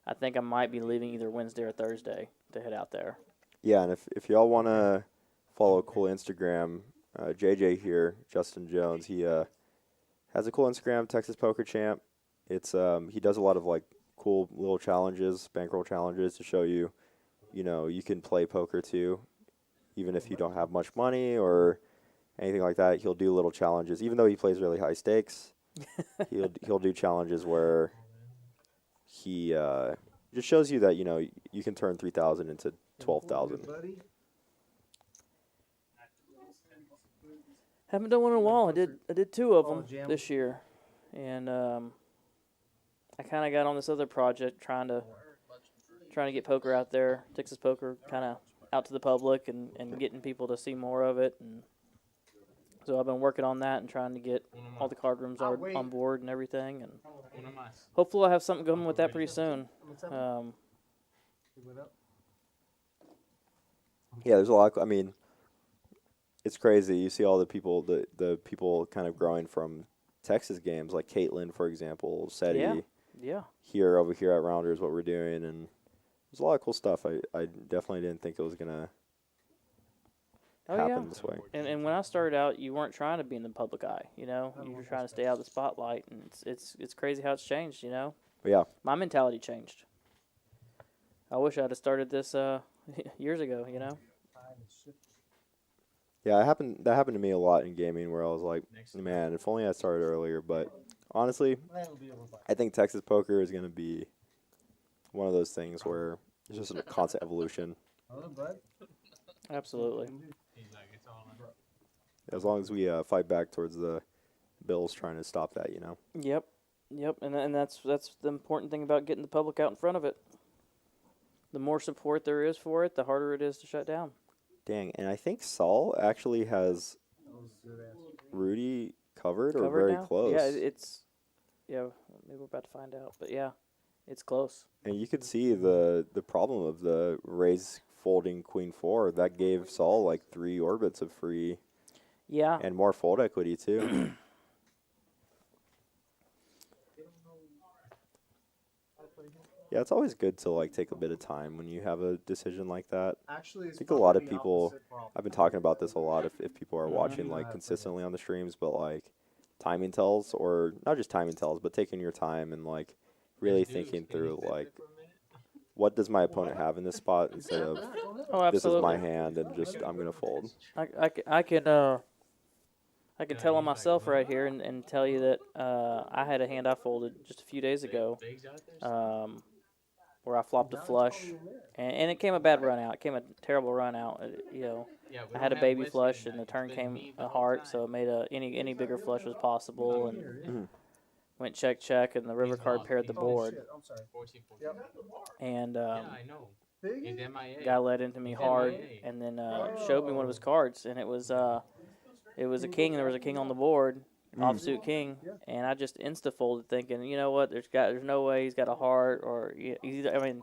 I think I might be leaving either Wednesday or Thursday to head out there. Yeah, and if y'all want to follow cool Instagram, JJ here, Justin Jones, he has a cool Instagram, Texas Poker Champ. It's he does a lot of like cool little challenges, bankroll challenges to show you, you can play poker too, even if you don't have much money or anything like that. He'll do little challenges, even though he plays really high stakes. he'll do challenges where he just shows you that you can turn 3,000 into 12,000. Haven't done one in a while. I did 2 of them this year, and I kind of got on this other project trying to get poker out there, Texas poker, kind of out to the public and getting people to see more of it. And so I've been working on that and trying to get all the card rooms on board and everything. And hopefully I'll have something going with that pretty soon. Yeah, there's a lot. I mean, it's crazy. You see all the people, the people kind of growing from Texas games, like Caitlin, for example, SETI. Yeah. Over here at Rounders, what we're doing, and there's a lot of cool stuff. I definitely didn't think it was gonna happen this way. And when I started out, you weren't trying to be in the public eye. You were trying to stay out of the spotlight, and it's crazy how it's changed. Yeah. My mentality changed. I wish I'd have started this years ago. Yeah, that happened to me a lot in gaming, where I was like, man, if only I started earlier. But honestly, I think Texas poker is going to be one of those things where it's just a constant evolution. Absolutely. As long as we fight back towards the Bills trying to stop that, Yep, and that's the important thing about getting the public out in front of it. The more support there is for it, the harder it is to shut down. Dang, and I think Saul actually has Rudy covered or very now? close. Yeah, maybe we're about to find out, but yeah, it's close. And you could see the problem of the raise folding Queen 4. That gave Saul like 3 orbits of free. Yeah. And more fold equity too. Yeah, it's always good to like take a bit of time when you have a decision like that. Actually, I think a lot of people, I've been talking about this a lot if people are watching like consistently on the streams, but like timing tells, or not just timing tells, but taking your time and like really thinking through like, what does my opponent have in this spot instead of this is my hand and just I'm going to fold. I can tell on myself right here and tell you that I had a hand I folded just a few days ago where I flopped a flush, and it came a bad run out. It came a terrible run out. I had a baby flush, and the turn came a heart, so it made any bigger flush was possible. And went check, and the river card blocked. paired the Oh, board. Shit, I'm sorry. 14, 14. Yep. And Yeah, I know. Big? He's MIA. guy led into me He's hard, MIA. and then showed me one of his cards, and it was a king, and there was a king on the board, offsuit king, and I just insta folded, thinking, you know what? There's no way he's got a heart, or he's either, I mean,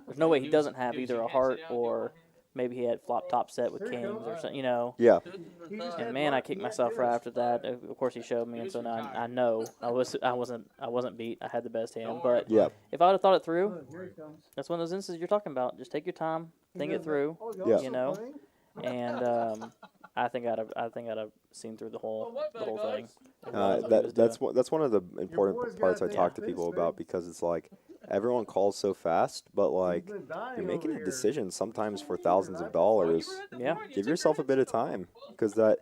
there's no way he doesn't have either a heart, or maybe he had flop top set with kings or something, you know. Yeah. And man, I kicked myself right after that. Of course, he showed me, and so now I know I wasn't beat. I had the best hand, but Yeah. if I would have thought it through, that's one of those instances you're talking about. Just take your time, think it through, Yeah. you know. And I think I'd have seen through the whole thing. and realized what he was That's doing. that's one of the boys important parts I gotta talk take to people this, about, man. because it's like everyone calls so fast, but like been dying you're making over a here. decision sometimes for thousands of dollars. Yeah. Give yourself a bit of time, because that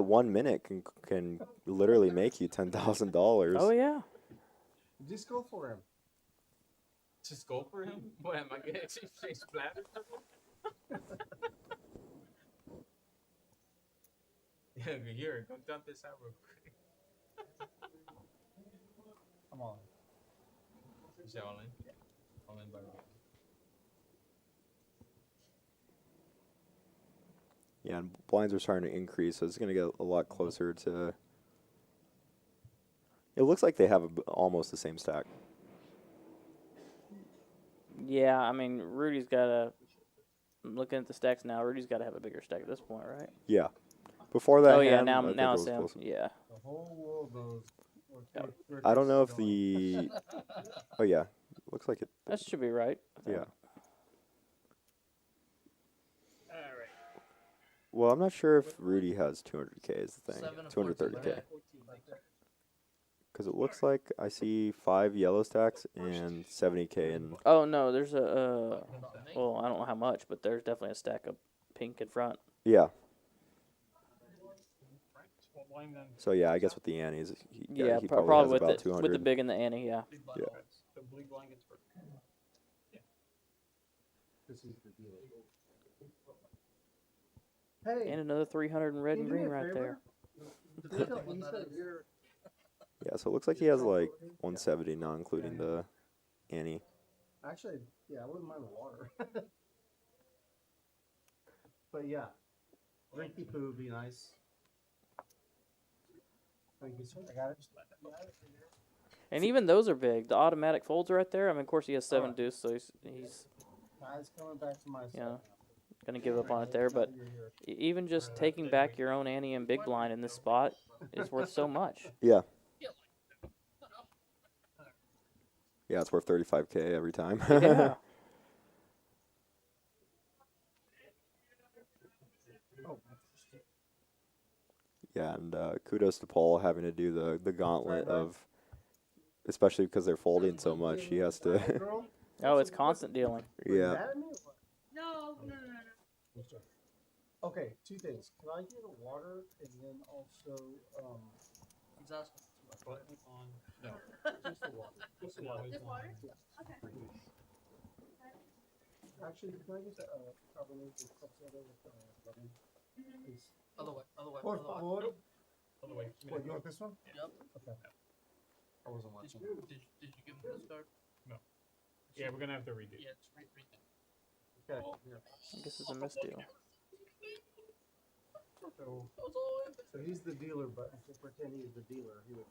1 minute can literally make you $10,000. Oh yeah. Just go for him. Just go for him? What, am I getting exchange splatter? Yeah, here, go dump this out real quick. Come on. Is that all in? All in by Yeah, and blinds are starting to increase, so it's going to get a lot closer to. It looks like they have almost the same stack. Yeah, I mean, Rudy's got to. I'm looking at the stacks now. Rudy's got to have a bigger stack at this point, right? Yeah. Before that, Oh yeah, hand, I now think now it it's was him. closer. Yeah. The whole world knows. I don't know if the. Oh yeah, looks like it. That should be right. I think. Yeah. All right. Well, I'm not sure if Rudy has 200K is the thing. 230K. Because it looks like I see 5 yellow stacks and 70K in. Oh no, there's a. Well, I don't know how much, but there's definitely a stack of pink in front. Yeah. Well, blame them. So yeah, I guess with the annies, Yeah, he probably probably has with about the 200. with the big and the ante. Yeah. Yeah. So blue blankets for. This is the deal. Hey. And another 300 in red can and you do green me a right favor? there. Yeah, so it looks like he has like 170 not including the Annie. Actually, yeah, I wouldn't mind the water. But yeah, drinky poo would be nice. Thank you, sir. I got it. And even those are big. The automatic folds right there. I mean, of course he has 7 deuce, so he's It's coming back to my you know gonna give up on it there. But even just taking back your own ante and big blind in this spot is worth so much. Yeah. Yeah, it's worth 35K every time. Yeah. Yeah, and kudos to Paul having to do the gauntlet of, especially because they're folding so much, he has to. Oh, it's constant dealing. Yeah. No. Okay, 2 things. Can I get a water and then also Exhaust. No. just the water? Just the water. Just water? Okay. Actually, can I get carbonate with soda with lemon? Please. Other way. Por favor. Other way. What, you want this one? Yep. Okay. I wasn't Did watching. you give him this card? Yeah, we're gonna have to redo. Yeah, just read that. Okay. I guess it's a misdeal. So he's the dealer, but to pretend he's the dealer, he would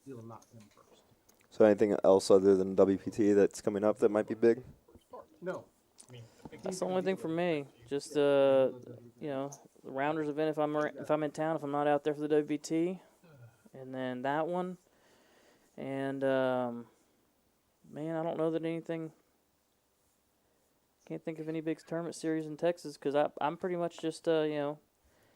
deal him not him first. So anything else other than WPT that's coming up that might be big? No. That's the only thing for me. Just you know, the Rounders event if I'm in town, if I'm not out there for the WPT, and then that one, and man, I don't know that anything. Can't think of any big tournament series in Texas because I'm pretty much just you know.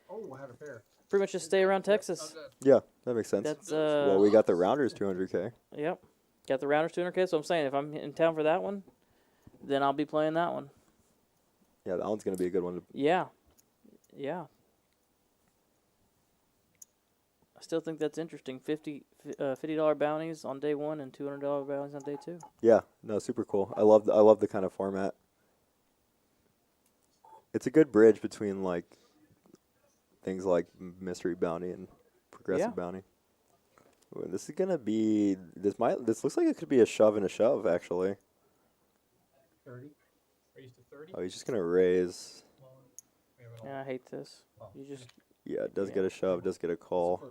Oh, I had a pair. Pretty much just stay around Texas. Yeah, that makes sense. That's well, we got the Rounders 200K. Yep, got the Rounders 200K. So I'm saying if I'm in town for that one, then I'll be playing that one. Yeah, that one's gonna be a good one. Yeah. I still think that's interesting. $50 bounties on day 1 and $200 bounties on day 2. Yeah, no, super cool. I love the kind of format. It's a good bridge between like things like mystery bounty and progressive bounty, Ooh, this is gonna be this looks like it could be a shove and a shove actually. 30. Raise to 30. Oh, he's just gonna raise. Yeah, I hate this. You just Yeah, it does get a shove, does get a call.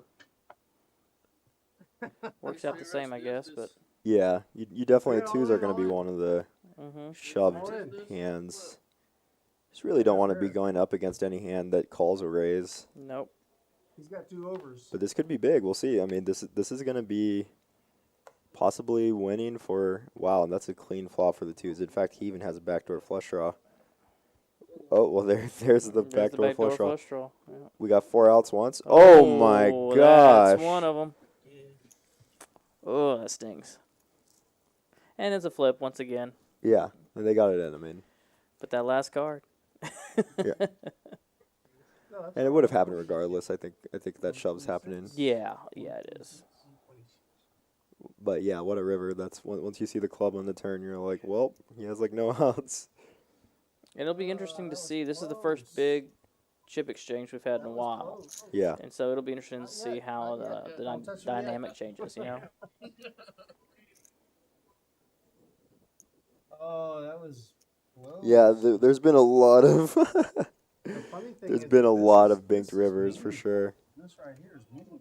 works out the same, I guess, but Yeah, you definitely twos are gonna be one of the Mhm. shoved hands. Just really don't want to be going up against any hand that calls a raise. nope. He's got 2 overs. But this could be big. We'll see. I mean, this is going to be possibly winning for wow, and that's a clean flop for the twos. In fact, he even has a backdoor flush draw. Oh well, there's the backdoor flush draw. Yeah. We got 4 outs once. Oh my gosh! That's one of them. Oh, that stings. And it's a flip once again. Yeah, and they got it in. I mean, But that last card. yeah. And it would have happened regardless. I think that shove's happening. Yeah, it is. But yeah, what a river. That's once you see the club on the turn, you're like, well, he has like no outs. It'll be interesting to see. This is the first big chip exchange we've had in a while. Yeah. And so it'll be interesting to see how the dynamic changes, you know? Oh, that was close. Yeah, there's been a lot of The funny thing there's is been a this lot is- of binked this is rivers for meaningful. sure. This right here is meaningful.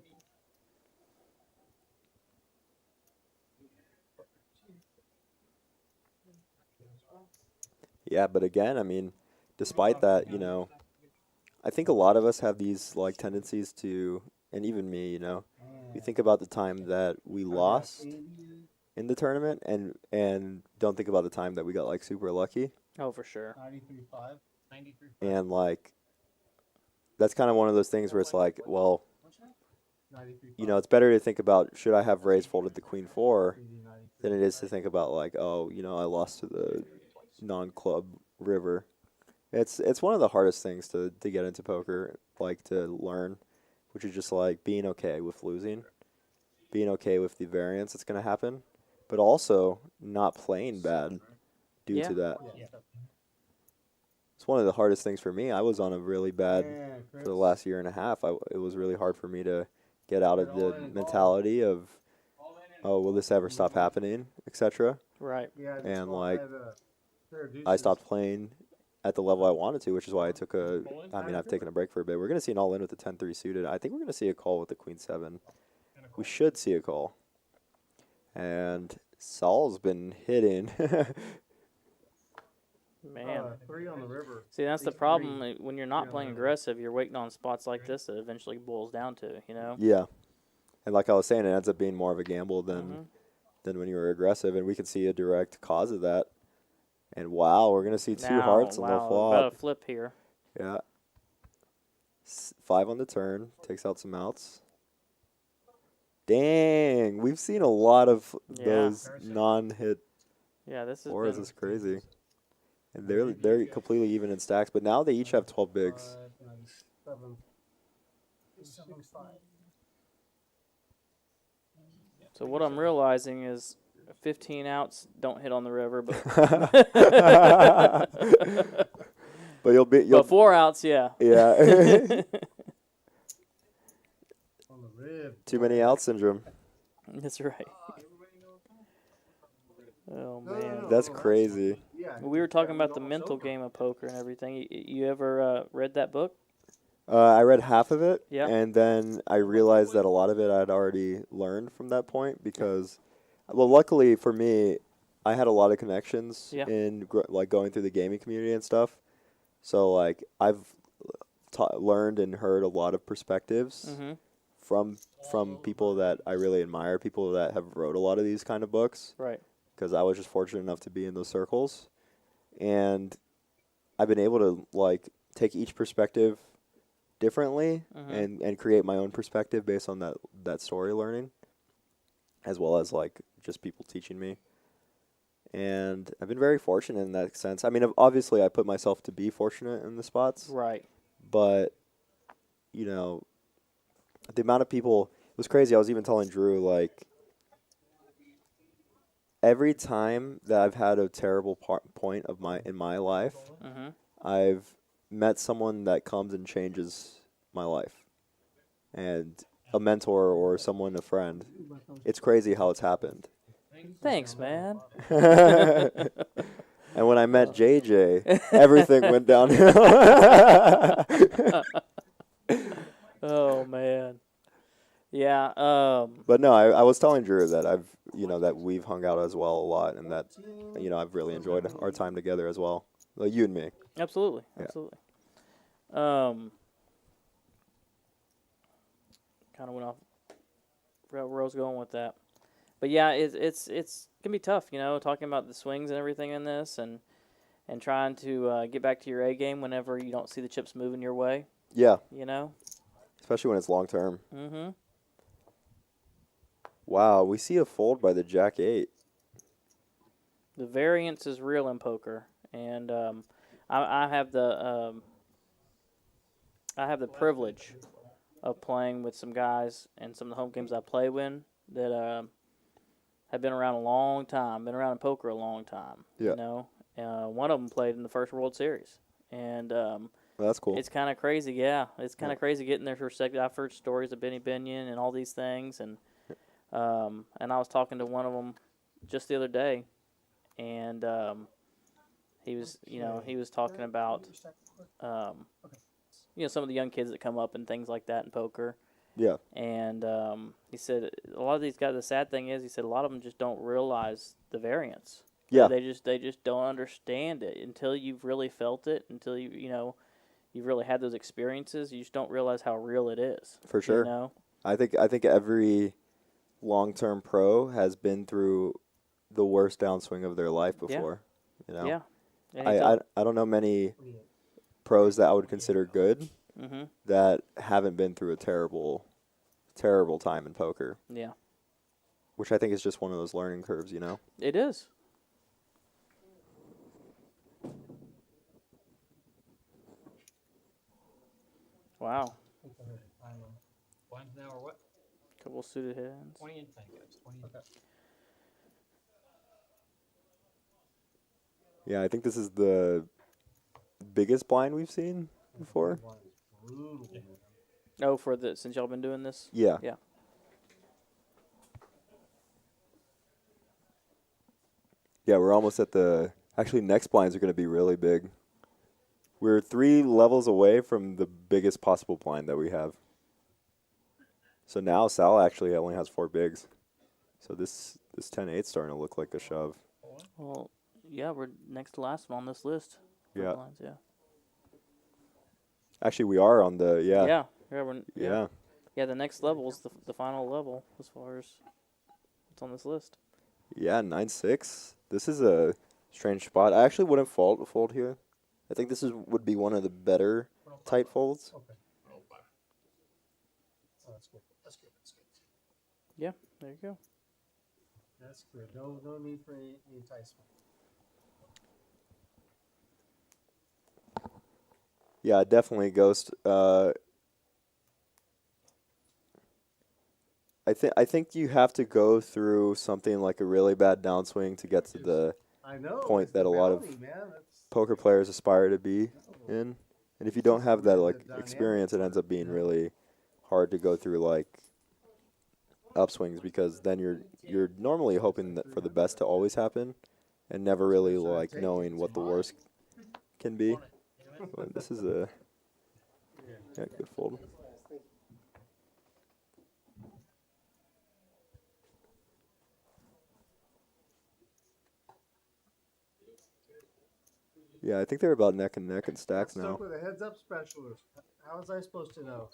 Yeah, but again, I mean, despite that, you know, I think a lot of us have these like tendencies to, and even me, you know, we think about the time that we lost in the tournament and don't think about the time that we got like super lucky. Oh, for sure. 93.5. 93. And like that's kind of one of those things where it's like, well, you know, it's better to think about should I have raised folded the queen 4 than it is to think about like, oh, you know, I lost to the non-club river. It's one of the hardest things to get into poker, like to learn, which is just like being okay with losing, being okay with the variance that's going to happen, but also not playing bad due to that. It's one of the hardest things for me. I was on a really bad for the last year and a half. It was really hard for me to get out of the mentality of, oh, will this ever stop happening, etc. Right. And like, I stopped playing at the level I wanted to, which is why I took I've taken a break for a bit. We're going to see an all-in with the 10-3 suited. I think we're going to see a call with the queen 7. We should see a call. And Saul's been hitting. Man. 3 on the river. See, that's the problem. When you're not playing aggressive, you're waiting on spots like this that eventually boils down to, you know? Yeah. And like I was saying, it ends up being more of a gamble than when you were aggressive, and we can see a direct cause of that. And wow, we're going to see 2 hearts on the flop. About a flip here. Yeah. 5 on the turn. Takes out some outs. Dang. We've seen a lot of those non-hit fours. It's crazy. And they're completely even in stacks. But now they each have 12 bigs. 7. So what I'm realizing is 15 outs don't hit on the river, but but you'll but 4 outs, yeah. Yeah. On the rib. Too many out syndrome. That's right. Oh man, that's crazy. We were talking about the mental game of poker and everything. You ever read that book? I read half of it, Yeah. and then I realized that a lot of it I'd already learned from that point because, well, luckily for me, I had a lot of connections in like going through the gaming community and stuff. So like I've learned and heard a lot of perspectives from people that I really admire, people that have wrote a lot of these kind of books. Right. Because I was just fortunate enough to be in those circles, and I've been able to like take each perspective differently and create my own perspective based on that story learning, as well as like just people teaching me. And I've been very fortunate in that sense. I mean, obviously I put myself to be fortunate in the spots. Right. But, you know, the amount of people, it was crazy. I was even telling Drew, like, every time that I've had a terrible point in my life, I've met someone that comes and changes my life. And a mentor or someone, a friend. It's crazy how it's happened. Thanks, man. And when I met JJ, everything went downhill. Oh man. Yeah. But no, I was telling Drew that that we've hung out as well a lot, and that, I've really enjoyed our time together as well. Like you and me. Absolutely. Yeah. Absolutely. Kind of went off where I was going with that, but yeah, it's gonna be tough, talking about the swings and everything in this, and trying to get back to your A game whenever you don't see the chips moving your way. Yeah. Especially when it's long term. Mm-hmm. Wow, we see a fold by the Jack 8. The variance is real in poker, and I have the privilege of playing with some guys and some of the home games I play with that have been around a long time, been around in poker a long time. Yeah. One of them played in the first World Series, and well, that's cool. It's kind of crazy, yeah. It's kind of crazy getting their perspective. I've heard stories of Benny Binion and all these things, and I was talking to one of them just the other day, and he was talking about some of the young kids that come up and things like that in poker. Yeah. And he said a lot of these guys. The sad thing is, he said a lot of them just don't realize the variance. Yeah. They just don't understand it until you've really felt it. Until you've really had those experiences. You just don't realize how real it is. For sure. I think every long-term pro has been through the worst downswing of their life before. Yeah. I don't know many pros that I would consider good that haven't been through a terrible, terrible time in poker. Yeah. Which I think is just one of those learning curves, It is. Wow. Blinds now or what? Couple suited hands. 20 and 10, guys. 20 and 10. Yeah, I think this is the biggest blind we've seen before. Oh, since y'all been doing this? Yeah. Yeah. Yeah, we're almost at actually next blinds are going to be really big. We're 3 levels away from the biggest possible blind that we have. So now Sal actually only has 4 bigs. So this 10-8 starting to look like a shove. Well, yeah, we're next to last one on this list. Yeah. Blinds, yeah. Actually, we are on the Yeah, the next level is the final level as far as what's on this list. Yeah, 9-6. This is a strange spot. I actually wouldn't fold here. I think this would be one of the better tight folds. Okay. Oh, that's good. That's good. That's good. Yeah, there you go. That's good. No need for any enticement. Yeah, definitely Ghost. I think you have to go through something like a really bad downswing to get to the point that a lot of poker players aspire to be in. And if you don't have that experience, it ends up being really hard to go through upswings, because then you're normally hoping for the best to always happen and never really knowing what the worst can be. But this is a good fold. Yeah, I think they're about neck and neck in stacks now. Stuck with a heads-up specialist. How was I supposed to know?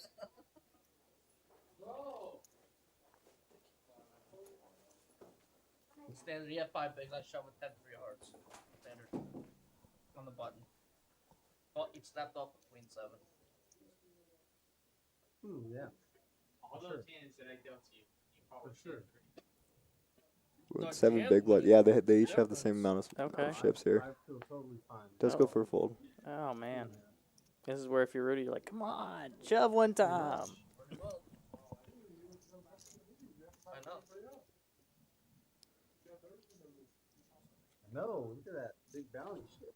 Standard, you have 5 bigs. I shove with 10 3 hearts. Standard. On the button. Oh, it snapped off with queen 7. Yeah. All those hands that I dealt to you, probably for sure. With 7 big blood. Yeah, they each have the same amount of ships here. I feel totally fine. Does go for a fold. Oh man, this is where if you're Rudy, you're like, come on, shove one time. I know. No, look at that big bounty shit.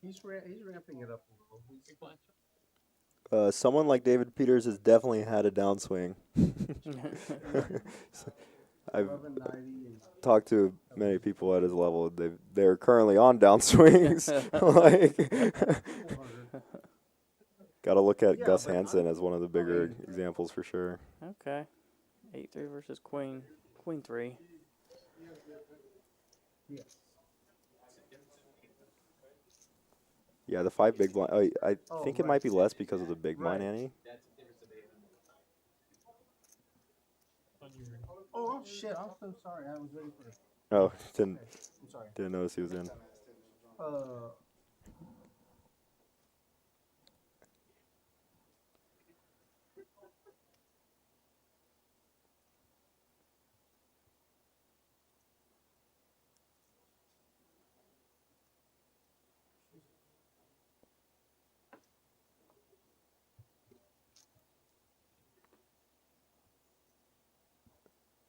He's ramping it up a little. Someone like David Peters has definitely had a downswing. I've 1190 and talked to many people at his level. They're currently on downswings. Like, got to look at Yeah, Gus but Hansen as one of the bigger examples for sure. Okay. 8-3 versus Queen. Queen 3. yes. Yeah, the 5 big blind. Oh, I Oh, think it right. might be less because of the big blind, Right. Annie. Oh shit! I'm so sorry. I was ready for. Oh, didn't I'm sorry. didn't notice he was in.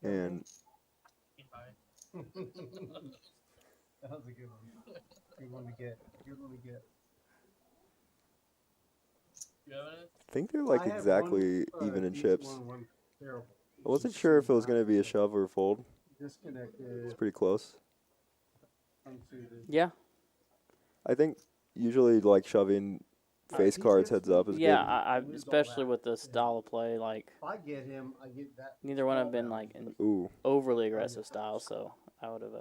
And That was a good one. Good one to get. Good one to get. I think they're like I had exactly one, even in decent chips. one terrible. I wasn't sure if it was going to be a shove or a fold. Disconnected. It's pretty close. Unsuited. Yeah. I think usually like shoving face cards heads up is Yeah, good. I especially with the style of play, like If I get him, I get that. neither one have been like an Ooh. overly aggressive style, so I would have.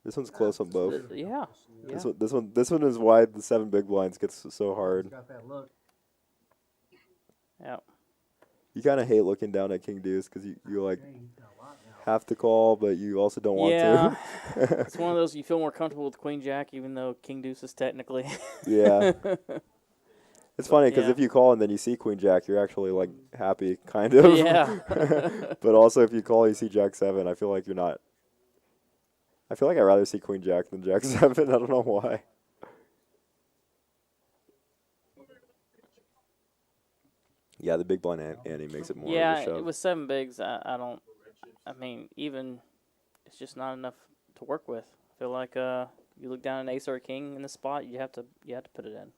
This one's close on both. Yeah. This one is why the 7 big blinds gets so hard. Got that look. Yeah. You kind of hate looking down at King Deuce because you like have to call, but you also don't want Yeah. to. It's one of those you feel more comfortable with Queen Jack, even though King Deuce is technically. Yeah. It's funny because Yeah. if you call and then you see Queen Jack, you're actually like happy, kind of. Yeah. But also if you call, you see Jack 7, I feel like you're not. I feel like I'd rather see Queen Jack than Jack 7. I don't know why. Yeah, the big blind Annie makes it more of a Yeah, shove. with 7 bigs, I don't. I mean, even it's just not enough to work with. I feel like you look down an ace or a king in the spot, you have to put it in.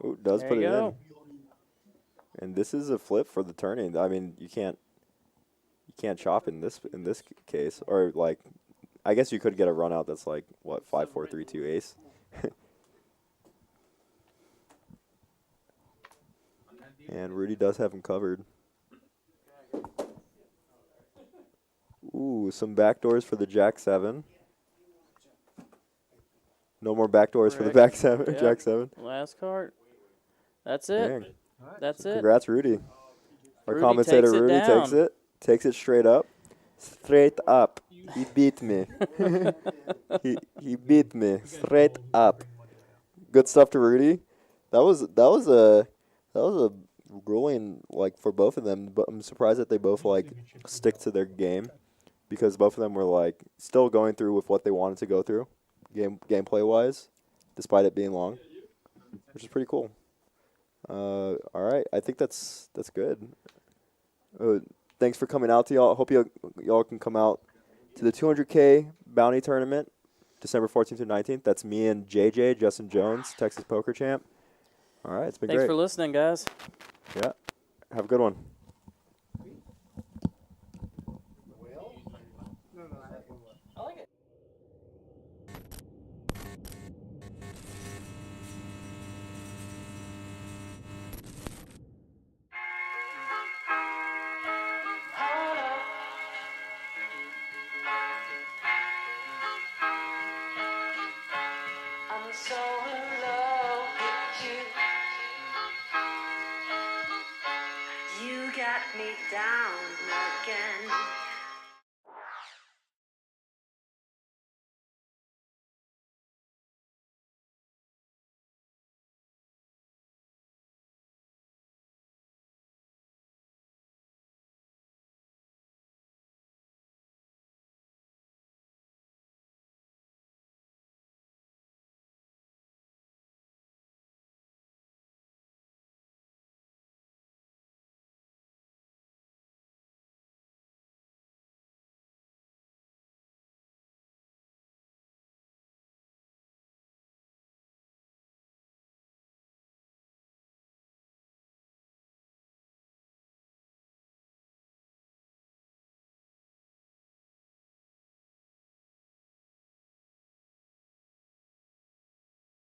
Ooh, does There put you it go. in. And this is a flip for the turning. I mean, you can't chop in this case, or like, I guess you could get a run out that's like what 5 4 3 2 ace. And Rudy does have him covered. Ooh, some backdoors for the Jack 7. No more backdoors for the back 7, Yep. Jack 7. Last card. That's it. Dang. That's it. Congrats, Rudy. Our Rudy commentator takes it Rudy down. takes it straight up. Straight up. He beat me. he beat me straight up. Good stuff to Rudy. That was a grueling like for both of them, but I'm surprised that they both like stick to their game because both of them were like still going through with what they wanted to go through gameplay wise, despite it being long, which is pretty cool. All right, I think that's good. Thanks for coming out to y'all. Hope y'all can come out to the 200K bounty tournament, December 14th through 19th. That's me and JJ, Justin Jones, Texas Poker Champ. All right, it's been Thanks great. for listening, guys. Yeah, have a good one. I like it. I'm so in love with you. You got me down again.